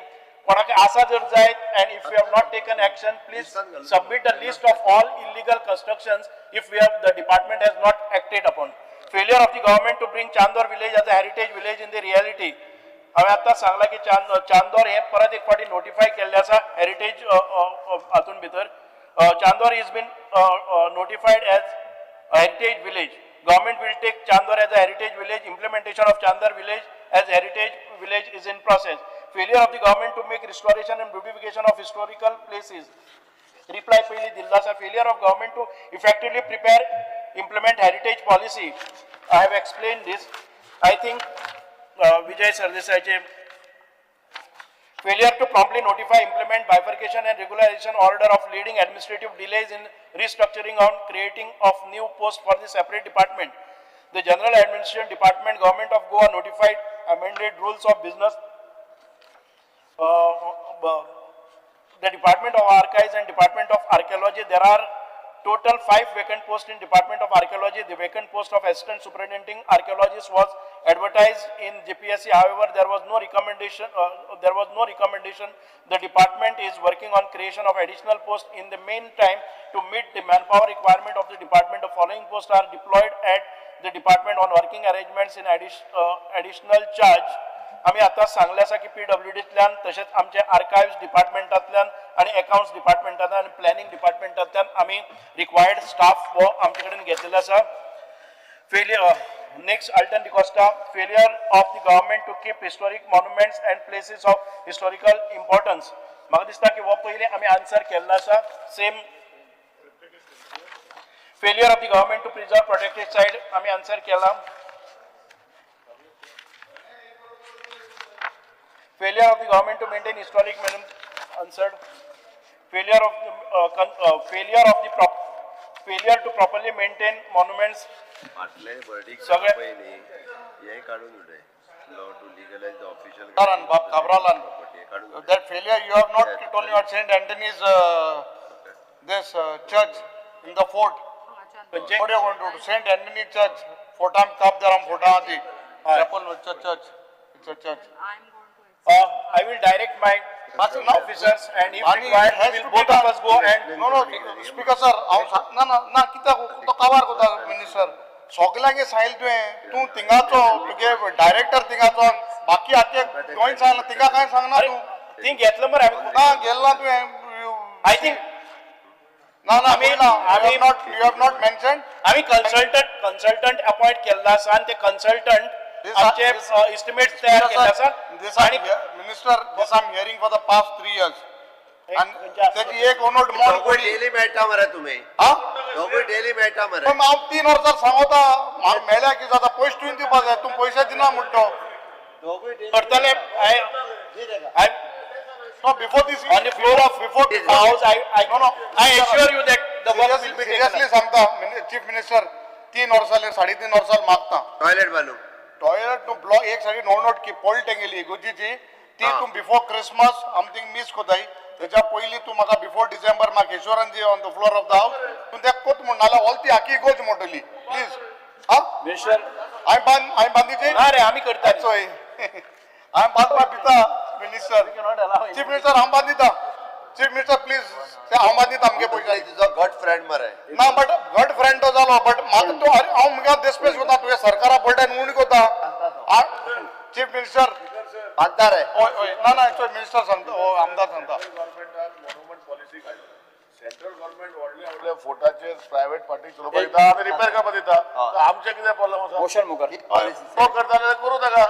कोणाक आसा जर जायत and if we have not taken action, please submit a list of all illegal constructions if the department has not acted upon. Failure of the government to bring Chandor village as a heritage village in the reality. हांवें आतां सांगलां की चांदोर हें परत एक फावटी notify केल्लें आसा हेरिटेज हातून भितर. Chandor is been notified as heritage village. Government will take Chandor as a heritage village. Implementation of Chandor village as heritage village is in process. Failure of the government to make restoration and beautification of historical places. Reply पहिली दिल्ला सा. Failure of government to effectively prepare, implement heritage policy. I have explained this. I think Vijay Sardesaiche. Failure to promptly notify, implement bifurcation and regularization order of leading administrative delays in restructuring and creating of new posts for the separate department. The General Administration Department, Government of Goa notified amended rules of business. The Department of Archives and Department of Archaeology, there are total 5 vacant posts in Department of Archaeology. The vacant post of Assistant Superintending Archaeologist was advertised in GPSC. However, there was no recommendation. The department is working on creation of additional posts. In the meantime, to meet the manpower requirement of the department, the following posts are deployed at the department on working arrangements in additional charge. आम्ही आता सांगले आसा की PWDंतल्यान तशेंच आमचे archives डिपार्टमेंटांतल्यान आणि accounts डिपार्टमेंटांतल्यान आणि planning डिपार्टमेंटांतल्यान आम्ही रिक्वायर्ड स्टाफ हो आमचे कडेन घेतलेलो आसा. Next, Alton Costa, failure of the government to keep historic monuments and places of historical importance. म्हाका दिसता की हो पयलीं आमी आन्सर केल्लो आसा. Same failure of the government to preserve protected site आमी आन्सर केला. Failure of the government to maintain historic monuments answered. Failure to properly maintain monuments. That failure you have not told me at St. Anthony's this church in the fort. What are you going to do? St. Anthony Church, Fortam Kapdaram Fortamati, Chapel Church. It's a church. I will direct my officers and if required, both of us go and no, Speaker sir, na kita to cover kota minister. सगळ्यांगे सांगितलं तुवें तूं थिंगाचो तुगे director थिंगाचो बाकी आते गोंय सांगला थिंगा काय सांगना तूं थिंग घेतलं मरे ना गेल्ला तुवें आय थिंक ना आमी not you have not mentioned आमी कंसल्टंट अपॉइंट केल्ला आसा आनी ते कंसल्टंट आमचे एस्टिमेट्स तयार केले आसा आणि minister this I am hearing for the past 3 years त्याची एक ओनोट मोन कोडी डेली मेळटा मरे तुम्ही हां दोघे डेली मेळटा मरे पण हांव 3 वर्सां सांगता हांव मेल्या की जाता पयशे तुवें दिवपाक जाय तूं पयशे दिना म्हणटो करतले I no before this on the floor of before the house I no I assure you that the work will be seriously सांगता चीफ मिनिस्टर 3 वर्साले 3.5 वर्साल मागता टॉयलेट बांदू टॉयलेट टू ब्लॉक एक साइड नोट की पोल टेंगेली गुजीची ती तू बिफोर क्रिसमस समथिंग मिस कोताय त्याच्या पयली तू म्हाका बिफोर डिसेंबर म्हाका ईश्वरन जी on the floor of the house तू ते कोत म्हण नाला ऑल ती आकी गोज मोटली प्लीज हा मिनिस्टर आय बांदीचे ना रे आम्ही करता सोय आय बांदपा पिता मिनिस्टर चीफ मिनिस्टर हम बांदिता चीफ मिनिस्टर प्लीज ते हम बांदिता आमगे पयशे तुजो गट फ्रेंड मरे ना बट गट फ्रेंड तो जालो बट म्हाका तो हांव मुगे देशपेश कोता तुवें सरकारा बर्डन उणी कोता चीफ मिनिस्टर बांदता रे ओय ओय ना ना मिनिस्टर सांगता ओ आमदार सांगता सेंट्रल गव्हर्नमेंट व्हडले फोटाचे प्रायव्हेट पार्टी चलोवपाक दिता आनी रिपेर करपाक दिता आमचे कितें प्रॉब्लेम आसा मोशन मुखार तो करता जाल्यार करूं ताका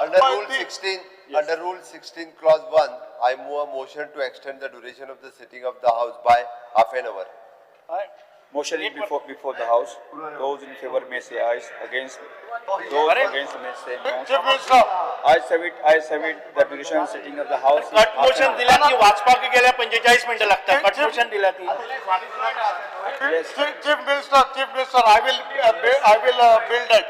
Under Rule 16 Clause 1, I move a motion to extend the duration of the sitting of the House by half an hour. Motion is before the House. Those in favor may say aye. Those against may say no. Chief Minister. I have it. The duration sitting of the House. Cut motion दिल्या ती वाचपाक गेल्या 45 मिनिटं लागतात cut motion दिल्या ती Chief Minister, I will build it.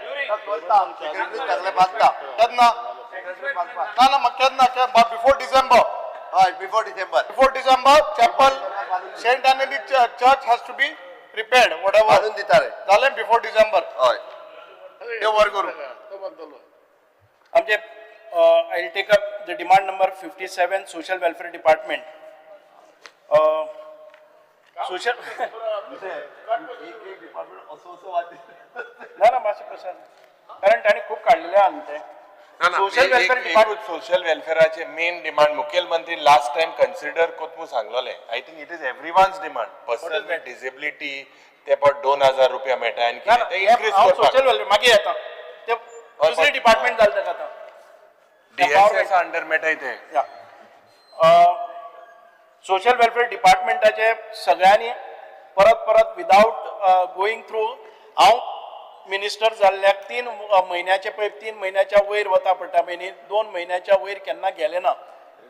Before December. Before December, chapel, Saint Anthony Church has to be repaired. Whatever. Before December. आमचे I will take up the demand number 57, Social Welfare Department. Social. ना मातशें प्रश्न कारण ताणें खूप काडलेले आहा न्ही ते सोशल वेलफेअर डिपार्टमेंट सोशल वेलफेअराचे मेन डिमांड मुखेलमंत्री लास्ट टाइम कन्सिडर कोतमू सांगलोले I think it is everyone's demand person with disability ते पण 2000 रुपया मेळटा आनी ते इन्क्रीज करपाक सोशल वेलफेअर मागीर येता ते दुसरे डिपार्टमेंट जालें ताका आतां डीएसएस अंडर मेळटाय ते सोशल वेलफेअर डिपार्टमेंटाचे सगळ्यांनी परत विदाउट गोईंग थ्रू हांव मिनिस्टर जाल्ल्याक 3 महिन्याच्या वयर वता पडटा म्हयने 2 महिन्याच्या वयर केन्ना गेले ना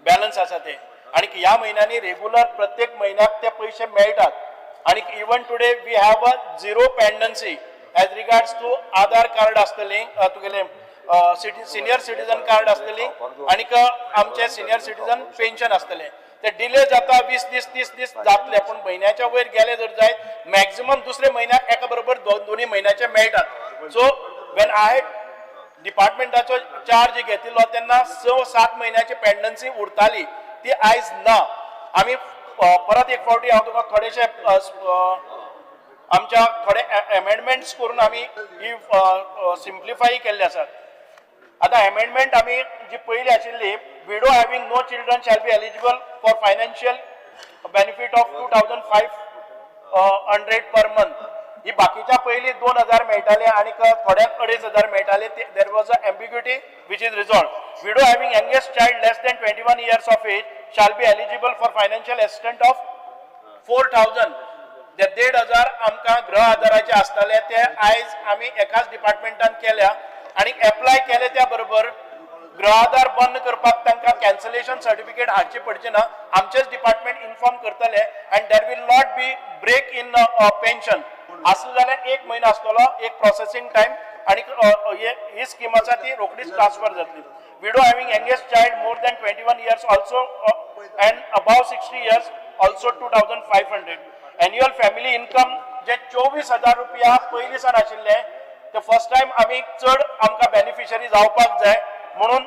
बॅलन्स आसा ते आणि ह्या म्हयन्यांनी रेग्युलर प्रत्येक म्हयन्याक ते पयशे मेळटात आणि even today we have a zero pendency as regards to Aadhaar card आसतली तुगेले सिनियर सिटीजन कार्ड आसतली आणि आमचे सिनियर सिटीजन पेन्शन आसतले ते डिले जाता 20 दीस 30 दीस जातले पण महिन्याच्या वयर गेले जर जायत मॅक्झिमम दुसरे म्हयन्याक एका बरोबर दोन्ही महिन्याचे मेळटात सो वेन आय डिपार्टमेंटाचो चार्ज घेतिल्लो तेन्ना 6-7 महिन्याची पेंडन्सी उरताली ती आयज ना आमी परत एक फावटी हांव तुका थोडेशे आमच्या थोडे अमेंडमेंट्स करून आमी ही सिम्प्लिफाय केल्ले आसात आता अमेंडमेंट आमी जी पयली आशिल्ली widow having no children shall be eligible for financial benefit of 2500 per month ही बाकीच्या पयली 2000 मेळटाले आणि थोड्याक 2500 मेळटाले there was a ambiguity which is resolved widow having youngest child less than 21 years of age shall be eligible for financial assistance of 4000 ते 1500 आमकां गृह आधाराचे आसताले ते आयज आमी एकाच डिपार्टमेंटान केल्या आणि अप्लाय केले त्या बरोबर गृह आधार बंद करपाक तांकां कॅन्सलेशन सर्टिफिकेट हाडचे पडचे ना आमचेच डिपार्टमेंट इन्फॉर्म करतले and there will not be break in pension असं जाल्यार 1 महिना आसतलो एक प्रोसेसिंग टाइम आणि ही स्कीम आसा ती रोखडीच ट्रान्सफर जातली widow having youngest child more than 21 years also and above 60 years also 2500 annual family income जे 24000 रुपया पयलींसान आशिल्ले ते फर्स्ट टाइम आमी चड आमकां बेनिफिशरी जावपाक जाय म्हणून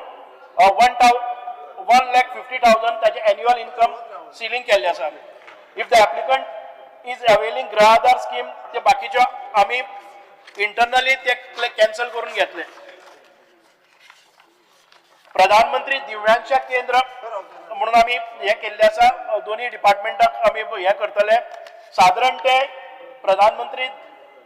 1,50,000 ताचे एन्युअल इन्कम सिलिंग केल्ले आसा if the applicant is availing गृह आधार स्कीम ते बाकीच्यो आमी इंटरनली ते कॅन्सल करून घेतले प्रधानमंत्री दिव्यांग केंद्र म्हणून आमी हे केल्ले आसा दोन्ही डिपार्टमेंटाक आमी हे करतले साधारण ते प्रधानमंत्री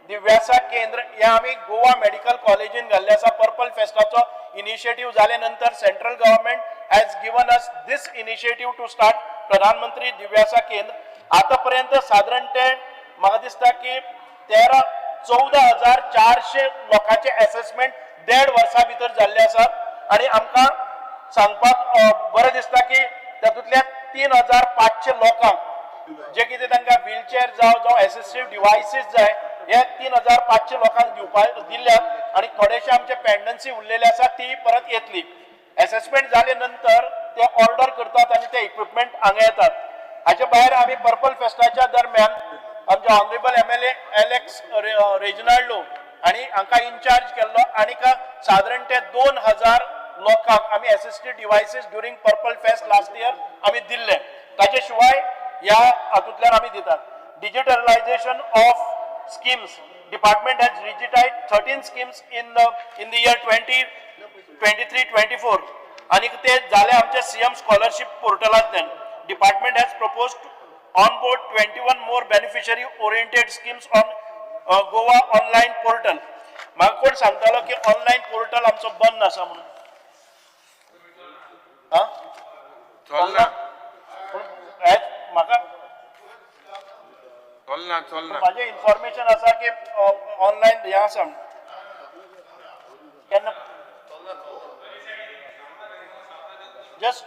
दिव्यांग केंद्र हे आमी गोवा मेडिकल कॉलेजीन घाल्ले आसा पर्पल फेस्टाचो इनिशिएटिव्ह जाले नंतर central government has given us this initiative to start Pradhan Mantri Divyang केंद्र आतापर्यंत साधारण ते म्हाका दिसता की 14,400 लोकांचे असेसमेंट 1.5 वर्सां भितर जाल्ले आसात आणि आमकां सांगपाक बरें दिसता की तातूंतल्या 3,500 लोकांक जे कितें तांकां व्हीलचेअर जावं एसिस्टिव्ह डिव्हायसीस जाय हे 3,500 लोकांक दिवपाक दिल्यात आणि थोडेशे आमचे पेंडन्सी उरलेले आसा ती परत येतली असेसमेंट जाले नंतर ते ऑर्डर करतात आणि ते इक्विपमेंट हांगा येतात हाचे भायर आमी पर्पल फेस्टाच्या दरम्यान आमचे ऑनरेबल MLA एलेक्स रेजिनाल्डो आणि हांकां इंचार्ज केल्लो आणि साधारण ते 2,000 लोकांक आमी assistive devices during purple fest last year आमी दिल्ले ताचे शिवाय ह्या हातूंतल्यान आमी दितात digitalisation of schemes department has digitized 13 schemes in the year 2023-24 आणि ते झाले आमचे CM स्कॉलरशिप पोर्टलांतल्यान department has proposed on board 21 more beneficiary oriented schemes on Goa online portal म्हाका कोण सांगतालो की ऑनलाइन पोर्टल आमचो बंद आसा म्हणून म्हाका माझे इन्फॉर्मेशन आसा की ऑनलायन हें आसा केन्ना just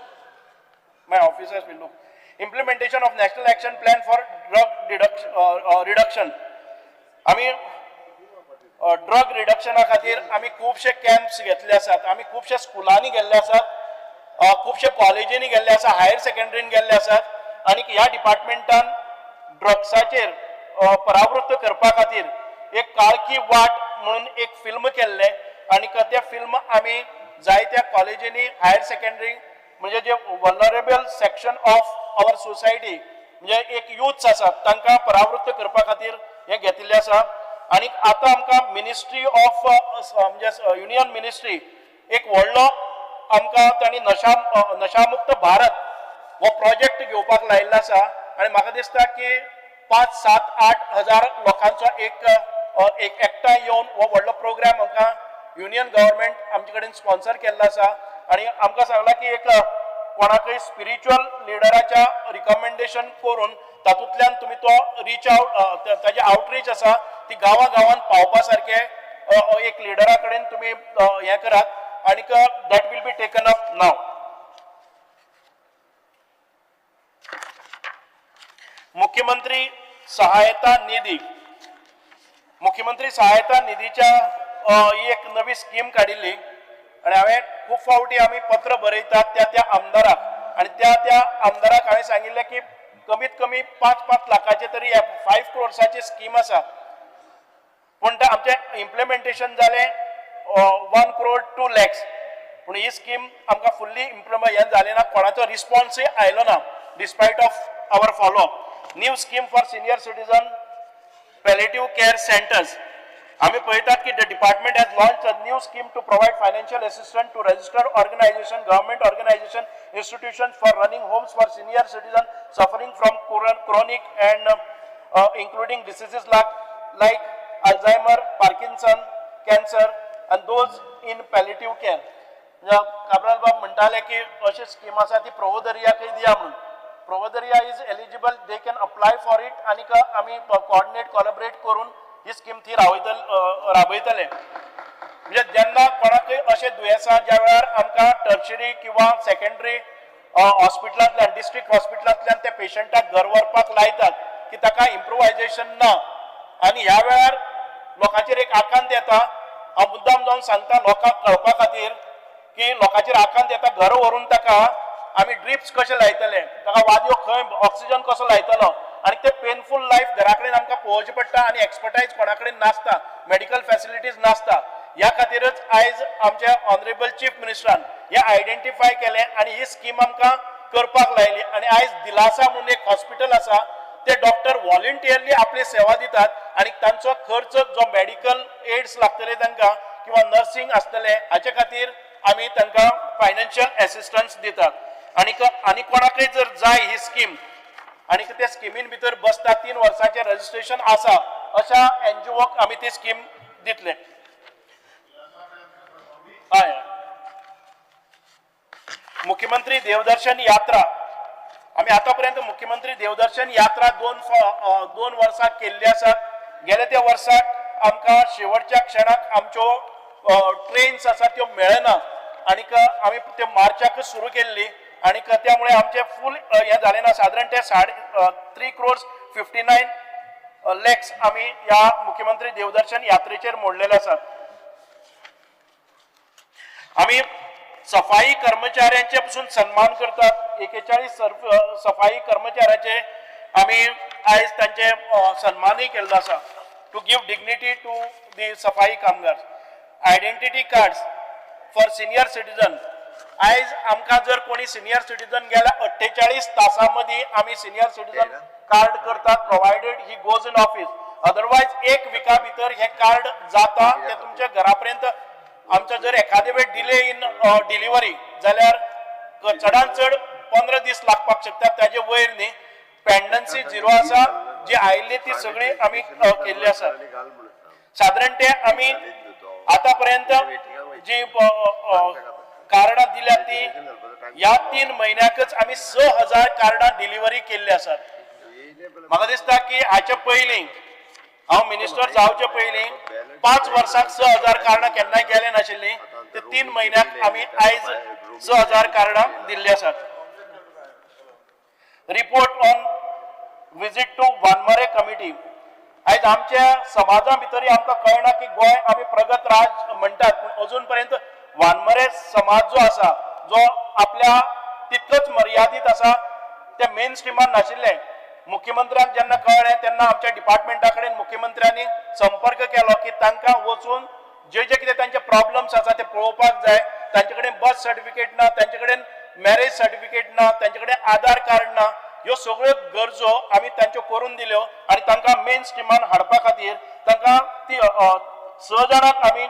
my officers will look. Implementation of National Action Plan for Drug Reduction. आमी ड्रग रिडक्शना खातीर आमी खुबशे कॅम्प्स घेतले आसात, आमी खुबशे स्कुलांनी गेल्ले आसात, खुबशे कॉलेजींनी गेल्ले आसात, हायर सेकंडरीन गेल्ले आसात आनी ह्या डिपार्टमेंटान ड्रग्साचेर परावृत्त करपा खातीर एक काळकी वाट म्हणून एक फिल्म केल्ले आनी ते फिल्म आमी जायत्या कॉलेजींनी हायर सेकंडरी म्हणजे जे vulnerable section of our society म्हणजे एक युथ्स आसात तांकां परावृत्त करपा खातीर हे घेतिल्ले आसा आनी आतां आमकां मिनिस्ट्री ऑफ म्हणजे युनियन मिनिस्ट्री एक व्हडलो आमकां तांणी नशामुक्त भारत हो प्रोजेक्ट घेवपाक लायिल्लो आसा आनी म्हाका दिसता की 5-7-8 हजार लोकांचो एक एकठांय येवन हो व्हडलो प्रोग्राम आमकां युनियन गव्हर्मेंट आमचे कडेन स्पॉन्सर केल्लो आसा आनी आमकां सांगलां की एक कोणाकय स्पिरिच्युअल लिडराच्या रिकमेंडेशन करून तातूंतल्यान तुमी तो रीच आउट ताजे आउटरीच आसा ती गांवां पावपा सारखे एक लिडरा कडेन तुमी हें करात आनीक that will be taken up now. मुख्यमंत्री सहायता निधीच्या ही एक नवी स्कीम काडिल्ली आणि हांवें खूब फावटी आमी पत्र बरयतात त्या आमदाराक आनी त्या आमदाराक हांवें सांगिल्लें की कमीत कमी 5-5 लाखाचे तरी 5 crores स्कीम आसा पूण ते आमचें इम्प्लिमेंटेशन जालें 1 crore 2 lakhs पूण ही स्कीम आमकां फुल्ली इम्प्लिमेंट हें जालें ना, कोणाचो रिस्पॉन्सय आयलो ना despite of our follow up. New scheme for senior citizen palliative care centres. आम्ही पळयतात की the department has launch a new scheme to provide financial assistance to registered organisation government organisation institutions for running homes for senior citizens suffering from chronic and including diseases like Alzheimer, Parkinson, cancer and those in palliative care. Cabral बाब म्हणटाले की अशी scheme आसा ती प्रोवोदरियाकय दिया म्हणून. Provedoria is eligible, they can apply for it आनीक आमी कोलॅबरेट करून ही स्कीम थी राबयतले. म्हणजे जेन्ना कोणाकय अशें दुयेंसां ज्या वेळार आमकां टर्शरी किंवा सेकंडरी हॉस्पिटलांतल्यान डिस्ट्रिक्ट हॉस्पिटलांतल्यान त्या पेशंटाक घर व्हरपाक लायतात की ताका इम्प्रोवायझेशन ना आनी ह्या वेळार लोकांचेर एक आकांत येता. हांव मुद्दाम जावन सांगता लोकांक कळपा खातीर की लोकांचेर आकांत येता घर व्हरून ताका आमी ड्रिप्स कशे लायतले, ताका वाद्यो खंय ऑक्सिजन कसो लायतलो आनी ते पेनफूल लायफ घरा कडेन आमकां पळोवचें पडटा आनी एक्सपर्टायज कोणा कडेन नासता, मेडिकल फॅसिलिटीज नासता. ह्या खातीरच आयज आमच्या ऑनरेबल चीफ मिनिस्टरान हे आयडेंटिफाय केलें आनी ही स्कीम आमकां करपाक लायली आनी आयज दिलासा म्हणून एक हॉस्पिटल आसा ते डॉक्टर व्हॉलंटियरली आपली सेवा दितात आनी तांचो खर्च जो मेडिकल एड्स लागतले तांकां किंवा नर्सिंग आसतले हाचे खातीर आमी तांकां फायनान्शियल असिस्टन्स दितात. आनी कोणाकय जर जाय ही स्कीम आनी त्या स्किमीन भितर बसता 3 वर्सांचें रजिस्ट्रेशन आसा अशा एनजीओक आमी ती स्कीम दितले. हय, मुख्यमंत्री देवदर्शन यात्रा आमी आतापर्यंत मुख्यमंत्री देवदर्शन यात्रा 2 वर्सां केल्ली आसात. गेल्या त्या वर्साक आमकां शेवटच्या क्षणाक आमच्यो ट्रेन्स आसा त्यो मेळना आनीक आमी त्यो मार्चाक सुरू केल्ली आनीक त्यामुळे आमचे फूल हें जालें ना. सादारण ते 3 crores 59 lakhs आमी ह्या मुख्यमंत्री देवदर्शन यात्रेचेर मोडलेले आसात. आमी सफाई कर्मचाऱ्यांचे पासून सन्मान करतात. 41 सफाई कर्मचाऱ्याचे आमी आयज तांचे सन्मानय केल्लो आसा to give dignity to the safai kamgar. Identity cards for senior citizen. आयज आमकां जर कोणी सिनियर सिटीजन गेल्या 48 तासां मदीं आमी सिनियर सिटीजन कार्ड करतात provided he goes in office. Otherwise 1 विका भितर हे कार्ड जाता ते तुमच्या घरापर्यंत. आमचो जर एखादे वेळ डिले इन डिलिव्हरी जाल्यार चडांत चड 15 दीस लागपाक शकतात, ताजे वयर न्ही. पेंडन्सी 0 आसा, जी आयिल्ली ती सगळी आमी केल्ली आसा. सादारण ते आमी आतापर्यंत जी कार्डां दिल्यात ती ह्या 3 म्हयन्याकच आमी 6000 कार्डां डिलिव्हरी केल्ली आसात. म्हाका दिसता की हाचे पयलीं हांव मिनिस्टर जावचे पयलीं 5 वर्सांक 6,000 कार्डां केन्नाय गेले नाशिल्लीं ते 3 म्हयन्याक आमी आयज 6,000 कार्डां दिल्ली आसात. Report on visit to Wanmare committee. आयज आमच्या समाजा भितरय आमकां कळना की गोंय आमी प्रगत राज म्हणटात पूण अजून पर्यंत वानमारे समाज जो आसा जो आपल्या तितलोच मर्यादीत आसा ते मेन स्ट्रिमान नाशिल्ले. मुख्यमंत्र्यांक जेन्ना कळ्ळें तेन्ना आमच्या डिपार्टमेंटा कडेन मुख्यमंत्र्यांनी संपर्क केलो की तांकां वचून जे जे कितें तांचे प्रॉब्लम्स आसा ते पळोवपाक जाय. तांचे कडेन बर्थ सर्टिफिकेट ना, तांचे कडेन मॅरेज सर्टिफिकेट ना, तांचे कडेन आधार कार्ड ना, ह्यो सगळ्यो गरजो आमी तांच्यो करून दिल्यो आनी तांकां मेन स्ट्रिमान हाडपा खातीर तांकां ती 6 जाणांक आमी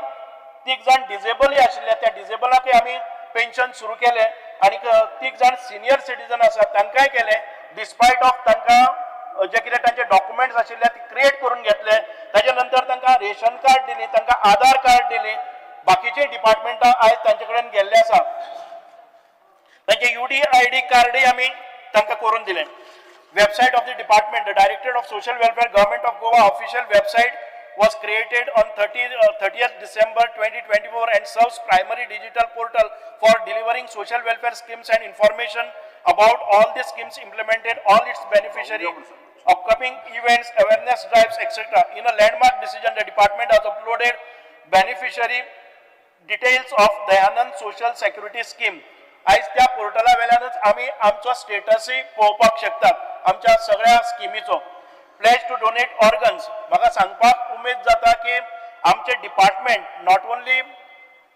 3 जाण डिजेबलय आशिल्ले त्या डिजेबलाकय आमी पेन्शन सुरू केलें आनी 3 जाण सिनियर सिटीजन आसात तांकांय केलें. डिस्पायट ऑफ तांकां जे कितें तांचे डॉक्युमेंट्स आशिल्ले ते क्रिएट करून घेतले. ताच्या नंतर तांकां रेशन कार्ड दिली, तांकां आधार कार्ड दिली. बाकीचे डिपार्टमेंटां आयज तांचे कडेन गेल्ले आसा. तांचे UDID कार्डय आमी तांकां करून दिलें. Website of the department, the directorate of social welfare government of Goa official website was created on 30th December 2024 and serves primary digital portal for delivering social welfare schemes and information about all the schemes implemented, all its beneficiaries, upcoming events, awareness drives, etc. In a landmark decision, the department has uploaded beneficiary details of Dayanand Social Security Scheme. आयज त्या पोर्टला वेल्यानच आमी आमचो स्टेटसय पळोवपाक शकतात आमच्या सगळ्या स्किमीचो. Pledge to donate organs. म्हाका सांगपाक उमेद जाता की आमचे department not only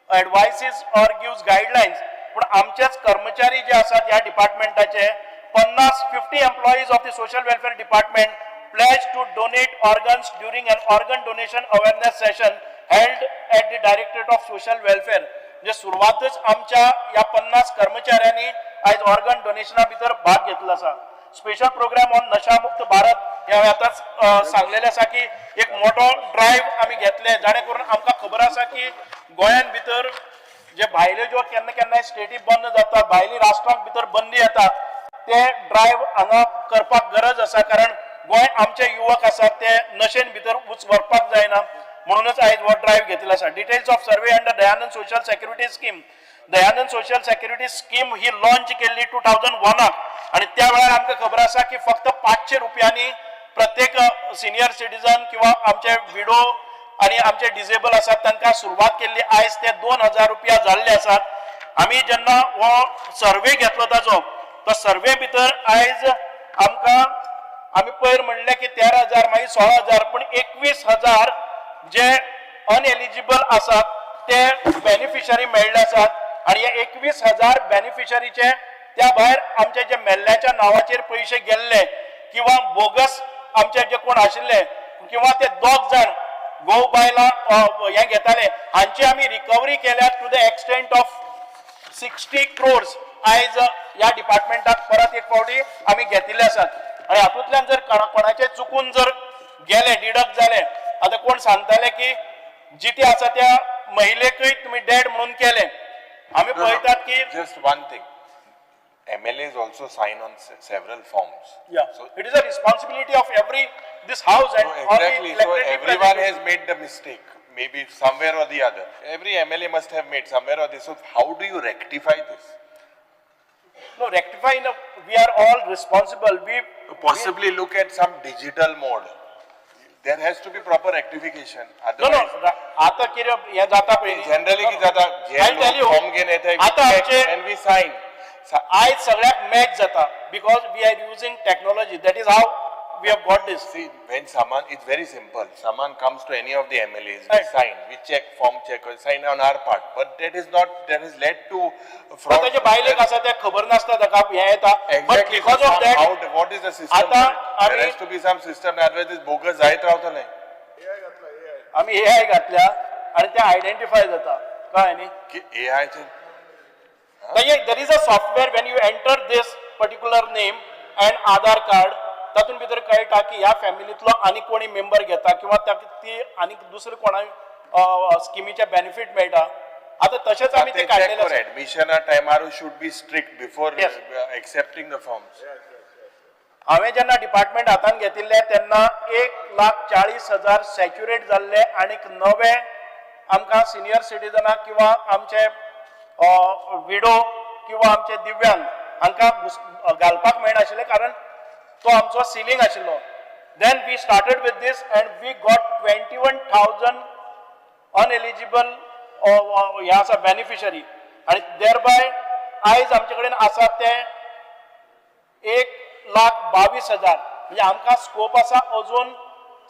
advises or gives guidelines पूण आमचेच कर्मचारी जे आसात ह्या डिपार्टमेंटाचे 50 employees of the social welfare department pledge to donate organs during an organ donation awareness session held at the directorate of social welfare. म्हणजे सुरवातच आमच्या या 50 कर्मचाऱ्यांनी आयज ऑर्गन डोनेशना भितर भाग घेतलो आसा. स्पेशल प्रोग्राम ऑन नशामुक्त भारत हे आतांच सांगलेले आसा की एक मोठो ड्रायव्ह आमी घेतले जाणे करून आमकां खबर आसा की गोंयान भितर जे भायल्यो ज्यो केन्ना केन्नाय स्टेटी बंद जातात, भायली राष्ट्रांक भितर बंदी येता, ते ड्रायव्ह हांगा करपाक गरज आसा कारण गोंय आमचे युवक आसात ते नशेन भितर व्हरपाक जायना म्हणूनच आयज हो ड्रायव्ह घेतलो आसा. Details of survey under Dayanand social security scheme. Dayanand social security scheme he launch केल्ली 2001 आणि त्या वेळार आमकां खबर आसा की फक्त 500 रुपयांनी प्रत्येक सिनियर सिटीजन किंवा आमचे विडो आणि आमचे डिजेबल आसात तांकां सुरवात केल्ली. आयज ते 2000 रुपया जाल्ले आसात. आमी जेन्ना हो सर्वे घेतलो ताजो तो सर्वे भितर आयज आमकां आमी पयर म्हणले की 13,000 मागीर 16,000 पूण 21,000 जे अनएलिजिबल आसात ते बेनिफिशरी मेळ्ळे आसात आणि या 21,000 बेनिफिशरीचे त्या भायर आमचे जे मेल्ल्याच्या नावाचेर पयशे गेल्ले किंवा बोगस आमचे जे कोण आशिल्ले किंवा ते 2 जाण गो बायला हे घेताले हांची आमी रिकवरी केल्या to the extent of 60 crores आयज ह्या डिपार्टमेंटाक परत एक फावटी आमी घेतिल्ले आसात. आणि हातूंतल्यान जर कोणाचे चुकून जर गेले डिडक्ट जाले आता कोण सांगताले की जिते आसा त्या महिलेकय तुम्ही डेड म्हणून केले. आम्ही पळयतात की just one thing, MLAs also sign on several forms. Yeah, so it is a responsibility of this house and exactly. So everyone has made the mistake, maybe somewhere or the other. Every MLA must have made somewhere or this. So how do you rectify this? No, rectifying. We are all responsible. We possibly look at some digital mode. There has to be proper rectification. Otherwise, no. आता कितें हे जाता पळय generally कितें जाता जे form घेवन येता and we sign. आयज सगळ्याक मॅच जाता because we are using technology. That is how we have got this. See, when someone, it's very simple. Someone comes to any of the MLAs, we sign, we check, form check, we sign on our part. But that is not, that has led to fraud. ताचे बायलेक आसा ते खबर नासता ताका हे येता. Exactly. Because of that, what is the system? There has to be some system. Otherwise, this bogus जायत रावतले. आमी AI घातल्या आणि ते आयडेंटिफाय जाता कळ्ळें न्ही की AI चे there is a software when you enter this particular name and Aadhaar card तातून भितर कळटा की ह्या फॅमिलीतलो आनी कोणी मेंबर घेता किंवा ती आनी दुसरे कोणा स्किमीचे बेनिफिट मेळटा. आता तशेंच आमी ते काडलेले आसा. Admission at टायमार should be strict before accepting the forms. हांवें जेन्ना डिपार्टमेंट हातान घेतिल्ले तेन्ना 1,40,000 सॅच्युरेट जाल्ले आनीक नवे आमकां सिनियर सिटीजनाक किंवा आमचे विडो किंवा आमचे दिव्यांग हांकां घालपाक मेळनाशिल्लें कारण तो आमचो सिलींग आशिल्लो. Then we started with this and we got 21,000 uneligible beneficiary and thereby आयज आमचे कडेन आसा ते 1,22,000 म्हणजे आमकां स्कोप आसा अजून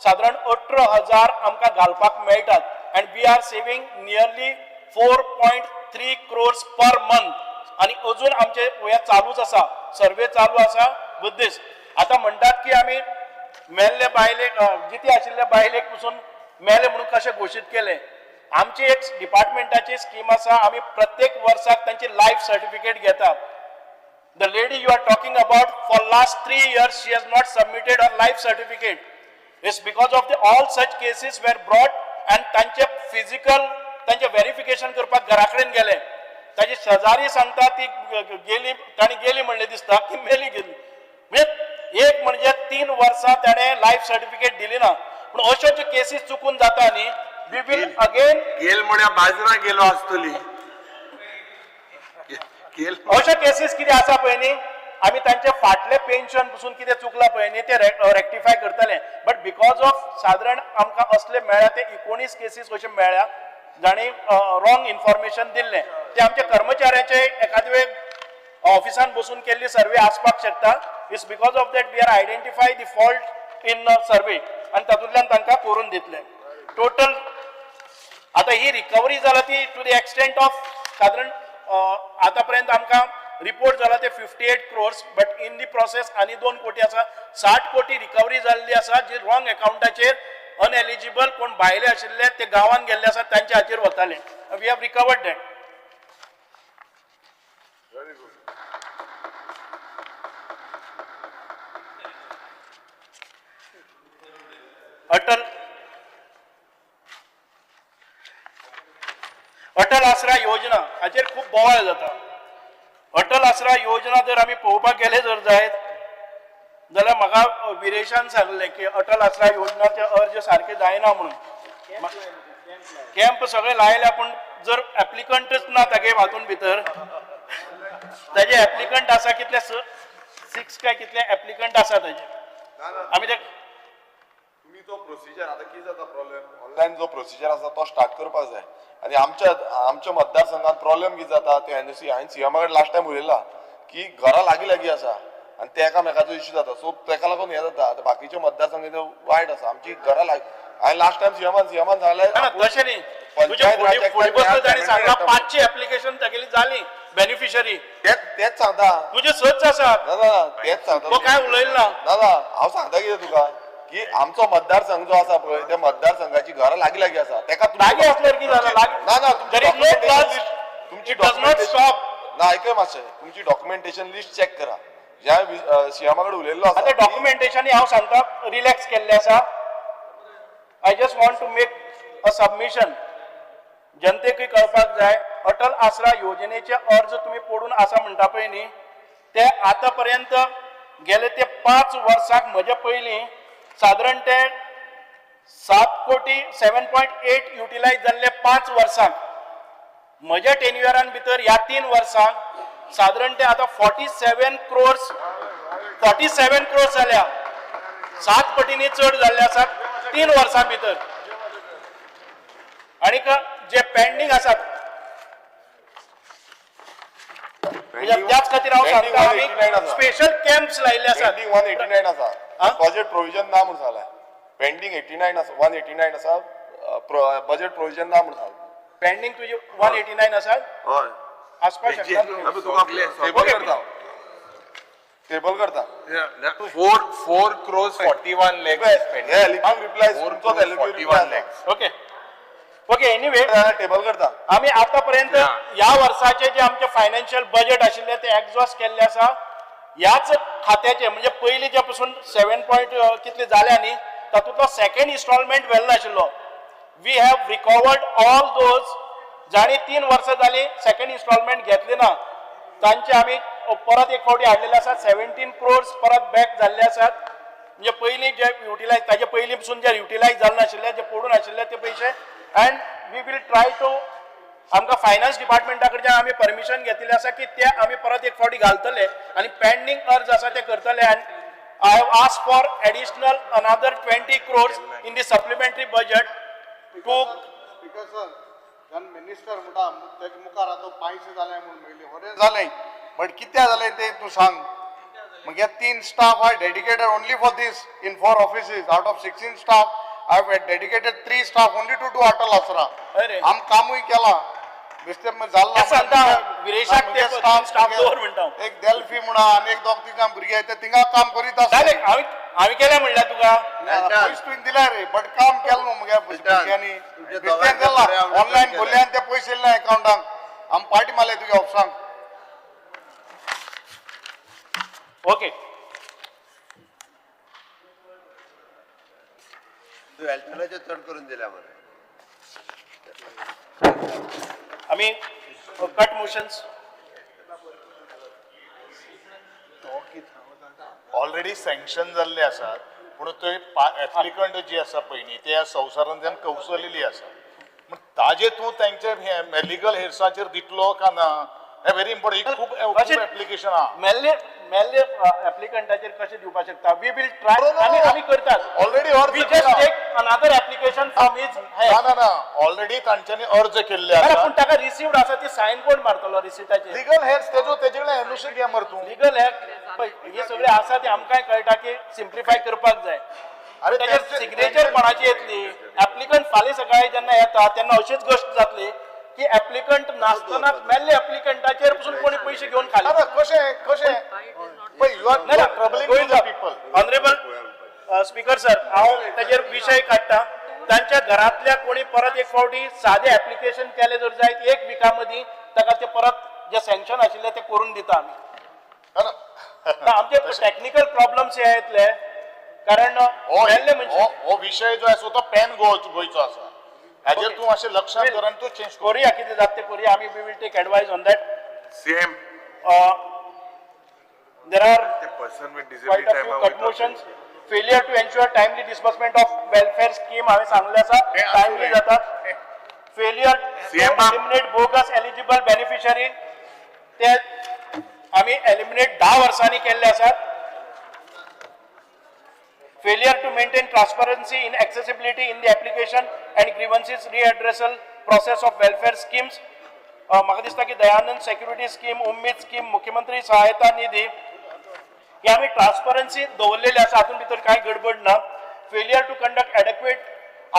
साधारण 18,000 आमकां घालपाक मेळटात and we are saving nearly 4.3 crores per month आणि अजून आमचे हे चालूच आसा सर्वे चालू आसा with this. आता म्हणटात की आमी मेल्ले बायलेक जिती आशिल्ले बायलेक पसून मेले म्हणून कशें घोशीत केले. आमची एक डिपार्टमेंटाची स्कीम आसा आमी प्रत्येक वर्साक तांची लायफ सर्टिफिकेट घेतात. The lady you are talking about for last 3 years she has not submitted her life certificate. It's because of all such cases were brought and तांचे फिजिकल तांचे व्हेरिफिकेशन करपाक घरा कडेन गेले. ताजी शेजारी सांगता ती गेली ताणी गेली म्हणले दिसता की मेली गेली. म्हणजे एक म्हणजे 3 वर्सां ताणे लायफ सर्टिफिकेट दिली ना. पूण अश्यो ज्यो केसीस चुकून जाता न्ही वी विल अगेन गेल म्हळ्यार बाजरा गेलो आसतली. अशा केसीस कितें आसा पळय न्ही आमी तांचे फाटले पेन्शन पसून कितें चुकलां पळय न्ही ते रेक्टिफाय करतले. बट बिकॉज ऑफ सादारण आमकां असले मेळ्ळ्या ते 19 केसीस अशे मेळ्ळ्या जाणी रॉंग इन्फॉर्मेशन दिल्लें. ते आमच्या कर्मचाऱ्याचे एखादे वेळ ऑफिसान बसून केल्ली सर्वे आसपाक शकता. It's because of that we are identify the fault in survey आनी तातूंतल्यान तांकां करून दितले. टोटल आता ही रिकवरी जाला ती टू द एक्सटेंट ऑफ साधारण आता पर्यंत आमकां रिपोर्ट जाला ते 58 crores but in the process आनी 2 कोटी आसा 60 कोटी रिकवरी जाल्ली आसा जी रॉंग अकाउंटाचेर अनएलिजिबल कोण भायले आशिल्ले ते गांवान गेल्ले आसात तांचे हाचेर वताले. We have recovered that. Atal Asara Yojana हाचेर खूब बोवाळ जाता. अटल आसरा योजना जर आमी पळोवपाक गेले जर जायत जाल्यार म्हाका विरेशान सांगलें की अटल आसरा योजनाचे अर्ज सारके जायना म्हणून. कॅम्प सगळे लायल्या पूण जर एप्लिकंटच ना तागे हातून भितर ताजे एप्लिकंट आसा कितले 6 काय कितले एप्लिकंट आसा ताजे आमी ते तुम्ही तो प्रोसिजर आता किती जाता प्रॉब्लेम ऑनलाईन जो प्रोसिजर आसा तो स्टार्ट करपाक जाय. आणि आमच्या मतदारसंघात प्रॉब्लेम किती जाता ते हांवें सीएमा कडेन लास्ट टायम उलयला की घरा लागीं आसा आणि ते एकामेकाचो इश्यू जाता. सो ताका लागून हे जाता. आतां बाकीचे मतदारसंघ वायट आसा आमची घरा हांवें लास्ट टायम सीएमान सांगलें तशें न्ही ताणी सांगला 500 एप्लिकेशन तागेली जाली बेनिफिशरी तेच सांगता तुजे सच आसात. ना तेच सांगता तो काय उलयला ना हांव सांगता कितें तुका की आमचो मतदारसंघ जो आसा पळय त्या मतदारसंघाची घरां लागीं आसा ताका लागीं असल्यार कितें जालें ना तुमची ना ऐकय मातशें तुमची डॉक्युमेंटेशन लिस्ट चॅक करा. ज्या सीएमा कडेन उलयल्लो आसा डॉक्युमेंटेशन हांव सांगता रिलॅक्स केल्लें आसा. I just want to make a submission. जनतेकूय कळपाक जाय अटल आसरा योजनेचे अर्ज तुम्ही पडून आसा म्हणटा पळय न्ही ते आतां पर्यंत गेले ते 5 वर्सांक म्हजे पयलीं साधारण ते 7 कोटी 7.8 युटिलायज जाल्ले 5 वर्सांक. म्हज्या टेन्युअरान भितर ह्या 3 वर्सांक साधारण ते आतां 47 crores जाल्या. 7 पटींनी चड जाल्ले आसात 3 वर्सां भितर. आनीक जे पेंडींग आसात त्याच खातीर हांव सांगता आमी स्पेशल कॅम्प्स लायिल्ले आसात. 189 आसा बजेट प्रोविजन ना म्हणून सांगला. पेंडींग 89 आसा 189 आसा बजेट प्रोविजन ना म्हणून सांगला. पेंडींग तुजी 189 आसात. हय आसपाक शकता. टेबल करता 4 crores 41 lakhs okay okay anyway table करता आमी आतापर्यंत ह्या वर्साचे जे आमचे फायनान्शियल बजेट आशिल्ले ते एक्झॉस्ट केल्ले आसा. ह्याच खात्याचे म्हणजे पयलीं जे पासून 7 पॉयंट कितले जाल्या न्ही तातूंतलो सेकंड इन्स्टॉलमेंट व्हेल्लो नाशिल्लो. We have recovered all those जाणी 3 वर्सां जाली सेकंड इन्स्टॉलमेंट घेतली ना तांचे आमी परत एक फावटी हाडलेले आसात 17 crores परत बॅक जाल्ले आसात म्हणजे पयलीं जे युटिलायज ताजे पयलीं पसून जे युटिलायज जाल्ले नाशिल्ले जे पडून आशिल्ले ते पयशे and we will try to आमकां फायनान्स डिपार्टमेंटा कडच्यान आमी परमिशन घेतिल्लें आसा की ते आमी परत एक फावटी घालतले आनी पेंडींग अर्ज आसा ते करतले and I have asked for additional another 20 crores in the supplementary budget to speaker sir जन मिनिस्टर म्हणटा तेजे मुखार आतां पायशे जाले म्हणून मेळ्ळी बरें जालें बट कित्या जालें तें तूं सांग म्हगे 3 staff are dedicated only for this in 4 offices out of 16 staff I have dedicated 3 staff only to do Atal Asra. आम कामूय केला बेश्टे जाल्ला विरेशाक ते स्टाफ दवर म्हणटा एक डेल्फी म्हणा आनी एक दोग तिगां भुरगे ते तिंगा काम करीत आसता हांवें केलें म्हणल्यार तुका पयस तुवें दिला रे बट काम केलें न्हू मगे भुरग्यांनी बेश्टें केला ऑनलायन भरले आनी ते पयशे येयले अकावंटाक आम पार्टी मारले तुगे ऑफिसांक ओके तू एल्टनाचे चड करून दिल्या मरे आमी कट मोशन्स ऑलरेडी सँक्शन जाल्ले आसात पूण ते एप्लिकंट जी आसा पयलीं ते संवसारांतल्यान कौशलेली आसा पूण ताजे तूं तेंचे लीगल हेर्साचेर दितलो का ना हे व्हेरी इम्पॉर्टंट खूब एप्लिकेशन आहा मेल्ले एप्लिकंटाचेर कशें दिवपाक शकता वी वील ट्राय आनी आमी करतात already we just take another application from his ना ऑलरेडी तांच्यांनी अर्ज केल्ले आसा पूण ताका रिसीव्ड आसा ती सायन कोण मारतलो रिसिटाचेर लीगल हेर्स तेजे कडेन एनओसी घे मरे तूं लीगल हे सगळे आसा ते आमकांय कळटा की सिम्प्लिफाय करपाक जाय अरे ताचेर सिग्नेचर कोणाची येतली एप्लिकंट फाल्यां सकाळी जेन्ना येता तेन्ना अशीच गोश्ट जातली की एप्लिकंट नासतना मेल्ले एप्लिकंटाचेर पसून कोणी पयशे घेवन खाले कशें ऑनरेबल स्पीकर सर हांव ताचेर विशय काडटा तांच्या घरांतल्या कोणी परत एक फावटी सादे एप्लिकेशन केले जर जायत 1 विका मदीं ताका ते परत जे सँक्शन आशिल्ले ते करून दिता आमी आमचे टॅक्निकल प्रॉब्लम्स हे येतले कारण हो विशय जो आसा तो पॅन गोंयचो आसा हाजेर तूं अशें लक्षांत धरून तूं चेंज करुया कितें जाता तें करुया आमी we will take advice on that CM there are the person with quite a few cut motions failure to ensure timely disbursement of welfare scheme हांवें सांगले आसा टायमली जाता failure to eliminate bogus eligible beneficiary ते आमी eliminate 10 वर्सांनी केल्ले आसात failure to maintain transparency in accessibility in the application and grievances readdressal process of welfare schemes म्हाका दिसता की दयानंद सेक्युरिटी स्कीम उम्मीद स्कीम मुख्यमंत्री सहायता निधी ही आमी ट्रान्सपरन्सी दवरलेली आसा हातून भितर कांय गडबड ना failure to conduct adequate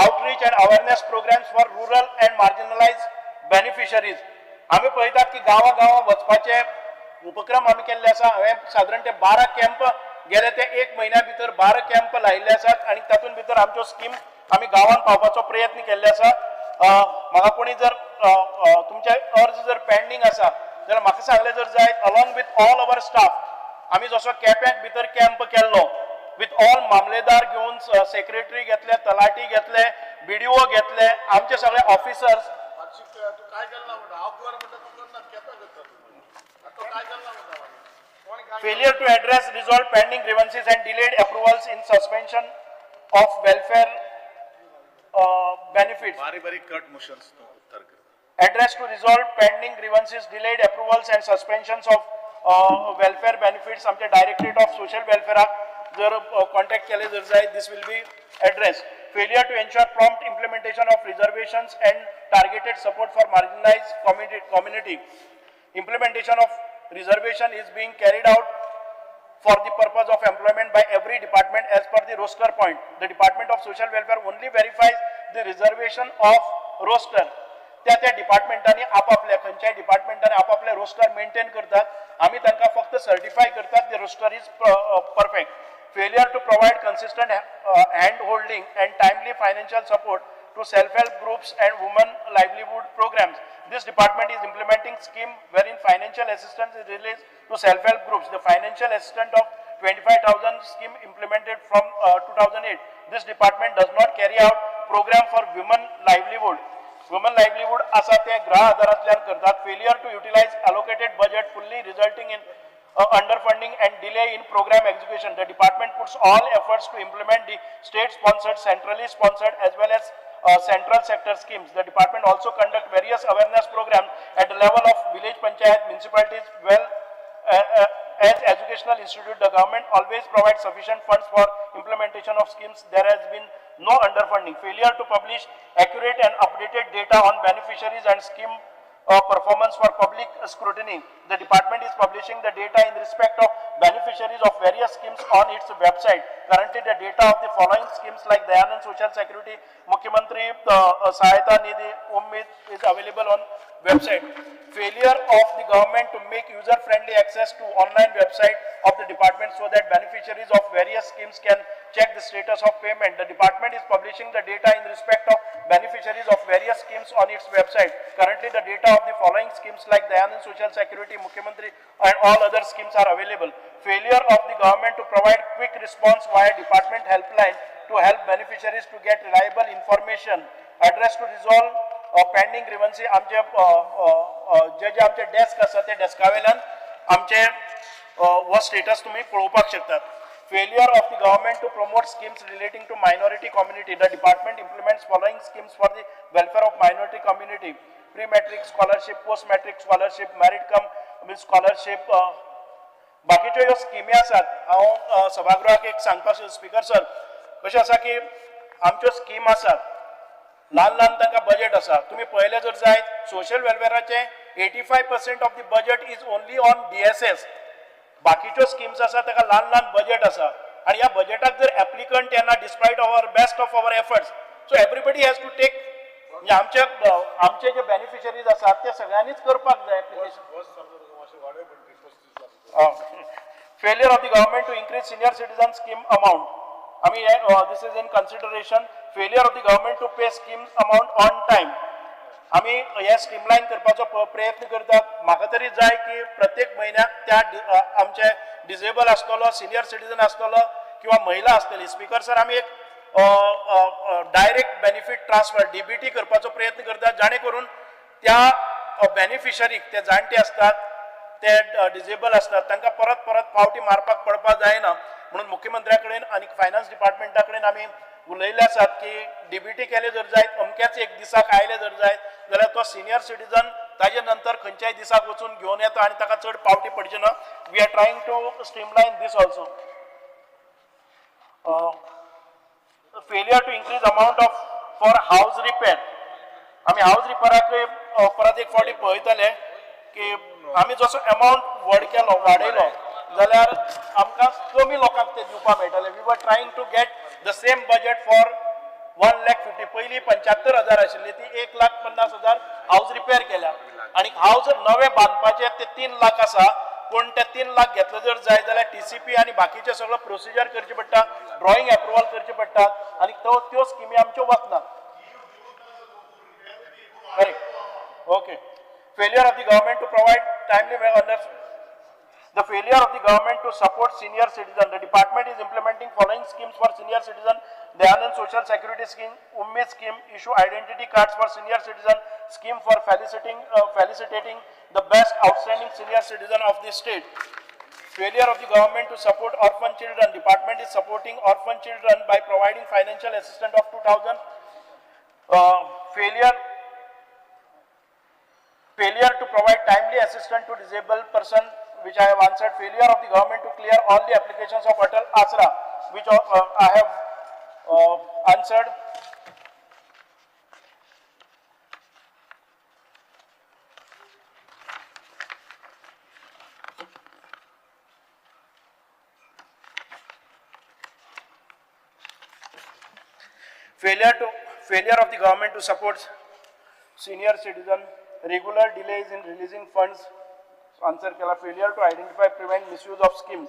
outreach and awareness programmes for rural and marginalise beneficiaries आमी पळयतात की गांवां वचपाचे उपक्रम आमी केल्ले आसा हांवें सादारण ते 12 कॅम्प गेले ते 1 म्हयन्या भितर 12 कॅम्प लायिल्ले आसात आनी तातूंत भितर आमच्यो स्कीम आमी गांवांत पावपाचो प्रयत्न केल्ले आसा म्हाका कोणी जर तुमचे अर्ज जर पेंडींग आसा जाल्यार म्हाका सांगले जर जायत along with all our staff आमी जसो केप्याक भितर कॅम्प केल्लो विथ ऑल मामलेदार घेवन सेक्रेटरी घेतले तलाटी घेतले BDO घेतले आमचे सगळे officers failure to address resolve pending grievances and delayed approvals in suspension of welfare benefits address to resolve pending grievances delayed approvals and suspensions of welfare benefits आमचे directorate of social welfare जर contact केले जर जाय this will be addressed failure to ensure prompt implementation of reservations and targeted support for marginalized community implementation of reservation is being carried out for the purpose of employment by every department as per the roster point. The Department of Social Welfare only verifies the reservation of roster. त्या डिपार्टमेंटांनी आपापल्या खंयच्याय डिपार्टमेंटांनी आपापले roster maintain करतात आम्ही तांकां फक्त certify करतात the roster is perfect. Failure to provide consistent hand holding and timely financial support to self-help groups and women livelihood programs. This department is implementing scheme wherein financial assistance is released to self-help groups. The financial assistance of 25,000 scheme implemented from 2008. This department does not carry out program for women livelihood. Women livelihood asa te grah adaratlan kartat. Failure to utilize allocated budget fully resulting in underfunding and delay in program execution. The department puts all efforts to implement the state-sponsored, centrally sponsored as well as central sector schemes. The department also conduct various awareness programs at the level of village panchayat, municipalities, as educational institute. The government always provides sufficient funds for implementation of schemes. There has been no underfunding. Failure to publish accurate and updated data on beneficiaries and scheme performance for public scrutiny. The department is publishing the data in respect of beneficiaries of various schemes on its website. Currently, the data of the following schemes like Dayanand Social Security, Mukhyamantri Sahayata Nidhi, Ummid is available on website. Failure of the government to make user-friendly access to online website of the department so that beneficiaries of various schemes can check the status of payment. The department is publishing the data in respect of beneficiaries of various schemes on its website. Currently, the data of the following schemes like Dayanand Social Security, Mukhyamantri and all other schemes are available. Failure of the government to provide quick response via department helpline to help beneficiaries to get reliable information. Address to resolve pending grievances. आमचे जे आमचे desk आसा ते डेस्का वेल्यान आमचे वो status तुम्ही पळोवपाक शकतात. Failure of the government to promote schemes relating to minority community. The department implements following schemes for the welfare of minority community: pre-matric scholarship, post-matric scholarship, merit cum scholarship. बाकीच्यो ह्यो स्किमी आसात. हांव सभागृहाक एक सांगपाक स्पीकर सर, कशें आसा की आमच्यो स्कीम आसात, ल्हान ल्हान तांकां बजेट आसा. तुम्ही पळयलें जर जायत सोशल वेलफेअराचे 85% of the budget is only on DSS. बाकीच्यो स्किम्स आसा ताका ल्हान ल्हान बजेट आसा आणि ह्या बजेटाक जर एप्लिकंट येना despite our best of our efforts, so everybody has to take. म्हणजे आमचे जे बेनिफिशरीज आसात ते सगळ्यांनीच करपाक जाय application. Failure of the government to increase senior citizen scheme amount. I mean, this is in consideration. Failure of the government to pay scheme amount on time. आम्ही हे स्ट्रीमलाइन करपाचो प्रयत्न करतात. म्हाका तरी जाय की प्रत्येक म्हयन्याक त्या आमचे डिसेबल आसतलो, सिनियर सिटीजन आसतलो किंवा महिला आसतली. स्पीकर सर, आम्ही एक डायरेक्ट बेनिफिट ट्रान्सफर DBT करपाचो प्रयत्न करतात, जाणे करून त्या बेनिफिशरीक ते जाणटे असतात, ते डिसेबल असतात, तांकां परत परत फावटी मारपाक पडपाक जायना. म्हणून मुख्यमंत्र्या कडेन आणि फायनान्स डिपार्टमेंटा कडेन आमी उलयले आसात की DBT केले जर जायत, अमक्याच एक दिसाक आयले जर जायत जाल्यार तो सिनियर सिटीजन ताजे नंतर खंयच्याय दिसाक वचून घेवन येता आणि ताका चड पावटी पडचे ना. We are trying to streamline this also. Failure to increase amount of for house repair. आम्ही हाऊस रिपेअराक परत एक फावटी पळयतले की आम्ही जसो अमाउंट वाडयलो जाल्यार आमकां कमी लोकांक ते दिवपाक मेळटले. We were trying to get the same budget for 1,50,000. पहिली 75,000 आशिल्ली ती 1,50,000 हाऊस रिपेअर केल्या आणि हाऊस नवे बांदपाचे ते 3 लाख आसा. पण ते 3 लाख घेतलं जर जाय जाल्यार TCP आणि बाकीचे सगळं प्रोसिजर करचे पडटा, ड्रॉइंग अप्रुवल करचे पडटात आणि त्यो स्किमी आमच्यो वचनात. Correct. Okay. Failure of the government to provide timely the failure of the government to support senior citizen. The department is implementing following schemes for senior citizen: Dayanand Social Security Scheme, Ummid Scheme, issue identity cards for senior citizen, scheme for felicitating the best outstanding senior citizen of the state. Failure of the government to support orphan children. Department is supporting orphan children by providing financial assistance of 2,000. Failure to provide timely assistance to disabled person, which I have answered. Failure of the government to clear all the applications of Atal Asra, which I have answered. Failure of the government to support senior citizen. Regular delays in releasing funds. Answer kela. Failure to identify, prevent misuse of schemes.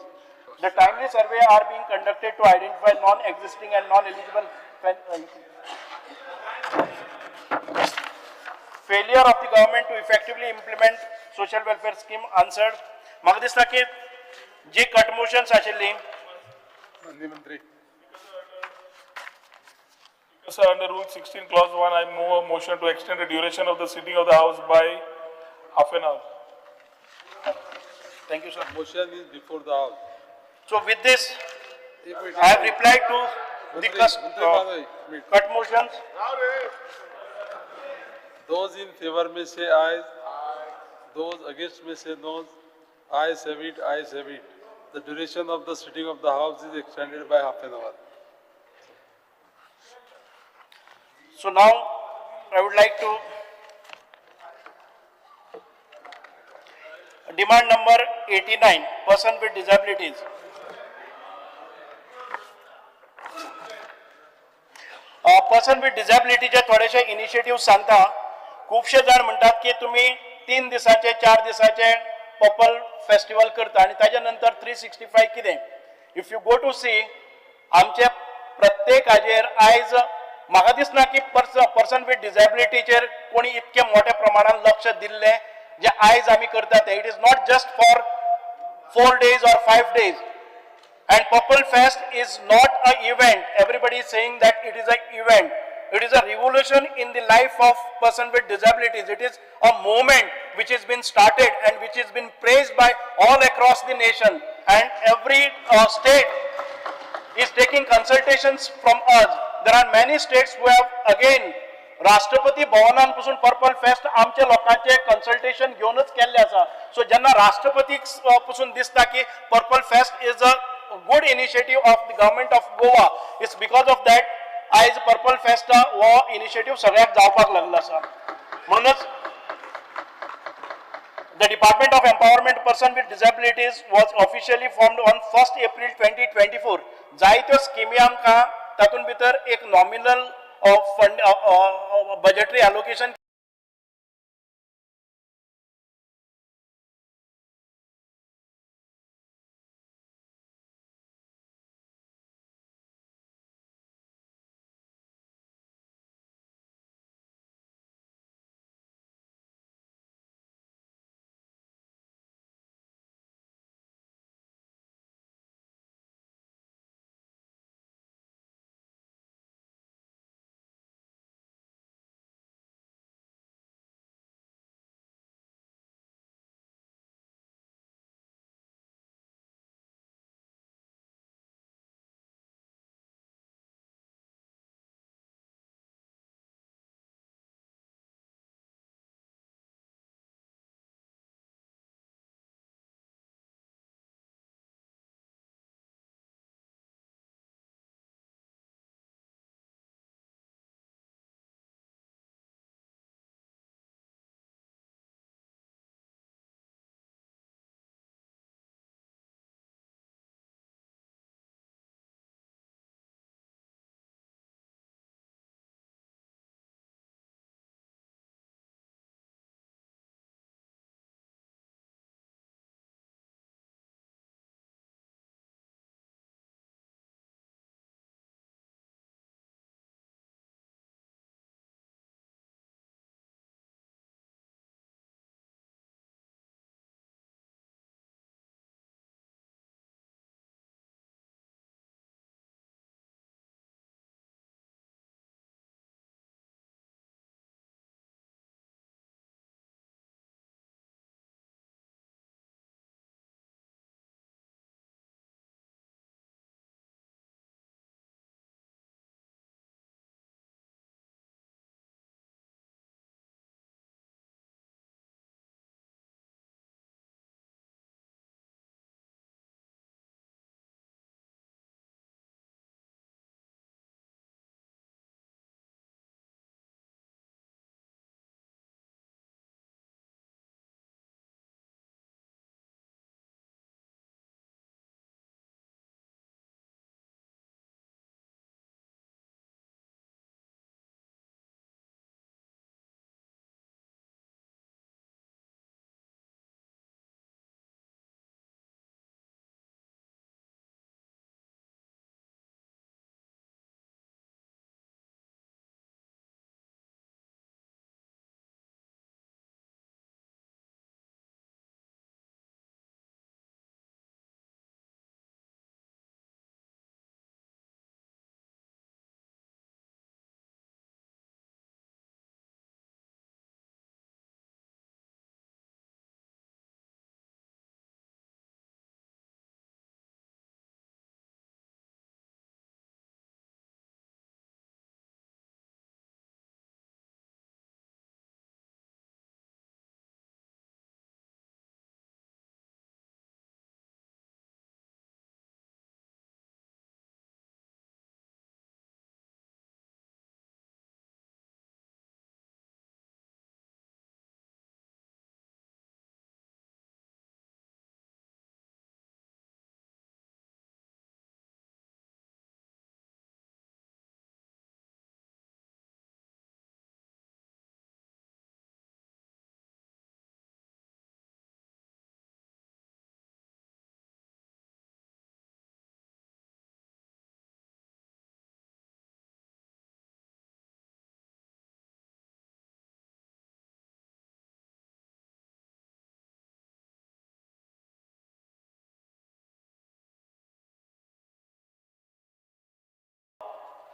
The timely survey are being conducted to identify non-existing and non-eligible. Failure of the government to effectively implement social welfare scheme. Answered. म्हाका दिसता की जी cut motions आशिल्ली मंत्री. Sir, under Rule 16, Clause 1, I move a motion to extend the duration of the sitting of the House by half an hour. Thank you, sir. Motion is before the house. So with this, If it I have replied to the Mantri Mahoday, meet. cut motions. Those in favor may say aye. Those against may say no. Ayes have it, ayes have it. The duration of the sitting of the house is extended by half an hour. So now, I would like to demand number 89, person with disabilities. Person with डिसेबिलिटीचे थोडेशे initiative सांगता. खूबशे जाण म्हणटात की तुम्ही 3 दिसाचे 4 दिसाचे पर्पल फेस्टिवल करता आणि ताच्या नंतर 365 कितें. If you go to see आमचे प्रत्येक हाजेर आयज म्हाका दिसना की पर्सन विथ डिसेबिलिटीचेर कोणी इतके मोठ्या प्रमाणात लक्ष दिल्ले जे आयज आमी करता ते. It is not just for 4 days or 5 days. And Purple Fest is not an event. Everybody is saying that it is an event. It is a revolution in the life of person with disabilities. It is a movement which has been started and which has been praised by all across the nation. And every state is taking consultations from us. There are many states who have again राष्ट्रपती भवनांपासून purple fest आमच्या लोकांचे consultation घेऊनच केल्ले आसा. So जेन्ना राष्ट्रपतीक पासून दिसता की purple fest is a good initiative of the government of Goa, it's because of that आयज पर्पल फेस्ट हो इनिशिएटिव्ह सगळ्याक जावपाक लागला आसा. म्हणूनच the Department of Empowerment Person with Disabilities was officially formed on 1st April 2024. जायत्यो स्किमी आमकां तातूंत भितर एक नॉमिनल फंड बजेटरी एलोकेशन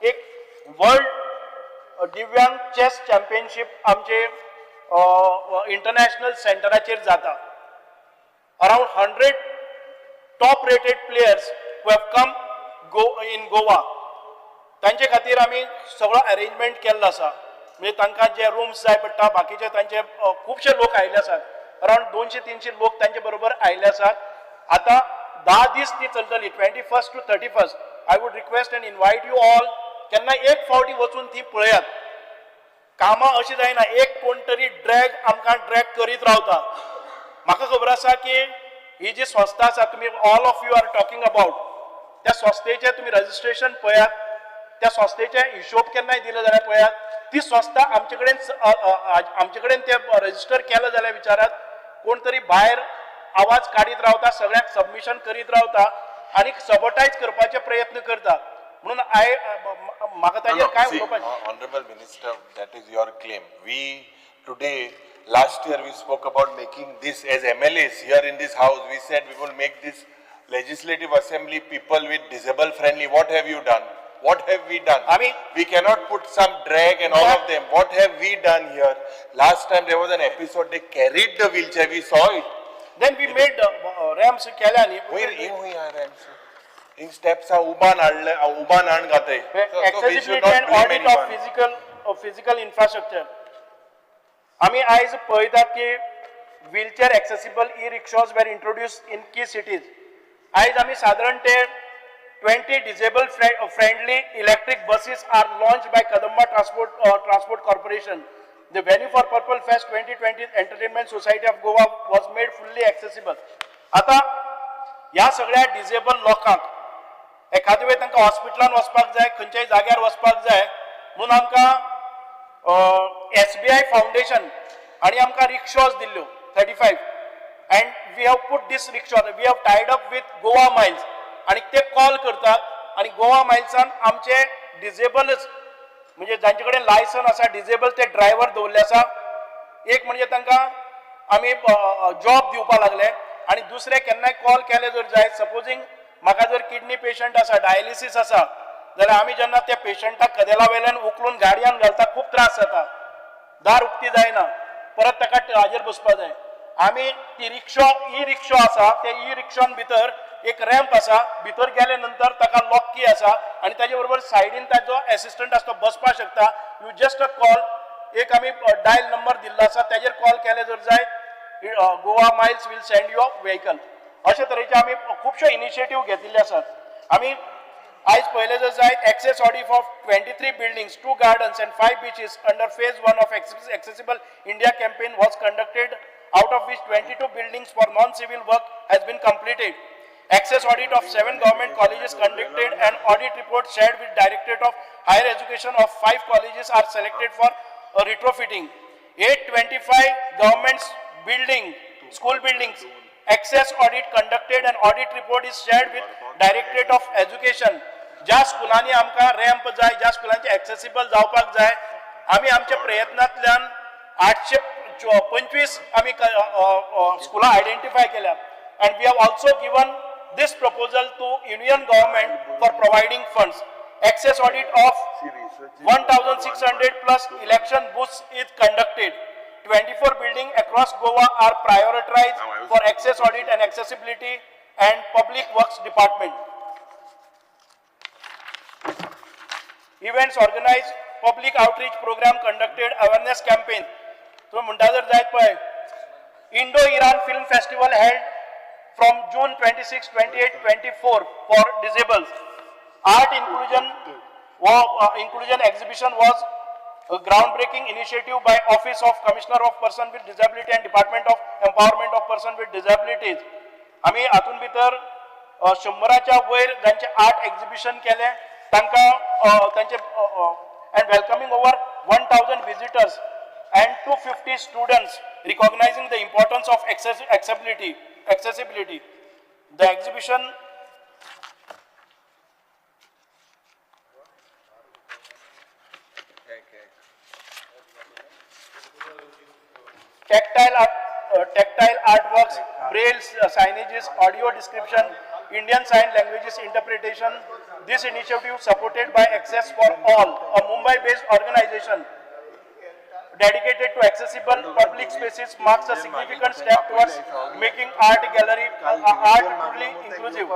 एक वर्ल्ड दिव्यांग चेस चॅम्पियनशीप आमचे इंटरनॅशनल सेंटराचेर जाता. Around 100 top rated players who have come in Goa. तांचे खातीर आमी सगळो अरेंजमेंट केल्लो आसा. म्हणजे तांकां जे रूम्स जाय पडटा, बाकीचे तांचे खुबशे लोक आयिल्ले आसात. अराउंड 200-300 लोक तांचे बरोबर आयिल्ले आसात. आतां 10 दीस ती चलतली, 21st to 31st. I would request end invite you all, केन्ना एक फावटी वचून ती पळयात. कामां अशी जायना एक कोण तरी आमकां ड्रॅग करीत रावता. म्हाका खबर आसा की ही जी संस्था आसा, तुमी all of you are talking about, त्या संस्थेचें तुमी रजिस्ट्रेशन पळयात, त्या संस्थेचे हिशोब केन्नाय दिले जाल्यार पळयात. ती संस्था आमचे कडेन ते रजिस्टर केलं जाल्यार विचारात. कोण तरी भायर आवाज काडीत रावता, सगळ्यांक सबमिशन करीत रावता आनी सबटायज करपाचे प्रयत्न करता. म्हणून म्हाका ताजेर काय उलोवपाचें. Honorable Minister, that is your claim. We today, last year we spoke about making this as MLAs here in this house. We said we will make this legislative assembly people with disabled friendly. What have you done? What have we done? I mean, we cannot put some drag and all of them. What have we done here? Last time there was an episode, they carried the wheelchair, we saw it. Then we made ramps केल्या न्ही. Where are ramps? In steps are uban gate. Accessibility and audit of physical infrastructure. आम्ही आयज पळयतात की wheelchair accessible e-rickshaws were introduced in key cities. आयज आम्ही साधारण ते 20 disabled friendly electric buses are launched by Kadamba Transport Corporation. The venue for Purple Fest 2020 Entertainment Society of Goa was made fully accessible. आता ह्या सगळ्या disable लोकांक एखाद्या वेळ तांकां हॉस्पिटलान वचपाक जाय, खंयच्याय जाग्यार वचपाक जाय म्हणून आमकां SBI फाउंडेशन आणि आमकां रिक्षास दिल्ल्यो 35 and we have put this rickshaw, we have tied up with Goa Miles आणि ते कॉल करतात आणि गोवा माइल्सान आमचे डिसेबलच म्हणजे जांचे कडेन लायसन आसा डिसेबल ते ड्रायव्हर दवरले आसा. एक म्हणजे तांकां आमी जॉब दिवपाक लागले आणि दुसरे केन्नाय कॉल केले जर जाय, सपोजींग म्हाका जर किडनी पेशंट आसा, डायलिसीस आसा, जाल्यार आमी जेन्ना त्या पेशंटाक कदेला वयल्यान उखलून गाडयांत घालता खूब त्रास जाता, दार उक्ती जायना, परत ताका हाजेर बसपाक जाय. आमी ती रिक्षा ई-रिक्षा आसा, त्या ई-रिक्षान भितर एक रॅम्प आसा, भितर गेले नंतर ताका लॉक की आसा आणि ताजे बरोबर सायडीन ताजो असिस्टंट आसा, तो बसपाक शकता. यू जस्ट अ कॉल, एक आमी डायल नंबर दिल्लो आसा, ताजेर कॉल केले जर जाय, Goa miles will send you a vehicle. अशे तरेचे आमी खुबशे इनिशिएटीव घेतिल्ले आसात. आमी आयज पळयले जर जाय, access audit of 23 buildings, 2 gardens and 5 beaches under phase 1 of Accessible India campaign was conducted, out of which 22 buildings for non-civil work has been completed. Access audit of 7 government colleges conducted and audit report shared with Directorate of Higher Education of 5 colleges are selected for retrofitting. 825 government school buildings, access audit conducted and audit report is shared with Directorate of Education. ज्या स्कुलांनी आमकां ramp जाय, ज्या स्कुलांचे accessible जावपाक जाय, आमी आमच्या प्रयत्नांतल्यान 825 आमी स्कुलां आयडेंटिफाय केल्या. And we have also given this proposal to Union government for providing funds. Access audit of 1,600 plus election booths is conducted. 24 buildings across Goa are prioritized for access audit and accessibility and public works department. Events organized, public outreach program conducted, awareness campaign. So म्हणटा जर जायत पळय, Indo-Iran Film Festival held from June 26, 28, 24 for disabled. Art inclusion exhibition was a groundbreaking initiative by Office of Commissioner of Person with Disability and Department of Empowerment of Person with Disabilities. आम्ही हातून भितर 100च्या वयर जांचे art exhibition केले, तांकां तांचे and welcoming over 1,000 visitors and 250 students, recognizing the importance of accessibility. The exhibition tactile artworks, braille signages, audio description, Indian Sign Languages interpretation, This initiative, supported by Access for All, a Mumbai-based organization dedicated to accessible public spaces, marks a significant step towards making art gallery art truly inclusive.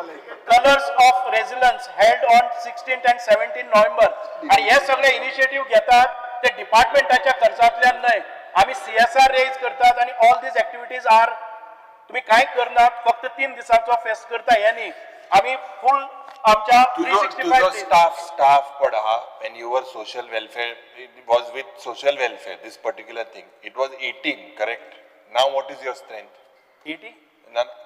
Colors of Resilience held on 16th and 17th November. आणि हे सगळे initiative घेतात ते डिपार्टमेंटाच्या खर्चातल्यान न्हय, आम्ही CSR raise करतात आणि all these activities R, तुम्ही काय करनात, फक्त 3 दिसांचो फेस्ट करता हे न्ही, आम्ही फुल आमच्या 365 staff पडा when you were social welfare, it was with social welfare, this particular thing, it was 18, correct? Now what is your strength? 80?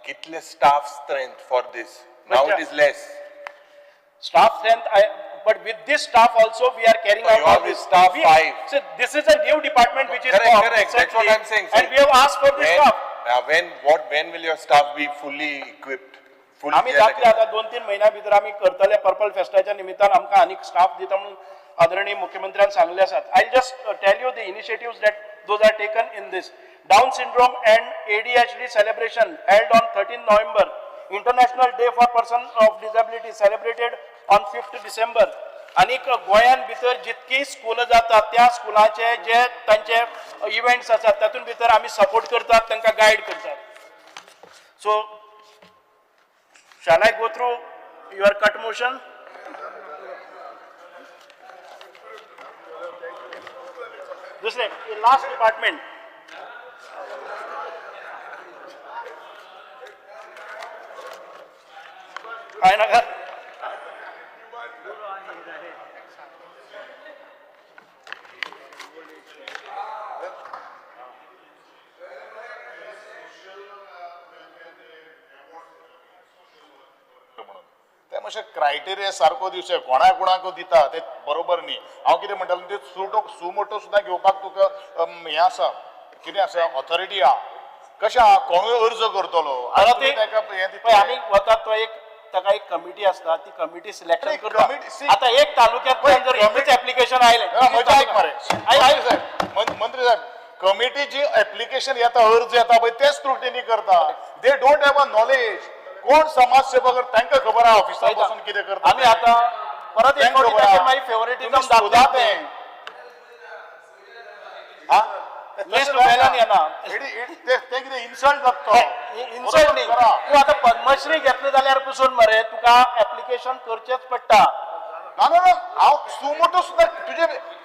कितले staff strength for this? Now it is less. Staff strength, but with this staff also we are carrying out all this. Staff 5. So this is a new department which is Correct, formed correct. That's what I'm saying. and we have asked for this staff. When will your staff be fully equipped? आम्ही जातले आता 2-3 महिन्या भितर आम्ही करतले purple फेस्टाच्या निमित्तान आमकां आनीक स्टाफ दिता म्हणून आदरणीय मुख्यमंत्र्यान सांगले आसात. I just tell you the initiatives that those are taken in this. Down syndrome and ADHD celebration held on 13 November. International Day for Person of Disability celebrated on 5th December. आनीक गोंयान भितर जितकी स्कूल जातात त्या स्कुलाचे जे तांचे events आसात तातूंत भितर आमी सपोर्ट करतात, तांकां गायड करतात. So shall I go through your cut motion? दुसरे last department. काय नका ते मातशें क्रायटेरिया सारको दिवचे, कोणाक दिता ते बरोबर न्ही. हांव कितें म्हणटालो ते सुमोटो सुद्दां घेवपाक तुका हें आसा, कितें आसा, ऑथॉरिटी आहा, कशें आहा, कोणूय अर्ज करतलो आम्ही वतात तो एक ताका एक कमिटी असता, ती कमिटी सिलेक्शन करता. आता एक तालुक्यात जर एकच ऍप्लिकेशन आयले मंत्री साहेब, कमिटी जी ऍप्लिकेशन येता, अर्ज येता पळय ते स्क्रुटिनी करता. They don't have a knowledge. कोण समाजसेवक तांकां खबर आहा ऑफिसांत बसून कितें करता. आम्ही आता परत एक मागीर फेवरेटिझम दाखवता ते लिस्ट वेल्यान येना ते कितें इन्सल्ट जाता. इन्सल्ट न्ही, तूं आतां पद्मश्री घेतले जाल्यार पसून मरे तुका ऍप्लिकेशन करचेच पडटा. ना ना हांव सुमोटो सुद्दां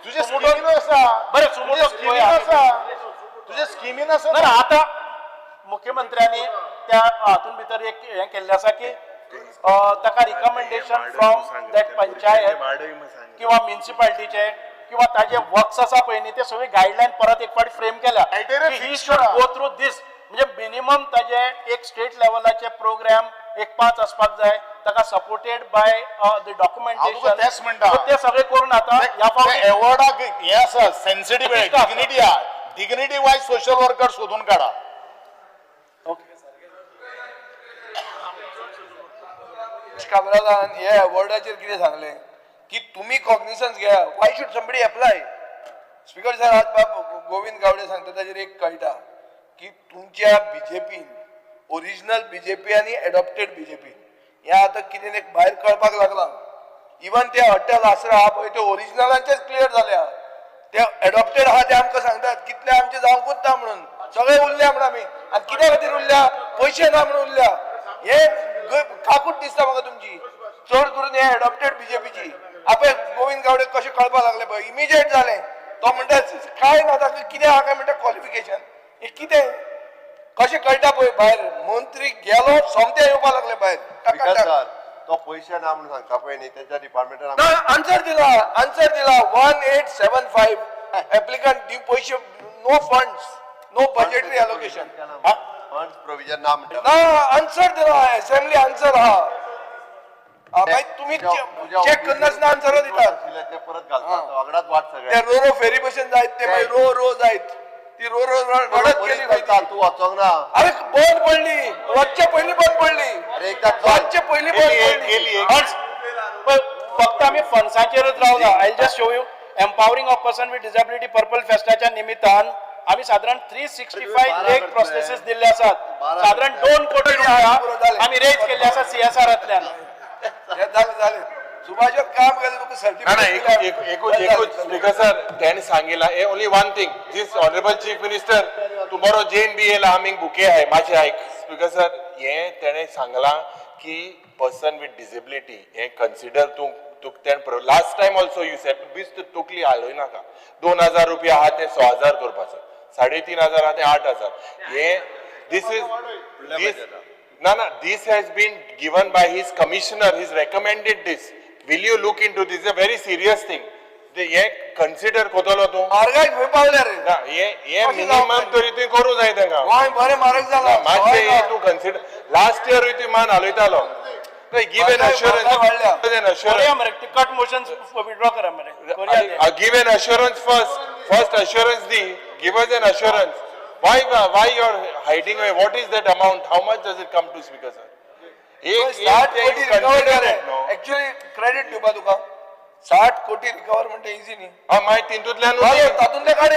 तुजे स्किमीन आसा. बरें सुमोटो स्किमीन आसा, तुजे स्किमीन आसा ना. आता मुख्यमंत्र्यांनी त्या हातून भितर एक हें केल्लें आसा की ताका रिकमेंडेशन फ्रॉम दॅट पंचायत किंवा म्युनिसिपालिटीचे किंवा ताजे वर्क्स आसा पळय न्ही ते सगळे गायडलायन परत एक फावटी फ्रेम केल्या. ही शुड गो थ्रू दीस, म्हणजे मिनिमम ताजे एक स्टेट लेवलाचे प्रोग्राम एक 5 आसपाक जाय, ताका सपोर्टेड बाय द डॉक्युमेंटेशन. तेच म्हणटा ते सगळे करून आता ह्या फावटी एवॉर्डाक हें आसा, सेन्सिटीव डिग्निटी आहा, डिग्निटी वायज सोशल वर्कर सोदून काडा. कामरालान हे अवॉर्डाचेर कितें सांगलें की तुम्ही कॉग्निशन्स घ्या, Y should somebody apply. Speaker sir आज बाब गोविंद गावडे सांगता ताजेर एक कळटा की तुमच्या बीजेपीन ओरिजिनल बीजेपी आणि एडॉप्टेड बीजेपी ह्या आता कितें एक भायर कळपाक लागला. इवन ते हॉटेल आसरा आहा पळय ते ओरिजिनलांचेच क्लियर जाल्या, ते एडॉप्टेड आहा ते आमकां सांगतात कितले आमचे जावंकूच ना म्हणून, सगळे उरल्या म्हणून आमी. आनी कित्या खातीर उरल्या, पयशे ना म्हणून उरल्या. हे काकूट दिसता म्हाका तुमची, चड करून हे एडॉप्टेड बीजेपीची. आपय गोविंद गावडे कशें कळपाक लागले पळय, इमिजिएट जालें. तो म्हणटा काय ना ताका कितें आहा काय म्हणटा क्वॉलिफिकेशन. हे कितें कशें कळटा पळय भायर. मंत्री गेलो सोमते येवपाक लागले भायर. तो पयशे ना म्हणून सांगता पळय न्ही, त्याच्या डिपार्टमेंटान आन्सर दिला 1875 एप्लिकंट पयशे, no funds, no budgetary allocation. Funds provision ना म्हणटा ना आन्सर दिला, असेंब्ली आन्सर आहा. तुम्ही चेक करनासतना आन्सर दितात. ते परत घालतात वागडात वाट सगळे. ते रो फेरी बसून जायत, ते मागीर रो जायत, ती रो रडत गेली. तू वचोंक ना. अरे बंद पडली, वचचे पयलीं बंद पडली, वचचे पयलीं बंद पडली. फक्त आम्ही फंड्साचेरच रावला. I just show you empowering of person with disability purple फेस्टाच्या निमित्तान आम्ही साधारण 365 लेख प्रोसेसेस दिल्ले आसात. साधारण 2 कोटी रुपया आम्ही रेज केल्ले आसा CSRतल्यान. झाले सुभाषात काम केलं तुका एकूच स्पीकर सर त्यांनी सांगितलं हे only one thing this honourable chief minister tomorrow JNBA ला आम्ही बुके आहे माझे ऐक स्पीकर सर हे त्याने सांगला की पर्सन विथ डिसेबिलिटी हे कन्सिडर तू last time also you said बीस तकली आलोय नाका 2000 रुपया आहा ते 6000 करपाचो 3500 आहा ते 8000 हे this has been given by his commissioner. He's recommended this. Will you look into this? It's a very serious thing. हे कन्सिडर कोतलो तू मार्गाय खंय पावल्या रे ना हे मिनिमम तरी तू करू जाय तांकां गोंय बरें म्हारग जाला मातशें हे तू कन्सिडर लास्ट इयर तू मान हालयतालो give an assurance cut motions withdraw करा मरे give an assurance first assurance दी give us an assurance why you are hiding away? What is that amount? How much does it come to, speaker sir? 60 कोटी recover केले actually credit दिवपा तुका 60 कोटी recover म्हणजे easy न्ही हा माहिती तितूंतल्यान तातूंतले काडे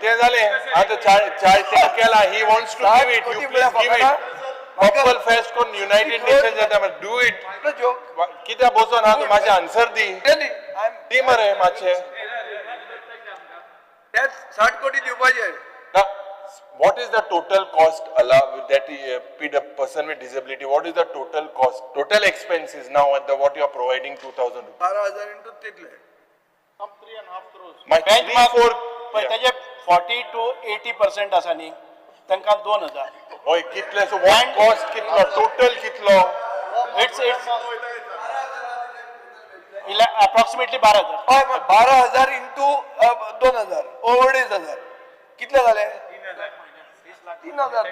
ते झाले आता 40 केला he wants to give it you please give it purple fest कोण युनायटेड नेशन्स जाता मरे डू इट कित्या बसोन हा तू माझे आन्सर दी मरे मातशे 60 कोटी दिवपाचे what is the total cost that a person with disability, what is the total cost, total expenses now at the what you are providing 2000 rupees? 12,000 into title 3.5 crores. My 3-4 पण त्याचे 40 to 80% आसा न्ही तांकां 2000 होय कितले सो what cost कितलो total कितलो it's approximately 12000 12,000 into 2000 over days 1000 कितले झाले 3000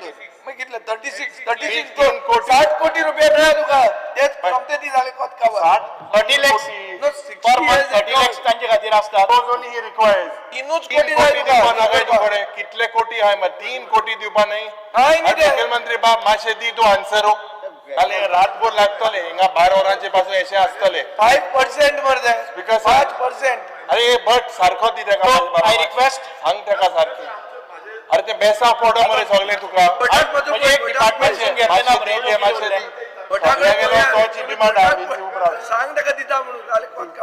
मग कितले 36 60 कोटी रुपये मेळ्ळे तुका तेच कमते दी झाले कोत का 30 lakhs per month 30 lakhs तांचे खातीर आसतात only he requires 3 कोटी जाय तुका कितले कोटी आहे मग 3 कोटी दिवपा नाही मुख्यमंत्री बाब माशे दी तू आन्सर खाली रातभर लागतले हिंगा 12 वरांचे पासून अशे असतले 5% मरदे बिकॉज 5% अरे बट सारखो दी तेका आय रिक्वेस्ट सांग तेका सारखी अरे ते बेसा फोडो मरे सगळे तुका म्हणजे एक डिपार्टमेंट घेतले ना बरे माशे दी सगळे गेलो तोची डिमांड आहे सांग तेका दिता म्हणून जाले कोत का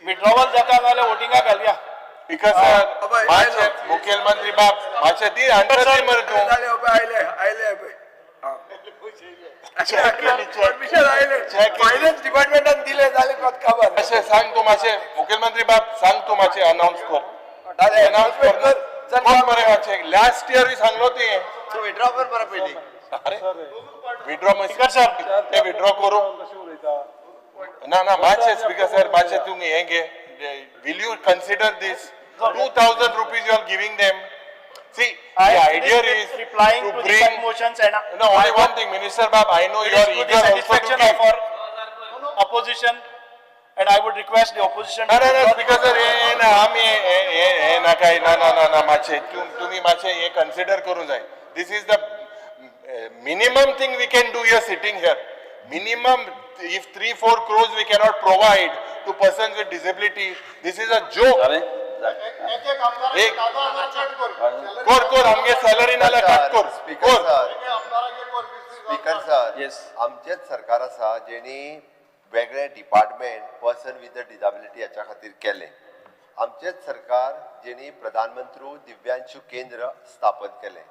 विड्रॉवल जाता जाल्यार वोटिंगा घालया बिकॉज माशे मुख्यमंत्री बाप माशे दी आन्सर दी मरे तू आयले फायनान्स डिपार्टमेंटान दिले जाले कोत खबर माशे सांग तू माशे मुख्यमंत्री बाप सांग तू माशे अनाउन्स कर अनाउन्स कर कोण मरे माशे लास्ट इयर ही सांगलो ते सो विड्रॉ कर मरे पहिली अरे विड्रॉ स्पीकर सर ते विड्रॉ करू ना माशे स्पीकर सर माशे तुम्ही हे घे will you consider this 2000 rupees you are giving them? See, the idea is replying to bring the motions and no only one thing, Minister Bab, I know you are eager also to give. Of opposition, and I would request the opposition. No, because ना आम्ही हे ना काय ना माचे तुम्ही माचे हे consider करून जाय. This is the minimum thing we can do here sitting here. Minimum, if 3-4 crores we cannot provide to persons with disability, this is a joke. कर आमगे सॅलरी नाला कट कर स्पीकर सर आमचेच सरकार आसा जेणी वेगळे department person with the disability हाच्या खातीर केले आमचेच सरकार जेणी प्रधानमंत्री दिव्यांशू केंद्र स्थापन केले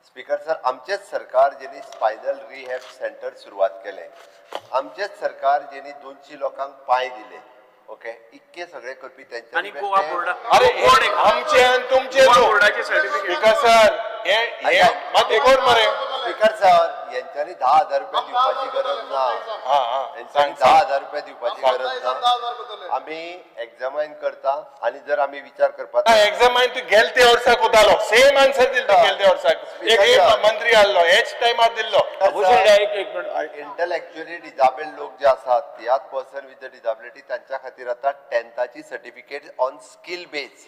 स्पीकर सर आमचेच सरकार जेणी स्पायनल रिहॅब सेंटर सुरवात केले आमचेच सरकार जेणी 200 लोकांक पाय दिले ओके इतके सगळे करपी त्यांचे आणि गोवा बोर्ड अरे आमचे आणि तुमचे बोर्डाचे सर्टिफिकेट सर हे मग कोण मरे स्पीकर सर यांच्यानी 10,000 रुपये दिवपाची गरज ना यांच्यानी 10,000 रुपये दिवपाची गरज ना आम्ही एक्झामाइन करता आणि जर आम्ही विचार करपाक एक्झामाइन तू गेलते वर्साक उतालो सेम आन्सर दिलो गेलते वर्साक एक मंत्री आल्लो हेच टाइमार दिल्लो इंटलेक्च्युअली डिसेबल्ड लोक जे असतात त्याच पर्सन विथ द डिसेबिलिटी त्यांच्या खातीर आता 10th certificate on skill base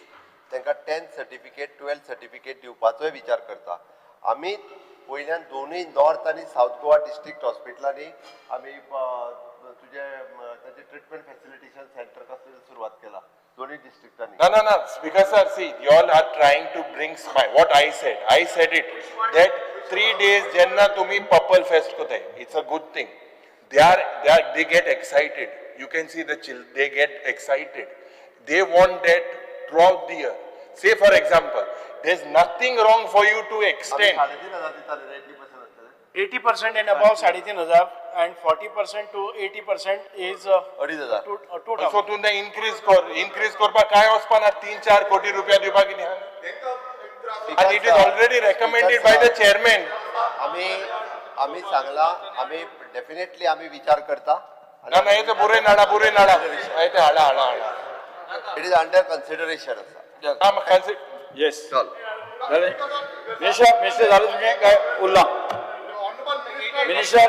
तांकां 10th सर्टिफिकेट 12th सर्टिफिकेट दिवपाचोय विचार करता आम्ही पहिल्यान दोनूय नॉर्थ आणि साऊथ गोवा डिस्ट्रिक्ट हॉस्पिटलांनी आम्ही तुझे त्याचे ट्रीटमेंट फॅसिलिटेशन सेंटर कसं सुरुवात केला दोन्ही डिस्ट्रिक्टांनी No, speaker sir, see, you all are trying to bring smile. What I said it that 3 days जेन्ना तुम्ही पर्पल फेस्ट कोताय, it's a good thing. They get excited. You can see they get excited. They want that throughout the year. Say for example, there's nothing wrong for you to extend. 80% and above 3,500 and 40% to 80% is 2,000. So तुम्ही increase करपाक काय वचपाना 3-4 कोटी रुपया दिवपाक कितें आहा? And it is already recommended by the chairman. आम्ही सांगला, आम्ही डेफिनेटली आम्ही विचार करता. ना हे तर बुरे नाडा हे ते हाडा. इट इज अंडर कन्सिडरेशन आसा. येस मिनिस्टर झालं तुमचे काय उरला minister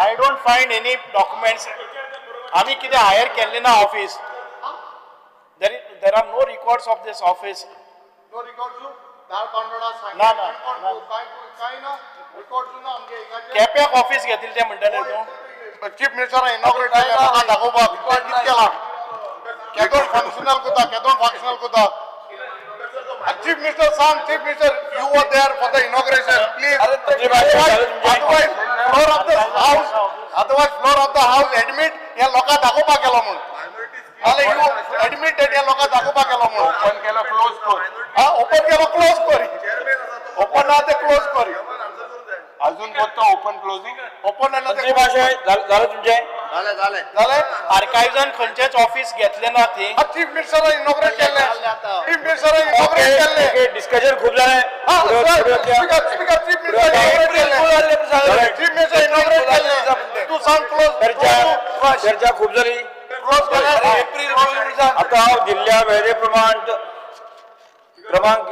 I don't find any documents. आम्ही किती हायर केले ना office. There are no records of this office. No records ना केप्याक ऑफिस घेतली ते म्हणटाले तूं. चीफ मिनिस्टर इनॉग्रेट केला दाखोवपाक कितें केला केदोन फंक्शनल कोता चीफ मिनिस्टर सांग chief minister you were there for the inauguration please floor of the house admit या लोकांक दाखोवपाक गेलो म्हणून नाल्यार यू एडमिटेड या लोकांक दाखोवपाक गेलो म्हणून ओपन केलो क्लोज कर. ओपन केलो क्लोज करी ओपन ना ते क्लोज करी अजून फक्त ओपन क्लोजिंग ओपन झालं तुमचे झाले आर्काइव्जान खंयचेच ऑफिस घेतले ना ती. चीफ मिनिस्टर इनॉग्रेट केले चीफ मिनिस्टर इनॉग्रेट केले डिस्कशन खूप झालं स्पीकर चीफ मिनिस्टर इनॉग्रेट केले तू सांग क्लोज चर्चा खूप झाली क्लोज आता हांव दिल्ल्या वेळे प्रमाण क्रमांक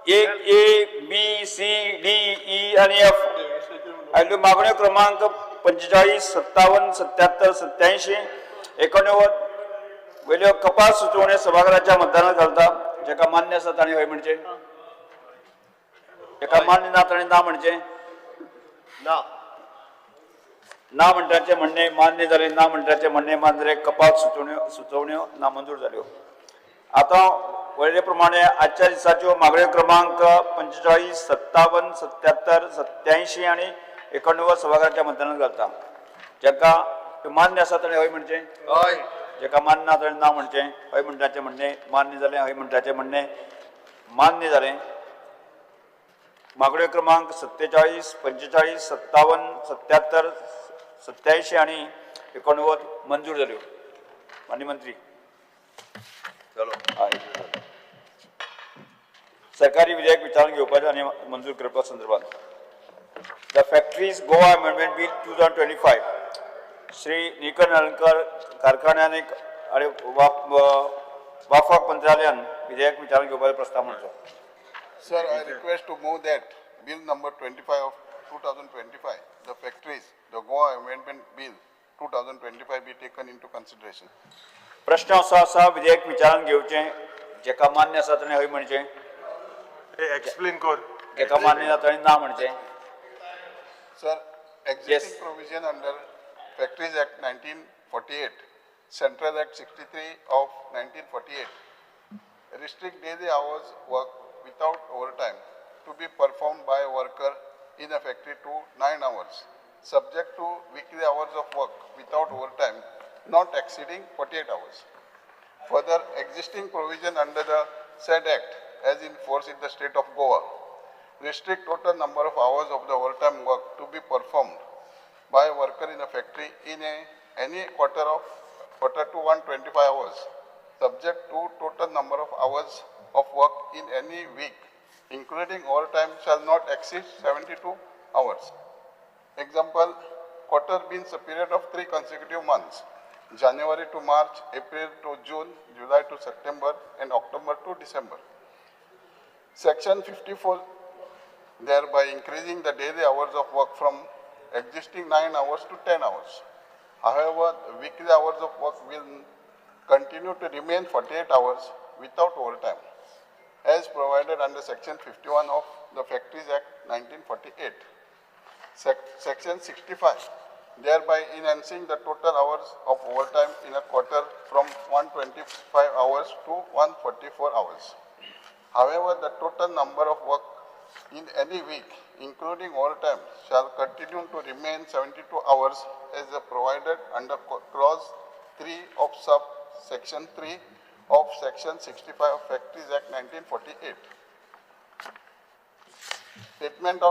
1A B C D E आणि F आयल्यो मागण्यो क्रमांक 45, 57, 77, 87, 89 वयल्यो कपात सुचोवण्यो सभागृहाच्या मतदानात घालता. जेका मान्य आसा ताणें हय म्हणचे, जेका मान्य ना ताणें ना म्हणचे. ना म्हणटाचे म्हणणे मान्य जाले, ना म्हणटाचे म्हणणे मान्य जाले. कपात सुचोवण्यो नामंजूर जाल्यो. आता वळले प्रमाणे आजच्या दिसाच्यो मागण्यो क्रमांक 45, 57, 77, 87 आणि 89 सभागृहाच्या मतदानात घालता. जेका मान्य आसा ताणें हय म्हणचे, जेका मान्य ना ताणें ना म्हणचे. हय म्हणटाचे म्हणणे मान्य जालें, हय म्हणटाचे म्हणणे मान्य जालें. मागण्यो क्रमांक 47, 45, 57, 77, 87 आणि 89 मंजूर जाल्यो. माननीय मंत्री सरकारी विधेयक विचारान घेवपाचें आनी मंजूर करपा संदर्भात the factories Goa amendment bill 2025 Shri निकन अलंकार कारखान्याने आणि वाफाक मंत्रालयान विधेयक विचारान घेवपाचो प्रस्ताव मांडलो. Sir, I request to move that bill number 25 of 2025, the factories, the Goa Amendment Bill 2025 be taken into consideration. प्रश्न असो आसा विधेयक विचारान घेवचें. जेका मान्य आसा ताणें हय म्हणचें, एक्सप्लेन कर. जेका मान्य ना ताणें ना म्हणचें. Sir, existing provision under Factories Act 1948, Central Act 63 of 1948 restrict daily hours work without overtime to be performed by a worker in a factory to 9 hours, subject to weekly hours of work without overtime not exceeding 48 hours. Further, existing provision under the said Act as in force in the state of Goa restrict total number of hours of the overtime work to be performed by a worker in a factory in any quarter to 125 hours, subject to total number of hours of work in any week, including overtime, shall not exceed 72 hours. Example, quarter means a period of 3 consecutive months, January to March, April to June, July to September, and October to December. Section 54, thereby increasing the daily hours of work from existing 9 hours to 10 hours. However, the weekly hours of work will continue to remain 48 hours without overtime, as provided under Section 51 of the Factories Act 1948. Section 65, thereby enhancing the total hours of overtime in a quarter from 125 hours to 144 hours. However, the total number of work in any week, including overtime, shall continue to remain 72 hours as provided under clause 3 of subsection 3 of section 65 of Factories Act 1948. Statement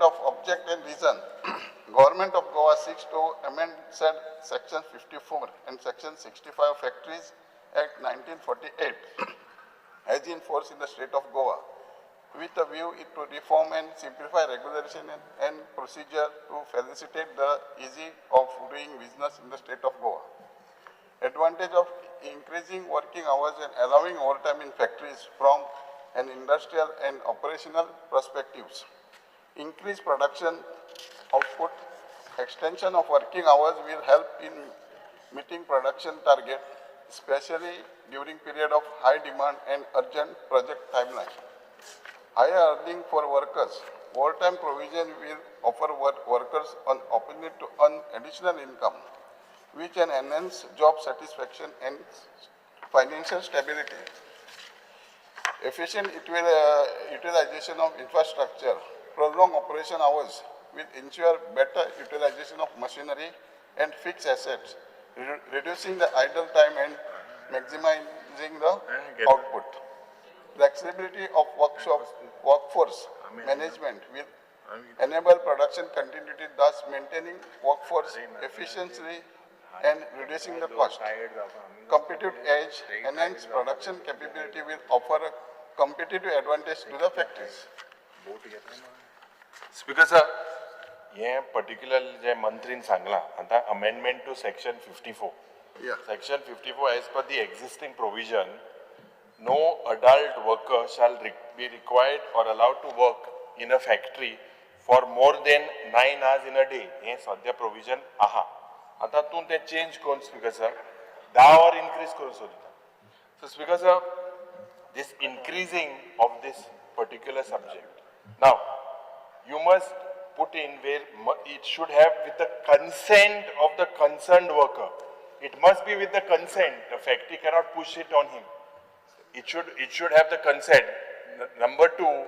of object and reason. Government of Goa seeks to amend said section 54 and section 65 of Factories Act 1948 as in force in the state of Goa, with a view to reform and simplify regulation and procedure to facilitate the easy of doing business in the state of Goa. Advantage of increasing working hours and allowing overtime in factories from an industrial and operational perspectives. Increased production output, extension of working hours will help in meeting production target, especially during period of high demand and urgent project timeline. Higher earning for workers. Overtime provision will offer workers an opportunity to earn additional income, which can enhance job satisfaction and financial stability. Efficient utilization of infrastructure. Prolonged operation hours will ensure better utilization of machinery and fixed assets, reducing the idle time and maximizing the output. Flexibility of workforce management will enable production continuity, thus maintaining workforce efficiency and reducing the cost. Competitive edge, enhanced production capability will offer a competitive advantage to the factories. Speaker sir, हे particular जे मंत्रीन सांगला आता amendment to section 54. Yeah. Section 54 as per the existing provision, no adult worker shall be required or allowed to work in a factory for more than 9 hours in a day. हे सध्या provision आहा. आता तू ते change करून speaker sir 10 hour increase करून सोडता. So speaker sir, this increasing of this particular subject. Now, you must put in where it should have with the consent of the concerned worker. It must be with the consent. The factory cannot push it on him. It should have the consent. Number two,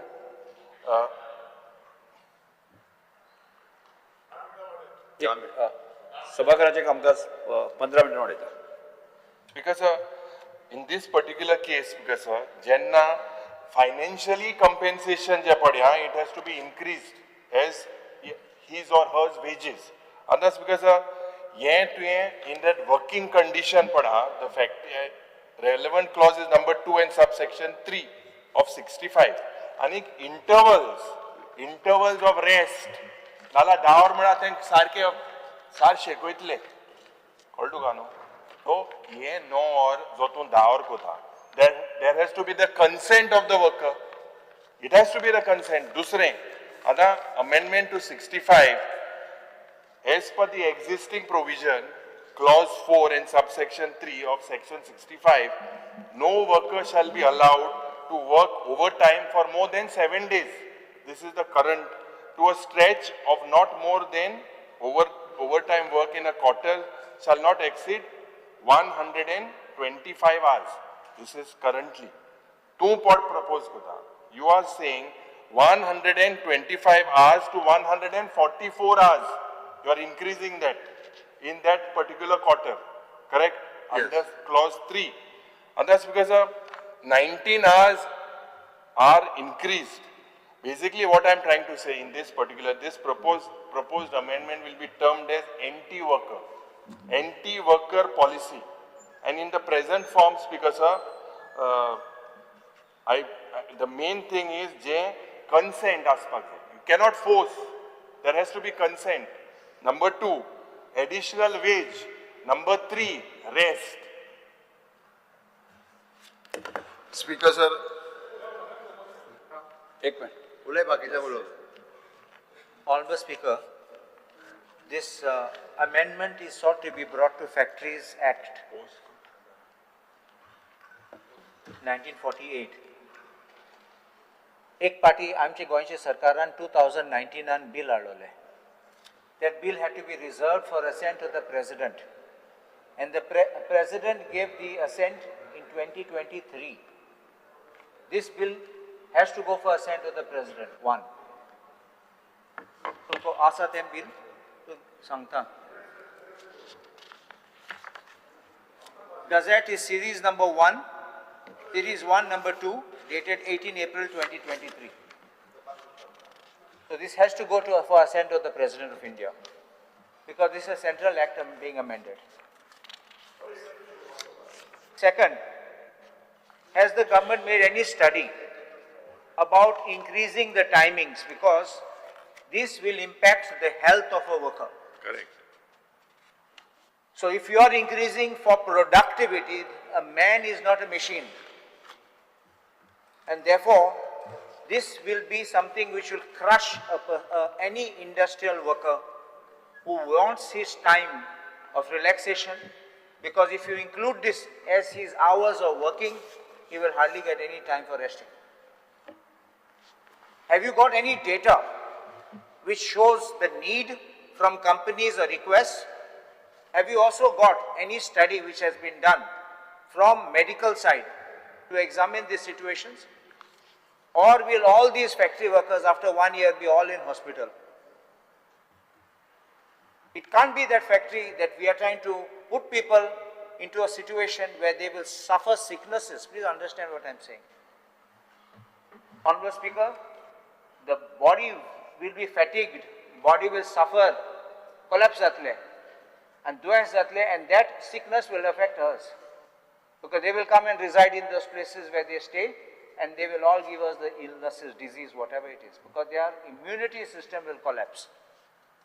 सभागृहाचे कामकाज 15 मिनिटां वाडयता. Because in this particular case, because jenna financially compensation je padya, it has to be increased as his or her wages. And that's because in that working condition pada, the factory relevant clause is number 2 and subsection 3 of 65. And intervals of rest. Nala daur mena think sar shekoitle. Koltu gano. So ye no or zotun daur ko tha. There has to be the consent of the worker. It has to be the consent. Dusre, other amendment to 65, as per the existing provision, clause 4 and subsection 3 of section 65, no worker shall be allowed to work overtime for more than 7 days. This is the current, to a stretch of not more than overtime work in a quarter shall not exceed 125 hours. This is currently. Two pot proposed kota. You are saying 125 hours to 144 hours. You are increasing that in that particular quarter. Correct? Yes. Under clause 3. And that's because 19 hours are increased. Basically what I am trying to say in this particular, this proposed amendment will be termed as anti-worker policy. And in the present form, Speaker sir, the main thing is consent aspect. You cannot force. There has to be consent. Number 2, additional wage. Number 3, rest. Speaker sir. एक minute. Honorable Speaker, this amendment is sought to be brought to Factories Act 1948. एक पाटी आमचे गोंयचे सरकारान 2019 bill हाडलोले. that bill had to be reserved for assent to the President. And the President gave the assent in 2023. This bill has to go for assent to the President, one. So, asa tem bill, sangta. Gazette is series number 1, series 1 number 2, dated 18 April 2023. So this has to go to for assent of the President of India, because this is a central act being amended. Second, has the government made any study about increasing the timings, because this will impact the health of a worker? Correct. So if you are increasing for productivity, a man is not a machine. And therefore, this will be something which will crush any industrial worker who wants his time of relaxation, because if you include this as his hours of working, he will hardly get any time for resting. Have you got any data which shows the need from companies or requests? Have you also got any study which has been done from medical side to examine these situations? Or will all these factory workers after 1 year be all in hospital? It can't be that factory that we are trying to put people into a situation where they will suffer sicknesses. Please understand what I'm saying. Honorable Speaker, the body will be fatigued, body will suffer, collapse and that sickness will affect us, because they will come and reside in those places where they stay, and they will all give us the illnesses, disease, whatever it is, because their immunity system will collapse.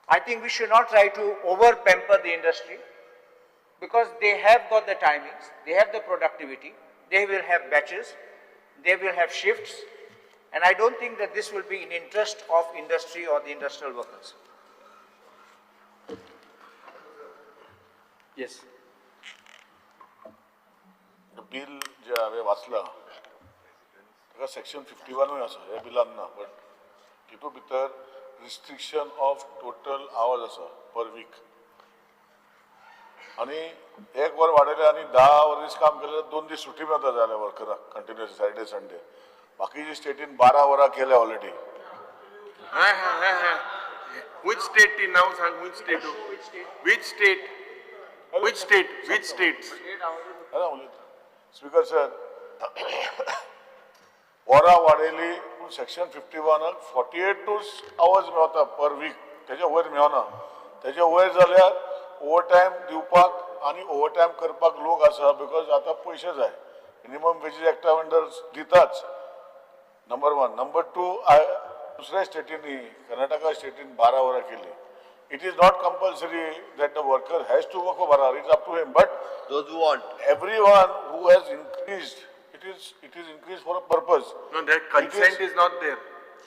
I think we should not try to over pamper the industry, because they have got the timings, they have the productivity, they will have batches, they will have shifts, and I don't think that this will be in interest of industry or the industrial workers. Yes. Bill जे हांवें वाचलां ताका section 51 आसा ह्या बिलान ना, but तितून भितर restriction of total hours आसा पर वीक, आनी 1 वर वाडयलें आनी 10 वरीस काम केलें 2 दीस सुटी मेळटा जाल्या वर्कराक कंटिन्युअस सॅटर्डे संडे. बाकीची स्टेटीन 12 वरां केल्या already. Which state now sang? Which state? Which state? Which state? Which states? Speaker sir, वरां वाडयली पूण सेक्शन 51 48 आवर्स मेळटा पर वीक, तेच्या वयर मेळना. तेच्या वयर जाल्यार ओवरटायम दिवपाक आनी ओवरटायम करपाक लोक आसा, बिकॉज आतां पयशे जाय. मिनिमम वेजीस एक्टा अंडर दिताच. नंबर 1. नंबर 2, दुसऱ्या स्टेटींनी कर्नाटका स्टेटीन 12 वरां केली. It is not compulsory that the worker has to work for 12 hours. It's up to him. But those who want, everyone who has increased, it is increased for a purpose. No, that consent is not there.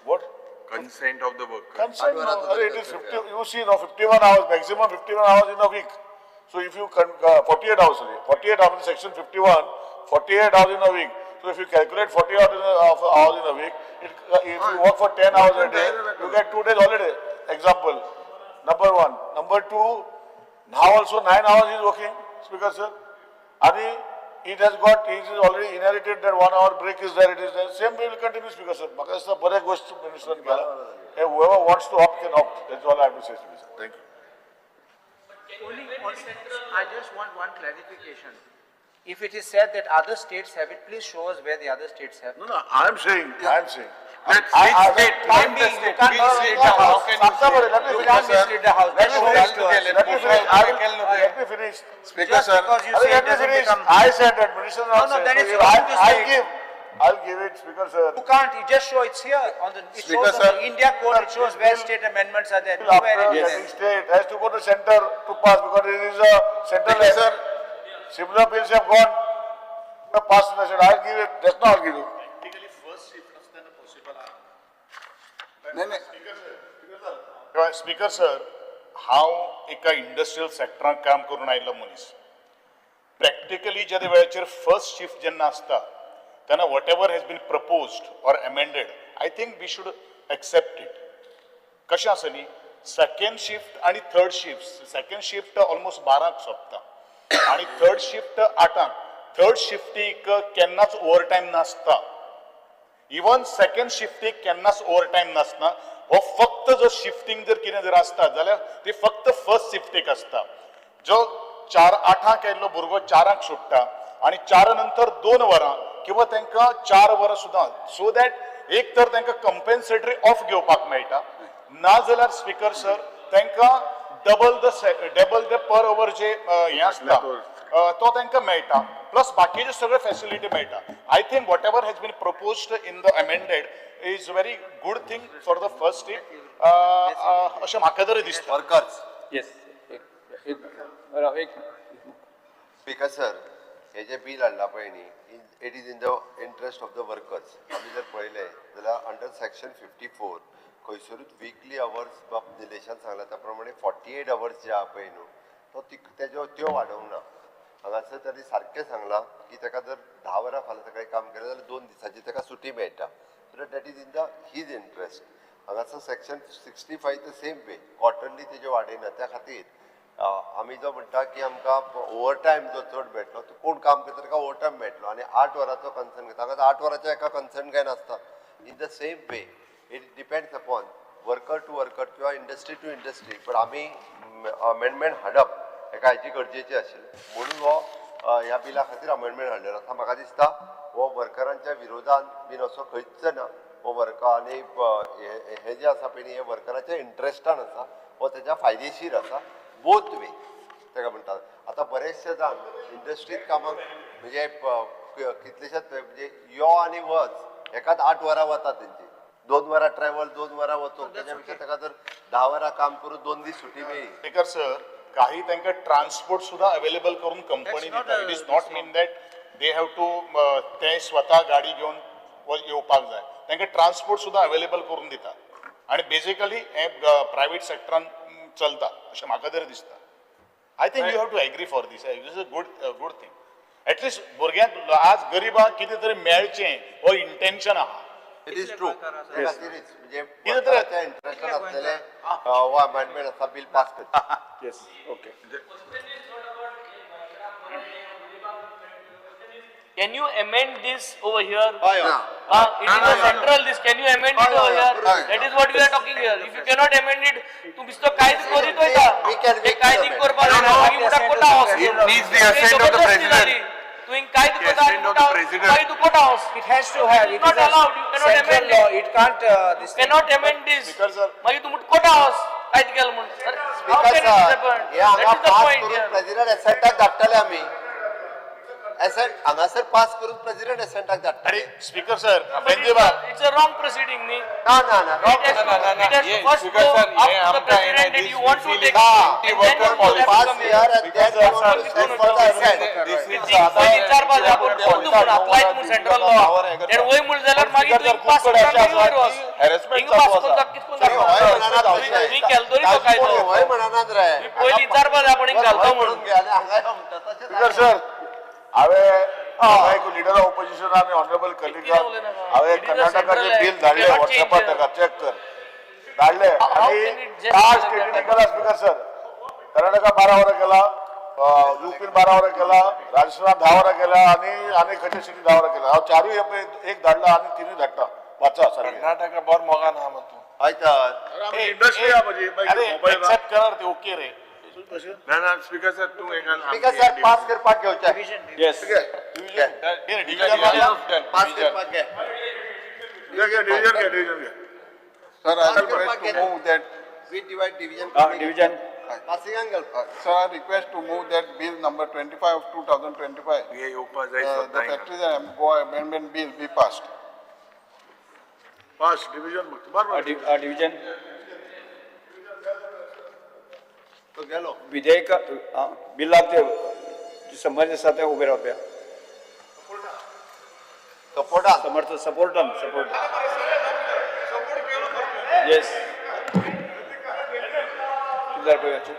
What? Consent of the worker. Consent. No, it is 50. You see, now 51 hours, maximum 51 hours in a week. So if you 48 hours, 48 hours in section 51, 48 hours in a week. So if you calculate 40 hours in a week, if you work for 10 hours a day, you get 2 days holiday. Example. Number 1. Number 2, now also 9 hours he is working, Speaker sir. And he is already inherited that 1 hour break is there, it is there. Same way will continue, Speaker sir. Because the bore goes to Minister Gala. Whoever wants to opt can opt. That's all I have to say, Speaker sir. Thank you. I just want one clarification. If it is said that other states have it, please show us where the other states have. No, I am saying. Which state? Let me finish. Speaker sir, I said that Minister not No, that is wrong to say. I'll give it, Speaker sir. You can't, you just show it's here on the, it shows on the India code, it shows where state amendments are there. State has to go to center to pass, because it is a central sir. Similar bills have gone, passed in the state. I'll give it, that's not I'll give you. Speaker sir, हांव एका industrial सेक्टरांत काम करून आयिल्लो मनीस. Practically ज्या वेळाचेर first shift जेन्ना आसता तेन्ना whatever has been proposed or amended, I think we should accept it. कशें आसा न्ही, सेकंड शिफ्ट आणि third shift, second shift almost 12 सोंपता आणि थर्ड शिफ्ट 8. थर्ड शिफ्टीक केन्नाच ओव्हरटायम नासता. इवन सेकंड शिफ्टीक केन्नाच ओव्हरटायम नासता. हो फक्त जो शिफ्टिंग जर कितें जर आसता जाल्यार ती फक्त फर्स्ट शिफ्टीक आसता. जो 8:00 येयल्लो भुरगो 4:00 सुट्टा आणि 4 नंतर 2 वरां किंवा तांकां 4 वरां सुद्दां, सो दॅट एक तर तांकां कंपेन्सेटरी ऑफ घेवपाक मेळटा, नाजाल्यार स्पीकर सर तांकां डबल द पर अवर जे हें आसता तो तांकां मेळटा, प्लस बाकीचे सगळे फॅसिलिटी मेळटा. I think whatever has been proposed in the amended is very good thing for the first step अशें म्हाका तरी दिसता. वर्कर्स येस स्पीकर सर, हे जे बील हाडला पळय न्ही, it is in the interest of the workers. आमी जर पळयलें जाल्यार अंडर सेक्शन 54 खंयसरूच वीकली अवर्स निलेशान सांगला त्या प्रमाणे 48 अवर्स जे आहा पळय न्हू, तो त्यो वाडोवंक ना. हांगासर ताणी सारकें सांगलां की ताका जर 10 वरां फाल्यां सकाळीं काम केलें जाल्यार 2 दिसांची ताका सुटी मेळटा. So that is in the his interest. हांगासर section 65 the same way quarterly तेजे वाडयना. त्या खातीर आमी जो म्हणटा की आमकां ओव्हरटायम जो चड मेळटलो तो कोण काम करता ताका ओव्हरटायम मेळटलो आणि 8 वरांचो कन्सर्न घेता. हांगा 8 वरांचो एका कन्सर्न काय नासता. In the same way it depends upon worker to worker किंवा इंडस्ट्री टू इंडस्ट्री. पण आमी अमेंडमेंट हाडप हेका हाची गरजेची आशिल्ली म्हणून हो ह्या बिला खातीर अमेंडमेंट हाडलेलो आसा. म्हाका दिसता हो वर्करांच्या विरोधान बीन असो खंयच ना. हो वर्कर आनी हे जे आसा पळय हे वर्करांच्या इंट्रस्टान आसा, हो तेच्या फायदेशीर आसा बोथ वे ताका म्हणटात. आतां बरेचशे जाण इंडस्ट्रीत कामाक म्हणजे कितलेशेच म्हणजे यो आनी वच एकाच 8 वरां वता तेंची, 2 वरां ट्रॅव्हल 2 वरां वचून तेच्या पेक्षा ताका जर 10 वरां काम करून 2 दीस सुटी मेळ्ळी. स्पीकर सर, काही तांकां ट्रान्सपोर्ट सुद्धा अवेलेबल करून कंपनी दिता. It is not mean that they have to ते स्वता गाडी घेवन येवपाक जाय. तांकां ट्रान्सपोर्ट सुद्धा अवेलेबल करून दिता आणि बेसिकली हे प्रायव्हेट सेक्टरान चलता अशें म्हाका तरी दिसता. I think you have to agree for this. Is a good thing. At least भुरग्यांक आज गरिबांक कितें तरी मेळचें हो इंटेन्शन आहा. It is true. त्या खातीरच म्हणजे वर्करांच्या इंट्रस्टान आसलेले हो अमेंडमेंट आसा बील पास करता. Yes okay. Can you amend this over here? It is a central this. Can you amend it over here? That is what we are talking here. If you cannot amend it, tu bisto kaid koritoy ta. He kaid korpa na. Agi mota kota house. It needs the assent of the president. Tu in kaid kota agi kaid kota house. It has to have. It is not allowed. You cannot amend it. It can't. This cannot amend this. Magi tu mut kota house. Kaid kel mun. How can it happen? That is the point here. President एसेंटाक धाडटले आमी. Assent हांगासर pass करून president एसेंटाक धाडटले. Speaker sir, बेंजेबा It's a wrong proceeding, ni. ना ना ना It has to first go up to the president that you want to take. And then you have to come here. चार पाच आपण कोण पण apply to central law then वय मुळ जाल्यार मागीर तू पास करता हॅरेसमेंट पास कोण दाखयत मी केलतो रे तो कायदो होय म्हणानात रे. मी पहिली चार पाच आपण घालता म्हणून स्पीकर सर, हांवें लीडर ऑफ ऑपोजिशन आनी ऑनरेबल कलिगा हांवें कर्नाटकाचें बिल धाडलें व्हॉट्सएपार ताका चॅक कर धाडलें आनी लास्ट स्टेटीन केला स्पीकर सर. कर्नाटका 12 वरां केला, यूपीन 12 वरां केला, राजस्थानात 10 वरां केला आनी खंयच्या स्टेटीन 10 वरां केला. हांव चारूय एक धाडला आनी तिनूय धाडटा. वाचा सर. कर्नाटका बर मोगान आहा म्हणतो. आयतात इंडस्ट्री आहा म्हजी एक्सेप्ट करणार ते ओके रे. ना स्पीकर सर तू स्पीकर सर पास करपाक घेवचे. येस पास करपाक घे. डिव्हिजन घे. Sir, I request to move that. We divide division. Division Passing angle. Sir, I request to move that bill number 25 of 2025. हे येवपा जाय The स्वता Factories and Goa Amendment Bill be passed. Pass division बरोबर. Division तो गेलो. विधेयक बिलाक ते समर्थ आसा ते उबे रावप्या. सपोर्टान. समर्थ सपोर्टान सपोर्ट. येस. कितल्यार पळयाचे.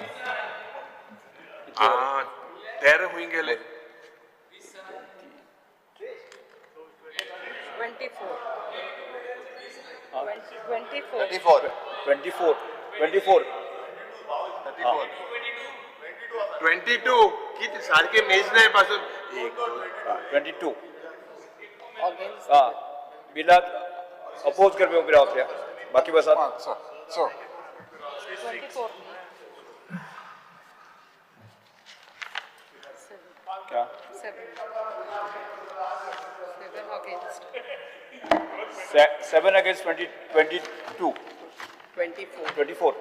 तेरे हुई गेले. 24. 24. 22 किती सारखे मेज नाही पासून 22. बिलात अपोज करपी उबी रावतल्या बाकी बसात. So, 24. क्या? 7 against. 7 against 22. 24. 24.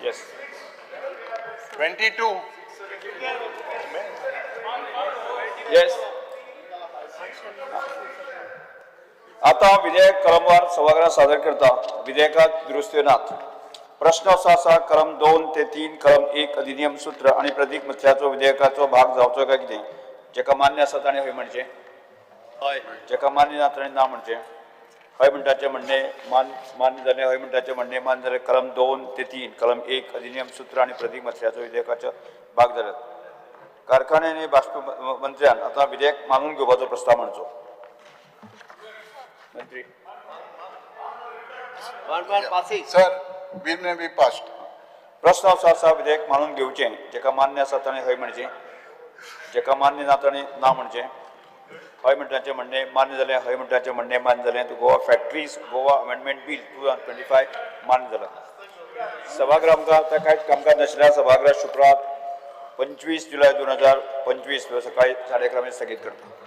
Yes. 22 Yes. आता विधेयक क्रमवार सभागृहात सादर करता. विधेयकात दुरुस्त्यो नात. प्रश्न असो आसा क्रम 2 ते 3 क्रम 1 अधिनियम सूत्र आणि प्रतीक मथल्याचो विधेयकाचो भाग जावचो काय कितें जेका मान्य आसा ताणें हय म्हणचें. जेका मान्य ना ताणें ना म्हणचें. हय म्हणटाचे म्हणणे मान्य जालें. हय म्हणटाचे म्हणणे मान्य जालें. क्रम 2 ते 3 क्रम 1 अधिनियम सूत्र आणि प्रतीक मथल्याचो विधेयकाचो भाग जाल्यात. कारखाने आणि बाष्प मंत्र्यान आता विधेयक मानून घेवपाचो प्रस्ताव मांडचो. मंत्री. sir, bill may be passed. प्रश्न असो आसा विधेयक मानून घेवचें. जेका मान्य आसा ताणें हय म्हणचें. जेका मान्य ना ताणें ना म्हणचें. हय म्हणटाचें म्हणणे मान्य जालें. हय म्हणटाचें म्हणणे मान्य जालें. Goa factories Goa amendment bill 2025 मान्य जालां. सभागृह आमकां आतां कांयच कामकाज नाशिल्ल्या सभागृह शुक्रार 25 जुलय 2025 सकाळी 11:30 स्थगीत करता.